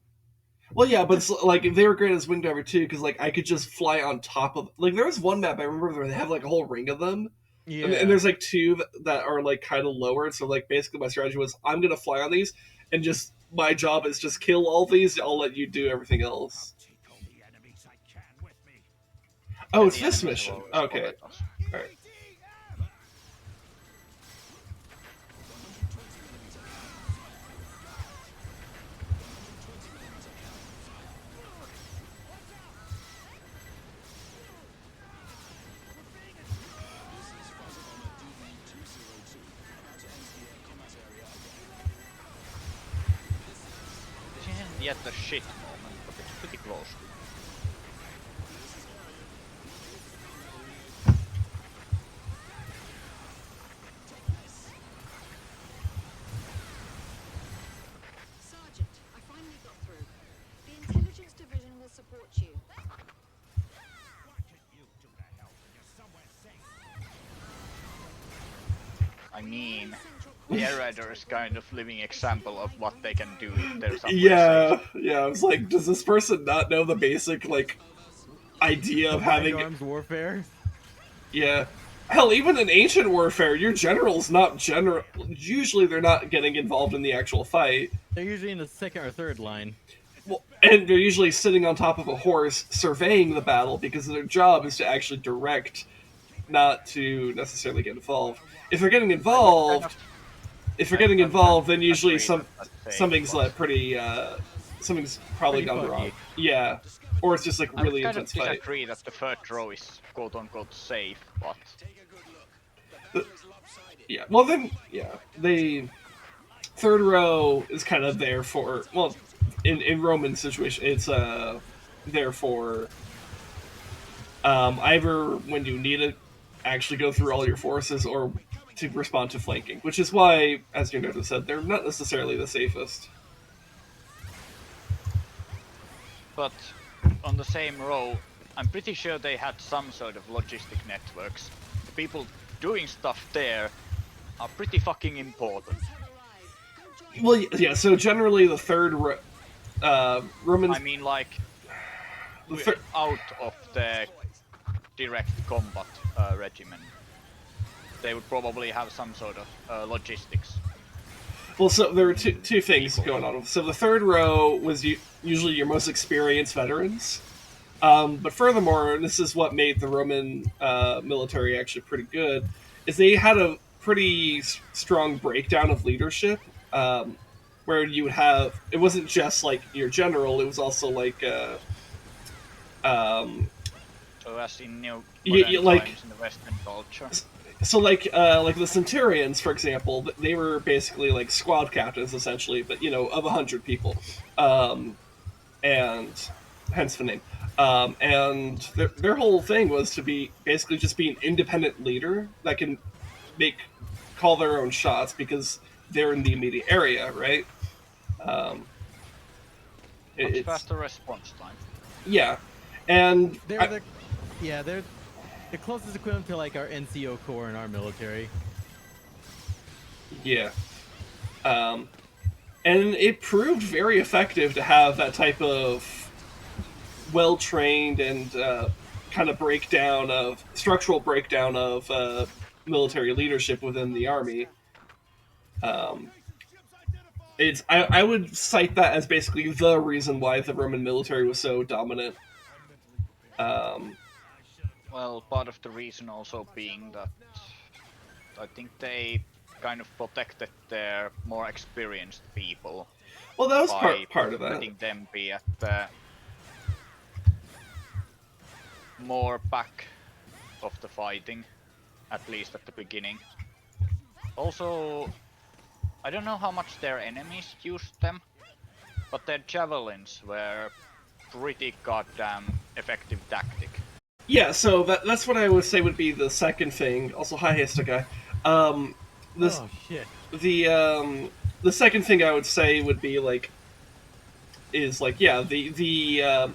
Well, yeah, but it's, like they were great as Wing Diver too, because like I could just fly on top of. Like there was one map I remember where they have like a whole ring of them.
Yeah.
And there's like two that are like kind of lowered. So like basically my strategy was I'm gonna fly on these and just my job is just kill all these. I'll let you do everything else. Oh, it's this mission. Okay. Alright.
Yet the shit moment, but it's pretty close.
Sergeant, I finally got through. The intelligence division will support you.
I mean, the Air Raider is kind of living example of what they can do if there's somewhere
Yeah,
safe.
yeah. I was like, does this person not know the basic like idea of having
arms warfare?
Yeah. Hell, even in ancient warfare, your general's not general. Usually, they're not getting involved in the actual fight.
They're usually in the second or third line.
Well, and they're usually sitting on top of a horse, surveying the battle, because their job is to actually direct, not to necessarily get involved. If they're getting involved, then usually something's like pretty. Something's probably gone wrong. Yeah. Or it's just like really intense
I
fight.
disagree that the third row is quote-unquote safe, but...
Yeah, well then, yeah, the third row is kind of there for, well, in Roman situation, it's there for either when you need to actually go through all your forces or to respond to flanking, which is why, as Jannertto said, they're not necessarily the safest.
But on the same row, I'm pretty sure they had some sort of logistic networks. The people doing stuff there are pretty fucking important.
Well, yeah, so generally the third Romans...
I mean, like, out of the direct combat regimen, they would probably have some sort of logistics.
Well, so there were two things going on. So the third row was usually your most experienced veterans. But furthermore, and this is what made the Roman military actually pretty good, is they had pretty strong breakdown of leadership, where you would have, it wasn't just like your general, it was also like
So as in new
You-
modern
you, like-
times in the Western culture.
so like the Centurions, for example, they were basically like squad captains essentially, but of 100 people, and hence the name. And their whole thing was to be basically just be an independent leader that can call their own shots because they're in the immediate area, right?
Much
It's
faster response time.
yeah, and
They're the closest equivalent to like our NCO Corps in our military.
yeah. And it proved very effective to have that type of well-trained and kind of structural breakdown of military leadership within the army. I would cite that as basically the reason why the Roman military was so dominant.
Well, part of the reason also being that I think they kind of protected their more experienced people.
Well, that was
by
part of that.
letting them be at the more back of the fighting, at least at the beginning. Also, I don't know how much their enemies used them, but their javelins were pretty goddamn effective tactic.
Yeah, so that's what I would say would be the second thing. Also, hi, Hista guy.
Oh shit.
The second thing I would say would be the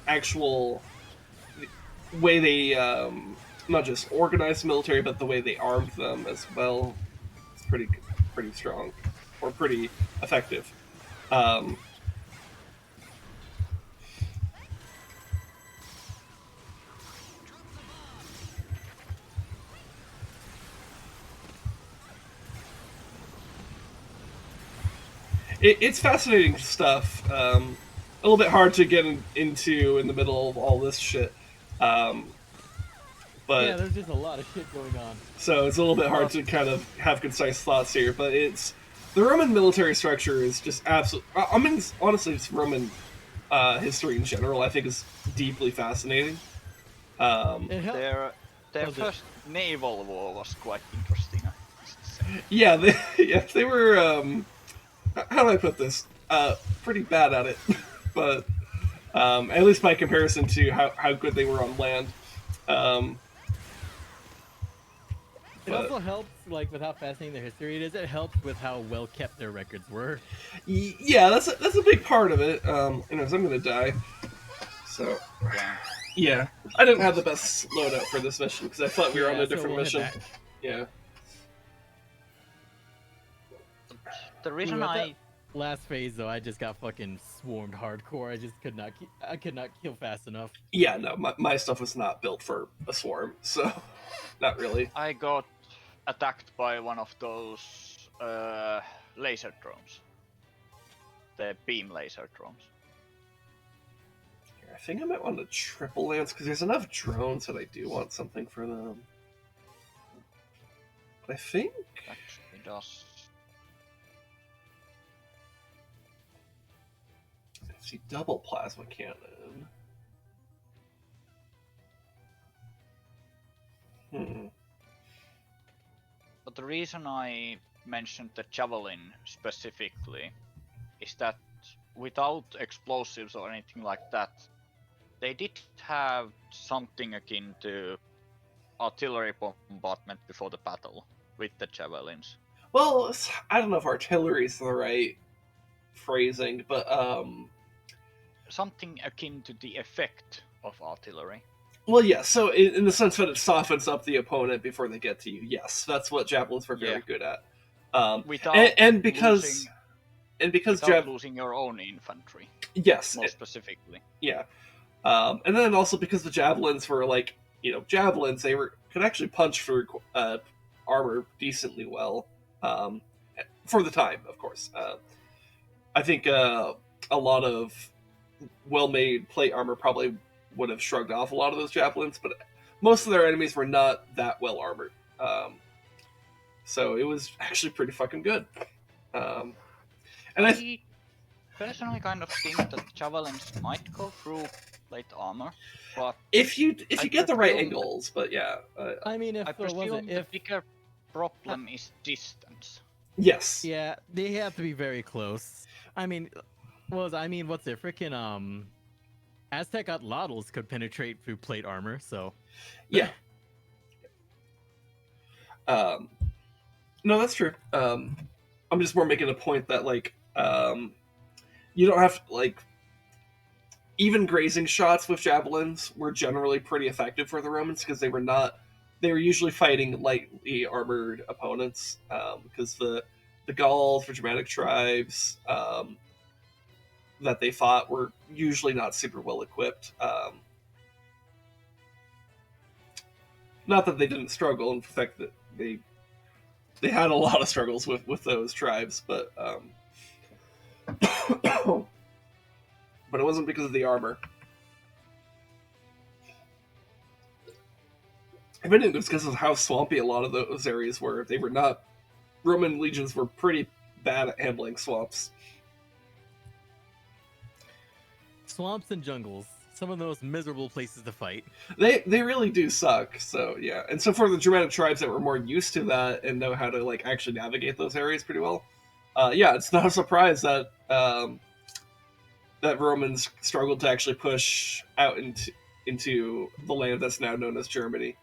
actual way they not just organized the military, but the way they armed them as well. It's pretty strong, or pretty effective. It's fascinating stuff. A little bit hard to get into in the middle of all this shit. But
yeah, there's just a lot of shit going on.
So it's a little bit hard to kind of have concise thoughts here. But the Roman military structure is just absolute. I mean, honestly, it's Roman history in general. I think is deeply fascinating.
Their first naval war was quite interesting. I must say.
Yeah, they were. How do I put this? Pretty bad at it, but at least by comparison to how good they were on land.
It also helps, like, with how fascinating their history it is. It helps with how well kept their records were.
Yeah, that's a big part of it. Anyways, I'm gonna die. So yeah, I didn't have the best loadout for this mission because I thought we were on a different mission. Yeah.
The reason
last phase though, I just got fucking swarmed hardcore. I just could not kill fast enough.
Yeah, no, my stuff was not built for a swarm, so not really.
I got attacked by one of those laser drones. The beam laser drones.
I think I might want to triple lance because there's enough drones that I do want something for them. But I think
actually does.
Let's see, double plasma cannon.
But the reason I mentioned the javelin specifically is that without explosives or anything like that, they did have something akin to artillery bombardment before the battle with the javelins.
Well, I don't know if artillery is the right phrasing, but
something akin to the effect of artillery.
Well, yeah, so in the sense that it softens up the opponent before they get to you, yes, that's what javelins were very good at.
Without
because
losing your own infantry.
Yes,
more specifically.
Yeah, and then also because the javelins were javelins, they could actually punch through armor decently well, for the time, of course. I think a lot of well-made plate armor probably would have shrugged off a lot of those javelins, but most of their enemies were not that well armored. So it was actually pretty fucking good. And I
personally kind of think that javelins might go through plate armor, but
if you get the right
presume-
angles, but yeah.
I mean, if
I presume the bigger problem is distance.
Yes.
Yeah, they have to be very close. I mean, what's it? Freaking Aztec Atlatls could penetrate through plate armor, so
yeah. No, that's true. I'm just more making a point that like you don't have to, like, even grazing shots with javelins were generally pretty effective for the Romans because they were usually fighting lightly armored opponents, because the Gauls, the Germanic tribes that they fought were usually not super well equipped. Not that they didn't struggle, in fact that they had a lot of struggles with those tribes, but but it wasn't because of the armor. If anything, it was because of how swampy a lot of those areas were. They were not. Roman legions were pretty bad at handling swamps.
swamps and jungles, some of the most miserable places to fight.
They really do suck. So yeah, and so for the Germanic tribes that were more used to that and know how to like actually navigate those areas pretty well, yeah, it's not a surprise that that Romans struggled to actually push out into the land that's now known as Germany.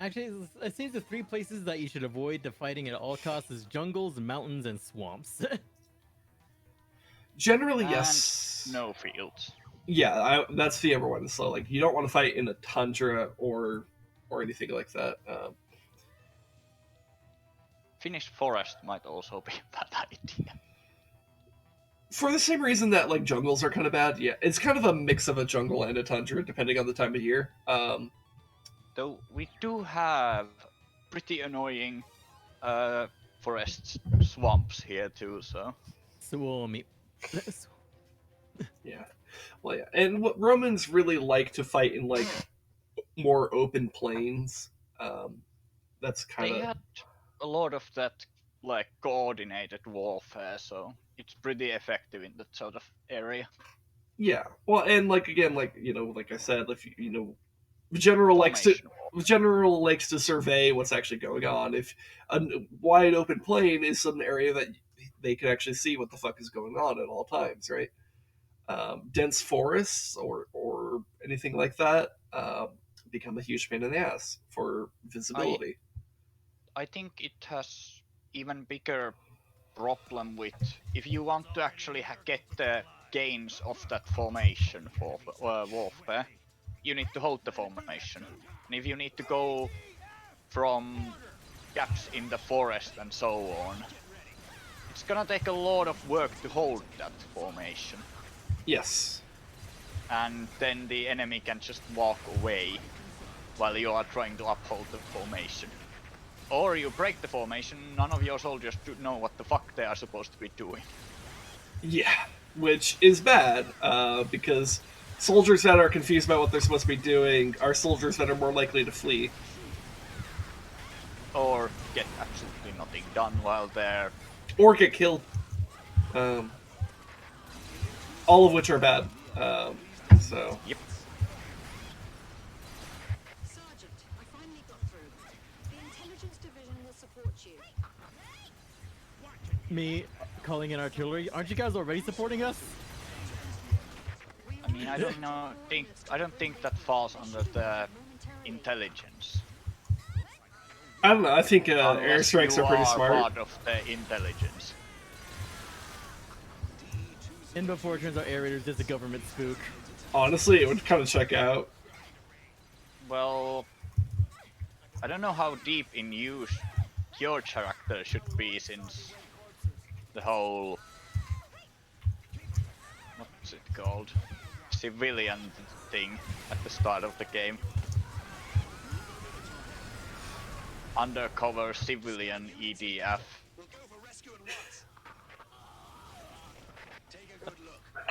Actually, it seems the three places that you should avoid the fighting at all costs is jungles, mountains, and swamps.
Generally,
And
yes.
No fields.
Yeah, that's the other one. So like, you don't want to fight in a tundra or anything like that.
Finnish forest might also be a bad idea.
For the same reason that like jungles are kind of bad. Yeah, it's kind of a mix of a jungle and a tundra depending on the time of year.
Though we do have pretty annoying forest swamps here too, so.
Swarmy.
Yeah. Well, yeah. And what Romans really like to fight in like more open plains. That's kind
They
of.
had a lot of that like coordinated warfare, so it's pretty effective in that sort of area.
Yeah. Well, and like again, like like I said, if the general likes to survey what's actually going on. If a wide open plain is some area that they can actually see what the fuck is going on at all times, right? Dense forests or anything like that become a huge pain in the ass for visibility.
I think it has even bigger problem with if you want to actually get the gains of that formation for warfare, you need to hold the formation. And if you need to go from gaps in the forest and so on, it's gonna take a lot of work to hold that formation.
Yes.
And then the enemy can just walk away while you are trying to uphold the formation. Or you break the formation, none of your soldiers know what the fuck they are supposed to be doing.
Yeah, which is bad, because soldiers that are confused about what they're supposed to be doing are soldiers that are more likely to flee.
Or get absolutely nothing done while they're...
Or get killed. All of which are bad. So...
Yep.
Sergeant, I finally got through. The intelligence division will support you.
Me calling in artillery. Aren't you guys already supporting us?
I mean, I don't think that falls under the intelligence.
I don't know, I think airstrikes are pretty smart.
Part of the intelligence.
And before it turns out air raiders is a government spook.
Honestly, it would kind of check out.
Well, I don't know how deep in use your character should be since the whole... what's it called? Civilian thing at the start of the game. Undercover civilian EDF.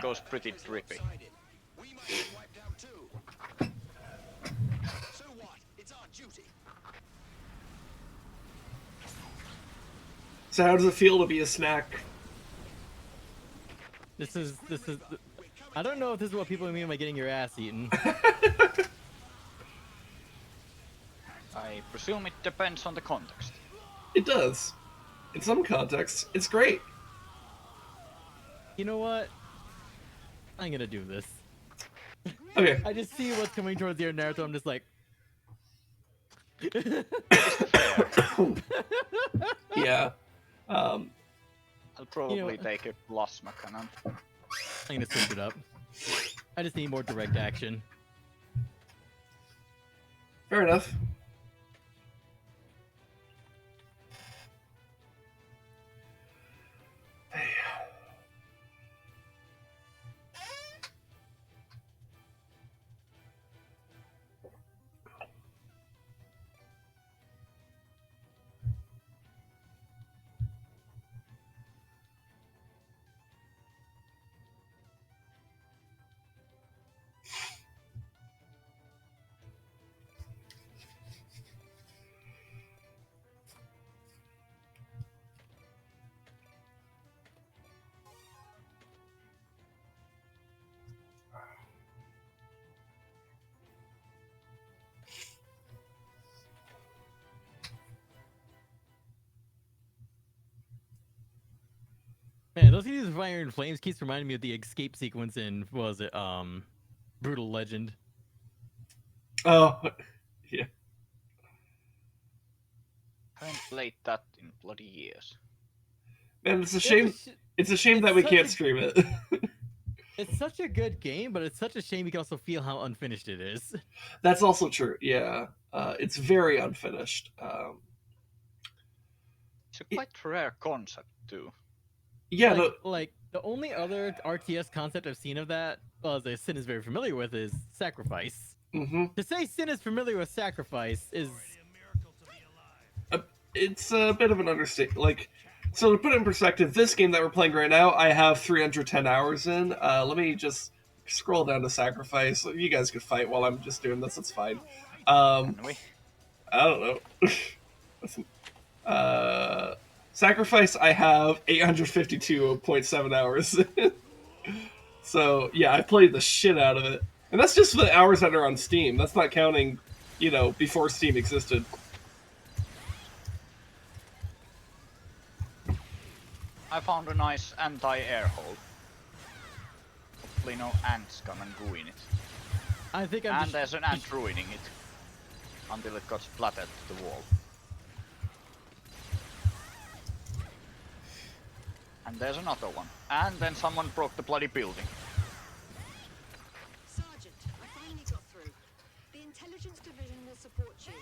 Goes pretty trippy.
We might get wiped out too. So what? It's our duty.
So how does it feel to be a snack?
This is. I don't know if this is what people mean by getting your ass eaten.
I presume it depends on the context.
It does. In some contexts, it's great.
You know what? I'm gonna do this.
Okay.
I just see what's coming towards the end, Naruto. I'm just like.
Yeah.
I'll probably take a plasma cannon.
I'm gonna switch it up. I just need more direct action.
Fair enough.
Man, those of Fire and Flames keeps reminding me of the escape sequence in, what was it, Brutal Legend.
Oh, yeah.
I haven't played that in bloody years.
Man, it's a shame. It's a shame that we can't stream it.
It's such a good game, but it's such a shame you can also feel how unfinished it is.
That's also true. Yeah, it's very unfinished.
It's a quite rare concept too.
Yeah,
like the only other RTS concept I've seen of that, that Sin is very familiar with, is sacrifice.
Mm-hmm.
To say Sin is familiar with sacrifice is
it's a bit of an understatement. Like, so to put it in perspective, this game that we're playing right now, I have 310 hours in. Let me just scroll down to sacrifice. You guys could fight while I'm just doing this. It's fine.
Can we?
I don't know. Sacrifice, I have 852.7 hours. So yeah, I played the shit out of it, and that's just the hours that are on Steam. That's not counting, before Steam existed.
I found a nice anti-air hole. Hopefully no ants come and ruin it.
I think
and there's an ant ruining it. Until it got splattered to the wall. And there's another one. And then someone broke the bloody building.
Sergeant, I finally got through. The intelligence division will support you.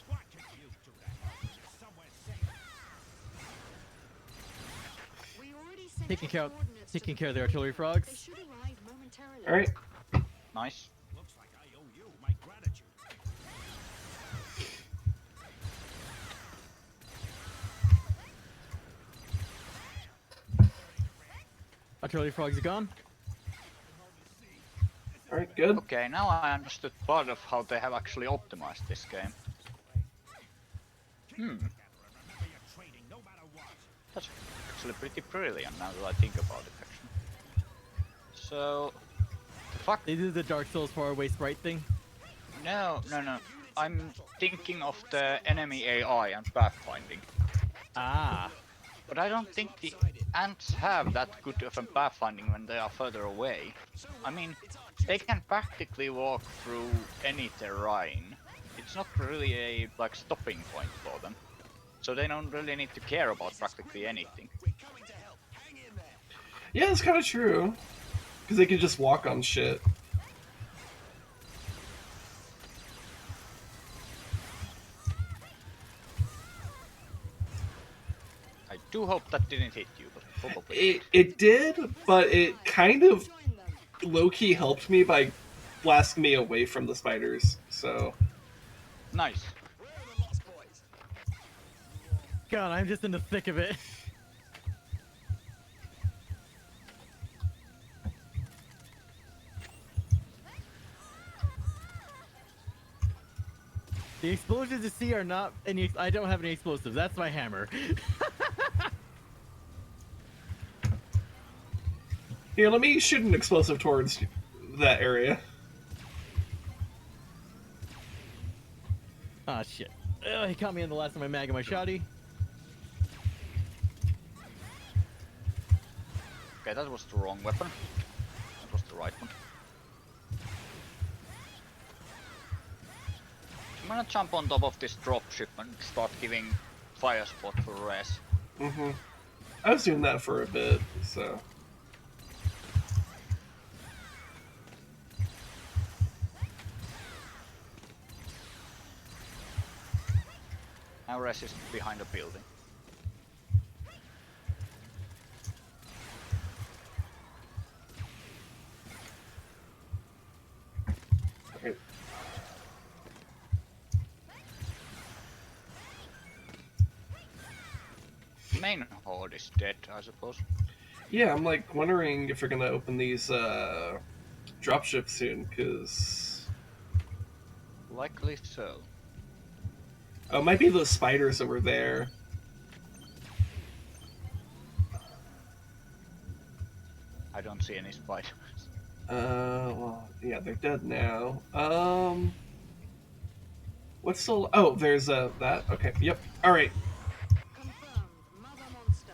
Why can't you do that? Somewhere safe.
We already sent
taking care of
coordinates
the artillery frogs.
They should arrive momentarily.
All right.
Nice.
Looks like I owe you my gratitude.
Artillery frogs are gone.
Alright, good.
Okay, now I understood part of how they have actually optimized this game. That's actually pretty brilliant now that I think about it, actually. So... the fuck?
They do the Dark Souls far away sprite thing?
No. I'm thinking of the enemy AI and pathfinding.
Ah.
But I don't think the ants have that good of a pathfinding when they are further away. I mean, they can practically walk through any terrain. It's not really a stopping point for them. So they don't really need to care about practically anything.
Yeah, that's kind of true. Because they can just walk on shit.
I do hope that didn't hit you, but probably
it did, but it kind of low-key helped me by blasting me away from the spiders, so...
Nice.
God, I'm just in the thick of it. The explosions you see are not any. I don't have any explosives. That's my hammer.
Here, let me shoot an explosive towards that area.
Ah, shit. He caught me in the last of my mag and my shoddy.
Okay, that was the wrong weapon. That was the right one. I'm gonna jump on top of this dropship and start giving fire spot for Rez.
Mm-hmm. I was doing that for a bit, so...
Now Rez is behind a building.
Okay.
Main horde is dead, I suppose.
Yeah, I'm like wondering if we're gonna open these dropships soon, because...
Likely so.
Oh, it might be those spiders that were there.
I don't see any spiders.
Well, yeah, they're dead now. What's still... Oh, there's that. Okay, yep. Alright.
Confirmed. Mother monster.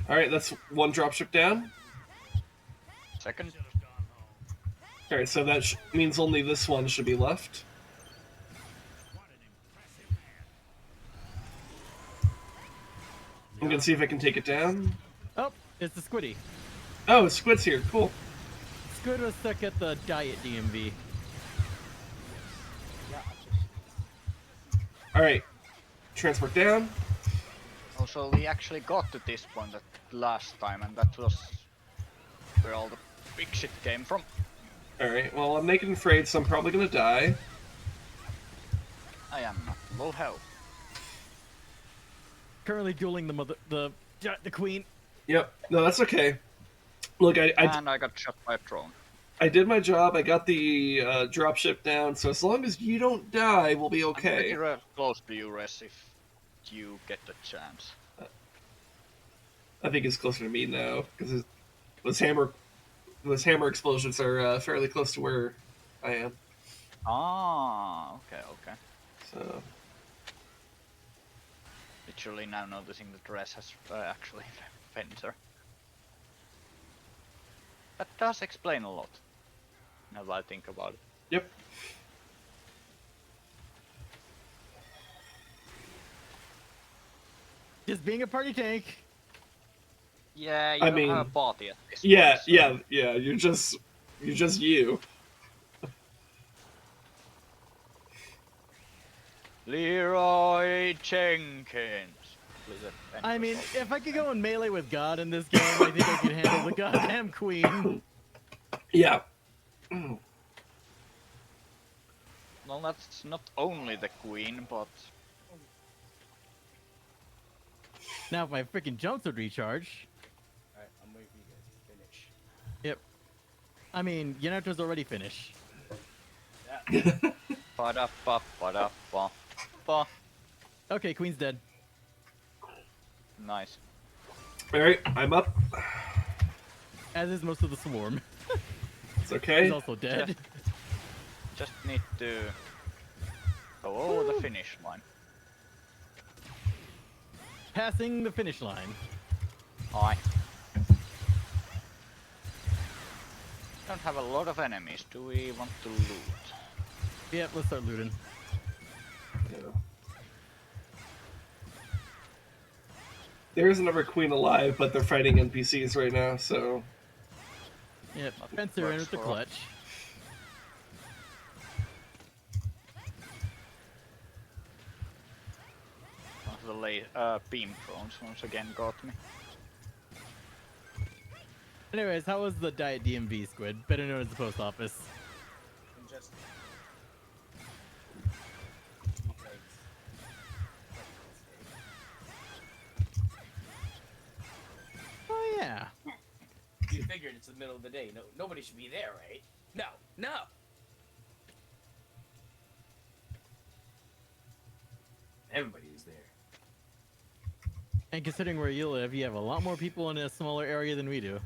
Alright, that's one dropship down.
Second.
Alright, so that means only this one should be left. I'm gonna see if I can take it down.
Oh, it's the Squiddy.
Oh, Squid's here. Cool.
Squid was stuck at the diet DMV.
Alright. Transport down.
Also, we actually got to this point at last time, and that was where all the big shit came from.
Alright, well, I'm naked and afraid, so I'm probably gonna die.
I am not low health.
Currently dueling the queen.
Yep. No, that's okay. Look,
And I got shot by a drone.
I did my job. I got the dropship down, so as long as you don't die, we'll be okay.
I'm pretty close to you, Res, if you get the chance.
I think it's closer to me now, because those hammer explosions are fairly close to where I am.
Ah, okay, okay.
So...
Literally now noticing that Res has actually Fencer. That does explain a lot, now that I think about it.
Yep.
Just being a party tank.
Yeah, you
I
don't
mean,
have a party at this
yeah,
point, so.
yeah. You're just you.
Leroy Jenkins.
I mean, if I could go in melee with God in this game, I think I could handle the goddamn queen.
Yeah.
Well, that's not only the queen, but...
Now if my freaking jumps would recharge.
Alright, I'm waiting for you guys to finish.
Yep. I mean, Jannertto's already finished.
Yeah.
Ba-da-ba-ba-da-ba-ba.
Okay, queen's dead.
Nice.
Alright, I'm up.
As is most of the swarm.
It's okay.
He's also dead.
Just need to go over the finish line.
Passing the finish line.
Aye. Don't have a lot of enemies. Do we want to loot?
Yep, let's start looting.
Yeah. There is another queen alive, but they're fighting NPCs right now, so...
Yep, Fencer in with the clutch.
One of the beam drones once again got me.
Anyways, how was the diet DMV, Squid? Better known as the post office.
Just...
Oh yeah.
You figured it's the middle of the day. No, nobody should be there, right? No, no. Everybody was there.
And considering where you live, you have a lot more people in a smaller area than we do.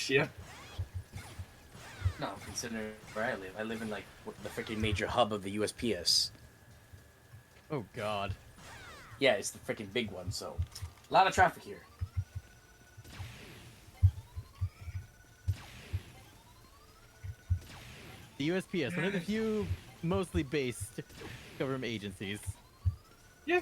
Yeah.
No, considering where I live in like the freaking major hub of the USPS.
Oh God.
Yeah, it's the freaking big one, so a lot of traffic here.
The USPS, one of the few mostly based government agencies.
Yeah.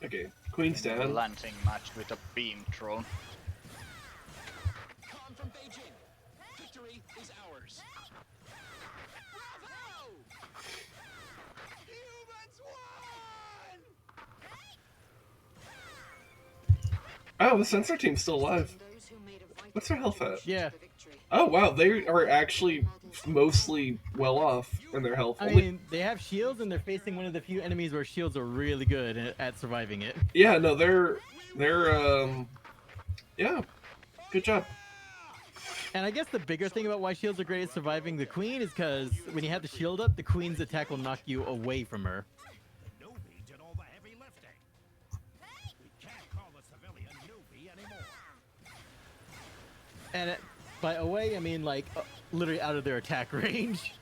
Okay, Queen's
The
down.
lancing matched with a beam drone.
Con from Beijing. Victory is ours. Bravo! Humans won!
Oh, the sensor team's still alive. What's their health at?
Yeah.
Oh wow, they are actually mostly well off in their health.
I mean, they have shields and they're facing one of the few enemies where shields are really good at surviving it.
Yeah, no, they're yeah, good job.
And I guess the bigger thing about why shields are great at surviving the queen is because when you have the shield up, the queen's attack will knock you away from her.
Novi did all the heavy lifting. We can't call the civilian Novi anymore.
And by away, I mean like literally out of their attack range.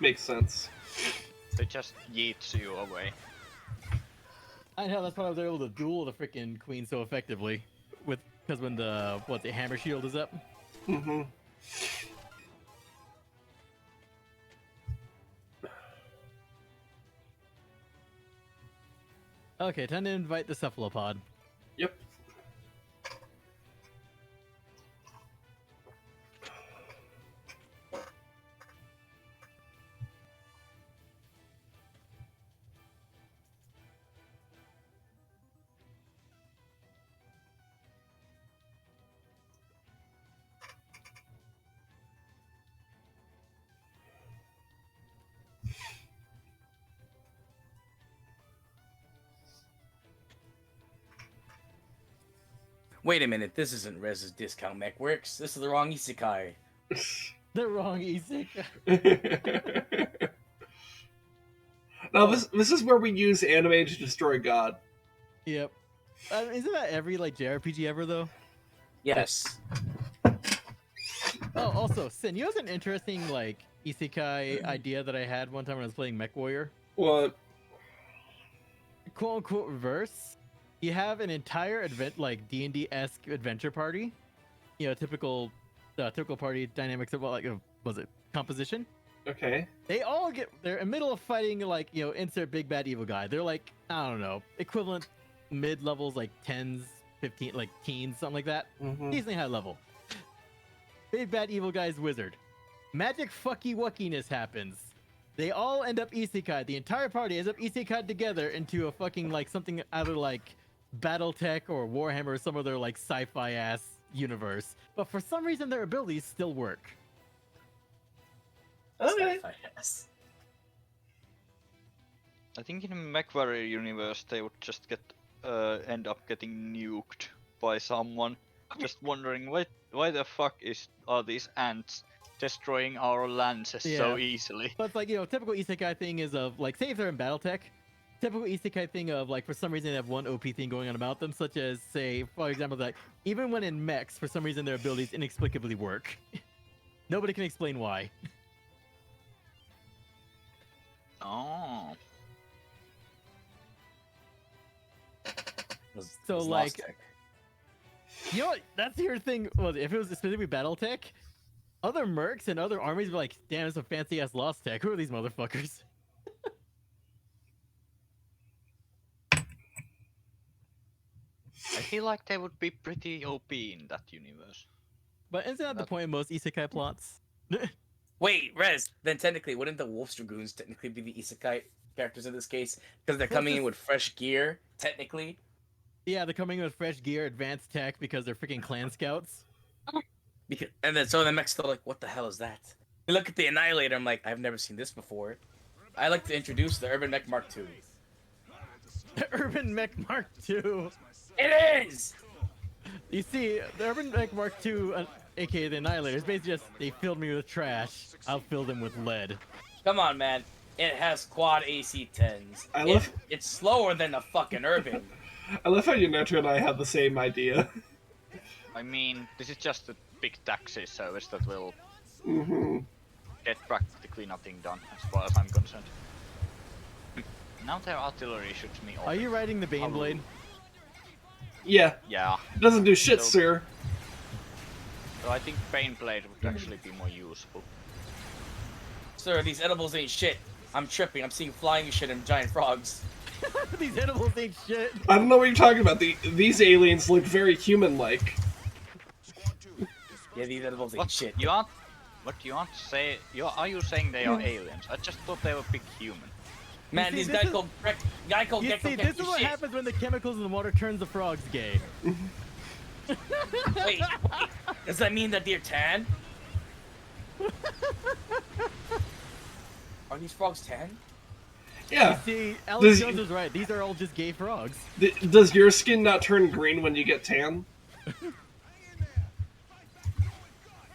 Makes sense.
They just yeets you away.
I know, that's why I was able to duel the freaking queen so effectively, because when the hammer shield is up.
Mm-hmm.
Okay, time to invite the cephalopod.
Yep.
Wait a minute, this isn't Rez's discount mech works. This is the wrong isekai.
The wrong isekai.
Now this is where we use anime to destroy God.
Yep. Isn't that every like JRPG ever though?
Yes.
Oh, also, Sin, you have an interesting like isekai idea that I had one time when I was playing Mech Warrior.
What?
Quote unquote reverse. You have an entire like D&D-esque adventure party. You know, typical party dynamics of was it composition?
Okay.
They're in the middle of fighting like, you know, insert big bad evil guy. They're like, I don't know, equivalent mid levels like 10s, 15, like teens, something like that. Decently high level. Big bad evil guy's wizard. Magic fucky wuckiness happens. They all end up isekai. The entire party ends up isekai together into a fucking like something either like Battletech or Warhammer or some other like sci-fi ass universe. But for some reason their abilities still work.
Okay.
Yes.
I think in the MechWarrior universe they would just end up getting nuked by someone. Just wondering why the fuck are these ants destroying our lances so easily?
But it's like, you know, typical isekai thing is of like, say if they're in Battletech, typical isekai thing of like for some reason they have one OP thing going on about them, such as say for example like even when in mechs for some reason their abilities inexplicably work. Nobody can explain why.
Oh.
So like, you know what? That's your thing. Well, if it was specifically BattleTech, other mercs and other armies were like, "Damn, it's a fancy ass Lost Tech. Who are these motherfuckers?"
I feel like they would be pretty OP in that universe.
But isn't that the point of most isekai plots?
Wait, Rez. Then technically, wouldn't the Wolf's Dragoons technically be the isekai characters in this case? Because they're coming in with fresh gear, technically.
Yeah, they're coming in with fresh gear, advanced tech, because they're freaking clan scouts.
And then so the mech's still like, what the hell is that? You look at the Annihilator, I'm like, I've never seen this before. I like to introduce the Urban Mech Mark II.
The Urban Mech Mark II.
It is!
You see, the Urban Mech Mark II, aka the Annihilator, is basically just, they filled me with trash, I'll fill them with lead.
Come on, man. It has quad AC 10s. It's slower than the fucking Urban.
I love how Jannertto and I have the same idea.
I mean, this is just a big taxi service that will get practically nothing done, as far as I'm concerned. Now their artillery shoots me off.
Are you riding the Baneblade?
Yeah.
Yeah.
It doesn't do shit,
So-
sir.
So I think Baneblade would actually be more useful.
Sir, these edibles ain't shit. I'm tripping. I'm seeing flying shit and giant frogs.
These edibles ain't shit.
I don't know what you're talking about. These aliens look very human-like.
Yeah, these edibles ain't shit.
You aren't. What you want to say? Are you saying they are aliens? I just thought they were big human.
Man,
You see,
these
this
Geico
You
Gecko
see,
can't
this
do
is what
shit.
happens when the chemicals in the water turns the frogs gay.
Wait, does that mean that they're tan? Are these frogs tan?
Yeah.
You see, Alex Jones is right. These are all just gay frogs.
Does your skin not turn green when you get tan?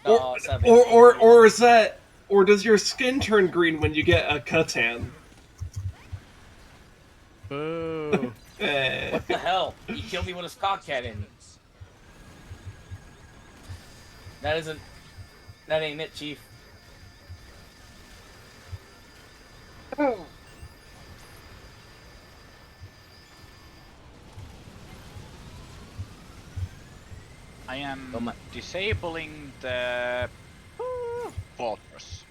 No,
Or is that, or does your skin turn green when you get a Catan?
Boo.
What the hell? He killed me with his cock cannon. That ain't it, Chief.
I am disabling the fortress.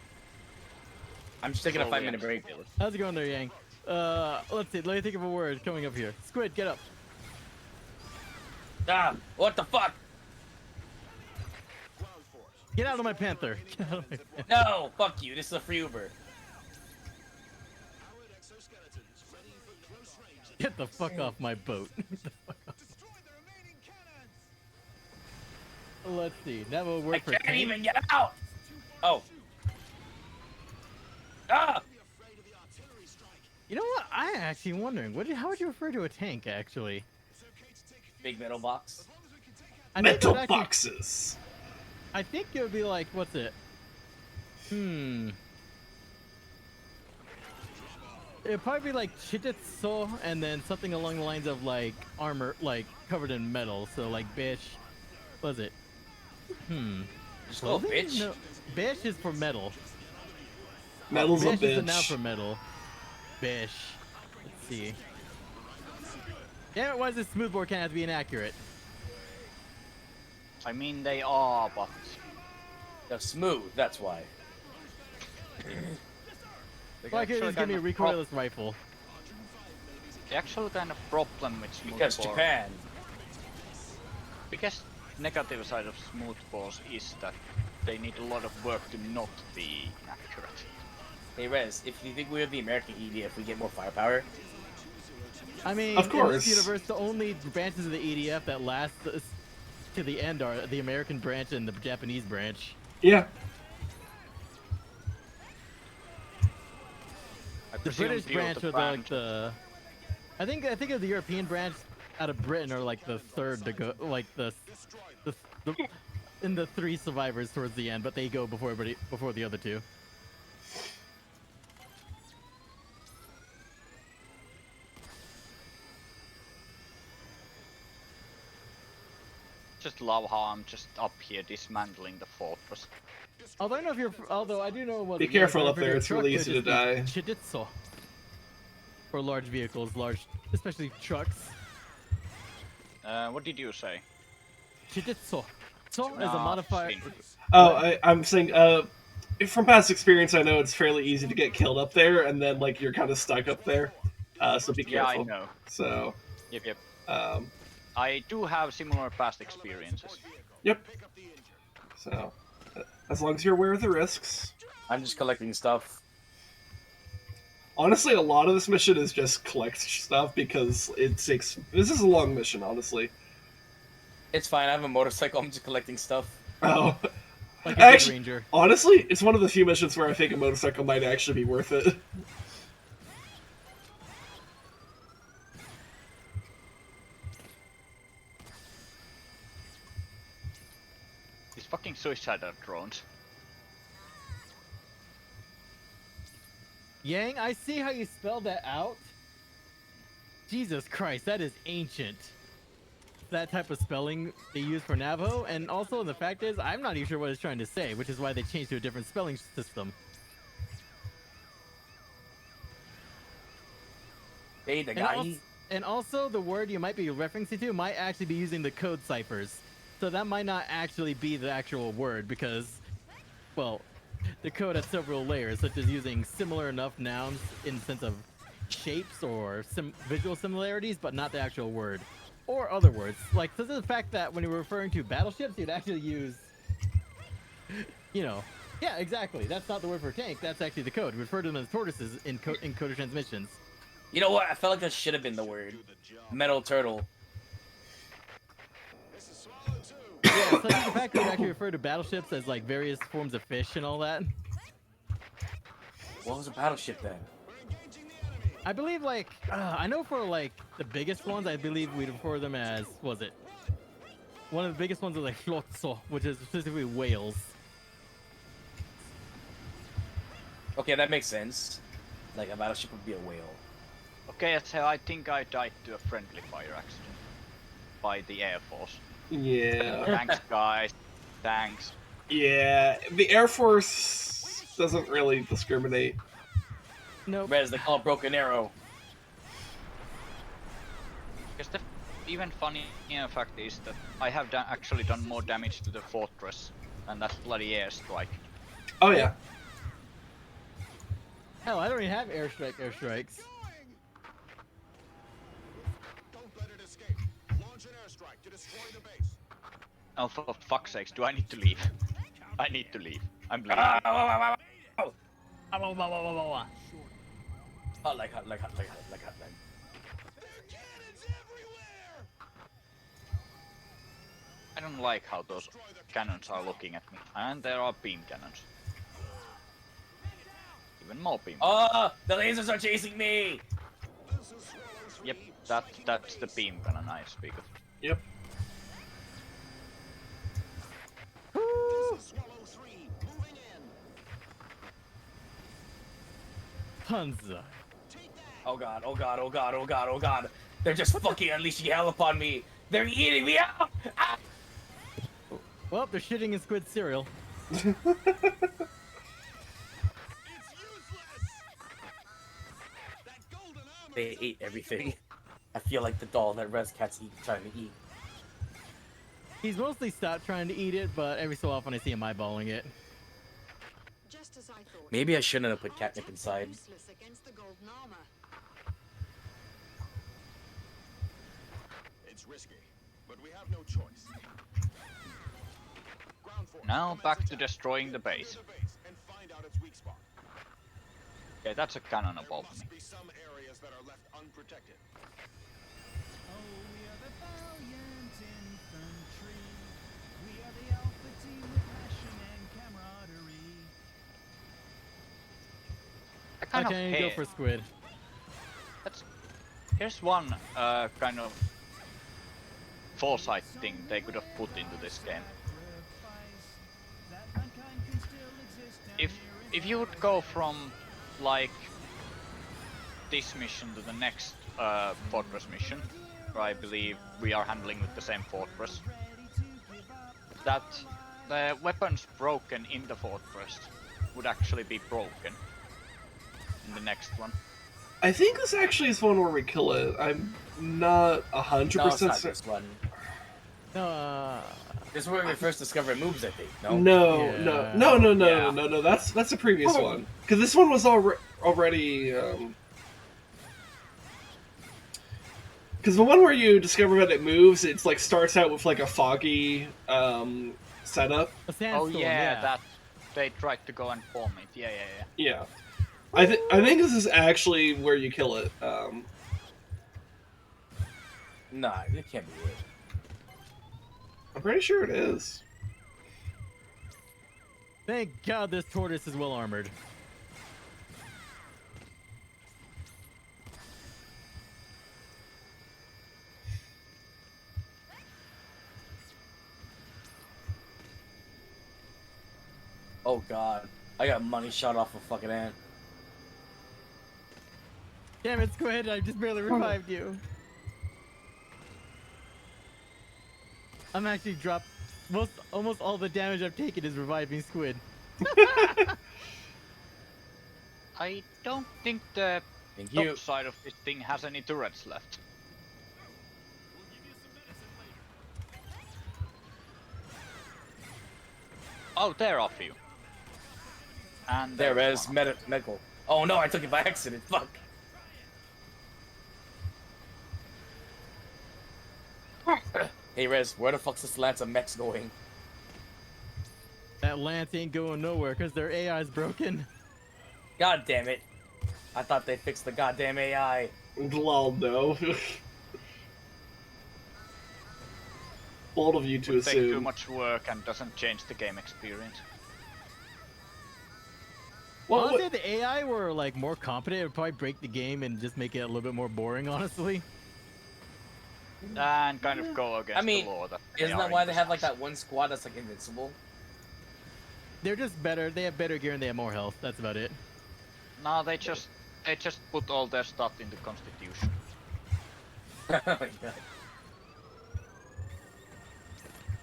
I'm just taking a
Slowly
5-minute break.
How's it going there, Yang? Let's see. Let me think of a word coming up here. Squid, get up.
Ah, what the fuck?
Get out of my panther. Get out of my panther.
No, fuck you. This is a free Uber.
Get the fuck off my boat. Get the fuck off. Let's see. That will work
I
for
can't
tank.
even get out. Oh. Ah.
You know what? I'm actually wondering. How would you refer to a tank, actually?
Big metal box.
I think it
Metal
would actually-
boxes.
I think it would be like, what's it? It'd probably be like Chititso and then something along the lines of like armor, like covered in metal. So like Bish, what was it?
Just go, bitch.
No, Bish is for metal.
Metal's a
Bish is a
bitch.
noun for metal. Bish. Let's see. Damn it, why does this smoothbore can't have to be inaccurate?
I mean, they are, but
they're smooth. That's why.
Why can't you just give me a recoilless rifle?
The actual kind of problem with smooth
Because
bore-
Japan.
Biggest negative side of smooth bores is that they need a lot of work to not be inaccurate.
Hey Rez, if you think we're the American EDF, we get more firepower.
I mean,
Of
in
course.
this universe, the only branches of the EDF that last to the end are the American branch and the Japanese branch.
Yeah.
I
The
presume
British
the
branch
other
with like the, I think of the European branch out of Britain are like the third to go, like the in the 3 survivors towards the end, but they go before the other 2.
Just love how I'm just up here dismantling the fortress.
Although I do know what.
Be careful up there, it's really easy to die.
Chititso. For large vehicles, especially trucks.
What did you say?
Chititso. So is a
Ah,
modifier.
same.
Oh, I'm saying, from past experience, I know it's fairly easy to get killed up there, and then, like, you're kind of stuck up there. So be
Yeah,
careful.
I know.
So,
Yep. I do have similar past experiences.
Yep. So, as long as you're aware of the risks.
I'm just collecting stuff.
Honestly, a lot of this mission is just collect stuff because it takes. This is a long mission, honestly.
It's fine. I have a motorcycle. I'm just collecting stuff.
Oh.
Like a
Actually,
ranger.
honestly, it's one of the few missions where I think a motorcycle might actually be worth it.
These fucking suicidal drones.
Yang, I see how you spelled that out. Jesus Christ, that is ancient. That type of spelling they use for Navajo, and also the fact is, I'm not even sure what it's trying to say, which is why they changed to a different spelling system.
Hey, the guy.
And also, the word you might be referencing to might actually be using the code ciphers. So that might not actually be the actual word because, well, the code has several layers, such as using similar enough nouns in the sense of shapes or visual similarities, but not the actual word. Or other words, like such as the fact that when you were referring to battleships, you'd actually use, you know, yeah, exactly. That's not the word for tank. That's actually the code. We refer to them as tortoises in coder transmissions.
You know what? I felt like that should have been the word. Metal turtle.
Yeah, so the fact that we actually refer to battleships as like various forms of fish and all that.
What was a battleship then?
I believe like I know for like the biggest ones, I believe we refer to them as was it? One of the biggest ones was like Hlotso, which is specifically whales.
Okay, that makes sense. Like a battleship would be a whale.
Okay, so I think I died to a friendly fire accident by the Air Force.
Yeah.
Thanks, guys. Thanks.
Yeah, the Air Force doesn't really discriminate.
No.
Rez, they call it broken arrow.
Because the even funny fact is that I have actually done more damage to the fortress than that bloody airstrike.
Oh yeah.
Hell, I don't even have airstrikes.
Oh, for fuck's sakes, do I need to leave? I need to leave. I'm bleeding.
Hot like.
I don't like how those cannons are looking at me. And there are beam cannons. Even more beam.
Oh, the lasers are chasing me!
Yep, that's the beam cannon I speak of.
Yep.
Panzer.
Oh god, oh god, oh god, oh god, oh god. They're just fucking unleashing hell upon me. They're eating me out! Ah!
Well, they're shitting in Squid cereal.
They ate everything. I feel like the doll that Rez Cat's trying to eat.
He's mostly stopped trying to eat it, but every so often I see him eyeballing it.
Just as I thought.
Maybe I shouldn't have put catnip inside.
Useless against the golden armor.
It's risky, but we have no choice.
Now back to destroying the base. Okay, that's a cannon above me.
Some areas that are left unprotected.
I kind of
okay,
hate.
go for Squid.
Here's one kind of foresight thing they could have put into this game. If you would go from like this mission to the next fortress mission, where I believe we are handling with the same fortress, that the weapons broken in the fortress would actually be broken in the next one.
I think this actually is one where we kill it. I'm not 100%
certain. This one. This is where we first discovered moves, I think. No.
No. That's the previous one. Because this one was already. Because the one where you discover that it moves, it's like starts out with like a foggy setup.
A sandstorm, yeah.
That they tried to go and bomb it. Yeah.
Yeah. I think this is actually where you kill it.
Nah, it can't be it.
I'm pretty sure it is.
Thank God this tortoise is well armored.
Oh god. I got money shot off a fucking ant.
Damn it, Squid, I just barely revived you. I'm actually dropped almost all the damage I've taken is reviving Squid.
I don't think the top side of this thing has any turrets left. Oh, there are a few. And
there is medical. Oh no, I took it by accident. Fuck. Hey Rez, where the fuck's this Lance of mechs going?
That Lance ain't going nowhere because their AI's broken.
God damn it. I thought they fixed the goddamn AI.
Lol, no. Bold of you to
Take
assume.
too much work and doesn't change the game experience.
Well, honestly, the AI were like more competent. It would probably break the game and just make it a little bit more boring, honestly.
And kind of go against the law.
Isn't that why they have like that one squad that's like invincible?
They're just better. They have better gear and they have more health. That's about it.
No, they just put all their stuff in the Constitution.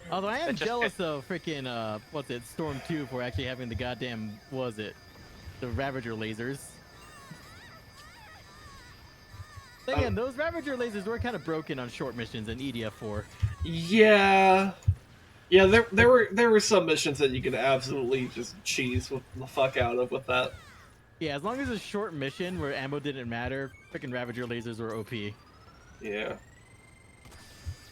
Although I am jealous of freaking what's it, Storm 2 for actually having the goddamn the Ravager lasers. Then again, those Ravager lasers were kind of broken on short missions in EDF 4.
Yeah. Yeah, there were some missions that you could absolutely just cheese the fuck out of with that.
Yeah, as long as it's a short mission where ammo didn't matter, freaking Ravager lasers were OP.
Yeah.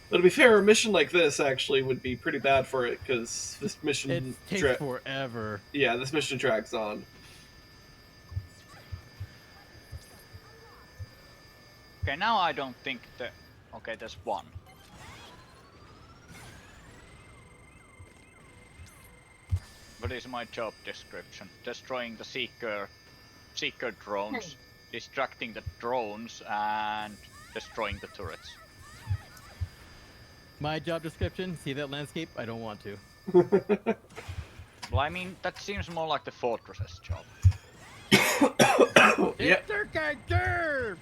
But to be fair, a mission like this actually would be pretty bad for it, because this mission...
It takes forever.
Yeah, this mission drags on.
Okay, now I don't think that... Okay, there's one. What is my job description? Destroying the Seeker drones, distracting the drones, and destroying the turrets.
My job description, see that landscape? I don't want to.
Well, I mean, that seems more like the Fortress's job.
Yeah.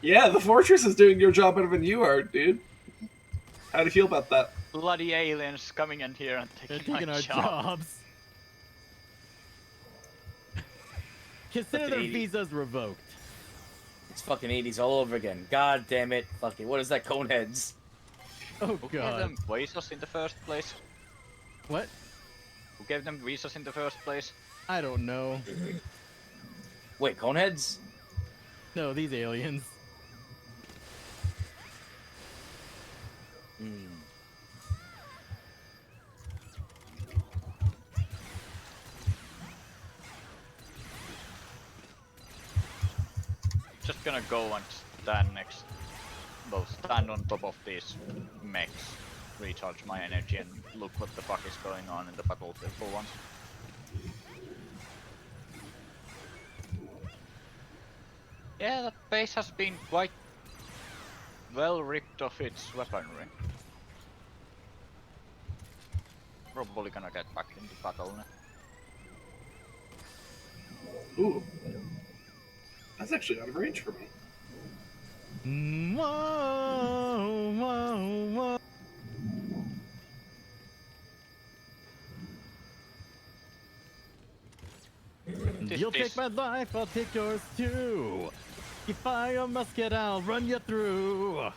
Yeah, the Fortress is doing your job better than you are, dude. How do you feel about that?
Bloody aliens coming in here and taking
our jobs. Consider their visas revoked.
It's fucking 80s all over again. God damn it. Fuck it. What is that, Coneheads?
Oh
Who gave
god.
them visas in the first place?
What?
Who gave them visas in the first place?
I don't know.
Wait, Coneheads?
No, these aliens.
Just gonna go and stand stand on top of these mechs, recharge my energy and look what the fuck is going on in the battlefield for once. Yeah, that base has been quite well ripped of its weaponry. Probably gonna get back into battle now.
Ooh. That's actually out of range for me.
Whoa, whoa, whoa. You'll take my life, I'll take yours too. You fire your musket, I'll run you through.
I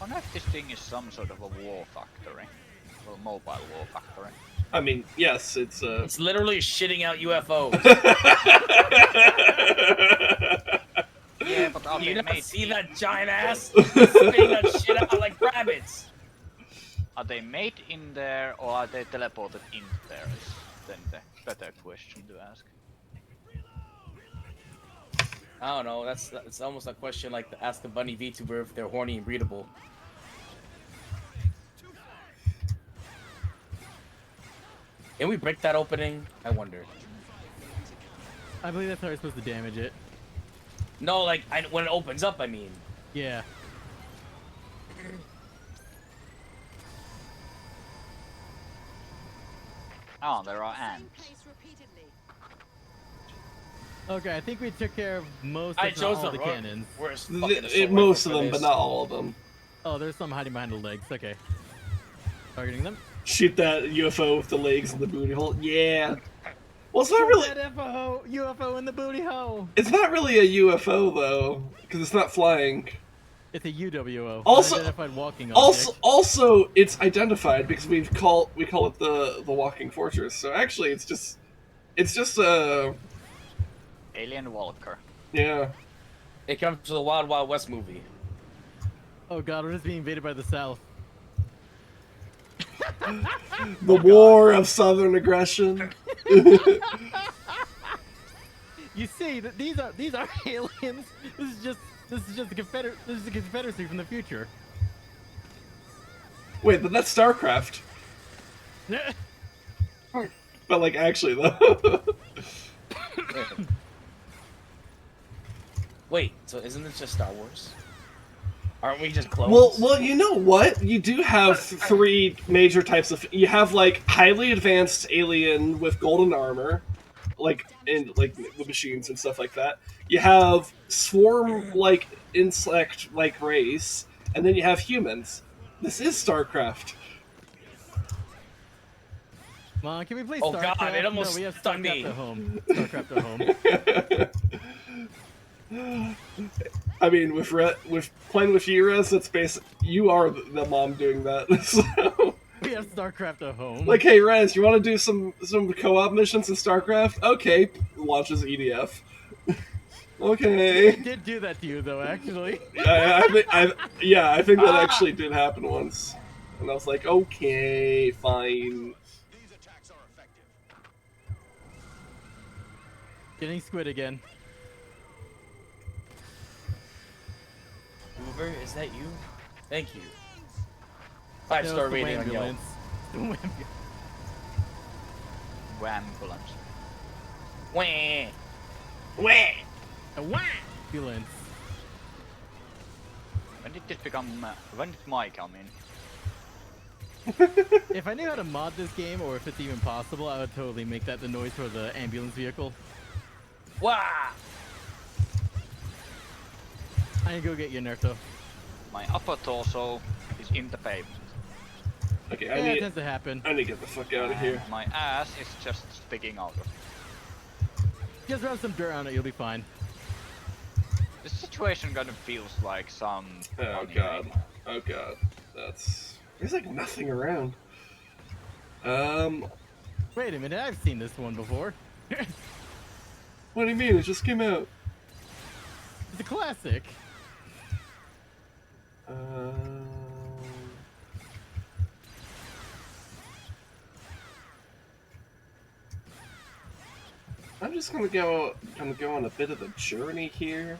wonder if this thing is some sort of a war factory. Well, mobile war factory.
I mean, yes, it's
It's literally shitting out UFOs.
Yeah, but But are
Do
they
you not
made
see that giant ass? He's spitting that shit out like rabbits.
Are they made in there or are they teleported into there? Is then the better question to ask.
I don't know. It's almost a question like to ask a bunny VTuber if they're horny and breedable. Can we break that opening? I wonder.
I believe that's how we're supposed to damage it.
No, like when it opens up, I mean.
Yeah.
Oh, there are ants.
Okay, I think we took care of most,
I
if not
chose
all the
the
cannons.
Most of them, but not all of them.
Oh, there's some hiding behind the legs. Okay. Targeting them.
Shoot that UFO with the legs and the booty hole. Yeah. Well, it's not really.
That UFO in the booty hole.
It's not really a UFO though, because it's not flying.
It's a UWO.
Also,
unidentified walking object.
also, it's identified because we call it the walking fortress. So actually, it's just a
alien Walker.
Yeah.
It comes to the Wild Wild West movie.
Oh god, we're just being invaded by the South.
The war of Southern aggression.
You see, that these are aliens. This is just the Confederacy from the future.
Wait, but that's StarCraft. But like actually though.
Wait, so isn't this just Star Wars? Aren't we just clones?
Well, you know what? You do have three major types of. You have like highly advanced alien with golden armor, like with machines and stuff like that. You have swarm like insect like race, and then you have humans. This is StarCraft.
Come on, can we play
Oh
StarCraft?
god, it almost
no, we have
stuck
StarCraft
me.
at home. StarCraft at home.
I mean, with playing with you, Rez, that's basic. You are the mom doing that. So.
We have StarCraft at home.
Like, hey, Rez, you want to do some co-op missions in StarCraft? Okay, launches EDF. Okay.
It did do that to you, though, actually.
I think that actually did happen once, and I was like, okay, fine.
Getting Squid again.
Uber, is that you? Thank you. 5-star rating on Yelp.
Wambulance.
Wah!
Wah!
A wah! Ambulance.
When did this become? When did my come in?
If I knew how to mod this game, or if it's even possible, I would totally make that the noise for the ambulance vehicle.
Wah!
I can go get you, Jannertto.
My upper torso is in the pavement.
Okay,
Yeah, it tends to happen.
I need to get the fuck out of here.
My ass is just sticking out of it.
Just rub some dirt on it, you'll be fine.
The situation kind of feels like some.
Oh god. Oh god. There's like nothing around.
Wait a minute, I've seen this one before.
What do you mean? It just came out.
It's a classic.
I'm just gonna go on a bit of a journey here.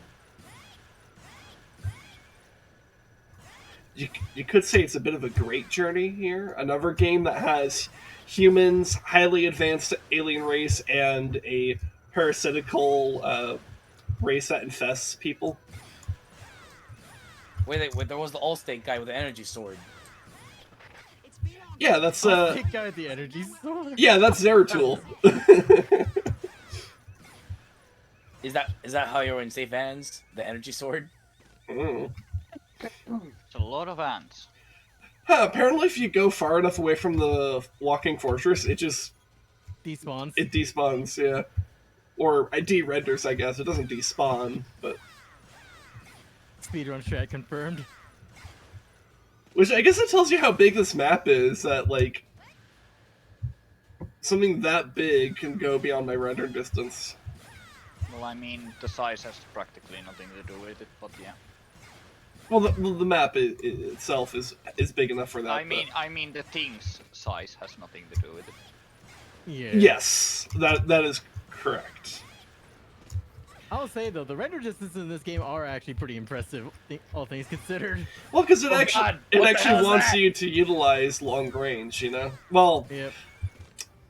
You could say it's a bit of a great journey here. Another game that has humans, highly advanced alien race, and a parasitical race that infests people.
Wait, there was the Allstate guy with the energy sword.
Yeah, that's
Big guy with the energy sword.
yeah, that's Jannertto.
Is that how you're in safe hands? The energy sword?
Mm.
It's a lot of ants.
Huh, apparently if you go far enough away from the walking fortress, it just
despawns.
It despawns, yeah. Or it de-renders, I guess. It doesn't despawn, but
Speedrun strat confirmed.
which I guess it tells you how big this map is, that like something that big can go beyond my render distance.
Well, I mean, the size has practically nothing to do with it, but yeah.
Well, the map itself is big enough for that.
I mean, the thing's size has nothing to do with it.
Yeah.
Yes, that is correct.
I'll say though, the render distances in this game are actually pretty impressive, all things considered.
Well, because it
Oh,
actually
God. What the hell is
wants
that?
you to utilize long range, you know. Well,
Yep.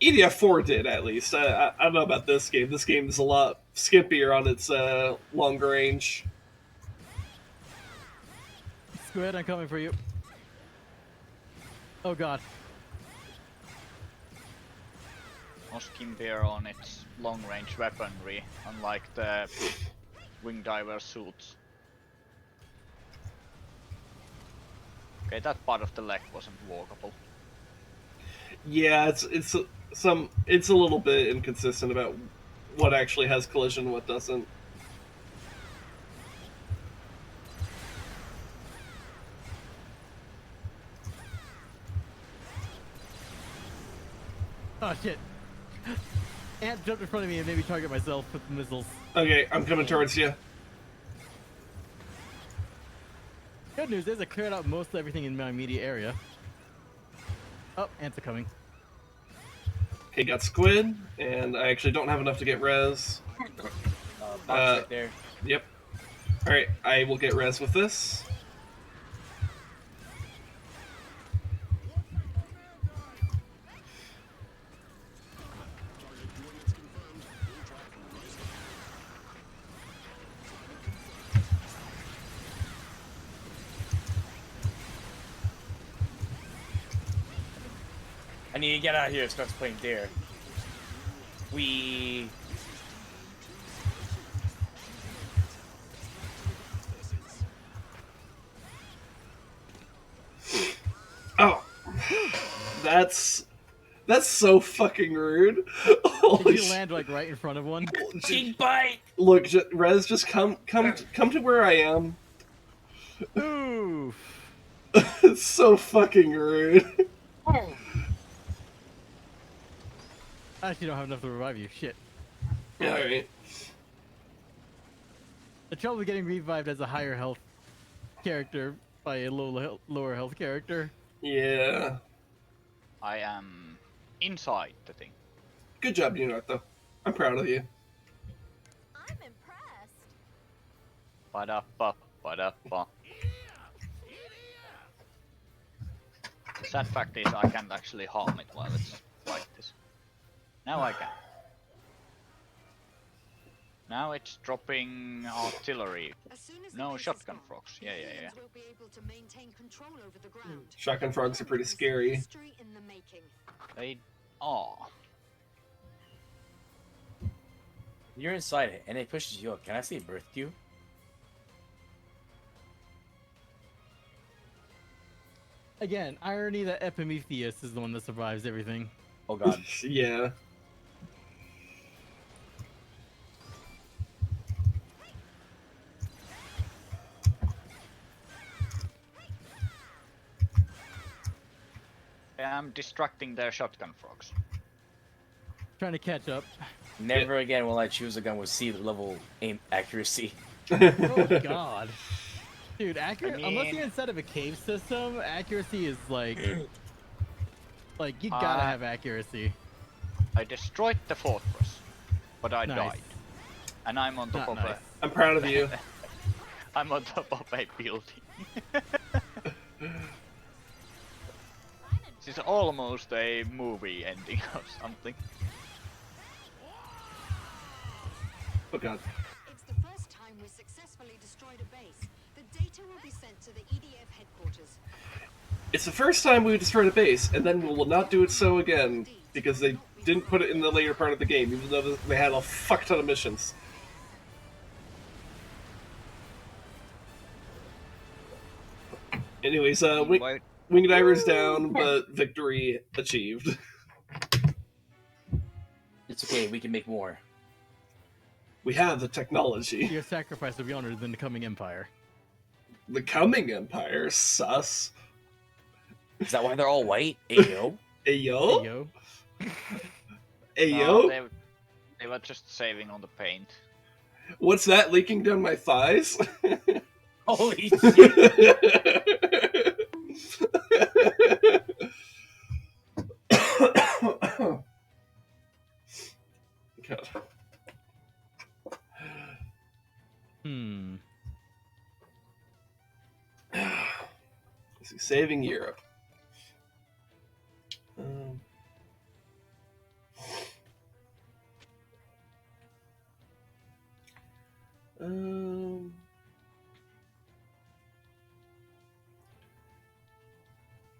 EDF 4 did at least. I don't know about this game. This game is a lot skimpier on its long range.
Squid, I'm coming for you. Oh god.
Skin bear on its long-range weaponry, unlike the wing diver suits. Okay, that part of the leg wasn't walkable.
Yeah, it's a little bit inconsistent about what actually has collision and what doesn't.
Oh shit. Ant jumped in front of me and made me target myself with missiles.
Okay, I'm coming towards you.
Good news is I cleared out most of everything in my immediate area. Oh, ants are coming.
Okay, got Squid, and I actually don't have enough to get res.
Box right there.
Yep. Alright, I will get res with this.
I need to get out of here. It starts playing Dare. We.
Oh, that's so fucking rude.
Did you land like right in front of one?
Cheek bite.
Look, Rez, just come to where I am.
Ooh.
It's so fucking rude.
I actually don't have enough to revive you. Shit.
Alright.
The trouble with getting revived as a higher health character by a lower health character.
Yeah.
I am inside the thing.
Good job, Jannertto. I'm proud of you.
I'm impressed.
Ba-da-ba, ba-da-ba. The sad fact is I can't actually harm it while it's like this. Now I can. Now it's dropping artillery. No, shotgun frogs. Yeah.
We'll be able to maintain control over the ground.
Shotgun frogs are pretty scary.
History in the making.
They are.
You're inside it, and it pushes you up. Can I say birth you?
Again, irony that Epimetheus is the one that survives everything.
Oh god.
Yeah.
I'm distracting their shotgun frogs.
Trying to catch up.
Never again will I choose a gun with C level aim accuracy.
Oh god. Dude,
I mean-
unless you're inside of a cave system, accuracy is like you gotta have accuracy.
I destroyed the fortress, but I
Nice.
died. And I'm on top
Not
of
nice.
I'm proud of you.
I'm on top of a building. This is almost a movie ending or something.
Oh god.
It's the first time we successfully destroyed a base. The data will be sent to the EDF headquarters.
It's the first time we destroyed a base, and then we will not do it so again, because they didn't put it in the later part of the game, even though they had a fuck ton of missions. Anyways, Wing Diver's down, but victory achieved.
It's okay, we can make more.
We have the technology.
Your sacrifice will be honored in the coming empire.
The coming empire, sus.
Is that why they're all white? Ayo.
Ayo?
Yo.
Ayo?
No, they were just saving on the paint.
What's that leaking down my thighs?
Holy shit!
God. Saving Europe.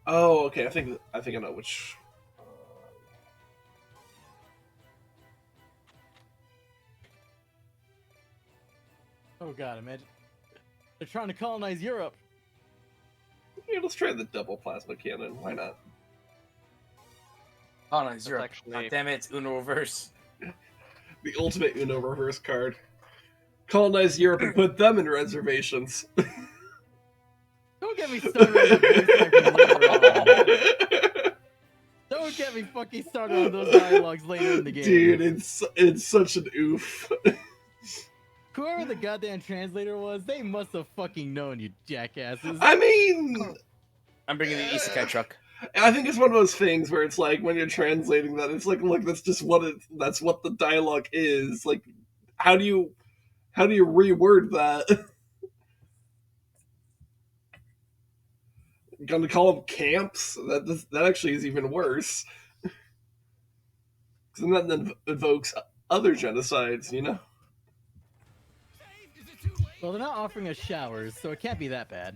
Oh, okay. I think I know which.
Oh god, imagine they're trying to colonize Europe.
Yeah, let's try the double plasma cannon. Why not?
Oh no, Europe. Actually... God damn it, it's Uno reverse.
The ultimate Uno reverse card. Colonize Europe and put them in reservations.
Don't get me started on the Don't get me fucking started on those dialogues later in the game.
Dude, it's such an oof.
Whoever the goddamn translator was, they must have fucking known, you jackasses.
I mean...
I'm bringing the isekai truck.
I think it's one of those things where it's like, when you're translating that, it's like, look, that's just that's what the dialogue is. Like, how do you reword that? Gonna call them camps? That actually is even worse. Because then that evokes other genocides, you know?
Well, they're not offering us showers, so it can't be that bad.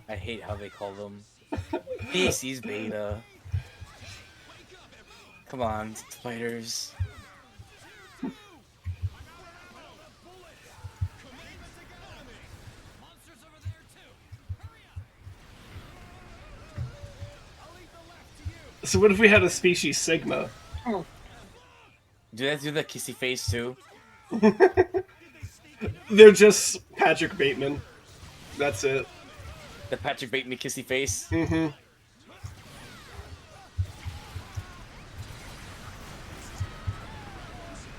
I hate how they call them. Species Beta. Come on, spiders.
So what if we had a species Sigma?
Do they do the kissy face too?
They're just Patrick Bateman. That's it.
The Patrick Bateman kissy face?
Mm-hmm.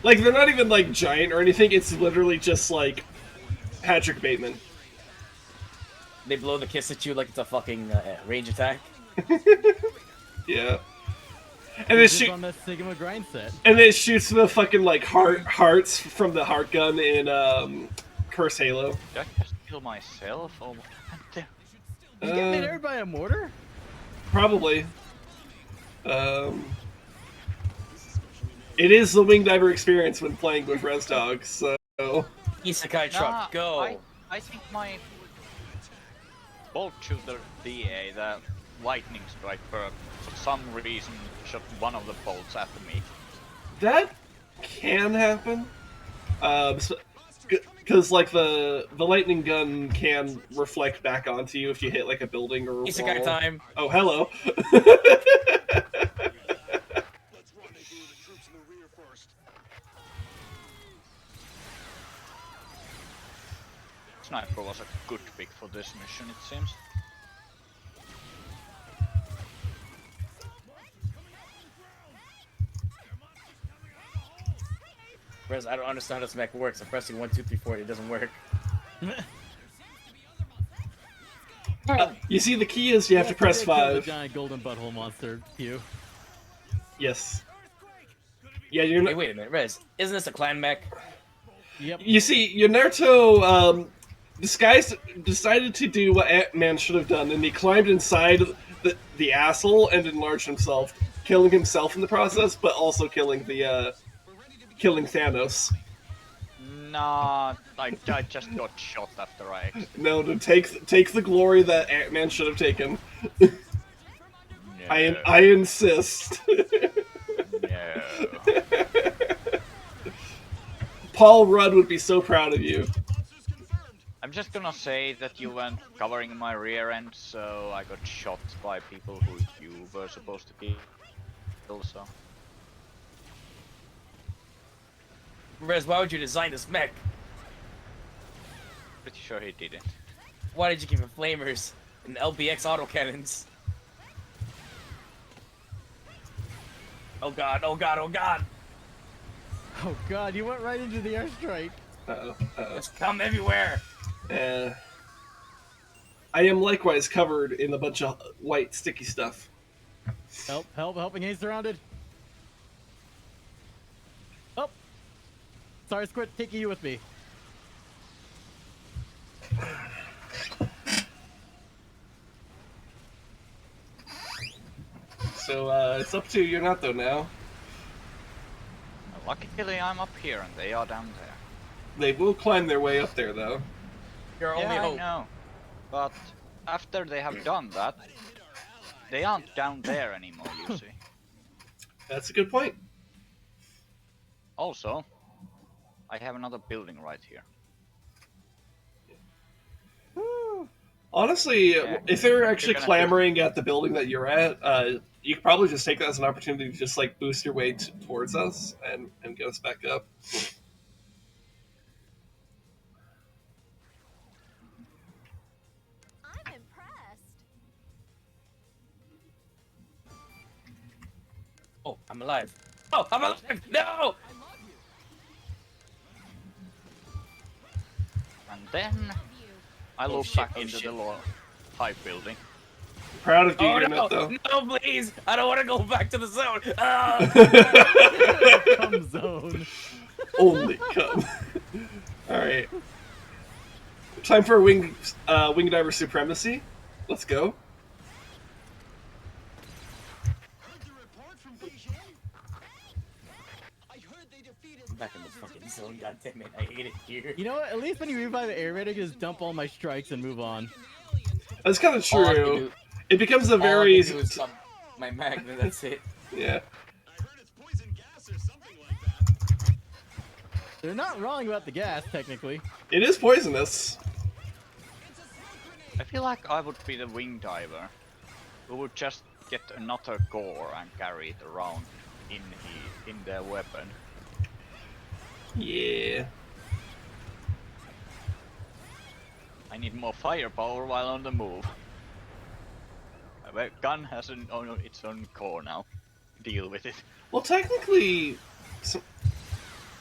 Like, they're not even, like, giant or anything. It's literally just, like, Patrick Bateman.
They blow the kiss at you like it's a fucking range attack.
Yeah. And it shoots
on that Sigma grind set.
And it shoots the fucking like hearts from the heart gun in Curse Halo.
Did I just kill myself? Oh,
did you get murdered by a mortar?
Probably. It is the wing diver experience when playing with Rezdog, so.
Isekai truck, go.
I think my bolt shooter DA, the lightning strike perk, for some reason shot one of the bolts at me.
That can happen. Because like the lightning gun can reflect back onto you if you hit like a building or a
Isekai
wall.
time.
Oh, hello.
Sniper was a good pick for this mission, it seems.
Rez, I don't understand how this mech works. I'm pressing 1, 2, 3, 4, it doesn't work.
You see, the key is you have to press 5.
The giant golden butthole monster queue.
Yes. Yeah, you're not.
Hey, wait a minute, Rez. Isn't this a clan mech?
Yep.
You see, Jannertto decided to do what Ant-Man should have done, and he climbed inside the asshole and enlarged himself, killing himself in the process, but also killing Thanos.
Nah, I just got shot after I exited.
No, to take the glory that Ant-Man should have taken.
No.
I insist.
No.
Paul Rudd would be so proud of you.
I'm just gonna say that you went covering my rear end, so I got shot by people who you were supposed to kill, so.
Rez, why would you design this mech?
Pretty sure he didn't.
Why did you give him flamers and LBX autocannons? Oh god, oh god, oh god!
Oh god, you went right into the airstrike.
Uh-oh, uh-oh.
It's come everywhere!
I am likewise covered in a bunch of white sticky stuff.
Help, help, helping, he's surrounded. Oh! Sorry, Squid, taking you with me.
So, it's up to Jannertto now.
Luckily I'm up here and they are down there.
They will climb their way up there, though.
Your only
Yeah,
hope.
I know. But after they have done that, they aren't down there anymore, you see.
That's a good point.
Also, I have another building right here.
Honestly,
Yeah.
if they're actually
gonna
clamoring at the building that you're at, you could probably just take that as an opportunity to just like boost your way towards us and get us back up.
I'm impressed.
Oh, I'm alive. Oh, I'm alive! No!
And then I look
shit,
back
oh,
into
shit.
the lower pipe building.
Proud of you,
Oh no!
Jannertto.
No, please! I don't want to go back to the zone! Ah!
Come zone.
Only come. Alright. Time for wing diver supremacy. Let's go.
I'm back in the fucking zone, goddammit. I hate it here.
You know what? At least when you revive an air raid, I can just dump all my strikes and move on.
That's kind of
All I can
true.
do-
It becomes a
all I
very
can do is dump my magnet, that's it.
yeah.
They're not wrong about the gas, technically.
It is poisonous.
I feel like I would be the wing diver who would just get another gore and carry it around in their weapon.
Yeah.
I need more firepower while on the move. My gun has its own core now. Deal with it.
Well, technically,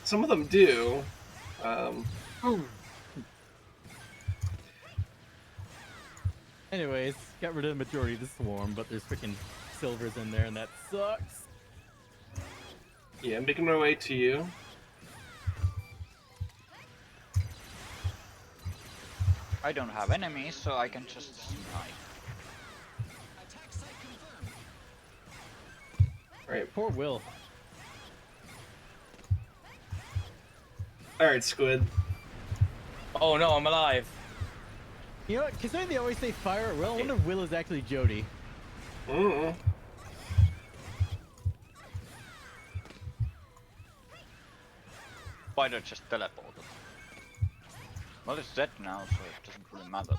some of them do.
Anyways, got rid of the majority of the swarm, but there's freaking silvers in there, and that sucks.
Yeah, I'm making my way to you.
I don't have enemies, so I can just snipe.
Right.
Poor Will.
Alright, Squid.
Oh no, I'm alive.
You know what? Considering they always say fire at Will, I wonder if Will is actually Jody.
Spider just teleported. Well, it's dead now, so it doesn't really matter.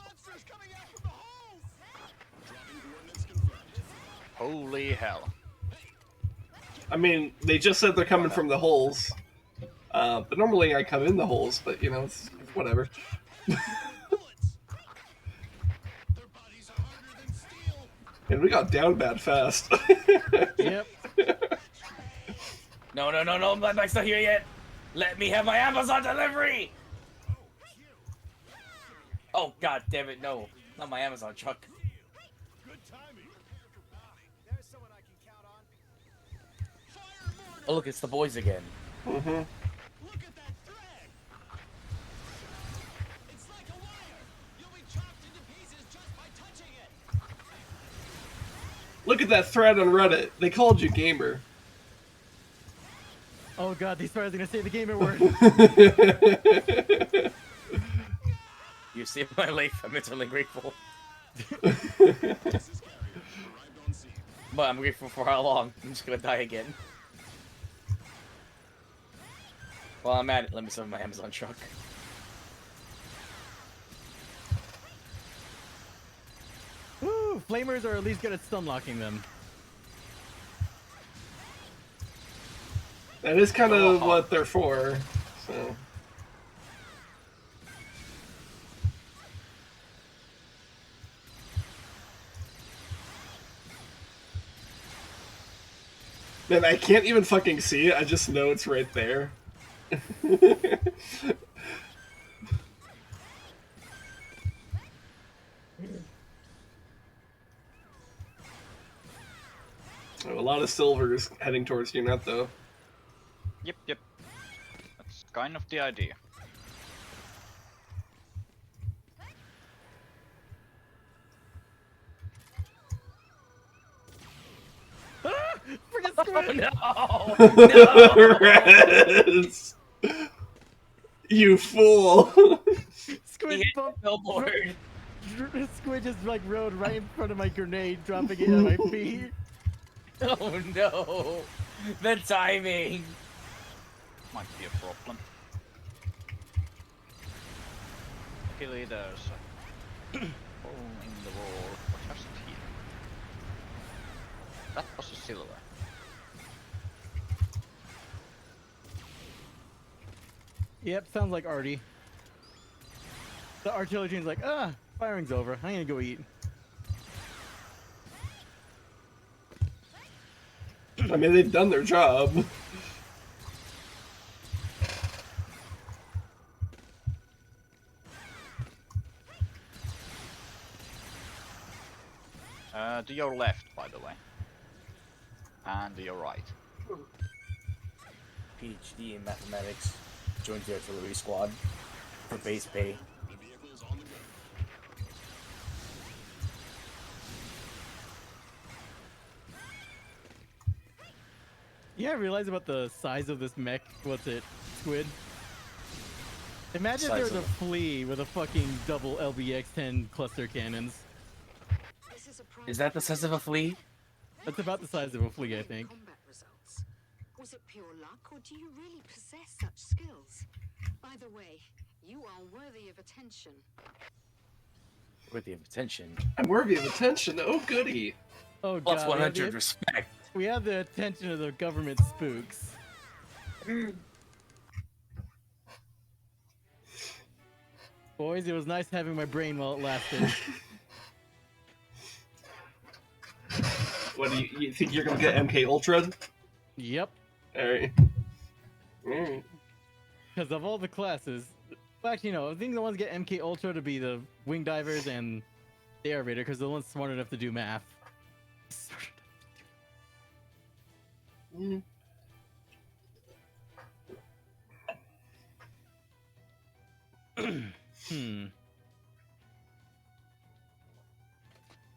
Holy hell.
I mean, they just said they're coming from the holes. But normally I come in the holes, but you know, it's whatever. And we got down bad fast.
Yep.
No, no, no, no, my bag's not here yet. Let me have my Amazon delivery. Oh god damn it, no, not my Amazon truck. Oh look, it's the boys again.
Look at that thread on Reddit. They called you gamer.
Oh god, these fires are gonna say the gamer word.
You saved my life, I'm eternally grateful. But I'm grateful for how long? I'm just gonna die again. While I'm at it, let me summon my Amazon truck.
Woo! Flamers are at least good at stun locking them.
That is kind of what they're for. So. Man, I can't even fucking see it. I just know it's right there. A lot of silvers heading towards Jannertto.
Yep, yep. That's kind of the idea.
Freaking Squid!
No!
Rez! You fool!
Squid bumped
billboard.
Squid just like rode right in front of my grenade, dropping it at my feet.
Oh no! The timing!
Might be a problem. Luckily there's a hole in the wall just here. That was a silver.
Yep, sounds like Artie. The artillery team's like, firing's over. I'm gonna go eat.
I mean, they've done their job.
To your left, by the way. And to your right.
PhD in mathematics. Joined the artillery squad for base pay.
Yeah, I realized about the size of this mech. What's it? Squid? Imagine if there was a flea with a fucking double LBX-10 cluster cannons.
Is that the size of a flea?
That's about the size of a flea, I think.
Was it pure luck, or do you really possess such skills? By the way, you are worthy of attention.
Worthy of attention.
I'm worthy of attention. Oh, goody.
Oh,
Plus
God,
100 respect.
We have the attention of the government spooks. Boys, it was nice having my brain while it lasted.
What do you think you're gonna get MK Ultra?
Yep.
Alright. Alright.
Because of all the classes, well, actually, no, I think the ones get MK Ultra to be the wing divers and the air raider, because the one's smart enough to do math.
Mm.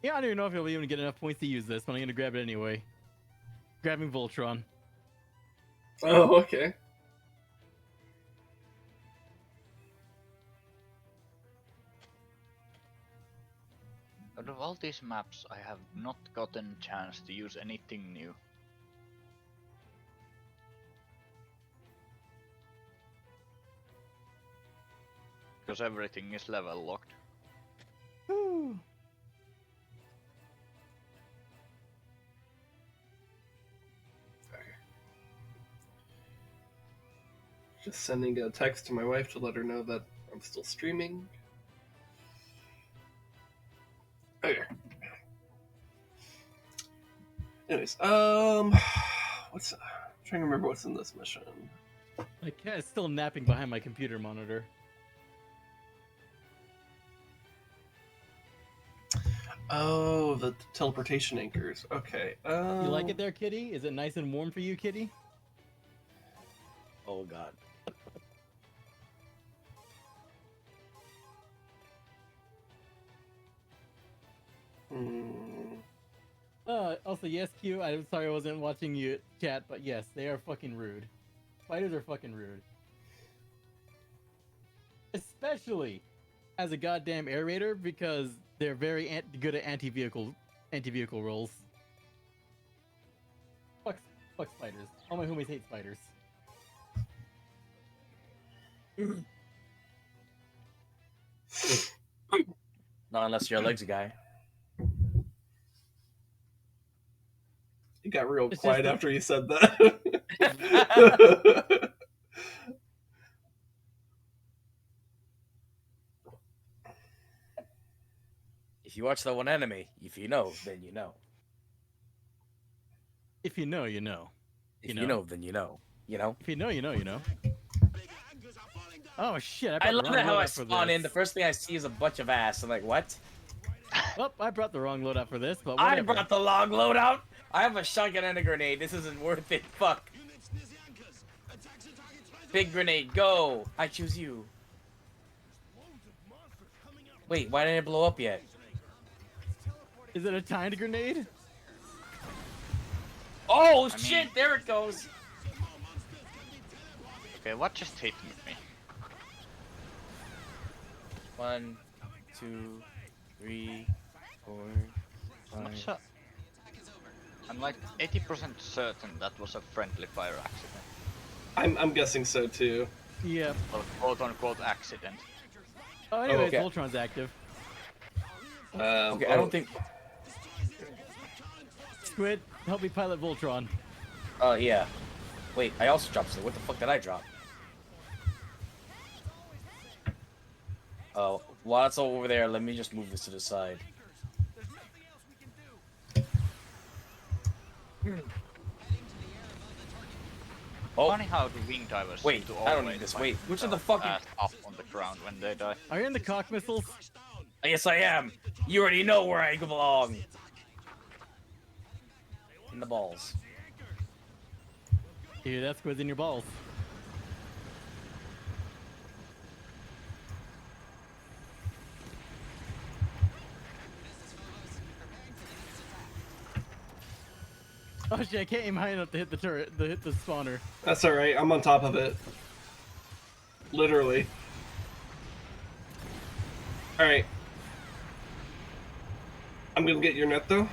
Yeah, I don't even know if you'll even get enough points to use this, but I'm gonna grab it anyway. Grabbing Voltron.
Oh, okay.
Out of all these maps, I have not gotten a chance to use anything new. Because everything is level locked.
Just sending a text to my wife to let her know that I'm still streaming. Okay. Anyways, what's... I'm trying to remember what's in this mission.
My cat is still napping behind my computer monitor.
Oh, the teleportation anchors. Okay.
You like it there, Kitty? Is it nice and warm for you, Kitty?
Oh god.
Also, yes, Q, I'm sorry I wasn't watching you chat, but yes, they are fucking rude. Spiders are fucking rude. Especially as a goddamn air raider, because they're very good at anti-vehicle rolls. Fuck spiders. All my homies hate spiders.
Not unless you're a legs guy.
It got real
It's
quiet
just
after you said that.
If you watch the one anime, if you know, then you know.
If you know, you know.
If you know, then you know. You know?
If you know, you know, you know. Oh shit!
I
brought the
love
wrong
that how I
loadout for
spawn in.
this.
The first thing I see is a bunch of ass. I'm like, what?
Oh, I brought the wrong loadout for this, but
I
whatever.
brought the long loadout. I have a shotgun and a grenade. This isn't worth it. Fuck. Big grenade, go. I choose you. Wait, why didn't it blow up yet?
Is it a timed grenade?
Oh shit! There it goes.
Okay, what just hit me?
1, 2, 3, 4, 5.
I'm like 80% certain that was a friendly fire accident.
I'm guessing so too.
Yeah.
Well, quote-unquote accident.
Oh, anyways,
okay.
Voltron's active.
Okay, I don't think.
Squid, help me pilot Voltron.
Oh yeah. Wait, I also dropped something. What the fuck did I drop? Oh, while it's all over there, let me just move this to the side.
Oh. Funny how the wing divers
Wait,
seem to
I don't
always
need this.
find
Wait, which of the
themselves
fucking...
ass up on the ground when they die.
Are you in the cock missiles?
Yes, I am. You already know where I belong. In the balls.
Dude, that's Squid's in your balls. Oh shit, I can't aim high enough to hit the turret, to hit the spawner.
That's alright, I'm on top of it. Literally. Alright. I'm gonna get your net though.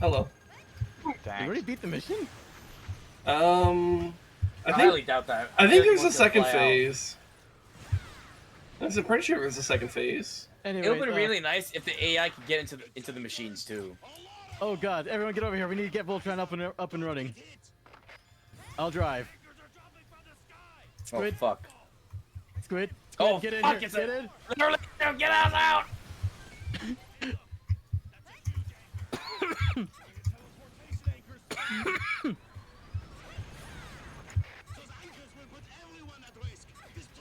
Hello.
You already beat the mission?
I
highly
think
doubt that.
I think
really
there's a
want to
second
fly out.
phase. I'm pretty sure there's a second phase.
Anyways,
It would be really nice if the AI could get into the machines too.
Oh god, everyone get over here. We need to get Voltron up and running. I'll drive. Squid.
Oh fuck.
Squid.
Oh
get in
fuck!
here.
It's
Get in.
Literally, get us out!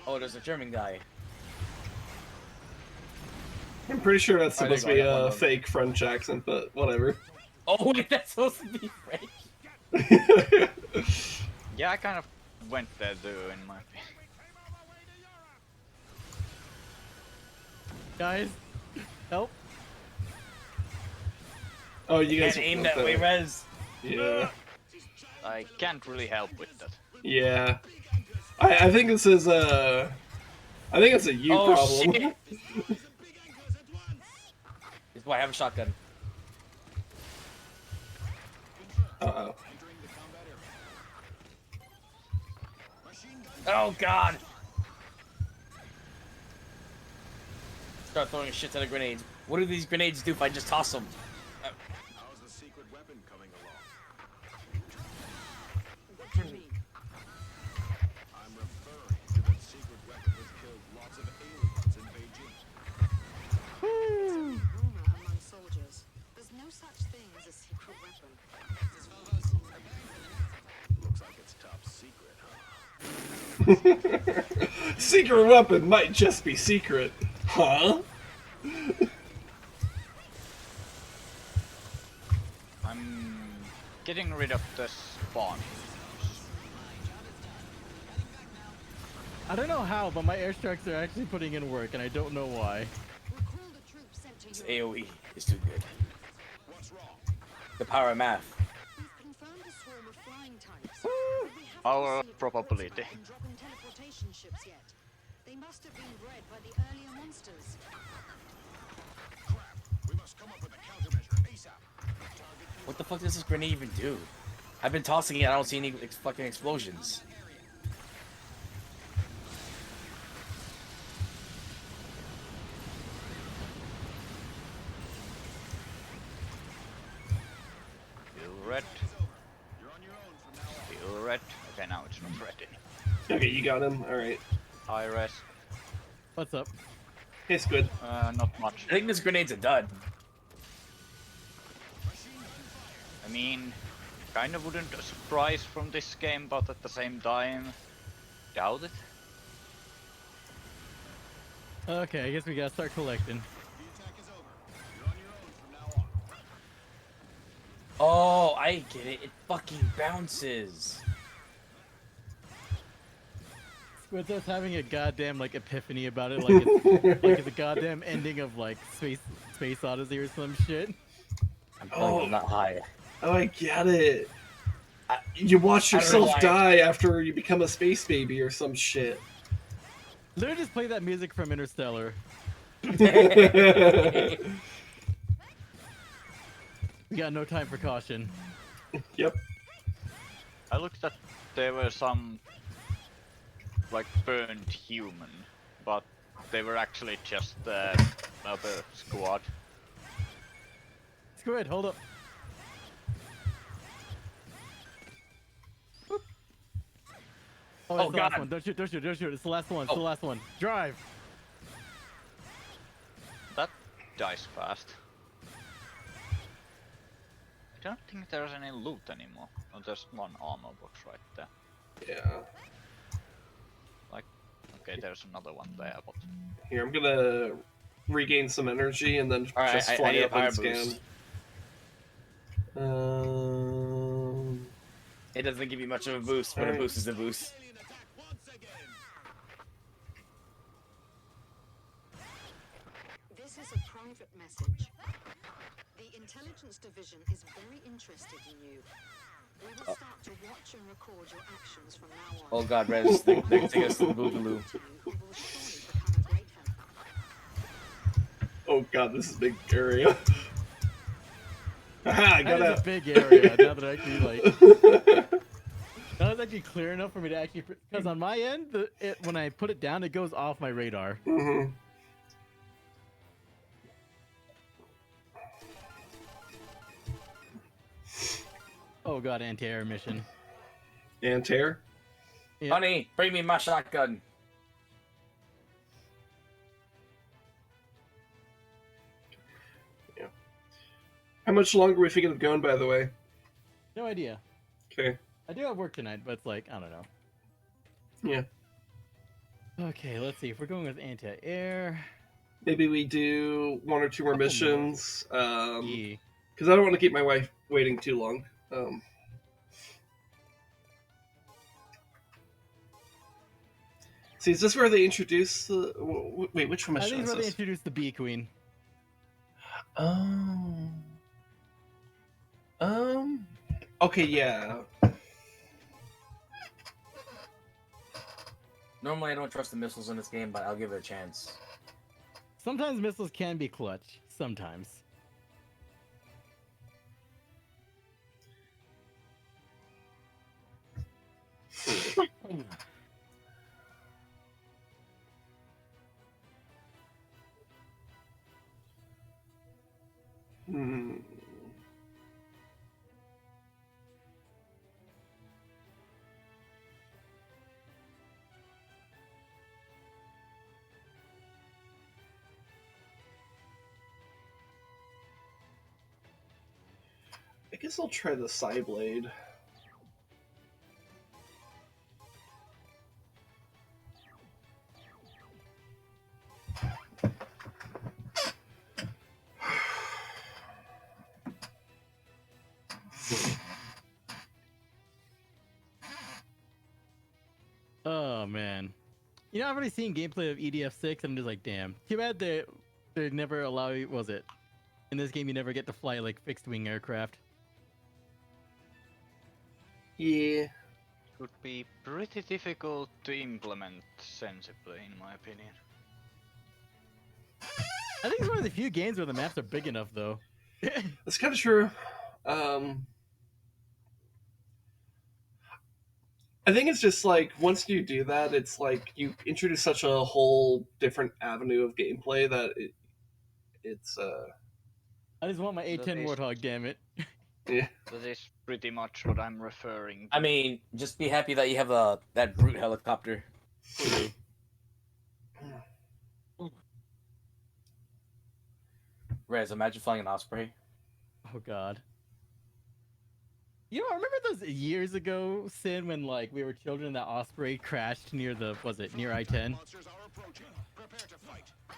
Oh, there's a German guy.
I'm pretty sure that's
Oh, there
supposed
you
to be
go, I got
a
one of them.
fake French accent, but whatever.
Oh wait, that's supposed to be French.
Yeah, I kind of went there too in my opinion.
Guys, help.
Oh, you guys
Can't aim
want
that way, Rez.
Yeah.
I can't really help with that.
Yeah. I think this is a... I think it's a you
Oh
problem.
shit! This is why I have a shotgun.
Uh-oh.
Oh god! Start throwing a shit ton of grenades. What do these grenades do if I just toss them?
How's the secret weapon coming along?
What do you mean?
I'm referring to that secret weapon which killed lots of aliens in Beijing.
Rumor among soldiers. There's no such thing as a secret weapon.
Looks like it's top secret, huh?
Secret weapon might just be secret. Huh?
I'm getting rid of the spawn.
I don't know how, but my airstrikes are actually putting in work, and I don't know why.
Recall the troops sent to
This
your
AoE is too good.
What's wrong?
The power of math.
We've confirmed a swarm of flying types. We haven't
Our
received
probability.
reports on drop-in teleportation ships yet. They must have been bred by the earlier monsters.
Crap. We must come up with a countermeasure ASAP. Target
What the fuck does this grenade even do? I've been tossing it, I don't see any fucking explosions.
Feel red.
You're on your own from now on.
Feel red. Okay, now it's not red anymore.
Okay, you got him. Alright.
High res.
What's up?
Hey, Squid.
Not much.
I think this grenade's a dud.
I mean, kind of wouldn't a surprise from this game, but at the same time, doubt it.
Okay, I guess we gotta start collecting.
Oh, I get it. It fucking bounces.
Squid just having a goddamn like epiphany about it, like it's like the goddamn ending of like Space Odyssey or some shit.
I'm telling you, I'm not high.
Oh, I get it. You watch yourself die after you become a space baby or some shit.
Literally just play that music from Interstellar. We got no time for caution.
Yep.
I looked at there were some like burned human, but they were actually just another squad.
Squid, hold up. Oh, it's the last one. Don't shoot, don't shoot, don't shoot. It's the last one. It's the last one. Drive.
That dies fast. I don't think there's any loot anymore. Oh, there's one armor box right there.
Yeah.
Like, okay, there's another one there, but...
Here, I'm gonna regain some energy and then just fly up and scan.
It doesn't give you much of a boost, but a boost is a boost.
This is a private message. The intelligence division is very interested in you. We will start to watch and record your actions from now on.
Oh god, Rez, they're taking us to the Boogaloo.
Oh god, this is a big area. Haha, I got
that
out.
is a big area. Now that I actually like, now it's actually clear enough for me to actually, because on my end, when I put it down, it goes off my radar.
Mm-hmm.
Oh god, anti-air mission.
Anti-air?
Yep.
Honey, bring me my shotgun.
Yeah. How much longer are we thinking of going, by the way?
No idea.
Okay.
I do have work tonight, but it's like, I don't know.
Yeah.
Okay, let's see. If we're going with anti-air...
Maybe we do one or two more missions.
Yeah.
Because I don't want to keep my wife waiting too long. See, is this where they introduce the... Wait, which mission
I think
is
it's where they
this?
introduced the Bee Queen.
Okay, yeah.
Normally I don't trust the missiles in this game, but I'll give it a chance.
Sometimes missiles can be clutch. Sometimes.
Hmm. I guess I'll try the Psyblade.
Oh man, you know I've already seen gameplay of EDF 6 and I'm just like, damn. Too bad they never allow you. Was it in this game you never get to fly like fixed wing aircraft?
Yeah.
Could be pretty difficult to implement sensibly, in my opinion.
I think it's one of the few games where the maps are big enough, though.
That's kind of true. I think it's just like once you do that, it's like you introduce such a whole different avenue of gameplay that it's.
I just want my A10 Warthog, damn it.
Yeah.
That is pretty much what I'm referring to.
I mean, just be happy that you have that brute helicopter. Rez, imagine flying an Osprey.
Oh god. You know, I remember those years ago, Sin, when like we were children, that Osprey crashed near the near I-10.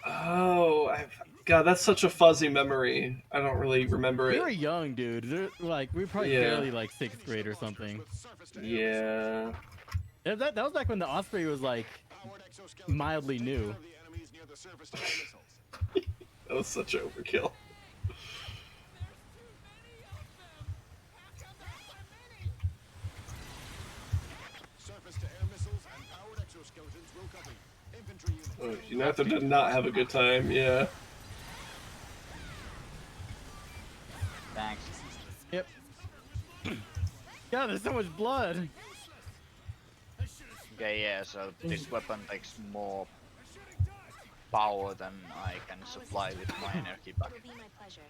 Oh, God, that's such a fuzzy memory. I don't really remember
We
it.
were young, dude. We were probably
Yeah.
barely like 6th grade or something.
Yeah.
That was back when the Osprey was like mildly new.
That was such overkill. Oh, Jannertto did not have a good time, yeah.
Thanks.
Yep. God, there's so much blood.
Okay, yeah, so this weapon takes more power than I can supply with my energy back.
It'll be my pleasure.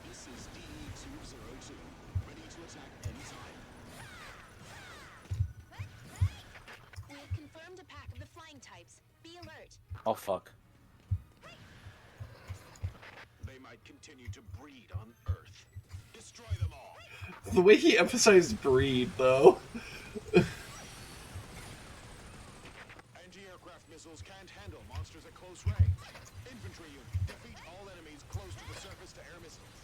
This is DE-202, ready to attack anytime.
We have confirmed a pack of the flying types. Be alert.
Oh fuck.
They might continue to breed on Earth. Destroy them all.
The way he emphasized breed, though.
Anti-aircraft missiles can't handle monsters at close range. Infantry unit, defeat all enemies close to the surface-to-air missiles.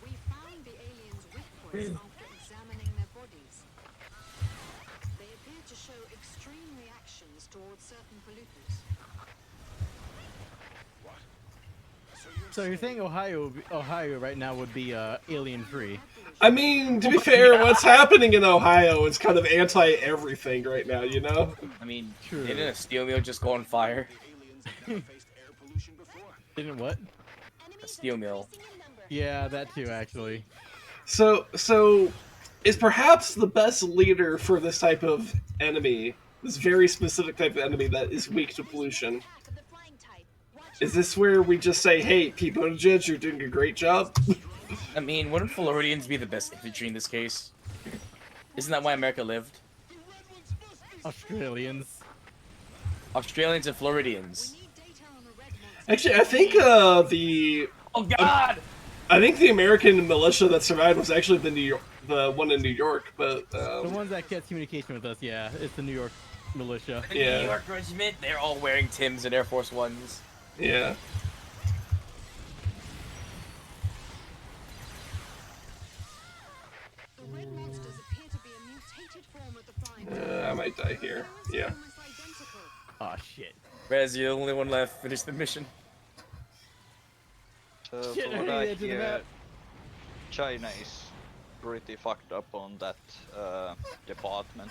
We found the aliens' weak points after examining their bodies. They appear to show extreme reactions towards certain pollutants.
What?
So you're saying Ohio right now would be alien-free?
I mean, to be fair, what's happening in Ohio is kind of anti-everything right now, you know?
I mean,
True.
didn't a steel mill just go on fire?
Didn't what?
A steel mill.
Yeah, that too, actually.
So is perhaps the best leader for this type of enemy, this very specific type of enemy that is weak to pollution. Is this where we just say, hey, Pete Buttigieg, you're doing a great job?
I mean, wouldn't Floridians be the best infantry in this case? Isn't that why America lived?
Australians.
Australians and Floridians.
Actually, I think the...
Oh god!
I think the American militia that survived was actually the one in New York, but...
The ones that gets communication with us, yeah. It's the New York militia.
The New York Regiment, they're all wearing Timbs and Air Force Ones.
Yeah. I might die here. Yeah.
Oh shit.
Rez, you're the only one left. Finish the mission.
So
Shit,
from what
I
I
hate the
hear,
map.
China is pretty fucked up on that department.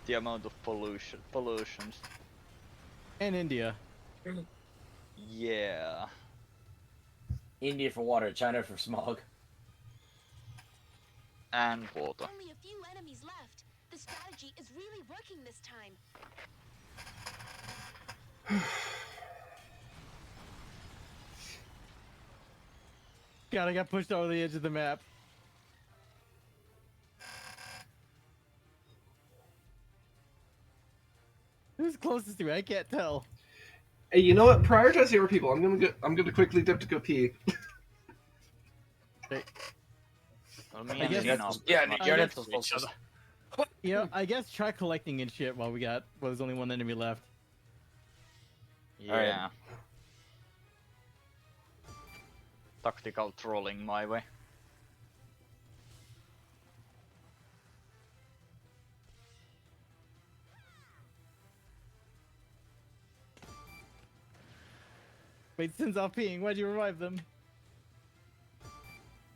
The amount of pollutions.
And India.
Yeah.
India for water, China for smog.
And water.
Only a few enemies left. The strategy is really working this time.
God, I got pushed over the edge of the map. Who's closest to me? I can't tell.
Hey, you know what? Prioritize your people. I'm gonna quickly dip to go pee.
Well, me
I
and
guess
Nino-
that's-
Yeah,
my-
you're
guess-
not supposed to.
You know, I guess try collecting and shit while there's only one enemy left.
Yeah. Tactical trolling my way.
Wait, since off peeing, why'd you revive them?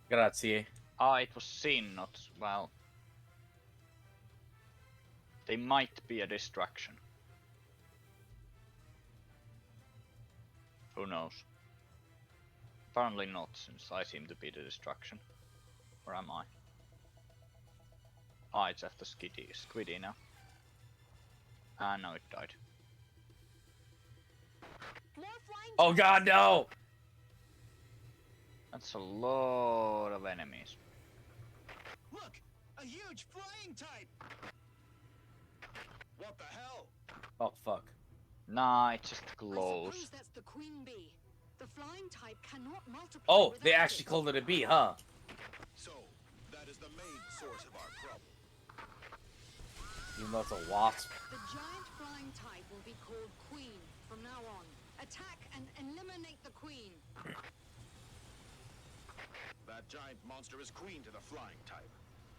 Grazie.
Ah, it was seen, not well. They might be a distraction. Who knows? Apparently not, since I seem to be the distraction. Or am I? Ah, it's after Squiddy now. Ah, no, it died.
Oh god, no!
That's a lot of enemies.
Look, a huge flying type. What the hell?
Oh fuck.
Nah, it just
I
glows.
suppose that's the queen bee. The flying type cannot multiply.
Oh, they
without
actually
it.
called it a bee, huh?
So, that is the main source of our problem.
Even though it's a wasp.
The giant flying type will be called queen from now on. Attack and eliminate the queen.
That giant monster is queen to the flying type.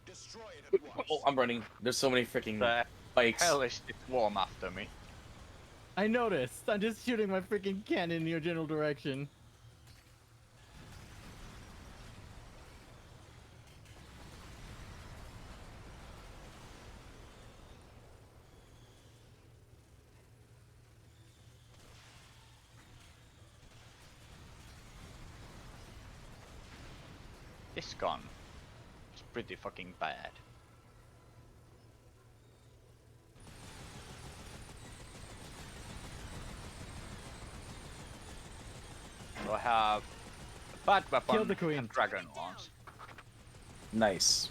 Destroy it at once.
Oh, I'm running. There's so many freaking
The
spikes.
hell is this worm after me?
I noticed. I'm just shooting my freaking cannon in your general direction.
This gun is pretty fucking bad. So I have a bad weapon
Kill the queen.
and dragon lance.
Nice.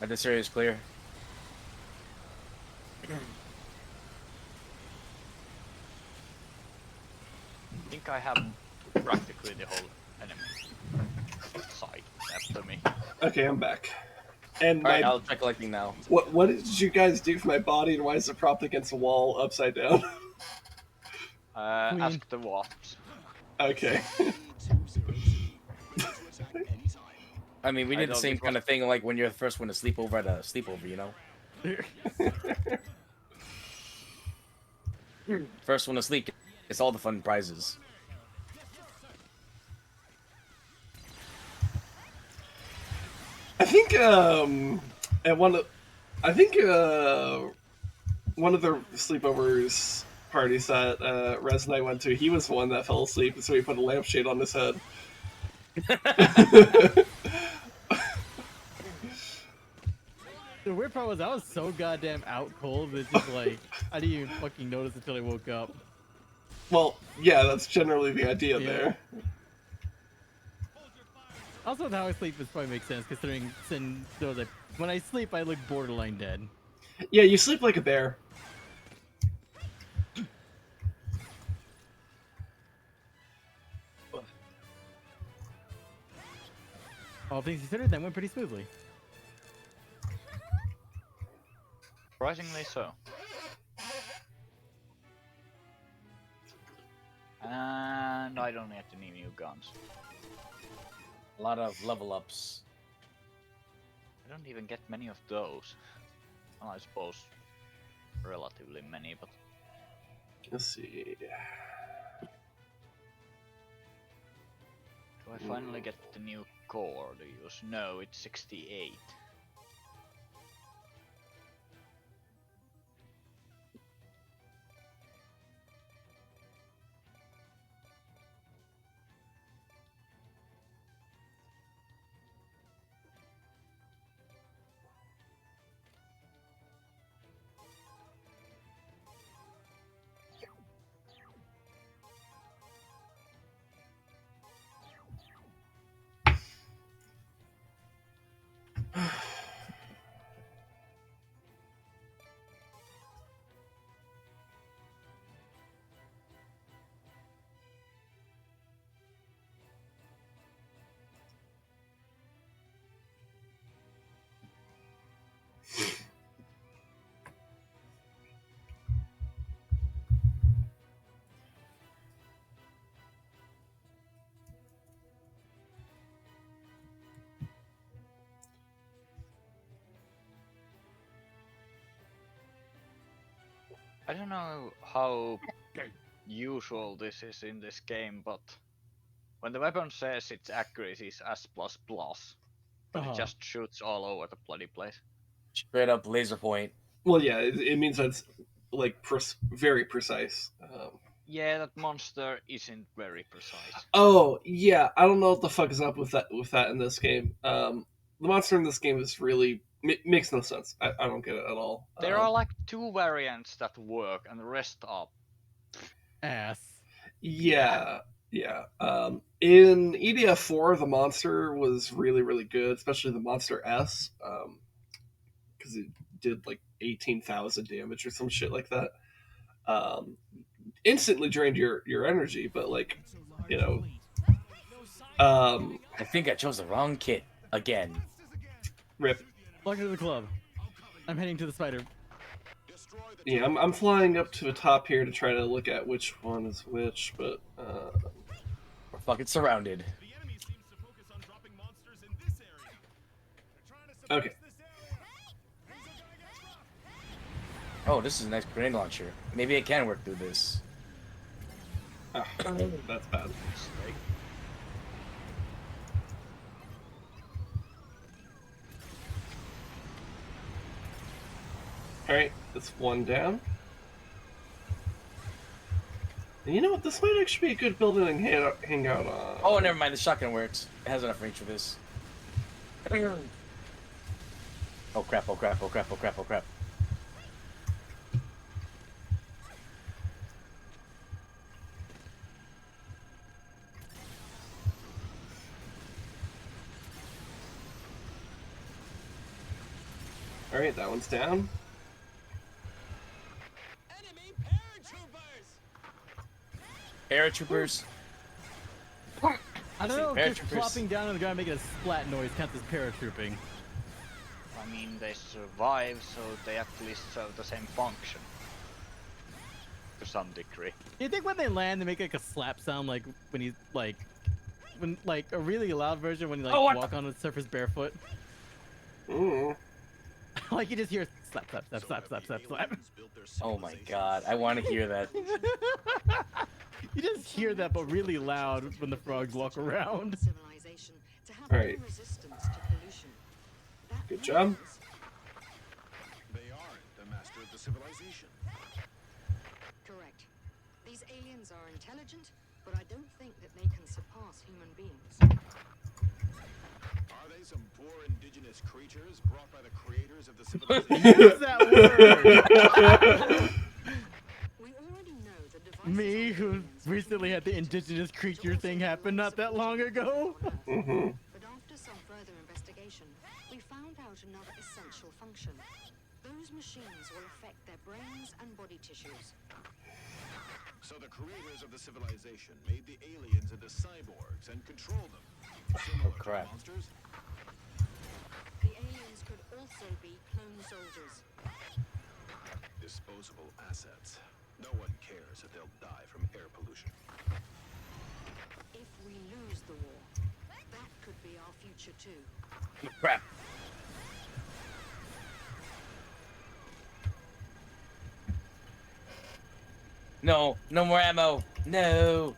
This area is clear.
I think I have practically the whole enemy side after me.
Okay, I'm back. And
Alright,
my,
I'll try collecting now.
what did you guys do for my body, and why is it propped against a wall upside down?
Ask the wasps.
Okay.
I mean, we
I
did the
don't
same
think
kind of thing like when you're the first one to sleep over at a sleepover, you know? First one to sleep, it's all the fun prizes.
I think at one of the sleepovers parties that Rez and I went to, he was the one that fell asleep, so he put a lampshade on his head.
The weird part was I was so goddamn out cold that it's just like I didn't even fucking notice until I woke up.
Well, yeah, that's generally the idea
Yeah.
there.
Also, how I sleep is probably makes sense considering when I sleep I look borderline dead.
Yeah, you sleep like a bear.
All things considered, that went pretty smoothly.
Surprisingly so. And I don't get any new guns.
A lot of level ups.
I don't even get many of those. Well, I suppose relatively many, but
Let's see.
do I finally get the new core to use? No, it's 68. I don't know how usual this is in this game, but when the weapon says its accuracy is S++, but it just shoots all over the bloody place.
Straight up laser point.
Well, yeah, it means that's like very precise.
Yeah, that monster isn't very precise.
Oh yeah, I don't know what the fuck is up with that in this game. The monster in this game is really makes no sense. I don't get it at all.
There are like two variants that work, and the rest are
ass.
Yeah, yeah. In EDF 4, the monster was really, really good, especially the monster S, because it did like 18,000 damage or some shit like that. Instantly drained your energy, but like, you know,
I think I chose the wrong kit again.
Rip.
Welcome to the club. I'm heading to the spider.
Yeah, I'm flying up to the top here to try to look at which one is which, but
we're fucking surrounded.
Okay.
Oh, this is a nice grenade launcher. Maybe I can work through this.
Oh, that's bad. Alright, that's one down. And you know what? This might actually be a good building and hang out on.
Oh, never mind. The shotgun works. It has enough range for this. Oh crap, oh crap, oh crap, oh crap, oh crap.
Alright, that one's down.
Paratroopers.
I don't know if just flopping down on the ground making a splat noise counts as paratrooping.
I mean, they survive, so they at least serve the same function. To some degree.
You think when they land, they make like a slap sound, like when you like a really loud version when you like walk on the surface barefoot?
Ooh.
Like you just hear slap, slap, slap, slap, slap, slap, slap.
Oh my god, I want to hear that.
You just hear that, but really loud when the frogs walk around.
Alright. Good job.
They aren't the master of the civilization.
Correct. These aliens are intelligent, but I don't think that they can surpass human beings.
Are they some poor indigenous creatures brought by the creators of the civilization?
Use that word! Me, who recently had the indigenous creature thing happen not that long ago.
But after some further investigation, we found out another essential function. Those machines will affect their brains and body tissues.
So the creators of the civilization made the aliens into cyborgs and control them.
Oh crap.
Monsters?
The aliens could also be clone soldiers.
Disposable assets. No one cares if they'll die from air pollution.
If we lose the war, that could be our future too.
Crap. No, no more ammo. No.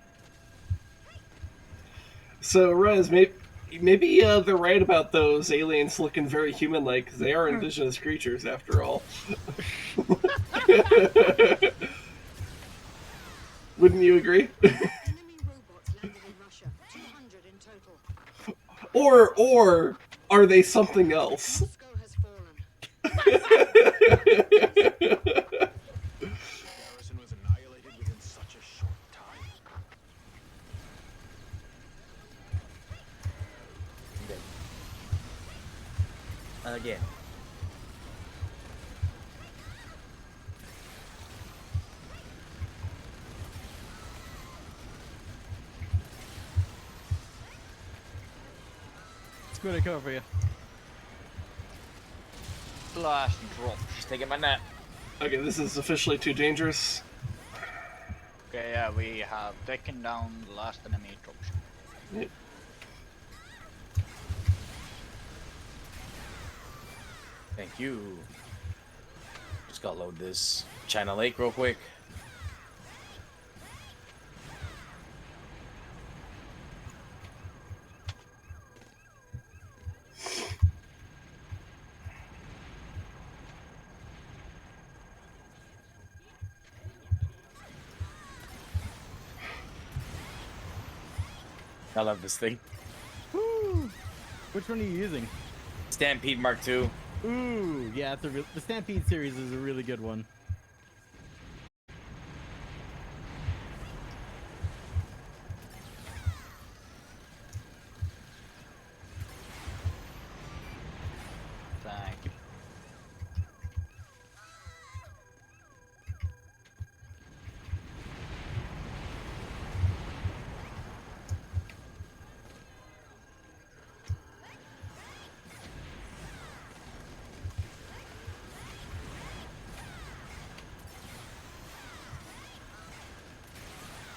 So, Rez, maybe they're right about those aliens looking very human-like, because they are indigenous creatures, after all. Wouldn't you agree? Or are they something else?
Again.
Squid, I cover for you.
Last drop.
Just taking my nap.
Okay, this is officially too dangerous.
Okay, yeah, we have taken down the last enemy dropship.
Yep.
Thank you. Just gotta load this China Lake real quick. I love this thing.
Woo! Which one are you using?
Stampede Mark II.
Ooh, yeah, it's the Stampede series is a really good one.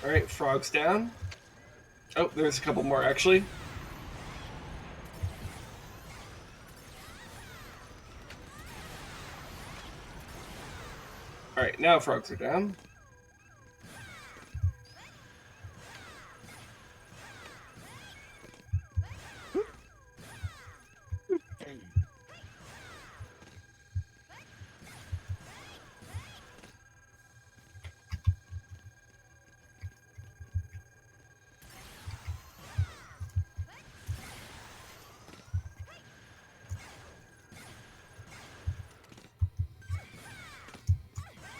Alright, frog's down. Oh, there's a couple more, actually. Alright, now frogs are down.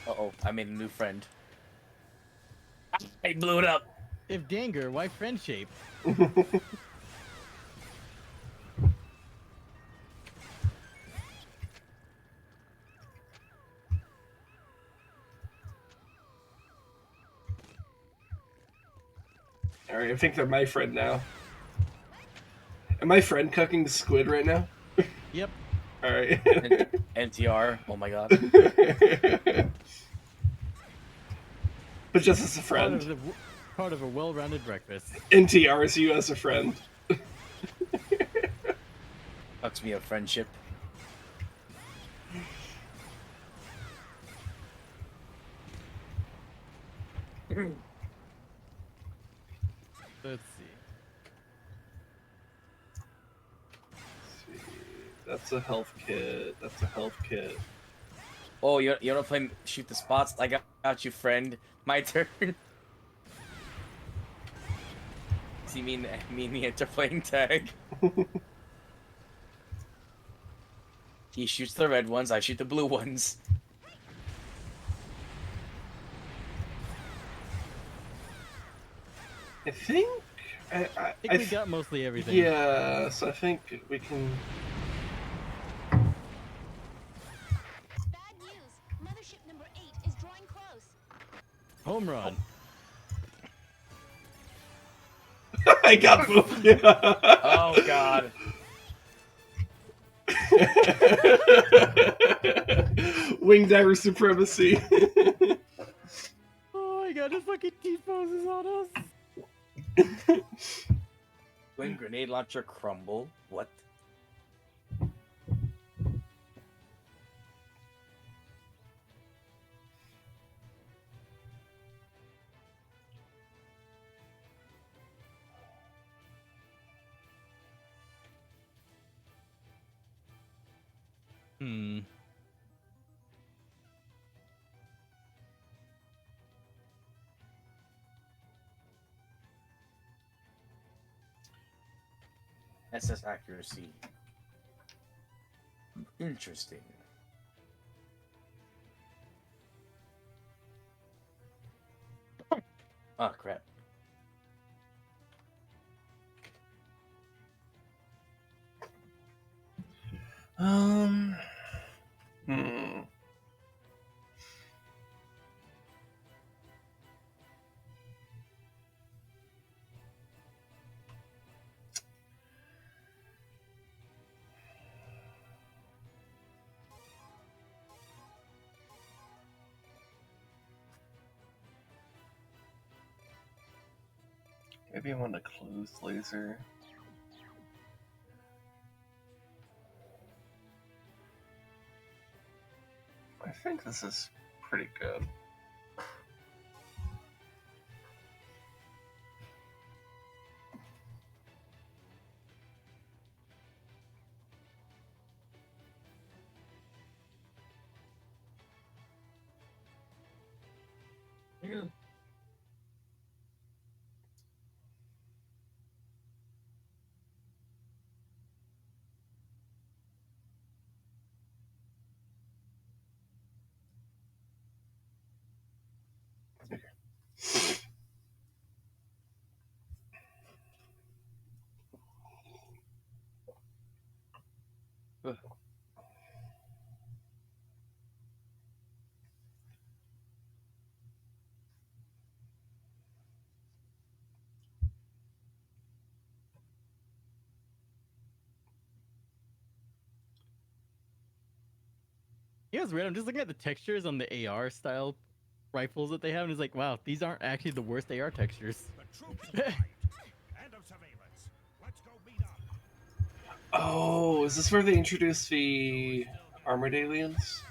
Uh-oh, I made a new friend. I blew it up.
If Danger, why friend shape?
Alright, I think they're my friend now. Am my friend cooking the squid right now?
Yep.
Alright.
NTR, oh my god.
But just as a friend.
Part of a well-rounded breakfast.
NTRs you as a friend.
Fucks me a friendship.
Let's see.
That's a health kit. That's a health kit.
Oh, you wanna play shoot the spots? I got you, friend. My turn. See me and the enter playing tag. He shoots the red ones, I shoot the blue ones.
I think
I think we got mostly everything.
Yeah, so I think we can.
Bad news. Mothership number 8 is drawing close.
Home run.
I got both. Yeah.
Oh god.
Wing diver supremacy.
Oh my god, this fucking T-poses on us.
When grenade launcher crumble? What?
Hmm.
SS accuracy. Interesting. Oh crap.
Hmm. Maybe I want a closed laser. I think this is pretty good.
Yeah.
You know what's weird? I'm just looking at the textures on the AR style rifles that they have, and it's like, wow, these aren't actually the worst AR textures.
Oh, is this where they introduced the armored aliens?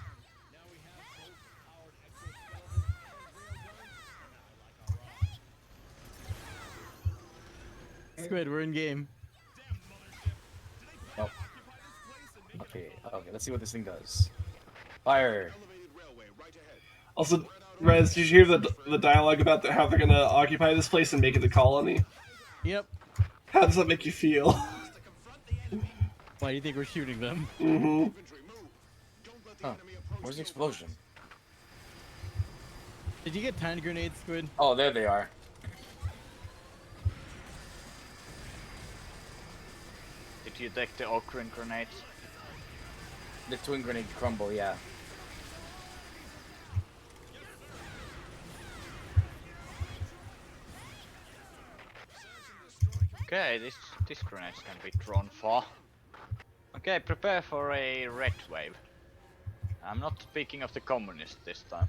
Squid, we're in game.
Oh. Okay, let's see what this thing does. Fire.
Also, Rez, did you hear the dialogue about how they're gonna occupy this place and make it a colony?
Yep.
How does that make you feel?
Why do you think we're shooting them?
Mm-hmm.
Huh. Where's the explosion?
Did you get tiny grenades, Squid?
Oh, there they are.
Did you take the ocarine grenades?
The twin grenade crumble, yeah.
Okay, this grenades can be drawn far. Okay, prepare for a red wave. I'm not speaking of the communists this time.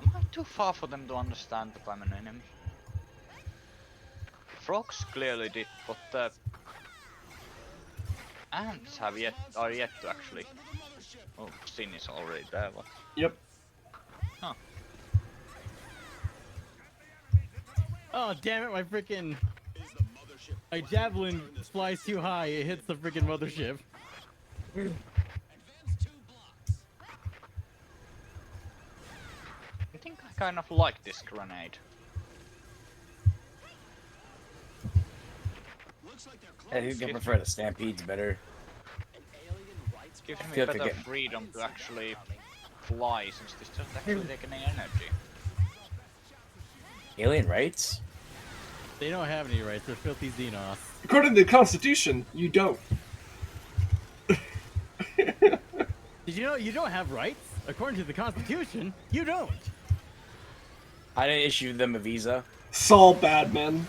Am I too far for them to understand that I'm an enemy? Frogs clearly did, but the ants are yet to actually. Oh, Sin is already there. What?
Yep.
Huh.
Oh damn it! My javelin flies too high. It hits the freaking mothership.
I think I kind of like this grenade.
I think I prefer the Stampedes better.
Gives me
feel like
better
they're getting-
freedom to actually fly, since this doesn't actually take any energy.
Alien rights?
They don't have any rights. They're filthy Xenos.
According to the Constitution, you don't.
Did you know you don't have rights? According to the Constitution, you don't.
I didn't issue them a visa.
Saul Badman.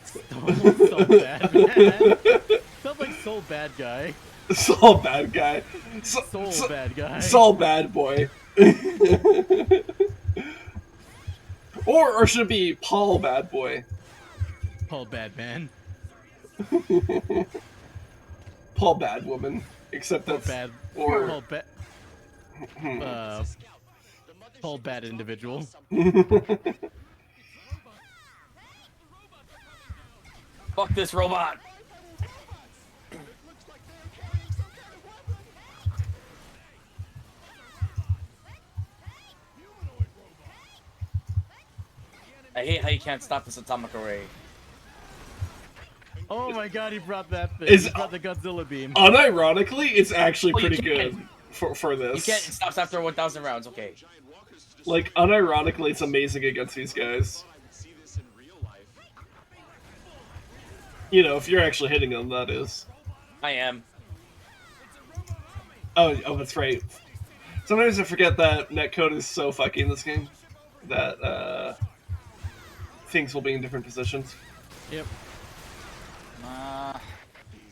Soul bad man. Sounds like Soul bad guy.
Saul Bad Guy.
Soul bad guy.
Saul Bad Boy. Or should it be Paul Bad Boy?
Paul bad man.
Paul Bad Woman. Except that's
bad.
or
Paul bad. Paul bad individual.
Fuck this robot! I hate how you can't stop this atomic array.
Oh my god, he brought that thing.
Is-
He brought the Godzilla beam.
unironically, it's actually
Oh, you
pretty
can't.
good for this.
You can't, it stops after 1,000 rounds, okay.
Like, unironically, it's amazing against these guys. You know, if you're actually hitting them, that is.
I am.
Oh, that's right. Sometimes I forget that netcode is so fucky in this game that things will be in different positions.
Yep.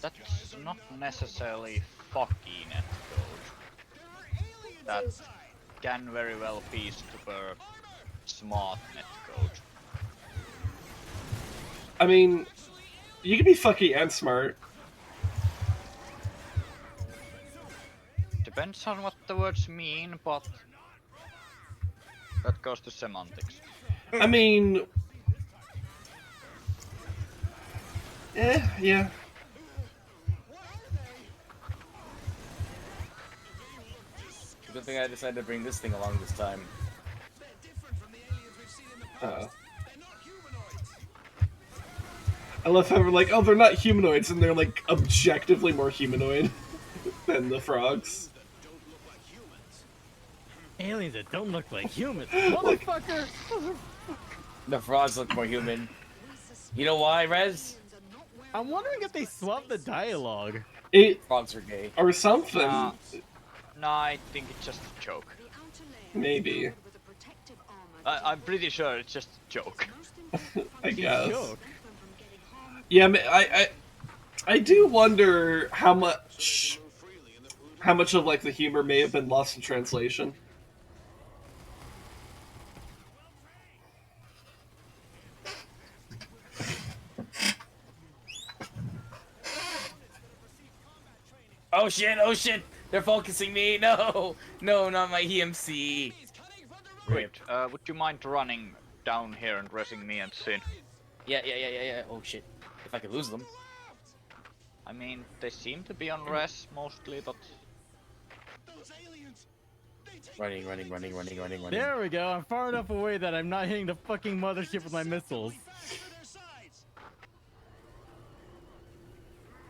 That's not necessarily fucky netcode. That can very well be super smart netcode.
I mean, you can be fucky and smart.
Depends on what the words mean, but that goes to semantics.
I mean, yeah.
Good thing I decided to bring this thing along this time.
I love how we're like, oh, they're not humanoids, and they're like objectively more humanoid than the frogs.
Aliens that don't look like humans. Motherfucker!
The frogs look more human. You know why, Rez?
I'm wondering if they swapped the dialogue.
Frogs are gay.
Or something.
No, I think it's just a joke.
Maybe.
I'm pretty sure it's just a joke.
I guess. Yeah, I do wonder how much how much of like the humor may have been lost in translation.
Oh shit! Oh shit! They're focusing me. No, no, not my EMC.
Wait, would you mind running down here and resing me and Sin?
Yeah. Oh shit! If I could lose them.
I mean, they seem to be on res mostly, but...
Running.
There we go. I'm far enough away that I'm not hitting the fucking mothership with my missiles.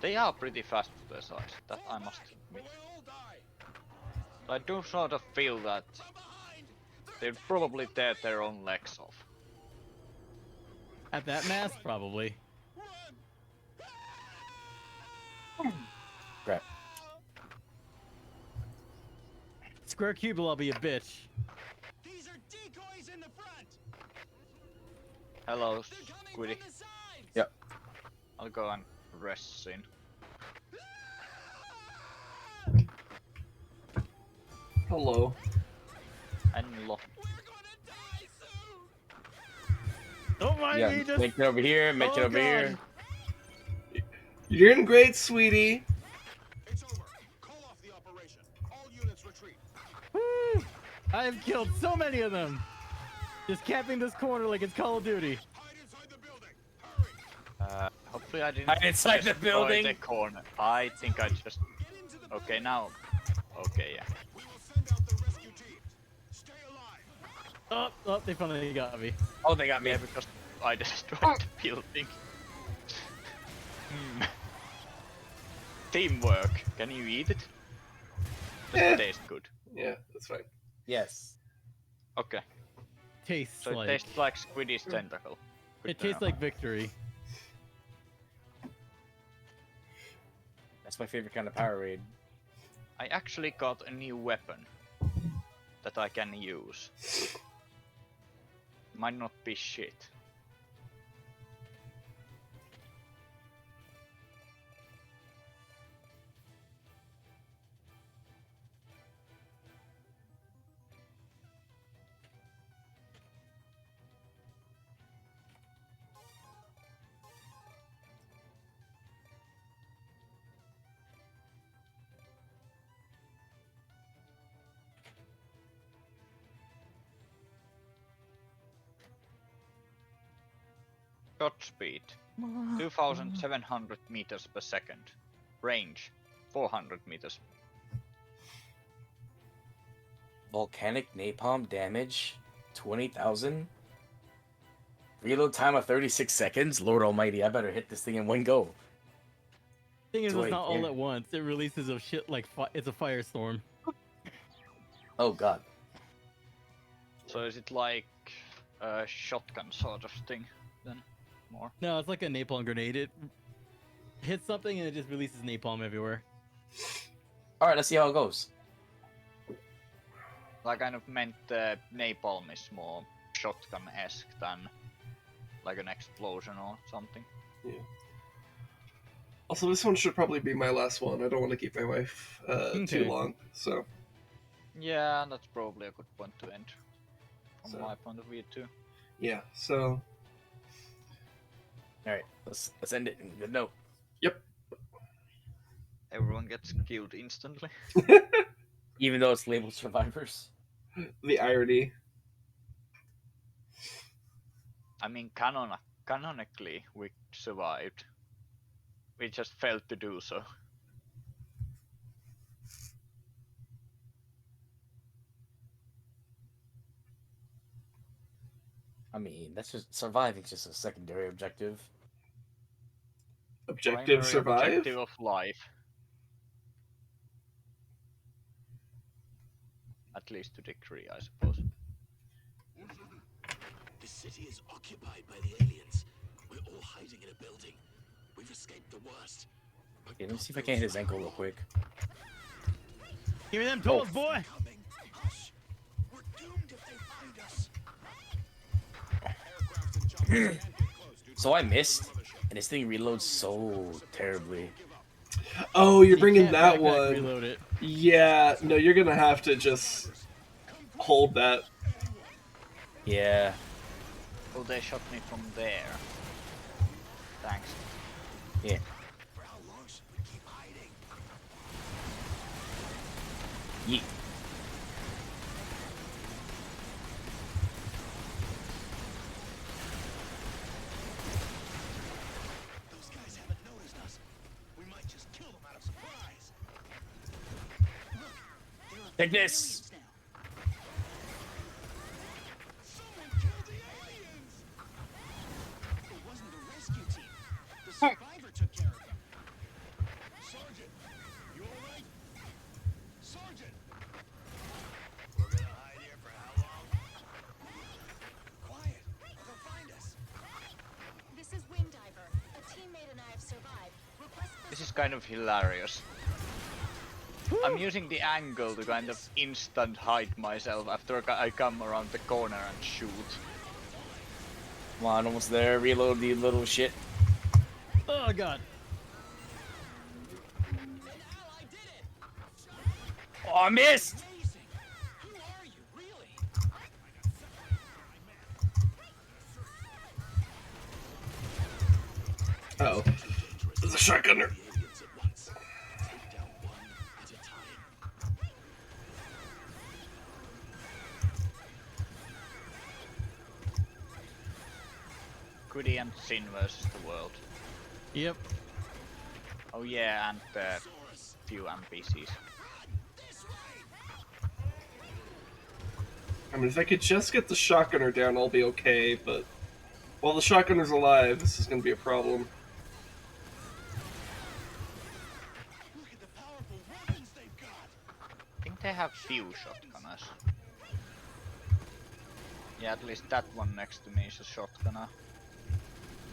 They are pretty fast for their size, that I must admit. I do sort of feel that they'd probably tear their own legs off.
At that mass, probably.
Crap.
Square cube will be a bitch.
These are decoys in the front.
Hello, Squiddy.
Yep.
I'll go and rest Sin.
Hello.
Hello.
Don't mind
Yeah,
me, just...
make it over here. Make it over here.
You're doing great, sweetie.
It's over. Call off the operation. All units retreat.
Woo! I've killed so many of them. Just camping this corner like it's Call of Duty.
Hide inside the building. Hurry.
Hopefully I didn't
Hide inside the
destroy
building.
the corner. I think I just... Okay, now... Okay, yeah.
We will send out the rescue teams. Stay alive.
Oh, they finally got me.
Oh, they got me.
Yeah, because I destroyed the building. Teamwork. Can you eat it? Does it taste good?
Yeah, that's fine.
Yes.
Okay.
Tastes
So it
like...
tastes like Squiddy's tentacle. Good
It
to
tastes
know.
like victory.
That's my favorite kind of power raid.
I actually got a new weapon that I can use. Might not be shit. Shot speed 2,700 meters per second. Range 400 meters.
Volcanic napalm damage 20,000. Reload time of 36 seconds. Lord Almighty, I better hit this thing in one go.
Thing is,
Do
it's
I
not all
dare?
at once. It releases a shit like it's a firestorm.
Oh god.
So is it like a shotgun sort of thing then? More?
No, it's like a napalm grenade. It hits something and it just releases napalm everywhere.
All right, let's see how it goes.
I kind of meant napalm is more shotgun-esque than like an explosion or something.
Yeah. Also, this one should probably be my last one. I don't want to keep my wife too long, so...
Yeah, that's probably a good point to end. From
So-
my point of view too.
Yeah, so...
All right, let's end it in a good note.
Yep.
Everyone gets killed instantly.
Even though it's labeled survivors.
The irony.
I mean, canonically, we survived. We just failed to do so.
I mean, that's just surviving's just a secondary objective.
Objective
Primary
survive?
Objective of life. At least to degree, I suppose.
The city is occupied by the aliens. We're all hiding in a building. We've escaped the worst.
Okay, let me see if I can hit his ankle real quick.
Give me them tools, boy!
Coming. Hush. We're doomed if they find us.
So I missed, and this thing reloads so terribly.
Oh, you're
You
bringing
can't
that
backpack
one.
reload it.
Yeah, no, you're gonna have to just hold that.
Yeah.
Oh, they shot me from there. Thanks.
Yeah.
For how long should we keep hiding?
Yeet.
Those guys haven't noticed us. We might just kill them out of surprise. Look,
Take this.
someone killed the aliens. It wasn't the rescue team. The survivor took care of them. Sergeant, you all right? Sergeant. We're gonna hide here for how long? Quiet. They'll find us.
This is Windiver. A teammate and I have survived. Request for
This is kind of hilarious. I'm using the angle to kind of instant hide myself after I come around the corner and shoot.
Come on, almost there. Reload the little shit.
Oh god.
Oh, I missed!
Who are you, really?
Uh oh. There's a shotgunner.
Aliens at once. Take down one at a time.
Goody and Sin versus the world.
Yep.
Oh yeah, and few NPCs.
I mean, if I could just get the shotgunner down, I'll be okay, but while the shotgunner's alive, this is gonna be a problem.
Look at the powerful weapons they've got.
I think they have few shotgunners. Yeah, at least that one next to me is a shotgunner.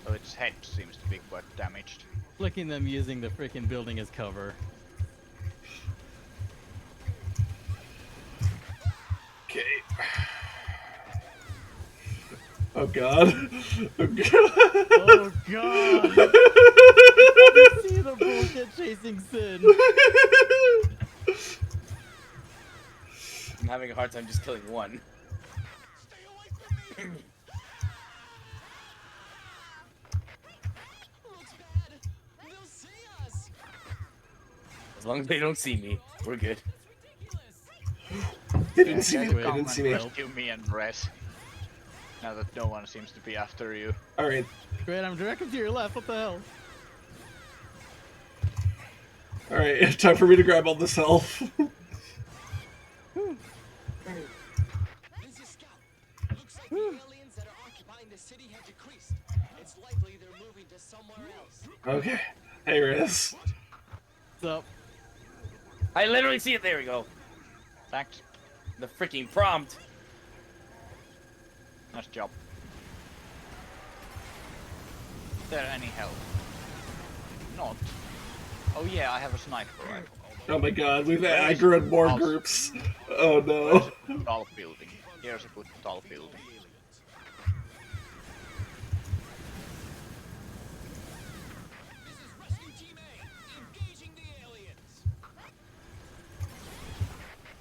So its head seems to be quite damaged.
Flicking them using the freaking building as cover.
Okay. Oh god. Oh god.
Oh god. You see the bullshit chasing Sin.
I'm having a hard time just killing one.
Stay away from me. Looks bad. They'll see us.
As long as they don't see me, we're good.
They didn't see me. They didn't see me.
Rescue me and Rez. Now that no one seems to be after you.
Alright.
Great, I'm directed to your left. What the hell?
Alright, time for me to grab all this health.
This is Scout. Looks like the aliens that are occupying the city have decreased. It's likely they're moving to somewhere else.
Okay. Hey, Riz.
What's up?
I literally see it. There we go.
Thanks.
The freaking prompt.
Nice job. Is there any help? Not. Oh yeah, I have a sniper rifle.
Oh my god, we've aggroed more groups. Oh no.
Tall building. Here's a good tall building.
This is Rescue Team A, engaging the aliens.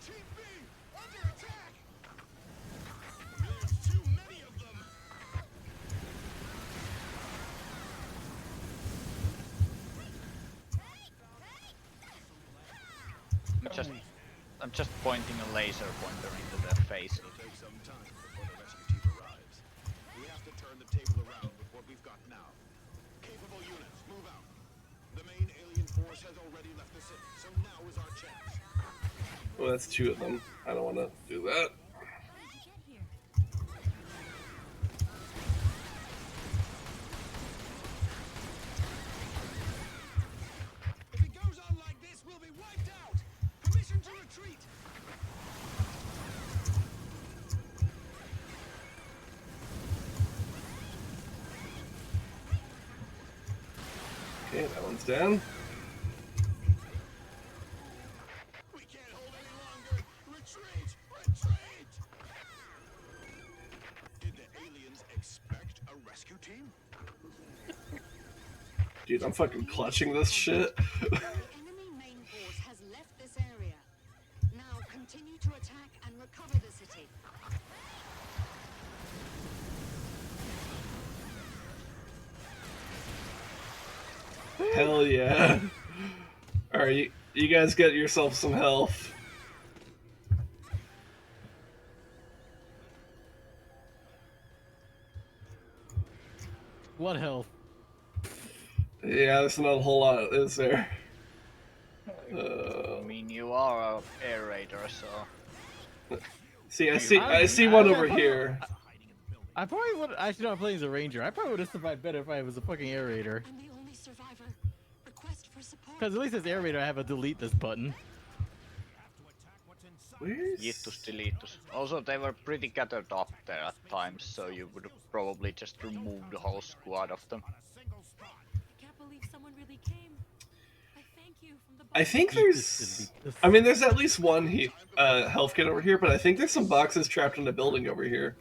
Team B, under attack. There's too many of them.
I'm just pointing a laser pointer into their face.
It'll take some time before the rescue team arrives. We have to turn the table around with what we've got now. Capable units, move out. The main alien force has already left the city, so now is our chance.
Well, that's two of them. I don't want to do that.
If it goes on like this, we'll be wiped out. Permission to retreat.
Okay, that one's down.
We can't hold any longer. Retreat! Retreat! Did the aliens expect a rescue team?
Dude, I'm fucking clutching this shit.
continue to attack and recover the city.
Hell yeah. Alright, you guys get yourself some health.
What health?
Yeah, there's not a whole lot, is there?
I mean, you are a air raider, so.
See, I see one over here.
I probably would. Actually, no, I'm playing as a ranger. I probably would have survived better if I was a fucking air raider.
I'm the only survivor. Request for support.
Because at least as air raider, I have a delete this button.
Jittus deletus. Also, they were pretty gathered up there at times, so you would probably just remove the whole squad of them.
I can't believe someone really came. I thank you from the
I think there's... I mean, there's at least one health kit over here, but I think there's some boxes trapped in the building over here.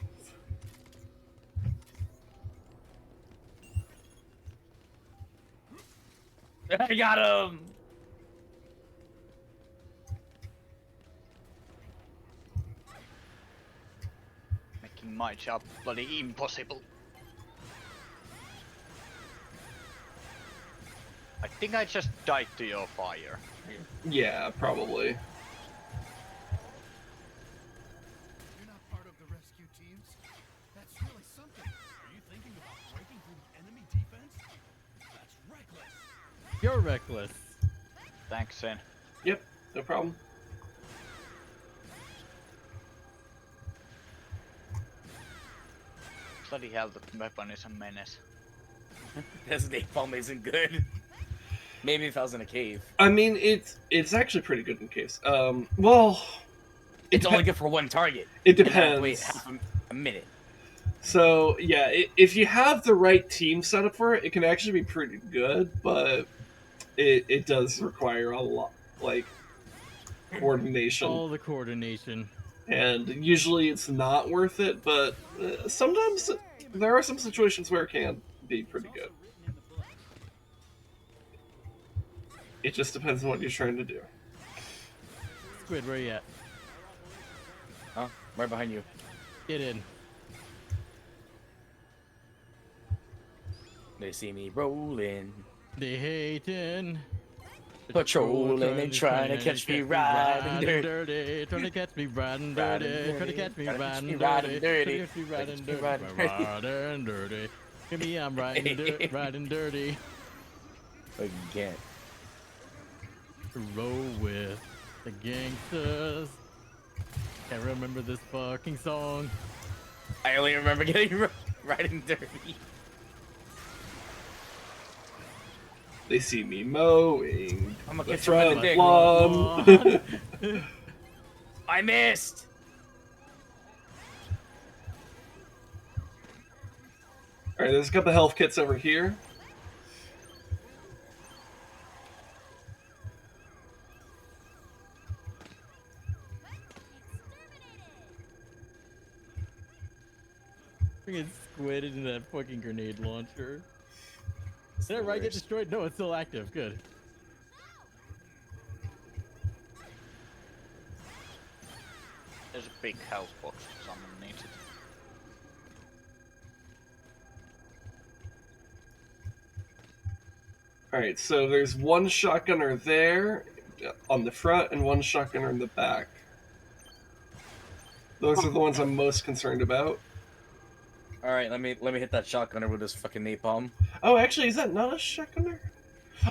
I got him!
Making my job bloody impossible. I think I just died to your fire.
Yeah, probably.
You're not part of the rescue teams? That's really something. Are you thinking about breaking through the enemy defense? That's reckless.
You're reckless.
Thanks, Sin.
Yep, no problem.
Bloody hell, that weapon is a menace.
This napalm isn't good. Maybe if I was in a cave.
I mean, it's actually pretty good in caves. Well...
It's only good for one target.
It depends.
Wait half a minute.
So, yeah, if you have the right team set up for it, it can actually be pretty good, but it does require a lot, like, coordination.
All the coordination.
And usually it's not worth it, but sometimes there are some situations where it can be pretty good. It just depends on what you're trying to do.
Squid, where you at?
Huh? Right behind you.
Get in.
They see me rolling.
They hating.
Patrolling and trying to catch me riding dirty.
Trying to catch me riding dirty. Trying to catch me riding dirty.
dirty.
Catch me riding dirty. Riding dirty. Give me, I'm riding dirty.
Again.
Roll with the gangsters. Can't remember this fucking song.
I only remember getting riding dirty.
They see me mowing.
I'm gonna
the
get you in the
front
dick.
lawn.
I missed.
Alright, there's a couple health kits over here.
Freaking Squid into that fucking grenade launcher. Did that right get destroyed? No, it's still active. Good.
There's a big health box if someone needs it.
Alright, so there's one shotgunner there on the front and one shotgunner in the back. Those are the ones I'm most concerned about.
Alright, let me hit that shotgunner with this fucking napalm.
Oh, actually, is that not a shotgunner?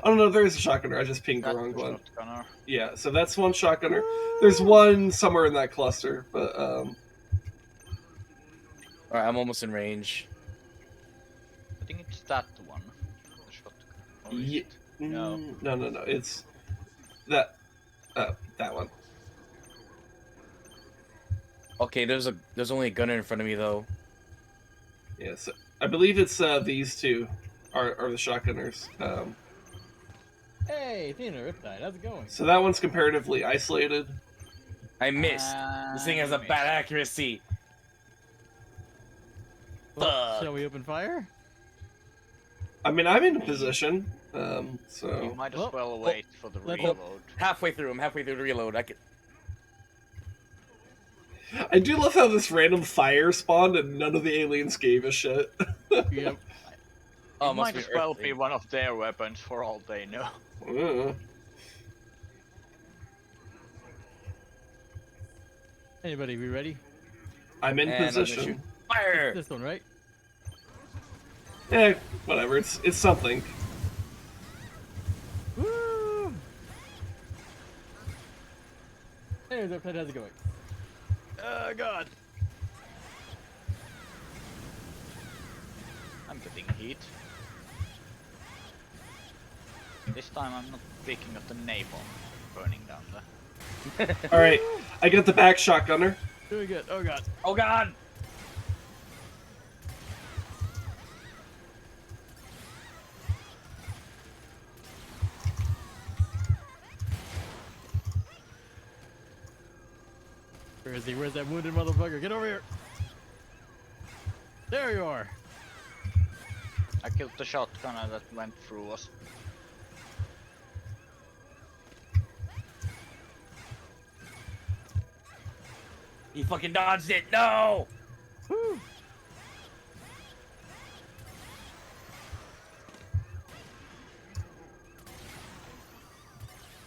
Oh no, there is a shotgunner. I just pinged the wrong one.
Shotgunner.
Yeah, so that's one shotgunner. There's one somewhere in that cluster, but
Alright, I'm almost in range.
I think it's that one. The shotgun. Or is
yeah,
it? No.
No. It's that one.
Okay, there's only a gunner in front of me though.
Yes, yeah, so I believe it's these two are the shotgunners.
Hey, Athena, Riptide, how's it going?
So that one's comparatively isolated.
I missed. This thing has a bad accuracy.
Well, shall we open fire?
I mean, I'm in a position, so...
You might as well wait for the
let's
reload.
Halfway through, I'm halfway through the reload. I could...
I do love how this random fire spawned and none of the aliens gave a shit.
Yep.
Oh,
It might as well be one of their weapons for all they know.
Anybody, we ready?
I'm in position.
Fire!
It's this one, right?
Eh, whatever. It's something.
Woo! Hey, how's it going? Oh god.
I'm getting heat. This time I'm not picking up the napalm burning down there.
Alright, I got the back shotgunner.
Doing good. Oh god.
Oh god!
Where is he? Where's that wounded motherfucker? Get over here! There you are!
I killed the shotgunner that went through us.
He fucking dodged it! No!
Woo!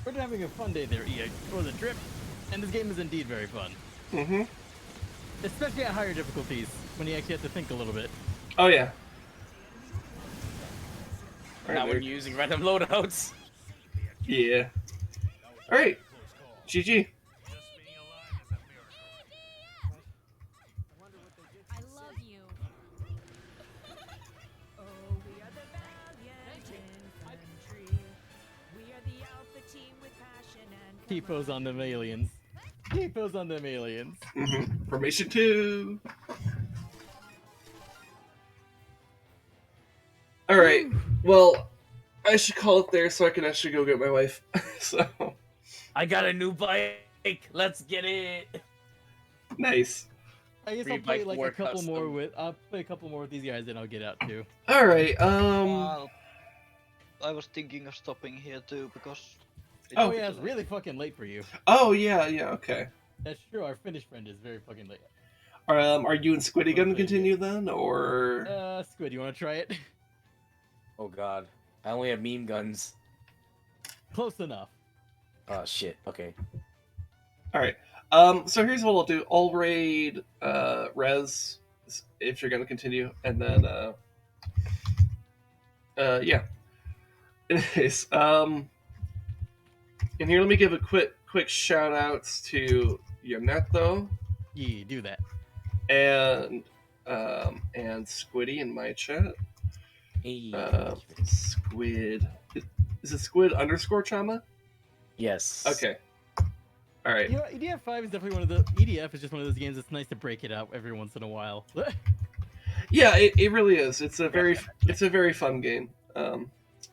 We're having a fun day there, EA. For the trip. And this game is indeed very fun.
Mm-hmm.
Especially at higher difficulties, when you actually have to think a little bit.
Oh, yeah.
Now we're using random loadouts.
Yeah. Alright. GG.
I love you. Oh, we are the valiant infantry. We are the alpha team with passion and
T-pose on them aliens. T-pose on them aliens.
Mm-hmm. Formation 2. Alright. Well, I should call it there so I can actually go get my wife. So.
I got a new bike. Let's get it.
Nice.
I guess I'll play like a couple more with. I'll play a couple more with these guys, and I'll get out too.
All right.
I was thinking of stopping here too because.
Oh yeah, it's really fucking late for you.
Oh yeah, yeah. Okay.
That's true. Our Finnish friend is very fucking late.
Are you and Squiddy gonna continue then, or?
Squid, you want to try it?
Oh god, I only have meme guns.
Close enough.
Oh shit. Okay.
All right. So here's what I'll do. I'll raid Rez if you're gonna continue, and then yeah. Anyways, and here let me give a quick shout outs to Jannertto.
Yeah, do that.
And Squiddy in my chat.
Hey.
Squid. Is it Squid _ Chama?
Yes.
Okay. All right.
You know, EDF 5 is definitely one of the. EDF is just one of those games that's nice to break it out every once in a while.
Yeah, it really is. It's a very fun game.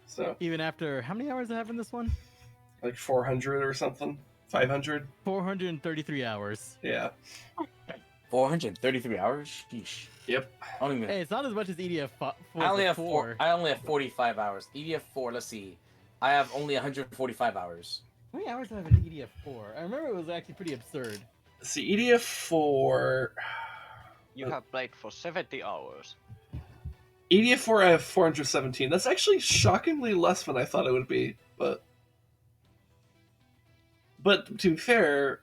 So
even after how many hours I have in this one?
Like 400 or something. 500.
433 hours.
Yeah.
433 hours. Sheesh.
Yep.
I don't even...
Hey, it's not as much as EDF 4.
I only have 4. I only have 45 hours. EDF 4. Let's see. I have only 145 hours.
How many hours do I have in EDF 4? I remember it was actually pretty absurd.
See, EDF 4.
You have played for 70 hours.
EDF 4, I have 417. That's actually shockingly less than I thought it would be. But to be fair,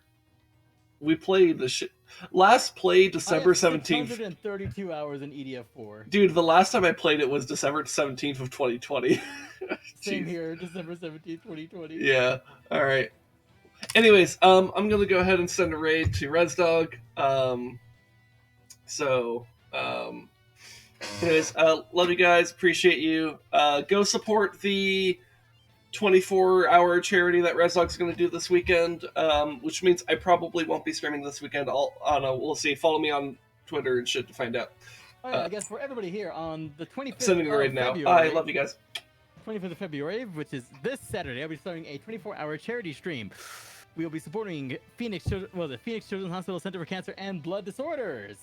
we played the shit. Last played December 17th.
632 hours in EDF 4.
Dude, the last time I played it was December 17th of 2020.
Same here, December 17th, 2020.
Yeah. All right. Anyways, I'm gonna go ahead and send a raid to Rezdog. Anyways, love you guys. Appreciate you. Go support the 24-hour charity that Rezdog's going to do this weekend, which means I probably won't be streaming this weekend. We'll see. Follow me on Twitter and shit to find out.
Oh, yeah, I guess for everybody here on the 25th
sending a raid now. I love you guys.
25th of February, which is this Saturday, I'll be starting a 24-hour charity stream. We will be supporting the Phoenix Children's Hospital Center for Cancer and Blood Disorders.